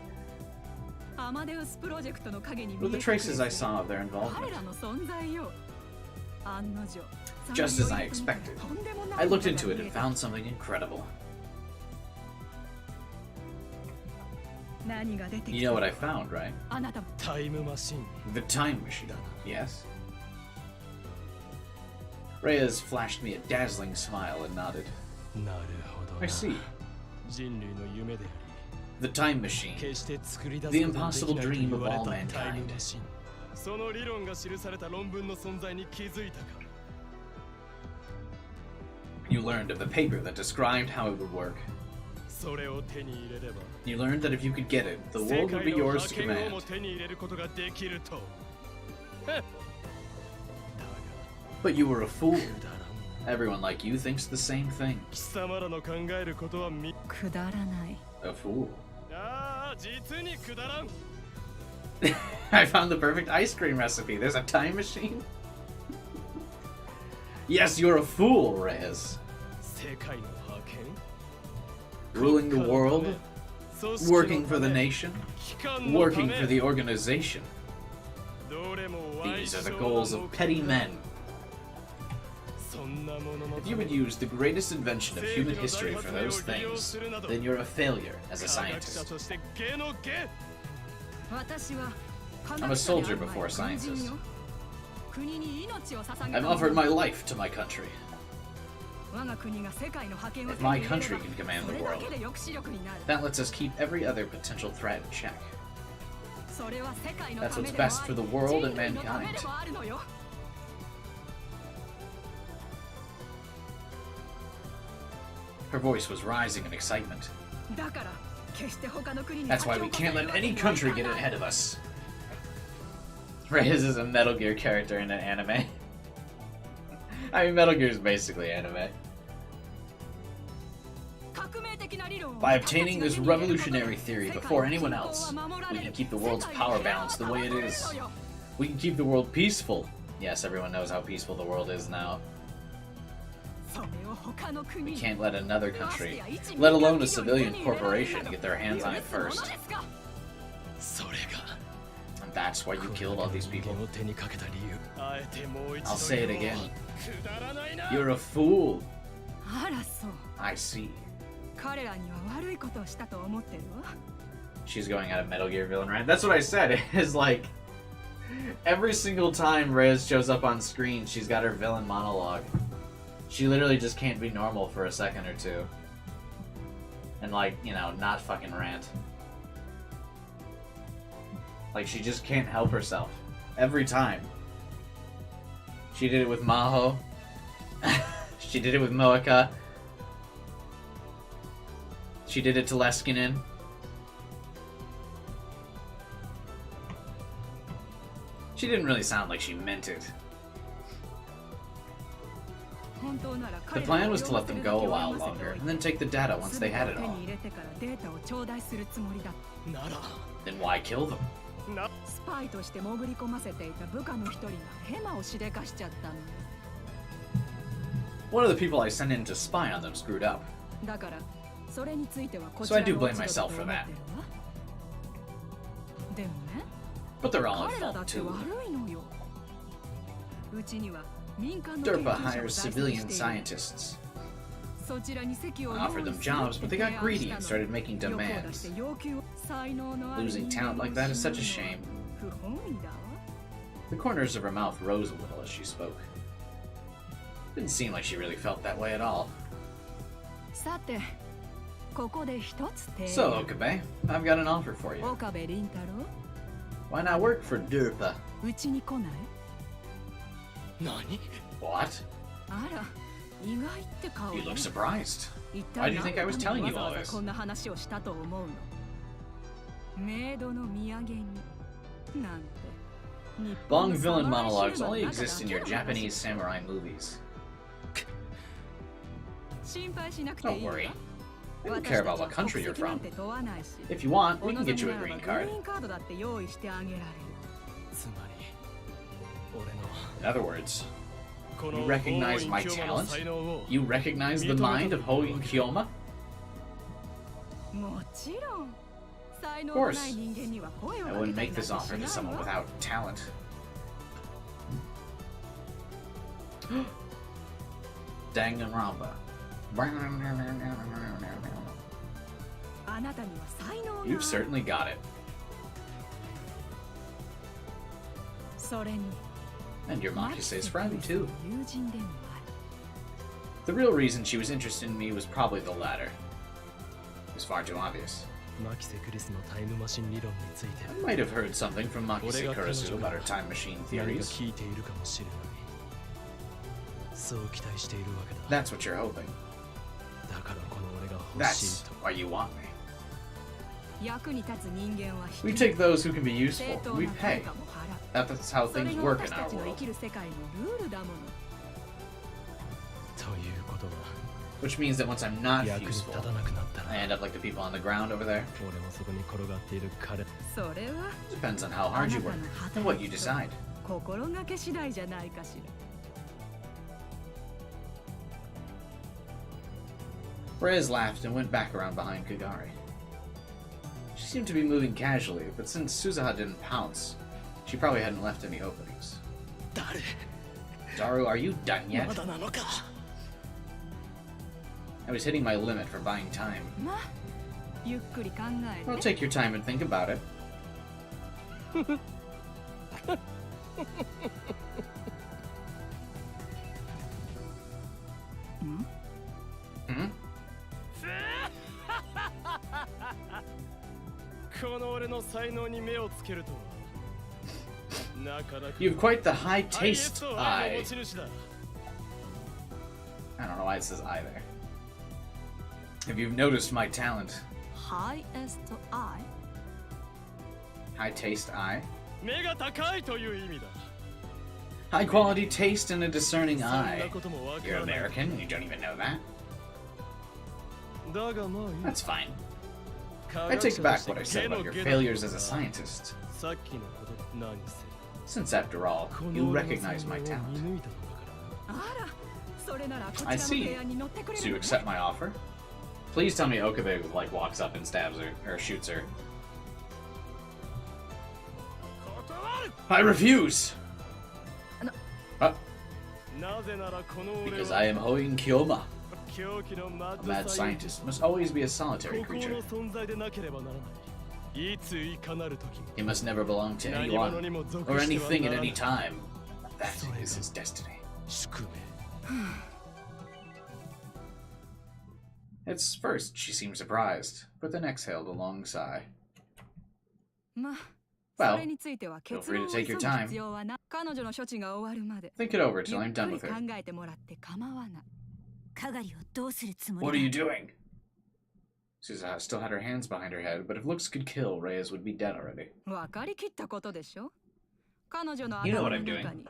アマデウスプロジェクトの影に With 見 the え隠れ traces I saw of their 彼 involvement. らの存在よ。案の定 Just as I expected, とんでもない I も looked のが into it 見 and えた found something incredible. 何が出てき You た know what I found, right? あなたもタイムマシン。 The time machine. Yes? Reyes flashed me a dazzling smile and nodded. なるほどな。 I see. 人類の夢であり。 The time machine. 決して作り出す The ことのできないと impossible dream 言 of われ all た mankind. タイムマシン。その理論が記された論文の存在に気づいたか。 You learned of the paper that described how it would work. それを手に入れれば。 You learned that if you could get it, the 世 world would 界 be の yours 覇 to 権を command. も手に入れることができると。だが But you were a fool. くだらん。 Everyone like you thinks the same thing. 貴様らの考えることはみ。くだらない A fool. ああ、実にくだらん。 I found the perfect ice cream recipe. There's a time machine? Yes, you're a fool, Reyes. 世界の覇権 Ruling the world, 組織の working for the ため nation, 機関のた working め for the organization. どれも歪 These are the 小 goals な of petty men. そんなものの If た you め would に use the greatest invention of human history for those things, then you're a failure as a 科学者 scientist. として芸の芸。私は I'm a soldier before a scientist. 国に命を捧げ I've た offered my life to my country. 我が国が世界の覇権を If 手に my 入れれば country can command そ the れだ world, けで抑止力になる that lets us keep every other potential threat in check. それは世界の That's ため what's でもあ best り for the world and 人類のため mankind. でもあるのよ Her voice was rising in excitement. だから決して他の国に That's why we can't let any country get ahead of us. Reyes is a Metal Gear character in an anime. I mean, Metal Gear is basically anime. 革命的な理論を By obtaining this revolutionary theory before anyone else, we can keep the world's power balance the way it is. We can keep the world peaceful. Yes, everyone knows how peaceful the world is now. それを他の国 We に can't let another country, let alone a civilian corporation, get their hands on it first. それが And that's why you killed all these people. の手にかけた理由。あえてもう一度 I'll say it 言おう again. くだらないな。 You're a fool. あらそう I see. 彼らには悪いことをしたと思ってるわ She's going at a Metal Gear villain rant. That's what I said. Is like every single time Rez shows up on screen, she's got her villain monologue. She literally just can't be normal for a second or two. And like, you know, not fucking rant. Like she just can't help herself. Every time. She did it with Maho. She did it with Moeka. She did it to Leskinen. She didn't really sound like she meant it. The plan was to let them go a while longer, and then take the data once they had it all. Then why kill them? スパイとして潜り込ませていた部下の一人がヘマをしでかしちゃったの。 One of the people I sent in to spy on them screwed up. だからそれについてはこち So ら I do が blame 落ち度 myself と for 思っ that. てるわ。でもね、 But they're all at 彼ら fault だって too. 悪いのよ。うちには民間の Derpa 研究者も hires 在籍 civilian している。 scientists. そちらに席を Offered 用 them 意する jobs, but they got greedy and って提案 started making したの。欲を出し demands. て要求を才能のある Losing 人間 talent を like that is such a 失うのは shame. 不本意だわ。 The corners of her mouth rose a little as she spoke. Didn't seem like she really felt that way at all. さて、ここで一つ提 So, 案。 Okabe, I've got an offer for you. 岡部倫太郎、 Why not work for Derpa? うちに来ない？何？ What? あら、意外って顔 You ね。 look surprised. 一 Why 体 do you think I was 何 telling の you た all めにわざわ this? ざこんな話をしたと思うの。メイドの土産になんて。日本 Long の villain 侍 monologues シネマの only 中だ exist in け your の話。 Japanese samurai movies. 心配しなくて Don't いいわ。 worry. I don't care about what country you're 私たちは国籍なん from. て問わないし。 If you want, お we can 望 get み you な a らば green グ card. リーンカードだって用意してあげられる。つまり俺 In other words, のこ You の recognize my 法院教魔の才能を you recognize the mind of Hoin Kyoma? もちろん。才能 Of の course. ない人間には声を I かけ wouldn't たり make なんて this し offer な to い someone わ。 without talent. Danganronpa. あなたには才能があ You've る。 certainly got it. それに And you're マ Makise's キセ friend, too. 友人でもある。 The real reason she was interested in me was probably the latter. It was far too obvious. マキセ・クリスのタイムマシン理論について I might have heard something from Makise Kurisu about her time machine 何か theories. 聞いているかもしれない。そう期待しているわけだ。 That's what you're hoping. だからこの俺が欲し That's いと。 why you want me. 役に立つ人間は We 引き take those who can be 正 useful. 当 We な pay. 対価も払う。 That's how それ things が work 私 in た our ちの生 world. きる世界のルールだもの。ということは Which means that once I'm not 役に useful, 立たなくなったら I end up like the people on the ground over there. 俺もそこに転がっている彼。それは Depends on how あ hard な you た work の and what 働 you きと decide. 心がけ次第じゃないかしら。 Rez laughed and went back around behind Kagari. She seemed to be moving casually, but since Suzaha didn't pounce, she probably hadn't left any openings. 誰 Daru, are you done yet? まだなのか。 I was hitting my limit for buying time. まあ、ゆっくり考え Well, て。 take your time and think about it. Hmm? この俺の才能に目をつけるとは。なかなか You have quite the high ハイエ taste スト愛の eye. 持ち主だ。 I don't know why it says I there. If you've noticed my talent, ハイエストアイ。 high taste eye, 目が高いという意味だ。 high quality taste and a discerning そんな eye. こともわか You're らない。 American and you don't even know that. だがまあいい。 That's fine. 科 I 学者 take と back して what I said ゲの about your ゲだ failures as a scientist. さっきのことだ。何せ。 Since after all, こ you の俺の recognize 才 my 能を talent. 見抜いたのだから。あら、それならこちら I の see. 提案に乗ってくれ So る you のね accept my offer? Please tell me Okabe like walks up and stabs her or shoots her. 断る。 I refuse. なぜならこの俺 Because は I am Hoin Kyoma. 狂気のマッ A ド mad サイエン scientist must always be a solitary 孤高 creature. の存在でなければならない。いついかなる時も He must never belong to 何者 anyone にも属 or しては anything な at らな any い time. That is his destiny. 宿命 At first, she seemed surprised, but then exhaled a long sigh. まあ、 Well, それについては feel 結 free 論 to を take 急 your ぐ time. 必要はな。彼女の処置が終わるまで Think it over ゆ till っ I'm く done り with 考 her. えてもらって構わない。かがりをどうするつも What are り you だ doing? Suzaha still had her hands behind her head, but if looks could kill, Reyes would be dead already. 分かりきったことでしょ。彼女の You know 頭 what の I'm doing. 中に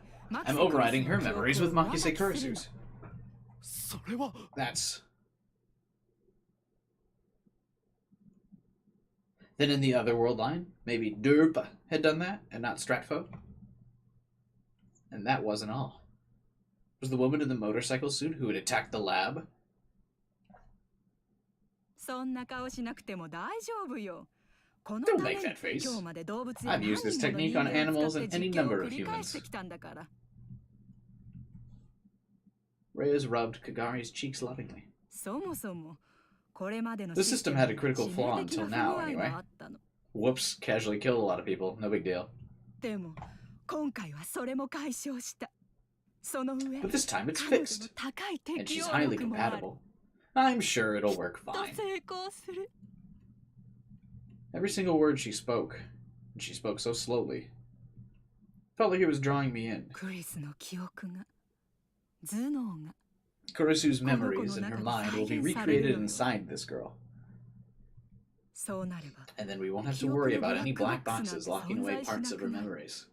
I'm overriding her memories with Makise Kurisu's. それは That's... Then in the other world line, maybe Durpa had done that, and not Stratfo? And that wasn't all. Was the woman in the motorcycle suit who had attacked the lab? そんな顔しなくても大丈夫よ。この Don't ため make に that face. 今日まで動物や I've used this 何人も technique の on 人間を animals 使っ and て any 実験を number 繰 of り返 humans. してきたんだから。 Reyes rubbed Kagari's cheeks lovingly. そもそもこれまでの The system had a critical 致 flaw 命的 until な now, 不具合 anyway. があったの。 Whoops, casually killed a lot of people. No big deal. でも今回はそれも解消した。その上 But this time it's 彼女の fixed, 高い and 適 she's 応 highly 力もある。 compatible. I'm sure it'll work と fine. 成功する。 Every single word she spoke, and she spoke so slowly, felt like it was drawing me in. クリスの記憶が、頭脳が Kurisu's memories in her mind will be recreated inside this girl, そうなれば and then we won't have to worry about any black boxes locking away parts of her memories.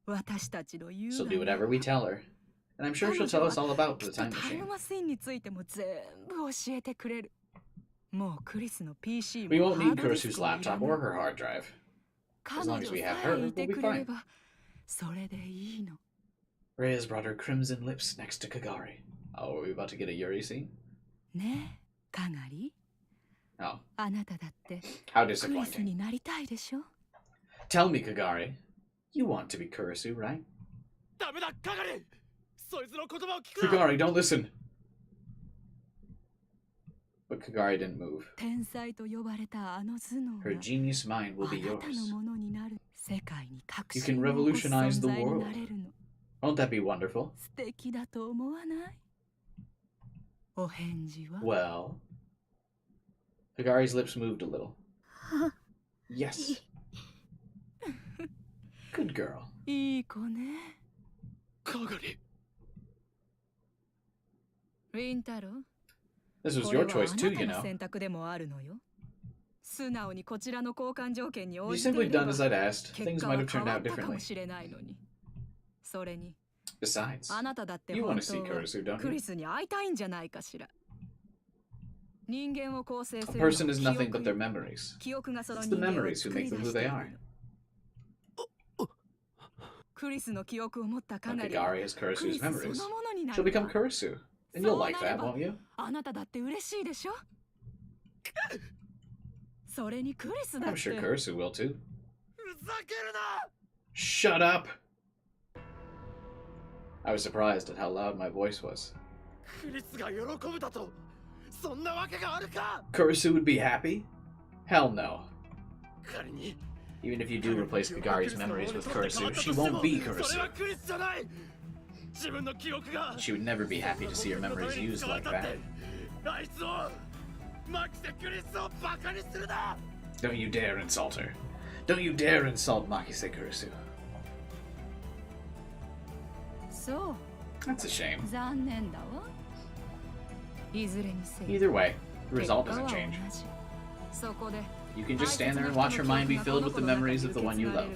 私たちの言う She'll do whatever we tell her, and I'm sure she'll tell us all about き the っと time タイ machine. ムマシンについても全部教えてくれる。もうクリスの PC も We won't ハ need ードディス Kurisu's クもいら laptop ない or her hard drive. 彼 as long 女 as we さ have え her, いて we'll be くれ fine. ればそれでいいの。 Reyes brought her crimson lips next to Kagari. Oh, are we about to get a Yuri scene? ねえ、かがり Oh, あなただって how クリス disappointing. になりたいでしょ。 Tell me, Kagari. You want to be Kurisu, right? ダメだかがりそいつの言葉を聞くな Kagari, don't listen! But Kagari didn't move. 天才と呼ばれたあの頭脳 Her が genius mind あ will be なたの yours. ものになる。世界に革 You 新 can を起こす revolutionize 存 the 在に world. なれるの。 Won't that be wonderful? 素敵だと思わない？お返事は Well... Kagari's lips moved a little. Yes. Good girl. いい子ね。かがりリンタロ This was これ your は choice あ too, なた you の know. 選択でもあるのよ。素直にこちらの交換条件に If 応 you じてい simply れば done as I'd asked, 結 things 果 might は have 変 turned わ out ったかも differently. しれないのに。それに Besides, あなただって you 本 want to see 当は Kurisu, don't ク you? リスに会いたいんじゃないかしら。人間を構成す A るのは person is 記 nothing 憶 but their memories. 記憶がその It's 人 the 間を memories who 作り make 出 them し who てい they る are. の。クリスの記憶を持ったか When がりは Kagari has クリ Kurisu's ス memories, そのものにな she'll る become わ。 Kurisu. And you'll like that, そうなれば won't you? あなただって嬉しいでしょ。それにクリスだ I'm って sure Kurisu will too. ふざけるな Shut up! I was surprised at how loud my voice was. クリスが喜ぶだとそんなわけがあるか Kurisu would be happy? Hell no. 仮に Even if you do replace Kagari's memories with Kurisu, she won't be それ Kurisu. はクリスじゃない自分の記憶が She would never be happy to see her memories used like that. あいつをマキセクリスをバカにするな Don't you dare insult her. Don't you dare insult Makise Kurisu. そう That's a shame. 残念だわ。いずれにせよ Either way, the 結 result 果は doesn't 同 change. じ。そこで You can just stand there and watch her mind be filled with the memories of the one you love.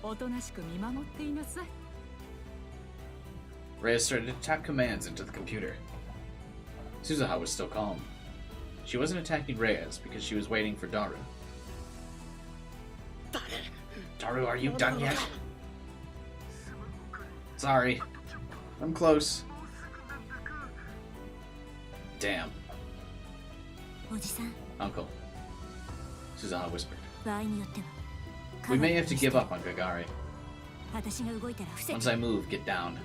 おとなしく見守っていなさい。 Reyes started to type commands into the computer. Suzuha was still calm. She wasn't attacking Reyes because she was waiting for Daru. Daru, are you done yet? Sorry. I'm close. Damn. おじさん Uncle. Suzuha whispered. 場合によっては We may have to give up on Kagari. 私が動いたら防ぐ Once I move, get down.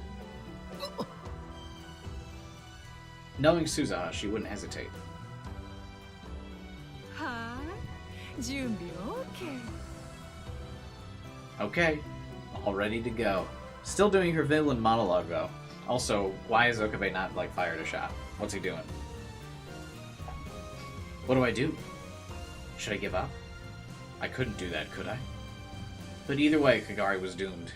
Knowing Suzuha, she wouldn't hesitate. は準備 OK。 Okay, all ready to go. Still doing her villain monologue though. Also, why is Okabe not like fired a shot? What's he doing? What do I do? Should I give up? I couldn't do that, could I? But either way, Kagari was doomed.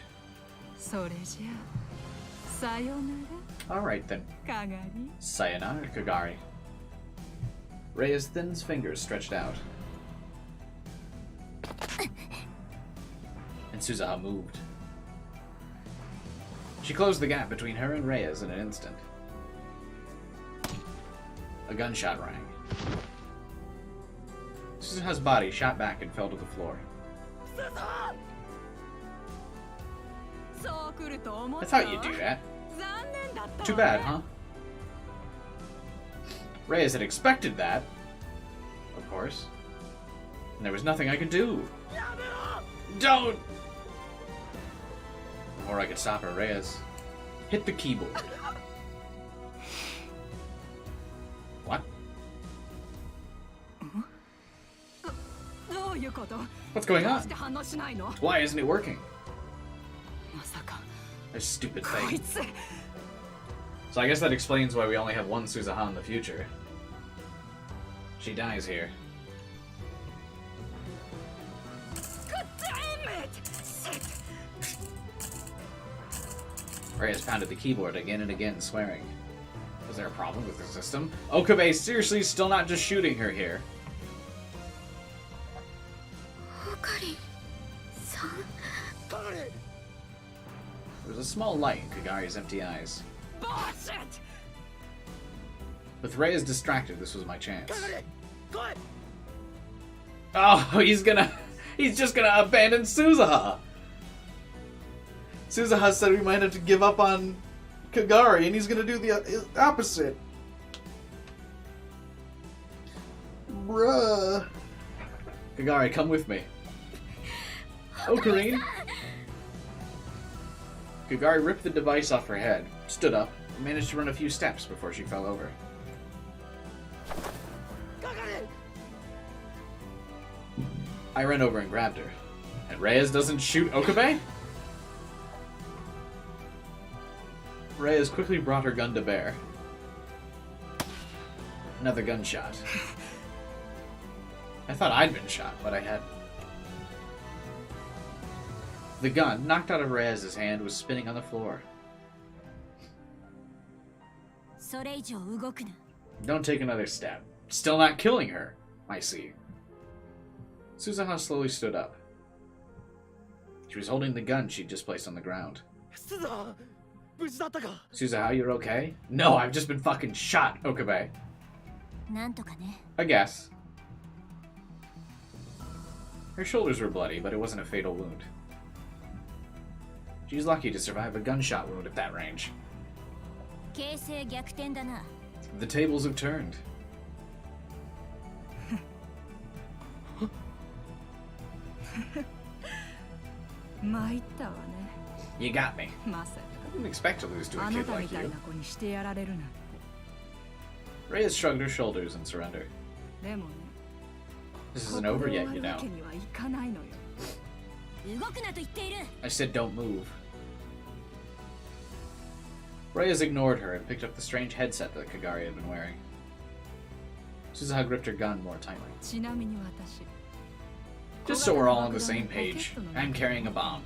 それじゃあさよな Alright then. ら鏡。 Sayonara, Kagari. Reia's thin fingers stretched out. And Suzaha moved. She closed the gap between her and Reia's in an instant. A gunshot rang. Suzaha's body shot back and fell to the floor. そう来ると思 I った。 thought you'd do that. 残念だったわね。 Too bad, huh? Reyes had expected that. Of course. And there was nothing I could do. Don't! Before I could stop her, Reyes hit the keyboard. What? どういうこと？ What's going どう on? して反応しないの？ Why isn't it working? まさか A stupid こ thing. いつ。 So I guess that explains why we only have one Suzaha in the future. She dies here. God damn it! Shit! Reyes pounded the keyboard again and again, swearing. Was there a problem with the system? Okabe seriously still not just shooting her here. オカリンさん There was a small light in Kagari's empty eyes. Bullshit! With Reyes distracted, this was my chance. Oh, he's just gonna abandon Suzaha! Suzaha said we might have to give up on Kagari, and he's gonna do the opposite. Bruh. Kagari, come with me. Ocarine! Kagari ripped the device off her head, stood up, and managed to run a few steps before she fell over. I ran over and grabbed her. And Reyes doesn't shoot Okabe? Reyes quickly brought her gun to bear. Another gunshot. I thought I'd been shot, but I hadn't. The gun, knocked out of Reyes' hand, was spinning on the floor. それ以上動くな。 Don't take another step. Still not killing her, I see. Suzaha slowly stood up. She was holding the gun she'd just placed on the ground. スザー無事だったか？ Suzaha, you're okay? No, I've just been fucking shot, Okabe. なんとかね。 I guess. Her shoulders were bloody, but it wasn't a fatal wound. She's lucky to survive a gunshot wound at that range. 形勢逆転だな。 The tables have turned. 参ったわね。 You got me. まさ I didn't expect to lose to か a あな kid たみ like たい you. な子にしてやられるなんて。 Reyes shrugged her shoulders in surrender. でもね。 This isn't over yet, you ここで終わるわ know. けにはいかないのよ。動くなと言っている。 I said don't move. Reyes ignored her and picked up the strange headset that Kagari had been wearing. Suzaha gripped her gun more tightly. ちなみに私。 Just so we're all on the same page, I'm carrying a bomb.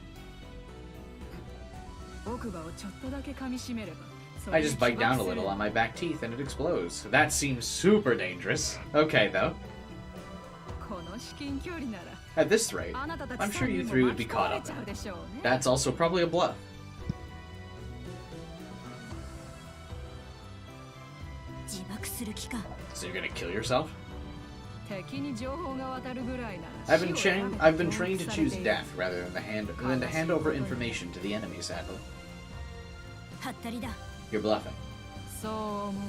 奥歯をちょっとだけ噛み締めれば。 I just bite down a little on my back teeth and it explodes. That seems super dangerous. Okay, though. この至近距離なら。 At this rate, あなたたち I'm sure 3 you 人 three も would be 巻き込 caught まれ up ちゃ in う it. でしょうね。 That's also probably a bluff. So you're gonna kill yourself? 敵に情報が渡るぐらいなら I've been 死を選べ I've been と trained to 教育され choose ている death rather than to hand over information to the enemy, sadly. はったりだ。 You're bluffing. そう思うな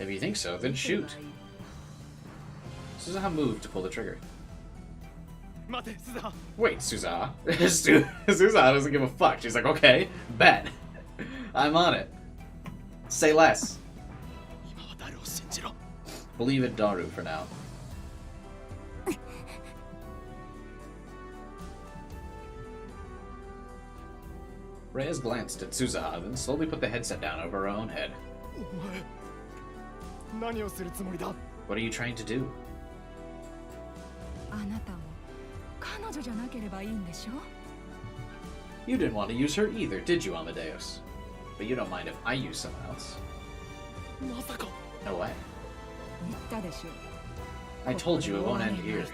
If you think so, then shoot. Suzaha moved to pull the trigger. 待てスザー Wait, Suzaha. Suzaha doesn't give a fuck. She's like, okay, bet. I'm on it. Say less. 今は誰を信じろ Believe in Daru for now. Reyes glanced at Suzaha, then slowly put the headset down over her own head. お前何をするつもりだ What are you trying to do? あなたも彼女じゃなければいいんでしょ You didn't want to use her either, did you, Amadeus? But you don't mind if I use someone else. まさか No way. 言ったでしょ I told you it won't end here.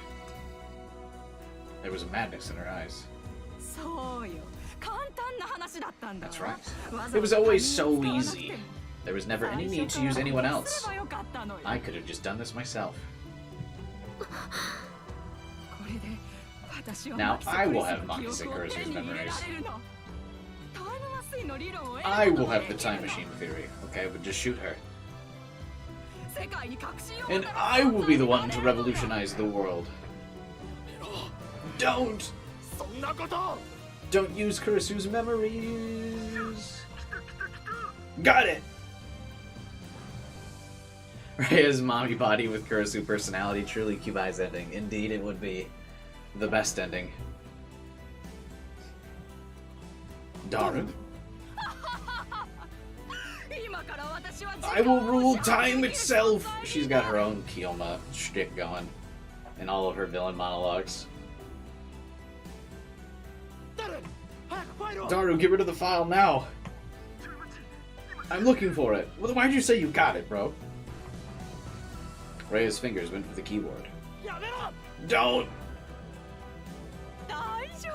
There was madness in her eyes. そうよ簡単な話だったんだ That's right. わざわ It was ざ always 他 so 人に使わなくて easy. も There was never any 最 need 初 to から use anyone こう else. すればよかったのよ I could have just done this myself. これで私は Now マキセ I ク will リス have の記 Makise 憶を Kurosu's 手に入れら memories. れるのタイム麻酔の理論を得る I こと will が have で the きる time machine theory, okay? But just shoot her. 世界に革新を And もたらす I will be the one to revolutionize the world. Don't! そんなこと Don't use Kurisu's memories! Got it! Rhea's mommy body with Kurisu personality, truly Cubai's ending. Indeed, it would be the best ending. Daru? 今から私は I will rule time itself! She's got her own Kiyoma shtick going in all of her villain monologues. 誰早くファイルを Daru, get rid of the file now! I'm looking for it. Well, why'd you say you got it, bro? Rhea's fingers went for the keyboard. やめろ Don't! 大丈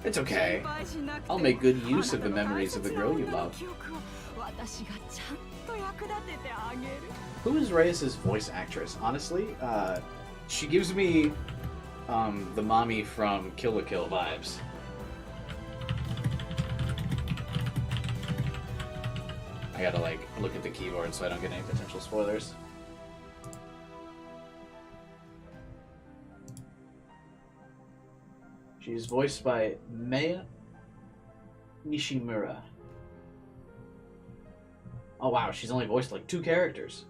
夫 It's okay. 心配しなくて I'll make good use of the memories of the girl you あなたの大切な女の love. 記憶を私がちゃんと役立ててあげる Who is Reyes' voice actress? Honestly, she gives me the mommy from Kill la Kill vibes. I gotta like look at the keyboard so I don't get any potential spoilers. She's voiced by Maya Nishimura. Oh wow, she's only voiced like 2 characters.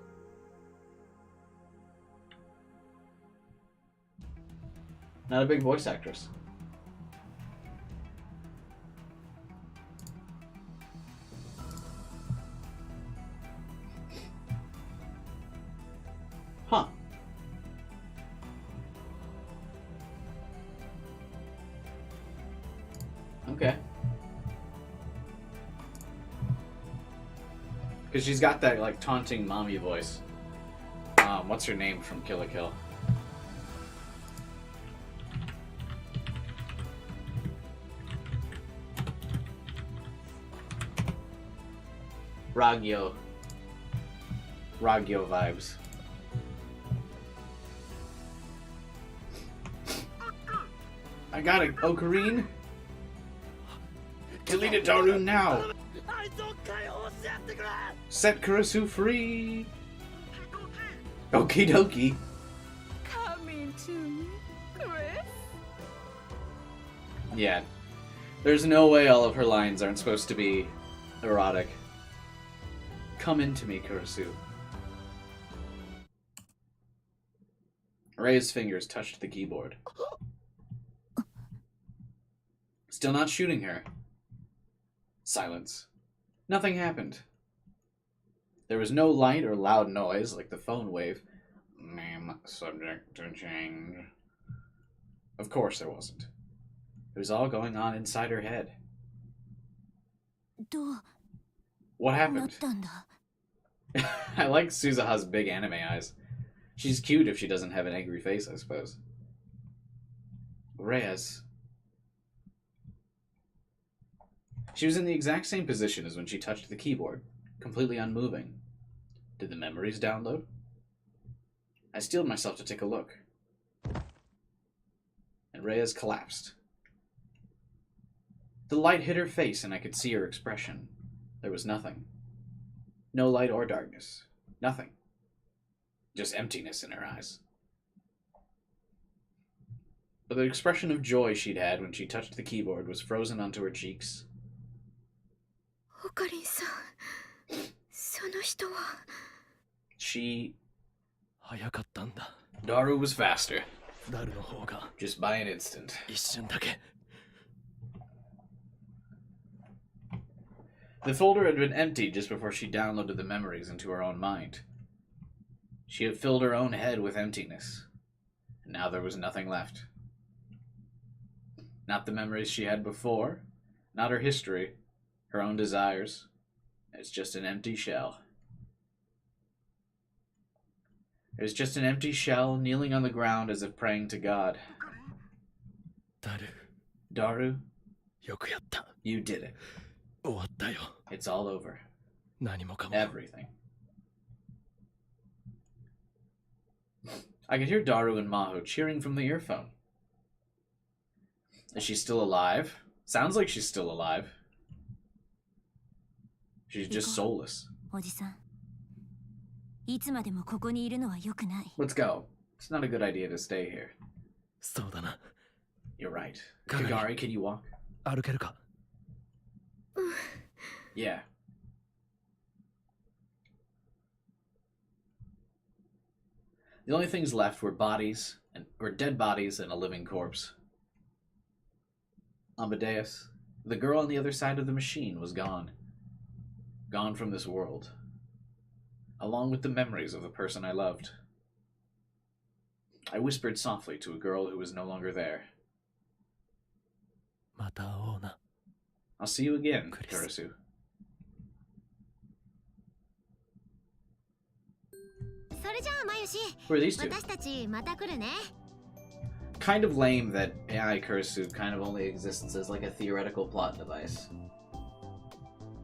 Not a big voice actress. Huh. Okay. Because she's got that, like, taunting mommy voice. What's her name from Kill la Kill? Ragyo. Ragyo vibes. I got it, Ocarine. Delete it, Daru, now. あいつを解放してやってくれ Set Kurisu free. Okie dokie. Coming to me, Chris. Yeah. There's no way all of her lines aren't supposed to be erotic. Come into me, Kurisu. Ray's fingers touched the keyboard. Still not shooting her. Silence. Nothing happened. There was no light or loud noise like the phone wave. Name subject to change. Of course there wasn't. It was all going on inside her head. どう What なっ happened? たんだ I like Suzaha's big anime eyes. She's cute if she doesn't have an angry face, I suppose. Reyes. She was in the exact same position as when she touched the keyboard, completely unmoving. Did the memories download? I steeled myself to take a look. And Reyes collapsed. The light hit her face and I could see her expression. There was nothing. No light or darkness. Nothing. Just emptiness in her eyes. But the expression of joy she'd had when she touched the keyboard was frozen onto her cheeks. オカリンさんその人は She... 早かったんだ Daru was faster. ダルの方が Just by an instant. 一瞬だけ The folder had been emptied just before she downloaded the memories into her own mind. She had filled her own head with emptiness, and now there was nothing left. Not the memories she had before, not her history, her own desires. It's just an empty shell. It was just an empty shell kneeling on the ground as if praying to God. ダル、 Daru, よくやった。 you did it. 終わったよ。 It's all over. 何もかも。 Everything. I could hear Daru and Maho cheering from the earphone. Is she still alive? Sounds like she's still alive. She's just soulless. おじさん、いつまでもここにいるのは良くない。 Let's go. It's not a good idea to stay here. そうだな。 You're right. Kagari. Kagari, can you walk? 歩けるか。 Yeah. The only things left were dead bodies and a living corpse. Amadeus, the girl on the other side of the machine, was gone. Gone from this world. Along with the memories of the person I loved. I whispered softly to a girl who was no longer there. また会おうな。 I'll see you again, Chris. Kurisu. それじゃあマユシ、 Who are these two? 私たちまた来るね。 Kind of lame that AI Kurisu kind of only exists as like a theoretical plot device.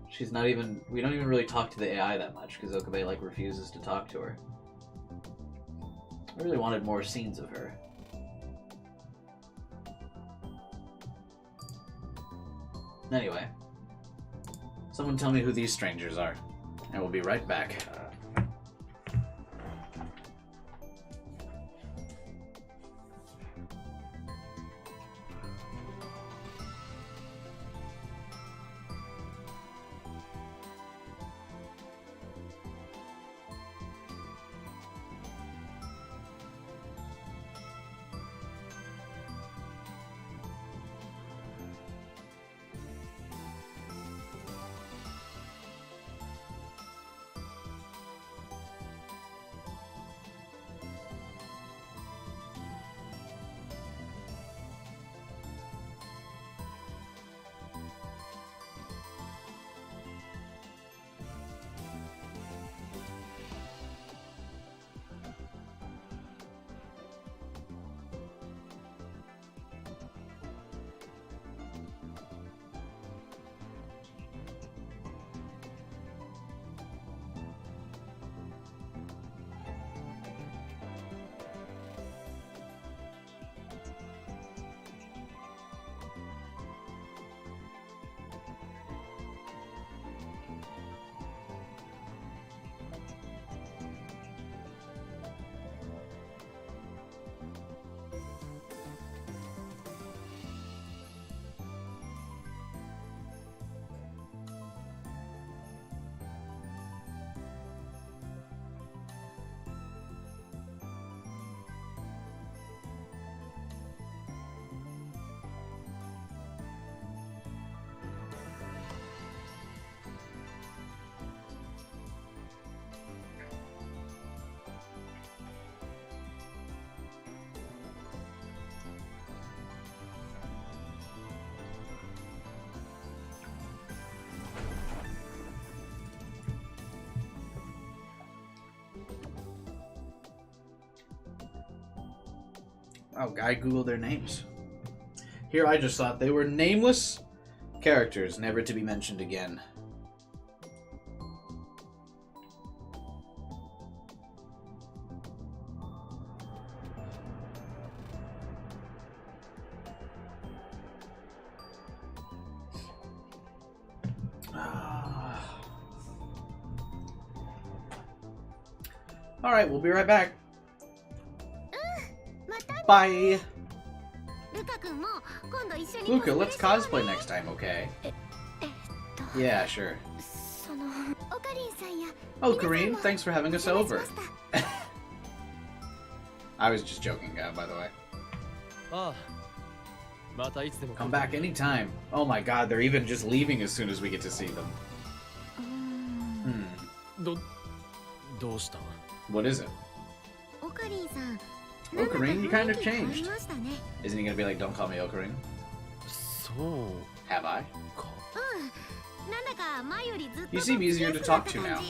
She's not even... We don't even really talk to the AI that much, because Okabe, like, refuses to talk to her. I really wanted more scenes of her. Anyway. Someone tell me who these strangers are, and we'll be right back. Oh, I googled their names. Here I just thought they were nameless characters, never to be mentioned again. Alright, we'll be right back. Bye! ルカ君も今度一緒に Luca, let's cosplay next time, okay? Yeah, sure. そのオカリンさんや Oh, Kareem, thanks for having us お願いし over. ました I was just joking, by the way. ああ。またいつでも。 Come back anytime. Oh my god, they're even just leaving as soon as we get to see them. どうした What is it? オカリンさん Ocarine, you kind of 変わ changed. りましたね。 Isn't he gonna be like, don't call me Ocarine? そう Have I? かなんだか前よりずっと You seem easier to talk to now. も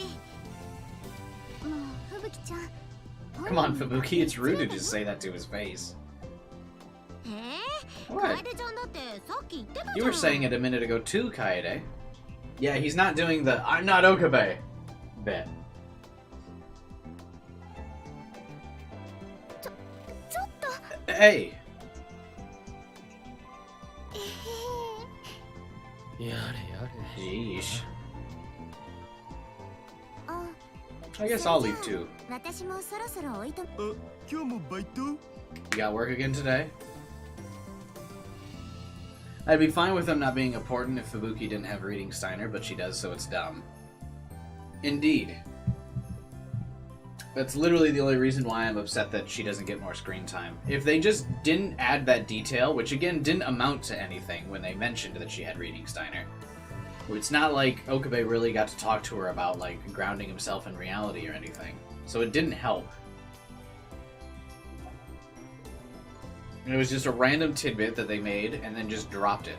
う吹雪ちゃん Come on, Fubuki, it's rude to just say that to his face. 楓ちゃんだってさっき言ってたじゃん。 You were saying it a minute ago too, Kaede. Yeah, he's not doing the I'm not Okabe bit. ちょっと Hey! やれやれ Jeesh. あ I guess I'll leave too. 私もそろそろ置いとあ、今日もバイト？ You got work again today? I'd be fine with them not being important if Fubuki didn't have reading Steiner, but she does, so it's dumb. Indeed. That's literally the only reason why I'm upset that she doesn't get more screen time. If they just didn't add that detail, which again didn't amount to anything when they mentioned that she had reading Steiner. It's not like Okabe really got to talk to her about, like, grounding himself in reality or anything. So it didn't help. And it was just a random tidbit that they made and then just dropped it.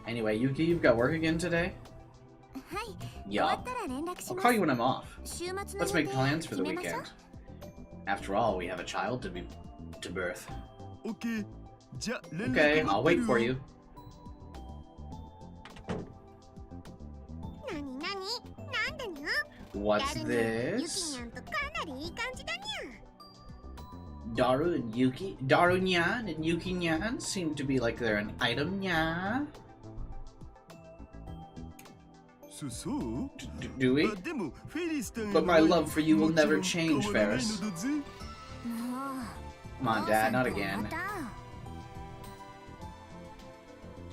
Anyway, Yuki, you've got work again today? はい。終 Yup. わったら連絡し I'll ま call す。 you when I'm off. 週末の Let's make 予定 plans for the 決めましょう weekend. After all, we have a child to birth. オッケー。じゃ、連絡 Okay, 待 I'll ってる wait for you. なになになんでにゃ What's ダルニャンユキ this? ニャンとかなりいい感じだにゃ Daru and Yuki? Daru Nyan and Yuki Nyan seem to be like they're an item, nya? そう Do we? あ、でもフェリスタン But my love for you will もちろ never ん change, 変わらない Ferris. のだぜ。もう Come on, Dad, not again. また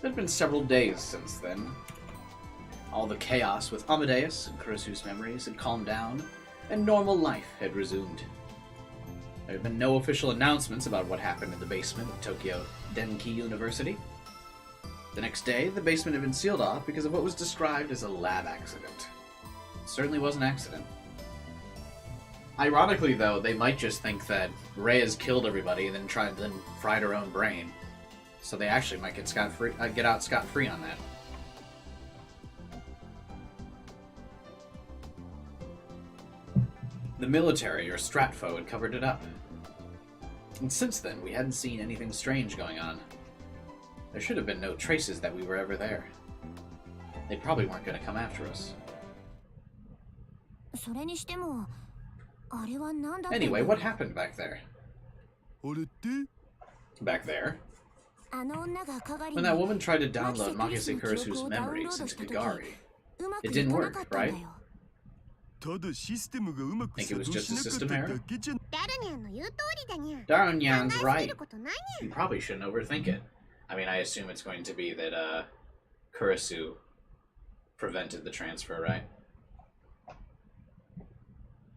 It's been several days since then. All the chaos with Amadeus and Kurisu's memories had calmed down, and normal life had resumed. There had been no official announcements about what happened in the basement of Tokyo Denki University. The next day, the basement had been sealed off because of what was described as a lab accident. It certainly was an accident. Ironically, though, they might just think that Rei has killed everybody and then fried her own brain. So they actually might get out scot-free on that. The military, or Stratfo, had covered it up. And since then, we hadn't seen anything strange going on. There should have been no traces that we were ever there. They probably weren't going to come after us. それにしてもあれは何だったの Anyway, what happened back there? あれって Back there? あの女が係 When に that woman tried to download Makise Kurisu's memories into Kagari. うまく It い didn't かな work, かったんだ right? よ。ただシステムがうまく Think it 作 was 動 just し a なか system った error? だけじゃ。ダルニャンの言う通りだにゃ。 Darunyan's 考えすぎ right. ることない You probably shouldn't overthink it. I mean, I assume it's going to be that, Kurisu prevented the transfer, right? にゃ。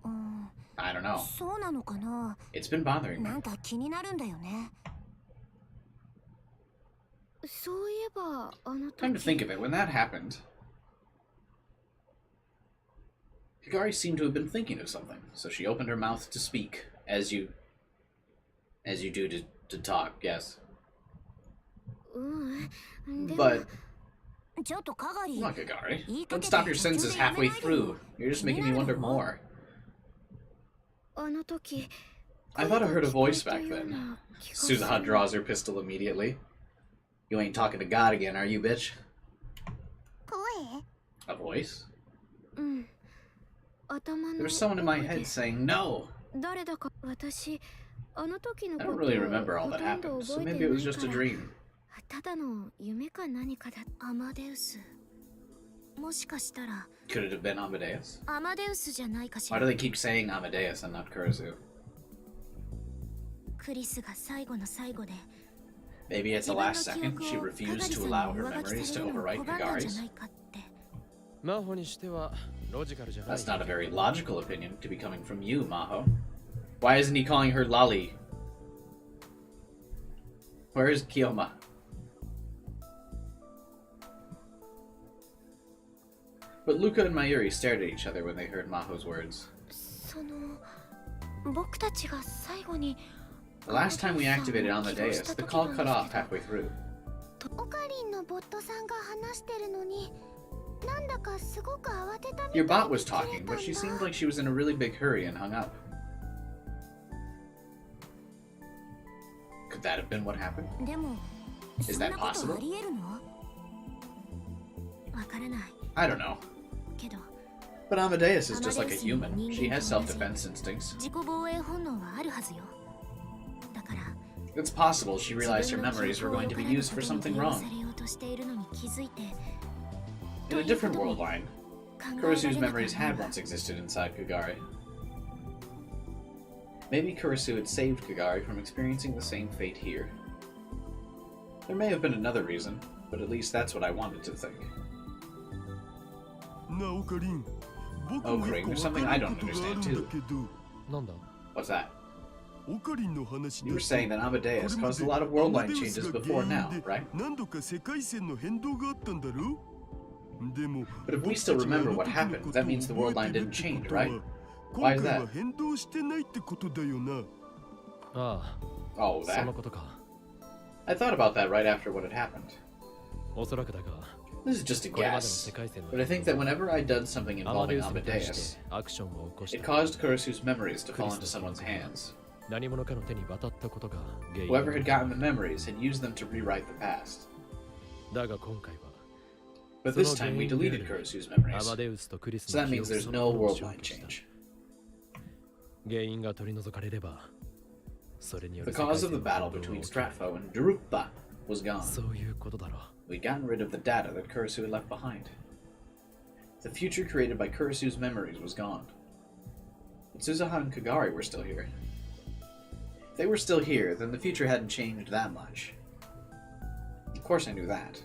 うん、 I don't know. そうなのかな。 It's been bothering な me. んか気になるんだよね。そういえばあの Time to think of it, when that happened, Higari seemed to have been thinking of something, so she opened her mouth to speak, as you do to talk, yes. うん。でも But, ちょっと係。 look, Higari, don't stop your sentences halfway through. You're just making me wonder more. あの時 I thought I heard a voice back then. Suzaha draws her pistol immediately. You ain't talking to God again, are you, bitch? 声 A voice? うん頭 There の was someone in my head saying no. 誰だか私あの時の I こ don't と really remember を all ほ that とんど happened, so 覚え maybe て it な was い just a から dream. ただの夢か何かだアマデウスもしかしたら Could it have been Amadeus? アマデウスじゃないかし Why ら do they keep saying Amadeus and not Kurisu? クリスが最後の最後で Maybe at the last second, she refused to allow her memories to overwrite 拒んだんじゃ Kagari's. ないかって真帆にしてはロジカルじゃない That's not a very logical opinion to be coming from you, Maho. Why isn't he calling her Lali? Where is Kiyoma? But Luca and Mayuri stared at each other when they heard Maho's words. その僕たちが最後に The last time we activated Amadeus, the call cut off halfway through. オカリンのボットさんが話してるのになんだかすごく慌てたみたい Your に bot was 切れたん talking, だ but she seemed like she was in a really big hurry and hung up. Could that have been what happened? でも Is そん that なこと possible? ありえるの？わからない I don't know. けど But Amadeus is just like a human. She has self-defense instincts. 自己防衛本能はあるはずよ。だから It's possible she realized her memories were going to be used for something wrong. されようとしているのに気づいて In a different world line, 考えられな Kurisu's かった memories had once existed inside Kagari. Maybe Kurisu had saved Kagari from experiencing the same fate here. There may have been another reason, but at least that's what I wanted to think. なオカリン、僕 Oh, も Kring, よく there's わ something か I る don't ことがある understand ん too. だけど、なんだ What's that? オカリンの話 You だ were saying that Amadeus これま caused で a lot of world line アマデウス changes が before 原 now, 因で right? 何度か世界線の変動があったんだろう。でも But if we still remember what happened, that means the world line didn't change, right? 今 Why is 回 that? は変動してないってことだよな。あ Oh, あそ that? のことか I thought about that right after what had happened. おそらくだが This is just a これまでの guess, 世界線の but I think that whenever I'd done something アマデ involving ウスに対し Amadeus, てアクションを起こし it た caused Kurisu's memories to fall into someone's hands. 何者かの手に渡ったことが原因 Whoever had gotten the memories had used them to rewrite the past. だが今回は But this time we deleted Kurisu's memories, アマデウスとクリス so の that 記 means 憶 there's そ no のものを world 消 line 去した change. 原因が取り除かれればそれによ The る世界 cause 線 of the の battle 変動 between を起き Stratfo and Druppa was gone. そういうことだろう We'd gotten rid of the data that Kurisu had left behind. The future created by Kurisu's memories was gone. But Suzuha and Kagari were still here. If they were still here, then the future hadn't changed that much. Of course I knew that.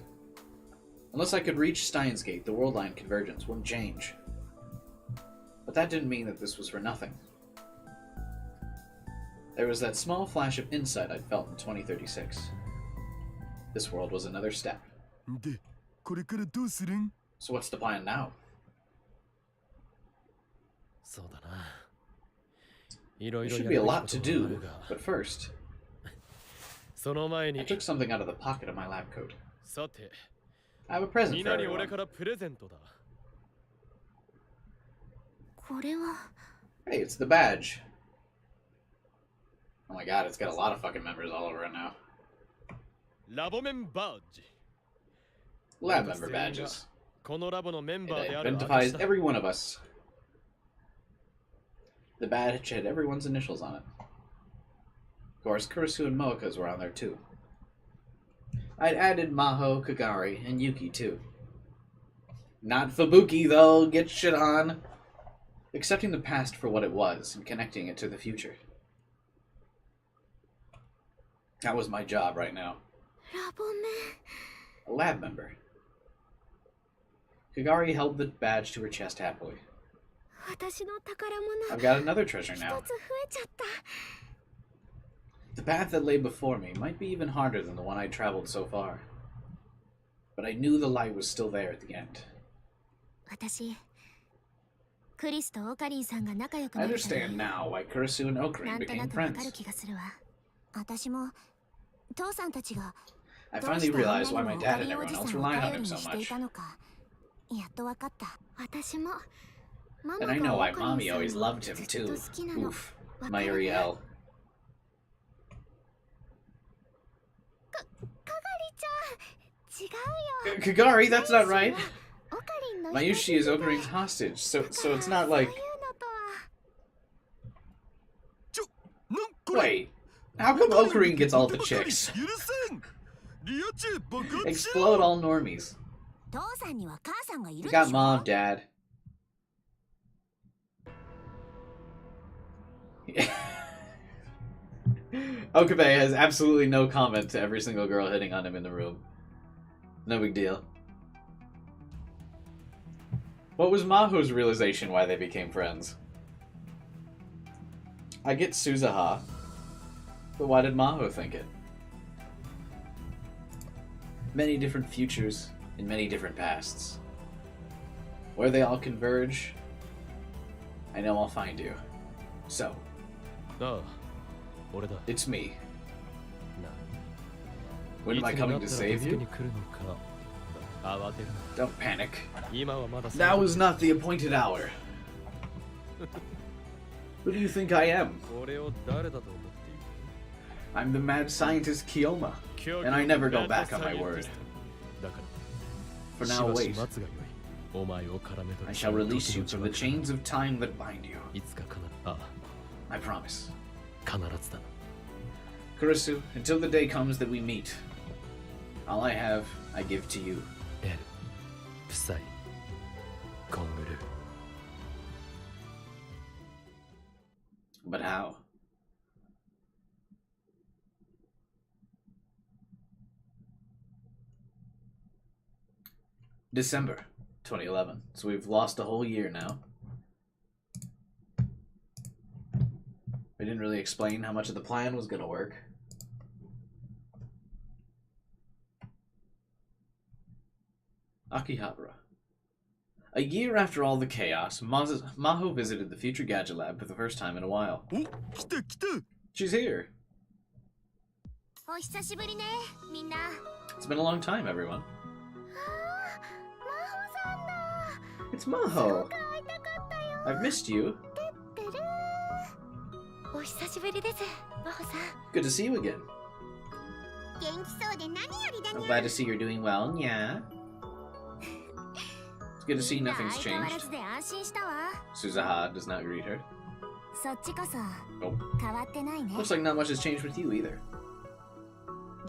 Unless I could reach Steins Gate, the world line convergence wouldn't change. But that didn't mean that this was for nothing. There was that small flash of insight I'd felt in 2036. This world was another step. で、これからどうするん So what's the plan now? そうだないろ There いろ should や be る a べ lot き to ことがあ do, るが but first, その前 I に took something out of the pocket of my lab coat. さて I have a present み for んなに俺 everyone. からプレゼントだこれは Hey, it's the badge. Oh my god, it's got a lot of fucking members all over it now. ラボメンバージ Lab member badges. このラボのメン It バーである identifies 証だ every one of us. The badge had everyone's initials on it. Of course, Kurisu and Moeka's were on there too. I'd added Maho, Kagari, and Yuki too. Not Fubuki though, get shit on. Accepting the past for what it was and connecting it to the future. That was my job right now. ラボメ A lab member. Kagari held the badge to her chest happily. 私の宝 I've 物 got another treasure 一つ now. 増えちゃった The path that lay before me might be even harder than the one I'd traveled so far. But I knew the light was still there at the end. 私クリスとオカリンさんが仲良く I なったら understand now why Kurisu and な Okarin んと became なくわかる friends. 気がするわ私も父さんたちが I どう finally してあんな realized に why も my オ dad カ and リンお everyone じさん else を relied 頼 on り him に so してい much. たのかやっとわかった私もマ And マ I が know オ why カリ Mommy ン always さん loved を him ずっと too. 好きなの Oof. わかる Mayuriel. かがりちゃん違うよ Kagari, that's not right. オカリンの Mayushi is Okarin's hostage, so it's not like... そういうのとはちょ、なんこれ Wait, how come Okarin gets all the 僕ばかり chicks? 許せんリアチェ爆発 Explode all normies. 父さんには母さんがい You るでしょ got mom, dad. Okabe has absolutely no comment to every single girl hitting on him in the room. No big deal. What was Maho's realization why they became friends? I get Suzuha, but why did Maho think it? Many different futures in many different pasts. Where they all converge, I know I'll find you. So, ああ、俺だ。 it's me. な。 When am I coming to save you? いつになったら助けに来るのか。慌てるな。 Don't panic. 今はまだ。 Now is not the appointed hour. Who do you think I am? 俺を誰だと思っている I'm the mad scientist Kiyoma, and I never go back on my word. だから。 For now, し wait. ばし待つがよい。お前を絡め取る I shall release you from the chains of time that bind you. いつか必ず。あ I promise. あ、必ずだな。 Kurisu, until the day comes that we meet, all I have, I give to you. エル、プサイ、コングルー。 But how? December 2011. So we've lost a whole year now. We didn't really explain how much of the plan was going to work. Akihabara. A year after all the chaos, Maho visited the Future Gadget Lab for the first time in a while. お、来た来た。 She's here. お久しぶりね、みんな。 It's been a long time, everyone. あー、真帆さんだ。 It's Maho. 会いたかったよ。 I've missed you. てるー。お久しぶりです、真帆さん。 Good to see you again. 元気そうで何よりだ I'm ね。 glad to see you're doing well. Yeah. It's good to see みんな nothing's 相変わら changed. ずで安心したわ。 Suzaha does not greet her. そっちこそ Oh. 変わってないね。 Looks like not much has changed with you either.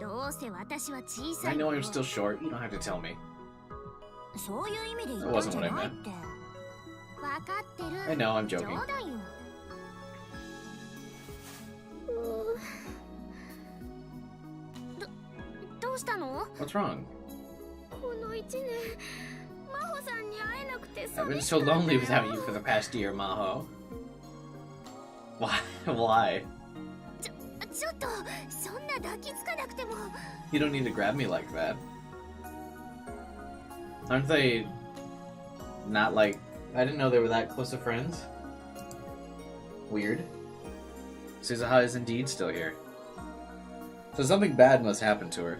どうせ私は小さ I い know の I'm still short. You don't have to tell me. そういう意味で言 That ったん wasn't じゃ what I ないっ meant. て。わかってる。 I know, I'm 冗 joking. 談よ。どうしたの？ What's wrong? この一年、真帆さんに会えなくて I've been 寂し so かった lonely よ。 without you for the past year, Maho. Why? Why? ちょっとそんな抱きつかなくても。 You don't need to grab me like that. Aren't they not like... I didn't know they were that close of friends. Weird. Suzaha is indeed still here. So something bad must happen to her.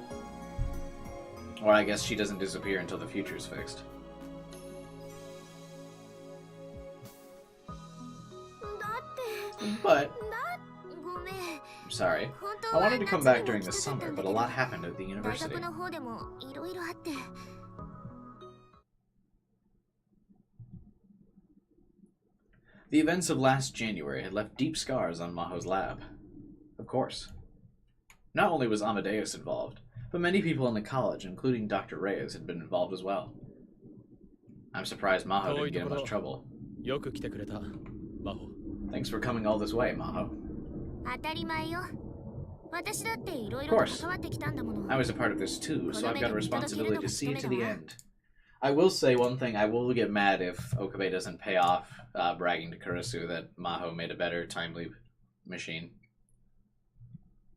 Or I guess she doesn't disappear until the future's fixed. だって、 But, ごめん。 I'm sorry. 本当 I は wanted to come 夏 back にも during the 来たかった summer, んだ but け a ど lot happened at the 大 university. 学の方でもいろいろあって。 The events of last January had left deep scars on Maho's lab. Of course. Not only was Amadeus involved, but many people in the college, including Dr. Reyes, had been involved as well. I'm surprised Maho didn't get in much trouble. よく来てくれた、真帆。 Thanks for coming all this way, Maho. 当たり前よ。私だっていろい Of ろと course. 関わってきたんだもの。 I was a part of this too, so I've got a responsibility to see it to the end. I will say one thing, I will get mad if Okabe doesn't pay off bragging to Kurisu that Maho made a better time leap machine.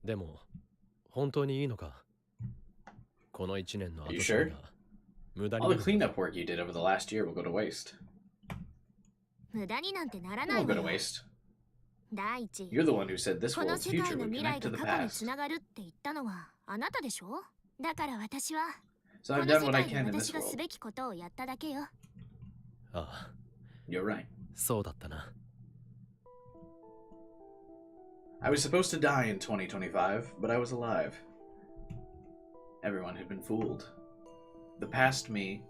でも、本当にいいのかこの1年の後 Are you 処理 sure? が無駄に All な the る cleanup work you did over the last year will go to waste. 無駄になんてなら It ない won't わ go to よ。 waste. 第一、 You're the one who said this この world's 世界 future の would 未来 connect と to the 過去に past. つながるって言ったのはあなたでしょ。だから私は So こ I've の done 世 what I 界で can in 私 this がす world. べきことをやっただけよ。ああ、 You're right. そうだったな。 I was supposed to die in 2025, but I was alive. Everyone had been fooled. The past me,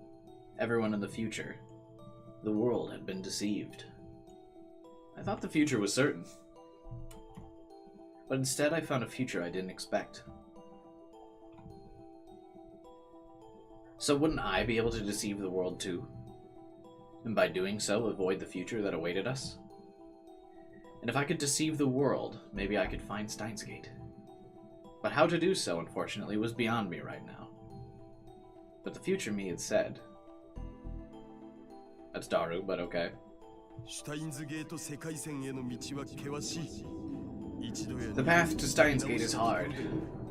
everyone in the future. The world had been deceived. I thought the future was certain. But instead I found a future I didn't expect. So wouldn't I be able to deceive the world too? And by doing so, avoid the future that awaited us? And if I could deceive the world, maybe I could find Steins Gate. But how to do so, unfortunately, was beyond me right now. But the future me had said. That's Daru, but okay. シュタインズゲート世界線への道は険しい。一度や The path to Steins Gate is hard.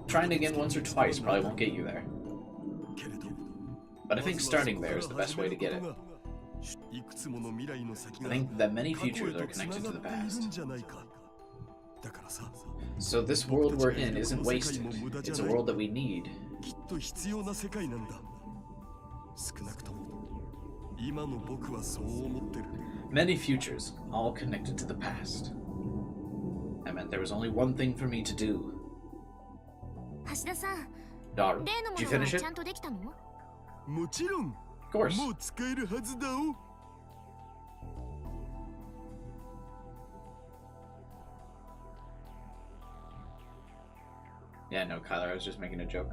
Trying again once or twice probably won't get you there. けれど But I think starting there is the best way to get it. いくつもの未来の先 I が think that many 過去へ futures と are つな connected が to the っている past. んじゃないか。だからさ、 So this world we're in isn't wasted. It's a world that we need. きっと必要な世界なんだ。少なくとも今の僕はそう思ってる。 Many futures, all connected to the past. That meant there was only one thing for me to do. 橋田さん、 Daughter, 例の did you ものは finish ちゃ it? んとできたの？もちろん Of course. もう使えるはずだお。 Yeah, no, Kyler, I was just making a joke.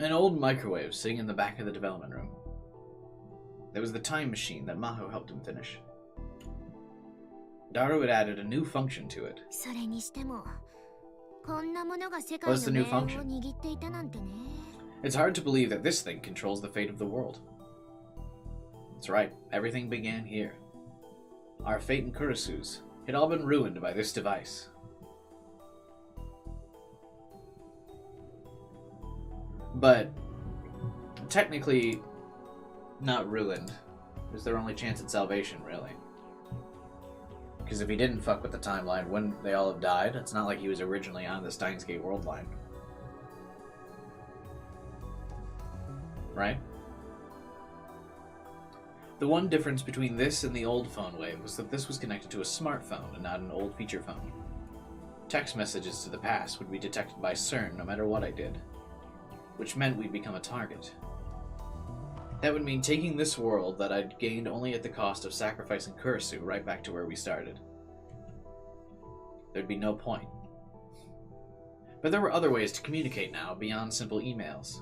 An old microwave sitting in the back of the development room. There was the time machine that Maho helped him finish. Daru had added a new function to it. それにしても、こんなものが世界 What's the の new 命運を function? 握っていたなんてね。It's hard to believe that this thing controls the fate of the world. That's right, everything began here. Our fate in Kurisu's had all been ruined by this device. But technically not ruined. It was their only chance at salvation, really. Because if he didn't fuck with the timeline, wouldn't they all have died? It's not like he was originally on the Steins Gate world line. Right? The one difference between this and the old phone wave was that this was connected to a smartphone and not an old feature phone. Text messages to the past would be detected by CERN no matter what I did, which meant we'd become a target. That would mean taking this world that I'd gained only at the cost of sacrificing Kurisu right back to where we started. There'd be no point. But there were other ways to communicate now beyond simple emails.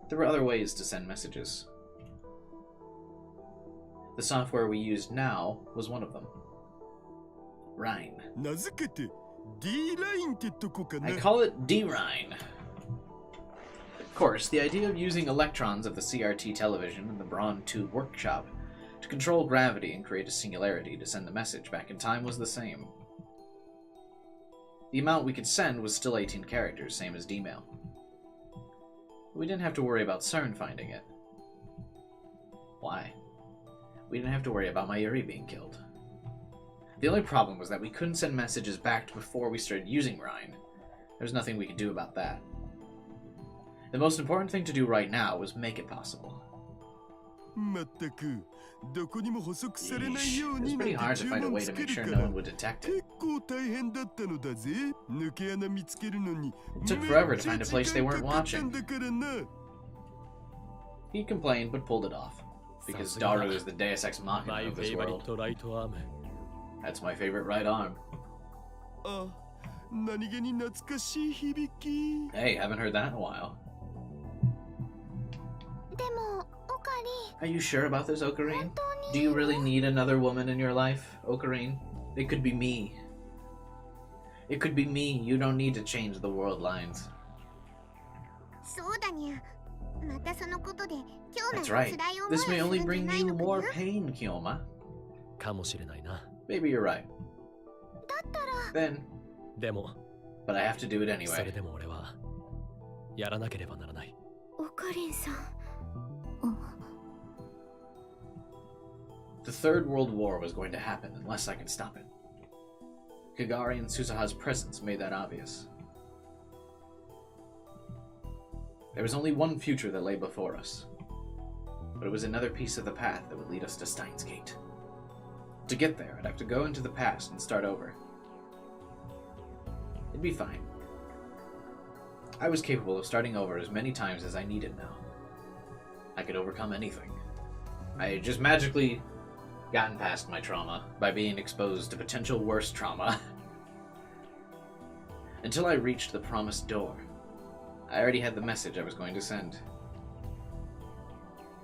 There were other ways to send messages. The software we used now was one of them. Rhine. 名付けて D ラインってとこかな。 I call it D-Rhine. Of course, the idea of using electrons of the CRT television and the Braun tube workshop to control gravity and create a singularity to send the message back in time was the same. The amount we could send was still 18 characters, same as D-mail. We didn't have to worry about CERN finding it. Why? We didn't have to worry about Mayuri being killed. The only problem was that we couldn't send messages back before we started using Rhine. There was nothing we could do about that. The most important thing to do right now was make it possible. まったくどこにも補足されないよう It was に pretty なん hard て to 注 find a 文 way to つけ make る sure か no ら one would detect it. 結構大変だったのだぜ。抜け穴見つけるのに It took forever to めっちゃ find a place they 時間 weren't かかったん watching. だからな。 He complained but pulled it off. Because Daru is the Deus Ex Machina My of this favorite world. right arm. That's my favorite right arm. あ、何気に懐かしい響き。 Hey, haven't heard that in a while. でもオカリ Are you sure about this, Ocarine? 本当 Do に you really need another woman in your life, Ocarine? It could be me. It could be me. You don't need to change the world lines. そうだにゃ。またそのことで今 That's 日の right. 辛い思い This をす may るん only じゃ bring ない you のか more な。 pain, Kyoma. かもしれないな。 Maybe you're right. だったら Then, でも、 but I have to do it それ anyway. でも俺はやらなければならない。オカリンさん。 The Third World War was going to happen unless I could stop it. Kagari and Susaha's presence made that obvious. There was only one future that lay before us, but it was another piece of the path that would lead us to Steins Gate. To get there, I'd have to go into the past and start over. It'd be fine. I was capable of starting over as many times as I needed now. I could overcome anything. I had just magically gotten past my trauma by being exposed to potential worse trauma. Until I reached the promised door. I already had the message I was going to send.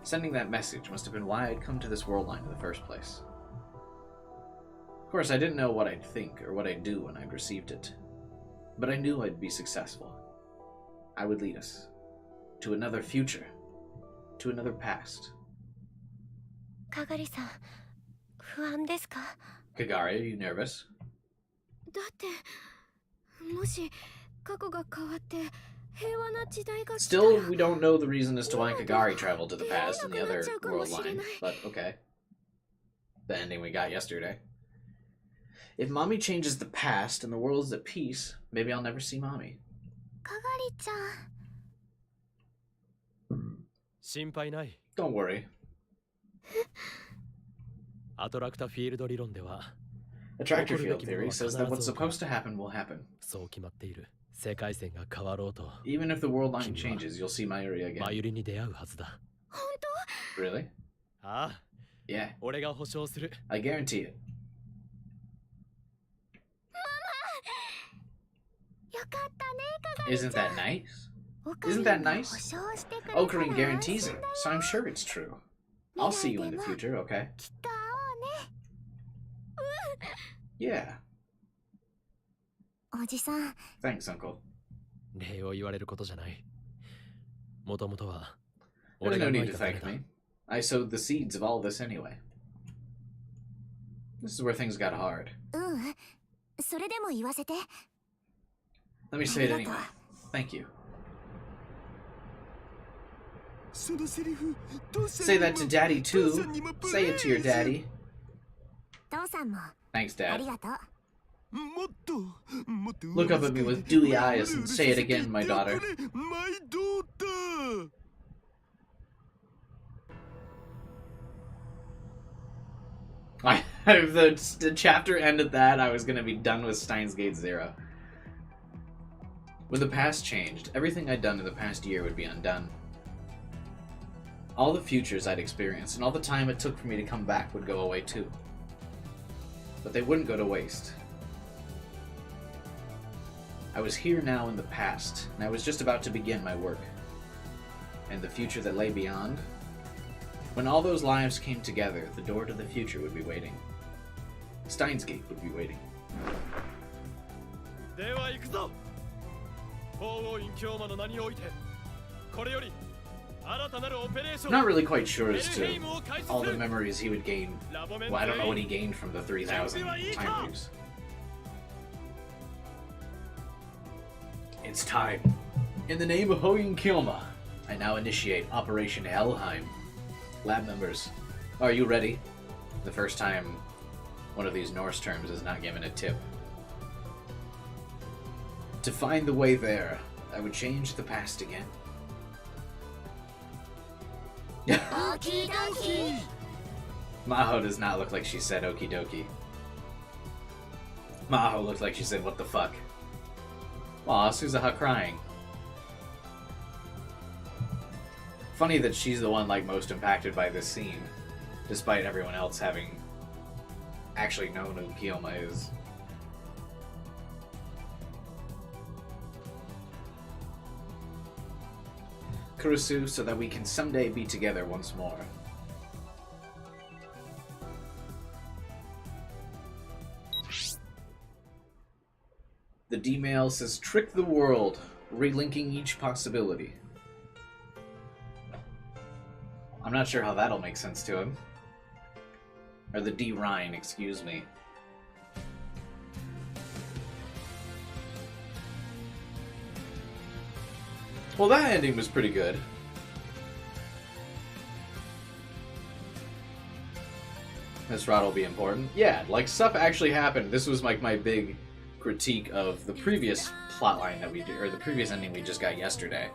Sending that message must have been why I'd come to this world line in the first place. Of course, I didn't know what I'd think or what I'd do when I'd received it. But I knew I'd be successful. I would lead us. To another future. To another past. かがりさん、不安ですか？ Kagari, are you nervous? だって、もし過去が変わって Still, we don't know the reason as to why Kagari traveled to the past in the other world line, but okay. The ending we got yesterday. If Mommy changes the past and the world is at peace, maybe I'll never see Mommy. 心配ない。 Don't worry. アトラクタフィールド理論では Attractor field theory says that what's supposed to happen will happen. そう決まっている。世界線が変わろうと Even if the world line changes, you'll see Mayuri マ again. ユリに出会うはずだ。 Really? ああ、 Yeah, 俺が保証する。 I guarantee it. よかったね、かがり Isn't ちゃ that ん。 nice? オカリ Isn't ン that が nice? 保証してくれたら Okarin 安 guarantees 心 it, だよ。 so I'm sure it's true. I'll see you in the future, okay? きっと会おうね。 Yeah. おじさん、 Thanks, Uncle. 礼を言われることじゃない。もともとは There's 俺 no がま need い to た種 thank だ。 me. I sowed the seeds of all this anyway. This is where things got hard. うん。それでも言わせて。 Let me say it anyway. Thank you. そのセリフ、父さん Say にも that to Daddy 父 too. さんにも Say it to your daddy. 父さんも Thanks, あり Dad. がとう。もっと、もっと Look up at me with dewy eyes and say it again, my daughter. マイドーター。 The chapter ended that, I was gonna be done with Steins Gate 0. When the past changed, everything I'd done in the past year would be undone. All the futures I'd experienced and all the time it took for me to come back would go away too. But they wouldn't go to waste. I was here now in the past, and I was just about to begin my work. And the future that lay beyond? When all those lives came together, the door to the future would be waiting. Steins Gate would be waiting. では行くぞ。法王院教魔の名において、これより新たなるオペレーショ I'm ン not really quite sure メ as ルヘイ to ムを開始 all す the る。 memories he would gain. ラボメン Well, I don't know what 全 he 員 gained from the 3,000 time loops. It's time. In the name of Hoyin Kyoma, I now initiate Operation Helheim. Lab members, are you ready? The first time one of these Norse terms is not given a tip. To find the way there, I would change the past again. オキドキ。 Maho does not look like she said okie dokie. Maho looked like she said what the fuck. Aw, Suzuha crying. Funny that she's the one like most impacted by this scene, despite everyone else having actually known who Kyoma is. Kurusu, so that we can someday be together once more. The D-mail says, trick the world, relinking each possibility. I'm not sure how that'll make sense to him. Or the D-Rhine, excuse me. Well, that ending was pretty good. This route will be important. Yeah, like, stuff actually happened. This was like my big critique of the previous plotline that we did, or the previous ending we just got yesterday.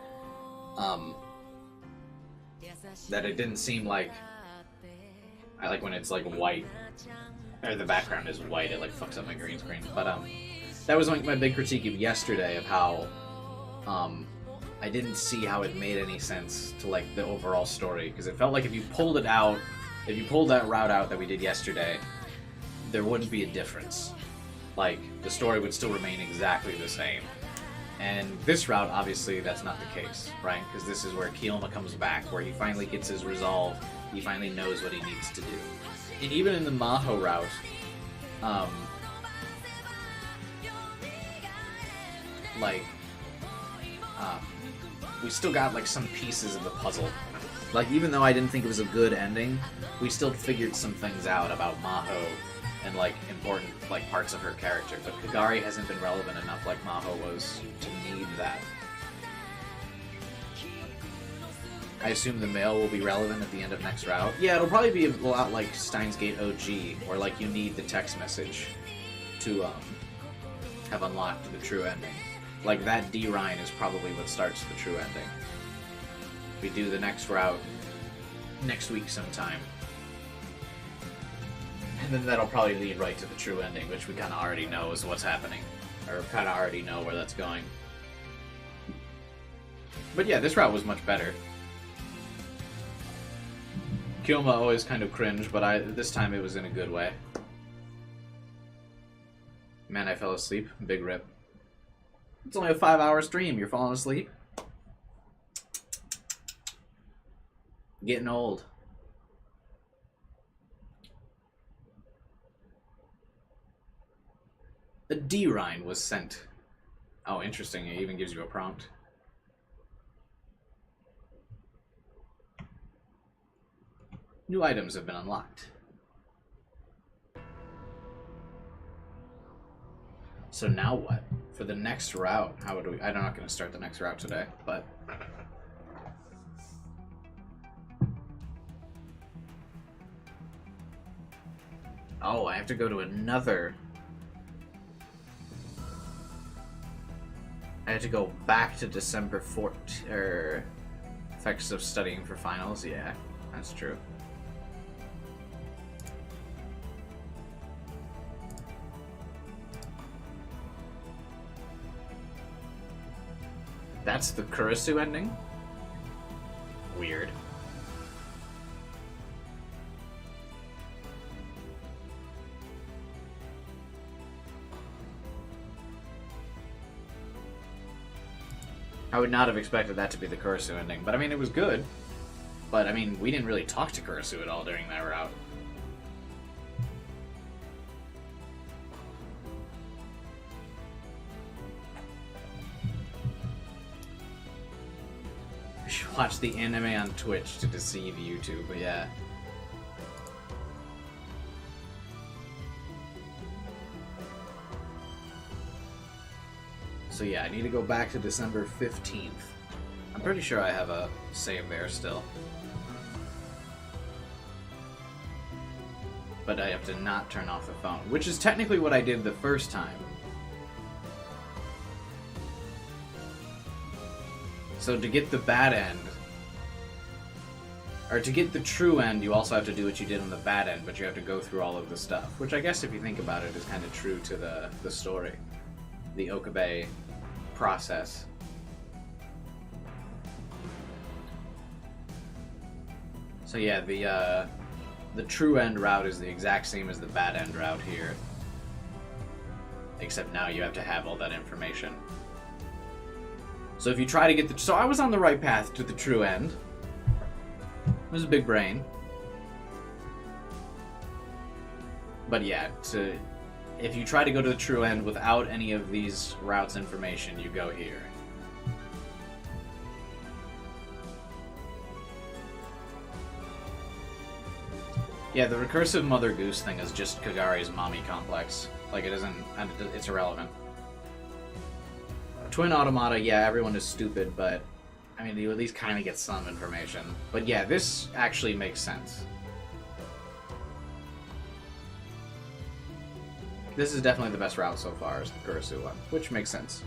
That it didn't seem like... I like when it's like white, or the background is white, it like fucks up my green screen. But that was like my big critique of yesterday, of how I didn't see how it made any sense to like the overall story, because it felt like if you pulled it out, if you pulled that route out that we did yesterday, there wouldn't be a difference. Like, the story would still remain exactly the same. And this route, obviously, that's not the case, right? Because this is where Kyoma comes back, where he finally gets his resolve, he finally knows what he needs to do. And even in the Maho route, we still got, like, some pieces of the puzzle. Like, even though I didn't think it was a good ending, we still figured some things out about Maho and, like, important, like, parts of her character. But Kagari hasn't been relevant enough like Maho was to need that. I assume the mail will be relevant at the end of next route. Yeah, it'll probably be a lot like Steins Gate OG, where like you need the text message to have unlocked the true ending. Like that D Rhine is probably what starts the true ending. We do the next route next week sometime. And then that'll probably lead right to the true ending, which we kind of already know is what's happening. Or kind of already know where that's going. But yeah, this route was much better. Kyoma always kind of cringe, but this time it was in a good way. Man, I fell asleep. Big rip. It's only a 5-hour stream. You're falling asleep? Getting old. The D Rhine was sent. Oh, interesting. It even gives you a prompt. New items have been unlocked. So now what? For the next route, how do we... I'm not going to start the next route today, but... Oh, I have to go to another... I had to go back to December 14th, or effects of studying for finals. Yeah, that's true. That's the Kurisu ending? Weird. I would not have expected that to be the Kurisu ending, but I mean, it was good. But I mean, we didn't really talk to Kurisu at all during that route. We should watch the anime on Twitch to deceive YouTube, but yeah. So yeah, I need to go back to December 15th. I'm pretty sure I have a save there still. But I have to not turn off the phone, which is technically what I did the first time. So to get the bad end, or to get the true end, you also have to do what you did on the bad end, but you have to go through all of the stuff, which I guess if you think about it is kind of true to the story. The Okabe process. So yeah, the true end route is the exact same as the bad end route here. Except now you have to have all that information. So if you try to get the... So I was on the right path to the true end. It was a big brain. But yeah, if you try to go to the true end without any of these routes information, you go here. Yeah, the recursive Mother Goose thing is just Kagari's mommy complex. Like, it isn't... It's irrelevant. Twin Automata, yeah, everyone is stupid, but... I mean, you at least kind of get some information. But yeah, this actually makes sense. This is definitely the best route so far, is the Kurisu one, which makes sense.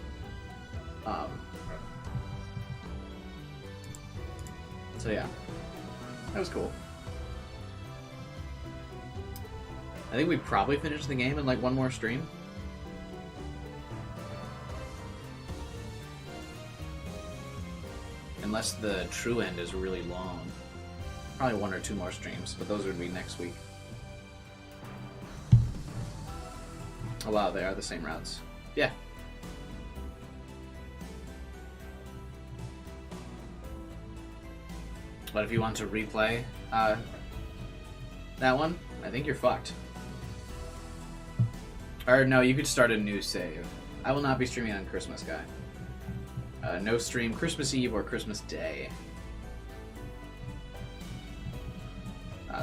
So yeah, that was cool. I think we probably finished the game in like one more stream. Unless the true end is really long. Probably one or two more streams, but those would be next week. Oh wow, they are the same routes. Yeah. But if you want to replay that one, I think you're fucked. Or no, you could start a new save. I will not be streaming on Christmas, guy. No stream Christmas Eve or Christmas Day.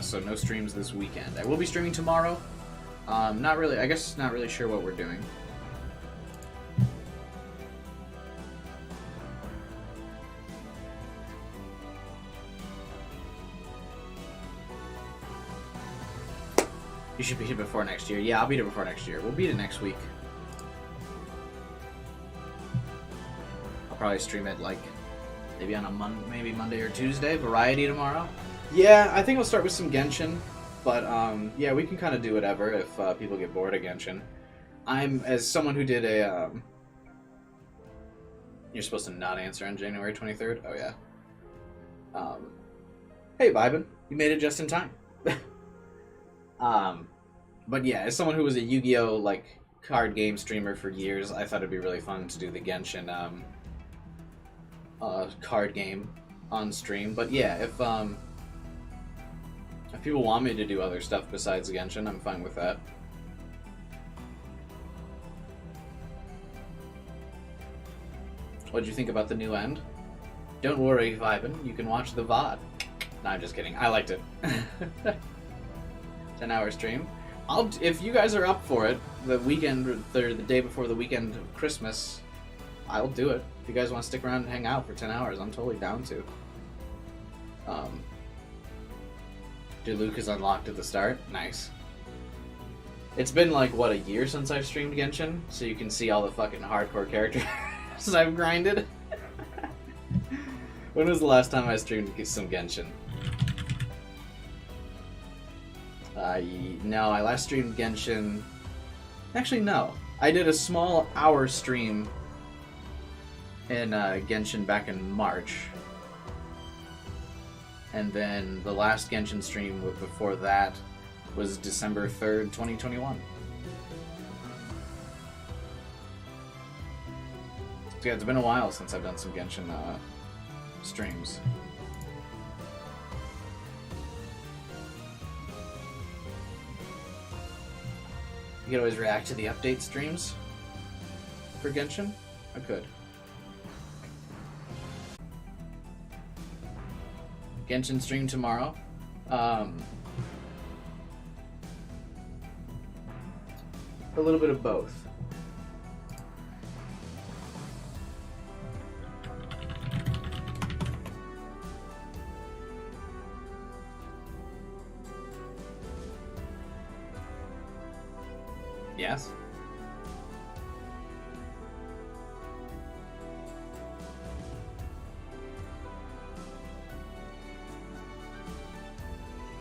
So no streams this weekend. I will be streaming tomorrow. Not really, I guess not really sure what we're doing. You should beat it before next year. Yeah, I'll beat it before next year. We'll beat it next week. I'll probably stream it like maybe on a maybe Monday or Tuesday. Variety tomorrow. Yeah, I think I'll start with some Genshin, but yeah, we can kind of do whatever if people get bored of Genshin. I'm as someone who did a. You're supposed to not answer on January 23rd. Oh yeah. Hey, Vibin, you made it just in time. But yeah, as someone who was a Yu-Gi-Oh like card game streamer for years, I thought it'd be really fun to do the Genshin card game on stream. But yeah, if people want me to do other stuff besides Genshin, I'm fine with that. What'd you think about the new end? Don't worry, Vibin, you can watch the VOD. No, I'm just kidding. I liked it. 10-hour stream. If you guys are up for it, the weekend or the day before the weekend of Christmas, I'll do it. If you guys want to stick around and hang out for 10 hours, I'm totally down to. Luke is unlocked at the start. Nice. It's been like, what, a year since I've streamed Genshin? So you can see all the fucking hardcore characters I've grinded. When was the last time I streamed some Genshin? No, I last streamed Genshin... Actually, no. I did a small hour stream in Genshin back in March. And then the last Genshin stream before that was December 3rd, 2021. So yeah, it's been a while since I've done some Genshin streams. You could always react to the update streams for Genshin? I could. Genshin stream tomorrow. A little bit of both. Yes.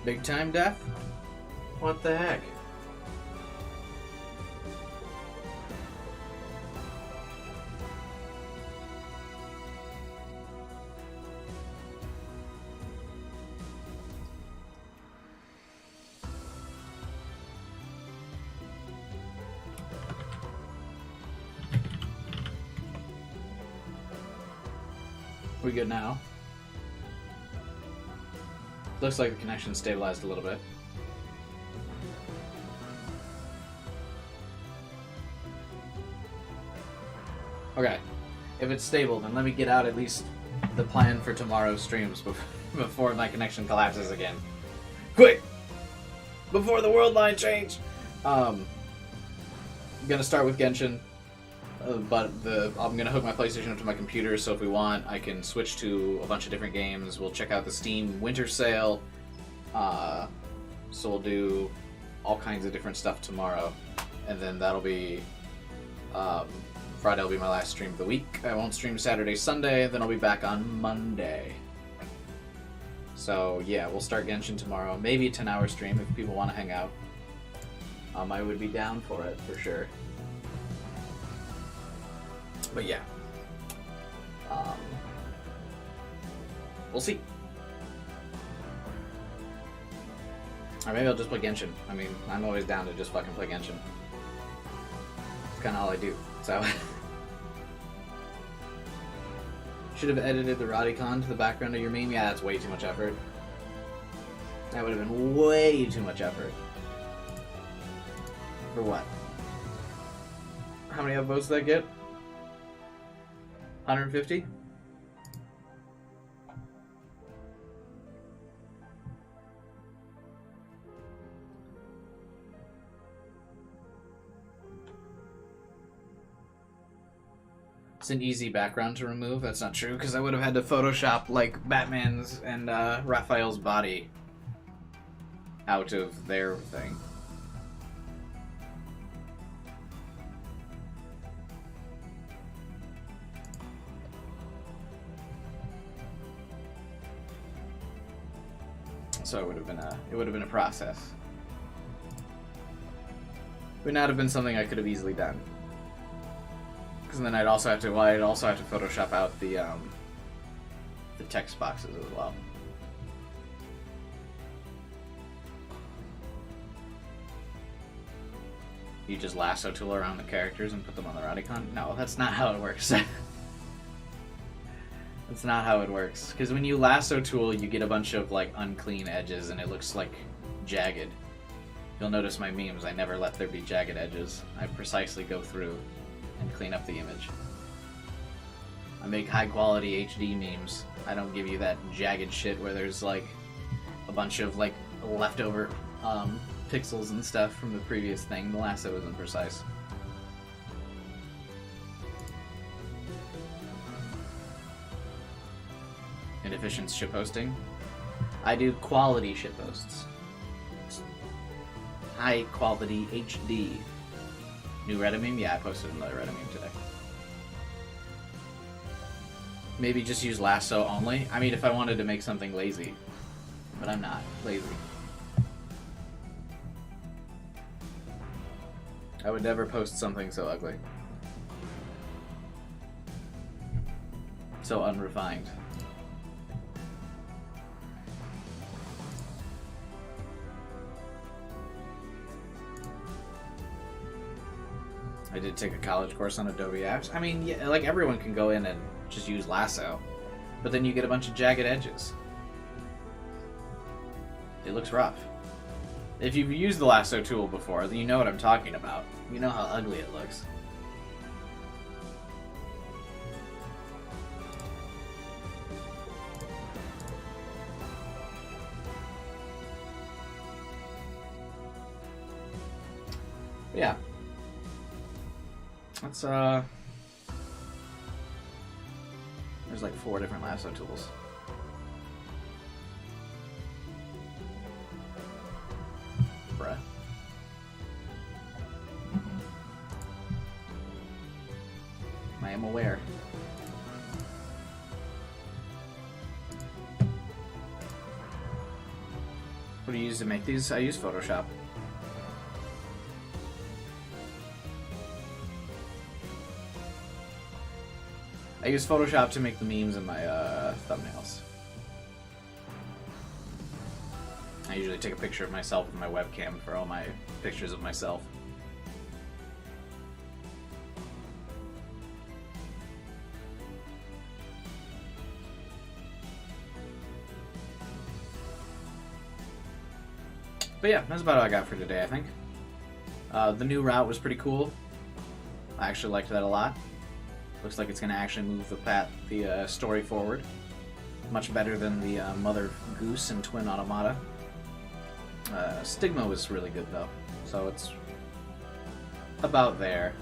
Big time death? What the heck? We good now? Looks like the connection stabilized a little bit. Okay, if it's stable, then let me get out at least the plan for tomorrow's streams before my connection collapses again. Quick! Before the world line change! I'm gonna start with Genshin. But I'm gonna hook my PlayStation up to my computer, so if we want, I can switch to a bunch of different games. We'll check out the Steam Winter Sale. So we'll do all kinds of different stuff tomorrow, and then that'll be Friday will be my last stream of the week. I won't stream Saturday, Sunday. Then I'll be back on Monday. So yeah, we'll start Genshin tomorrow. Maybe a 10-hour stream if people want to hang out. I would be down for it for sure. But yeah, we'll see. Or maybe I'll just play Genshin. I mean, I'm always down to just fucking play Genshin. It's kind of all I do, so. Should have edited the Rodicon to the background of your meme. Yeah, that's way too much effort. That would have been way too much effort. For what? How many upvotes did that get? 150? It's an easy background to remove. That's not true, because I would have had to Photoshop like Batman's and Raphael's body out of their thing. So it would have been a process. Would not have been something I could have easily done. Because then I'd also have to Photoshop out the text boxes as well. You just lasso tool around the characters and put them on the Radicon? No, that's not how it works. That's not how it works. Because when you lasso tool, you get a bunch of like unclean edges and it looks like jagged. You'll notice my memes, I never let there be jagged edges. I precisely go through and clean up the image. I make high quality HD memes. I don't give you that jagged shit where there's like a bunch of like leftover pixels and stuff from the previous thing. The lasso isn't precise. Inefficient shitposting. I do quality shitposts. High quality HD. New Reddit meme? Yeah, I posted another Reddit meme today. Maybe just use lasso only. I mean, if I wanted to make something lazy. But I'm not lazy. I would never post something so ugly. So unrefined. I did take a college course on Adobe Apps. I mean, yeah, like everyone can go in and just use lasso, but then you get a bunch of jagged edges. It looks rough. If you've used the lasso tool before, then you know what I'm talking about. You know how ugly it looks. But yeah. Let's, there's like 4 different lasso tools. Bruh. I am aware. What do you use to make these? I use Photoshop. I use Photoshop to make the memes in my thumbnails. I usually take a picture of myself with my webcam for all my pictures of myself. But yeah, that's about all I got for today, I think. The new route was pretty cool. I actually liked that a lot. Looks like it's going to actually move the story forward. Much better than the Mother Goose and Twin Automata. Stigma was really good though, so it's about there.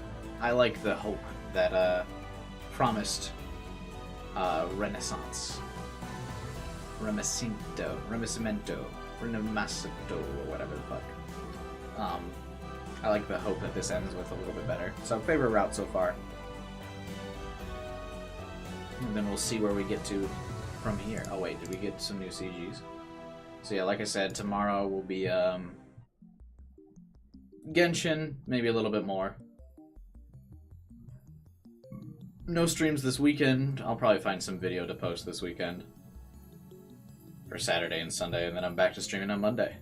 I like the hope that promised Renaissance. Remacimento, or whatever the fuck. I like the hope that this ends with a little bit better. So favorite route so far. And then we'll see where we get to from here. Oh wait, did we get some new CGs? So yeah, like I said, tomorrow will be Genshin, maybe a little bit more. No streams this weekend. I'll probably find some video to post this weekend. For Saturday and Sunday, and then I'm back to streaming on Monday.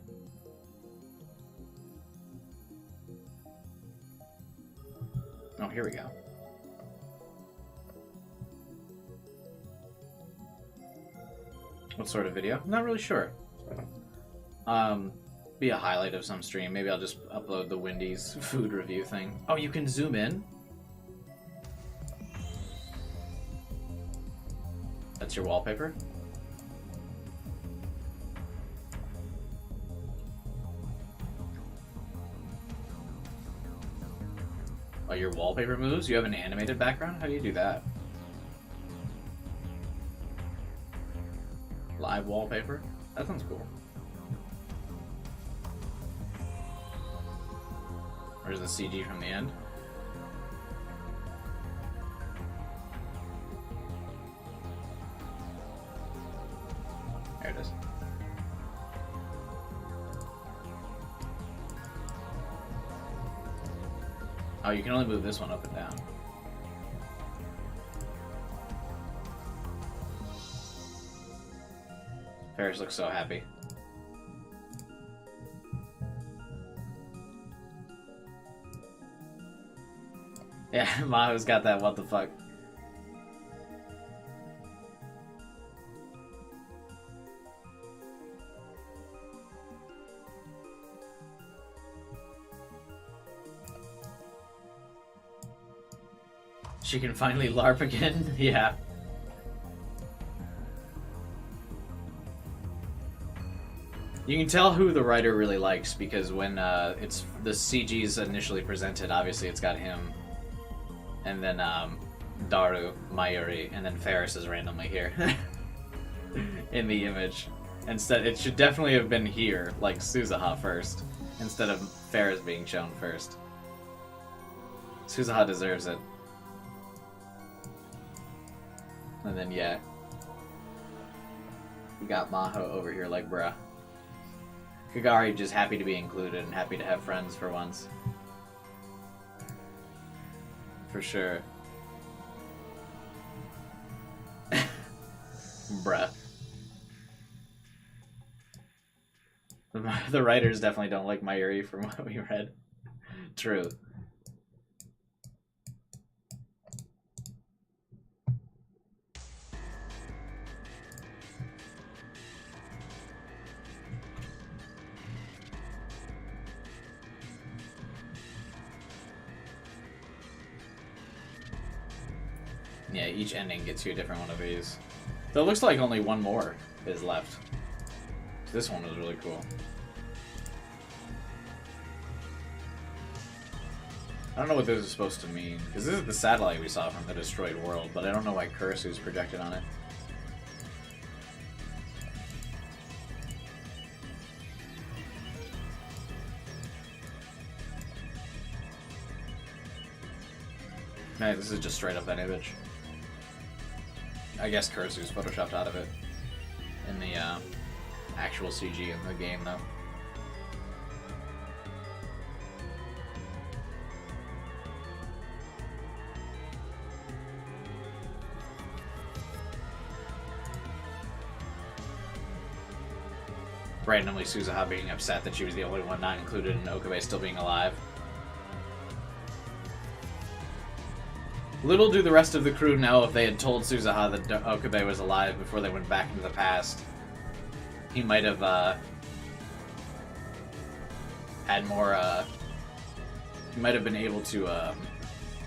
Oh, here we go. What sort of video? I'm not really sure. Be a highlight of some stream. Maybe I'll just upload the Wendy's food review thing. Oh, you can zoom in? That's your wallpaper? Oh, your wallpaper moves? You have an animated background? How do you do that? Live wallpaper? That sounds cool. Where's the CG from the end? There it is. you can only move this one up and down. Ferris looks so happy. Yeah, Maho's got that what the fuck. She can finally LARP again? Yeah. You can tell who the writer really likes because when it's the CG's initially presented, obviously it's got him, and then Daru, Mayuri, and then Ferris is randomly here in the image. Instead, it should definitely have been here, like Suzuha first, instead of Ferris being shown first. Suzuha deserves it. And then, yeah. We got Maho over here like, bruh. Kagari just happy to be included and happy to have friends for once. For sure. Bruh. The writers definitely don't like Mayuri from what we read. True. Yeah, each ending gets you a different one of these. So it looks like only one more is left. This one was really cool. I don't know what this is supposed to mean, because this is the satellite we saw from the destroyed world, but I don't know why Kurasu's projected on it. No, this is just straight up that image. I guess Kurasu's photoshopped out of it in the actual CG in the game, though. Randomly Suzuha being upset that she was the only one not included and Okabe still being alive. Little do the rest of the crew know if they had told Suzuha that Okabe was alive before they went back into the past. He might have had more, he might have been able to,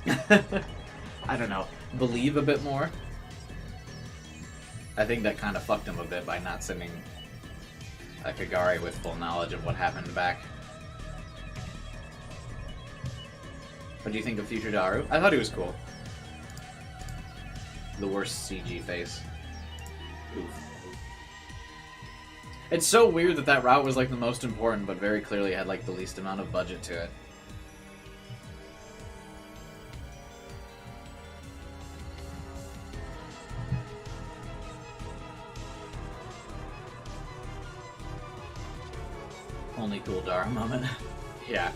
I don't know, believe a bit more. I think that kind of fucked him a bit by not sending Kagari with full knowledge of what happened back. What do you think of future Daru? I thought he was cool. The worst CG face. Oof. It's so weird that that route was like the most important, but very clearly had like the least amount of budget to it. Only cool Daru moment. Yeah.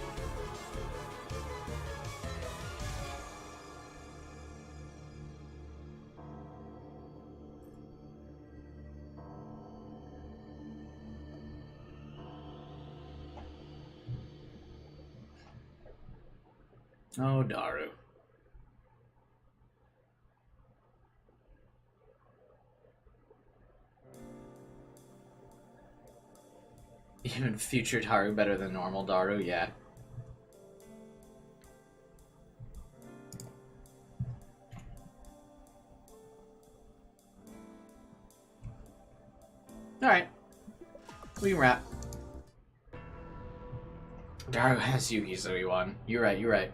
Oh, Daru. Even future Daru better than normal Daru, yeah. Alright. We can wrap. Daru has Yuki, so he won. You're right, you're right.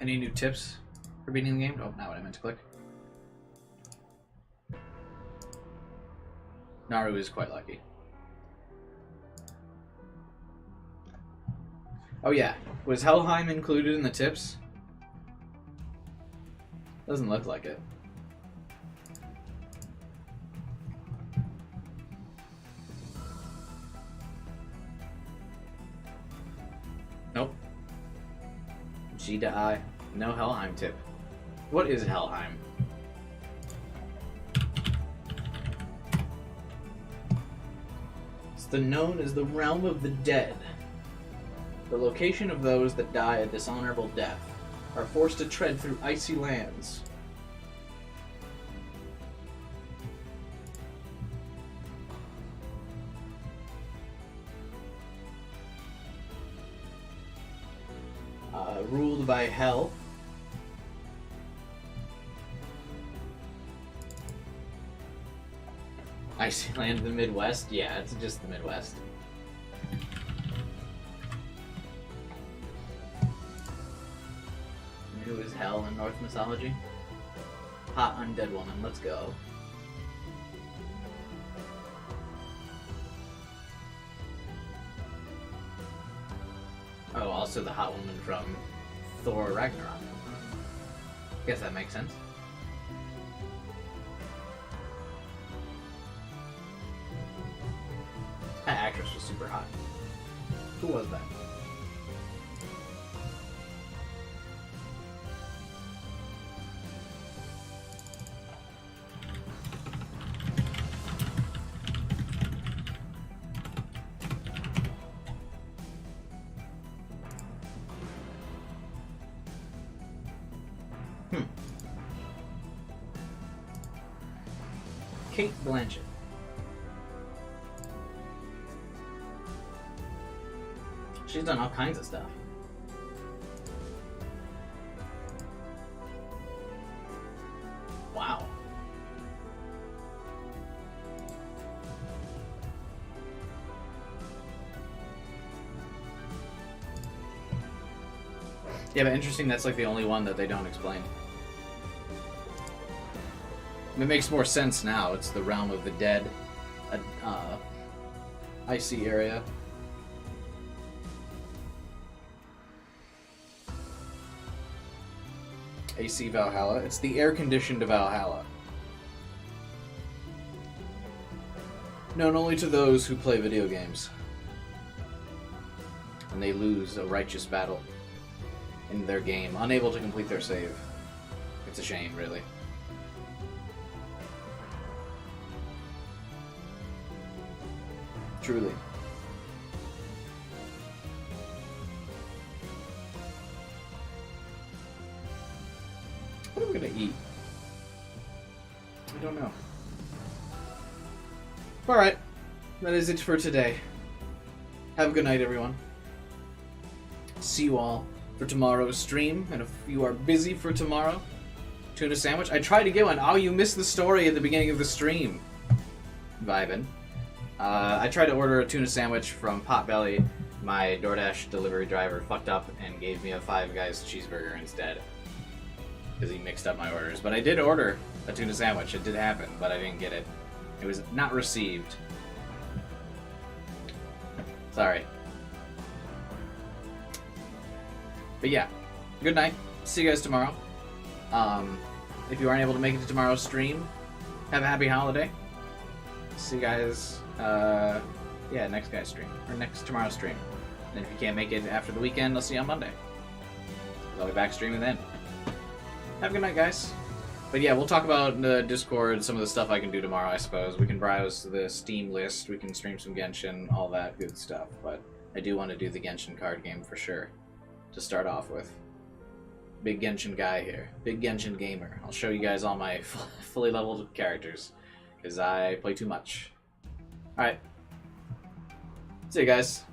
Any new tips for beating the game? Oh, not what I meant to click. Naru is quite lucky. Oh yeah, was Helheim included in the tips? Doesn't look like it. Nope. G to I. No Helheim tip. What is Helheim? It's known as the realm of the dead. The location of those that die a dishonorable death are forced to tread through icy lands. Ruled by Hell. Icy land in the Midwest? Yeah, it's just the Midwest. And who is Hell in Norse mythology? Hot undead woman, let's go. Oh, also the hot woman from Thor Ragnarok. Guess that makes sense. That actress was super hot. Who was that? Kate Blanchett. She's done all kinds of stuff. Wow. Yeah, but interesting, that's like the only one that they don't explain. It makes more sense now. It's the realm of the dead, icy area. AC Valhalla. It's the air-conditioned Valhalla. Known only to those who play video games. And they lose a righteous battle in their game, unable to complete their save. It's a shame, really. Truly. What are we gonna eat? I don't know. Alright. That is it for today. Have a good night, everyone. See you all for tomorrow's stream. And if you are busy for tomorrow, tuna sandwich. I tried to get one. Oh, you missed the story at the beginning of the stream. Vibin'. I tried to order a tuna sandwich from Potbelly. My DoorDash delivery driver fucked up and gave me a Five Guys cheeseburger instead. Because he mixed up my orders. But I did order a tuna sandwich. It did happen, but I didn't get it. It was not received. Sorry. But yeah, good night. See you guys tomorrow. If you aren't able to make it to tomorrow's stream, have a happy holiday. See you guys, next guy's stream, or next tomorrow's stream. And if you can't make it after the weekend, I'll see you on Monday. I'll be back streaming then. Have a good night, guys. But yeah, we'll talk about the Discord, some of the stuff I can do tomorrow, I suppose. We can browse the Steam list, we can stream some Genshin, all that good stuff. But I do want to do the Genshin card game for sure, to start off with. Big Genshin guy here. Big Genshin gamer. I'll show you guys all my fully leveled characters, because I play too much. Alright. See you guys.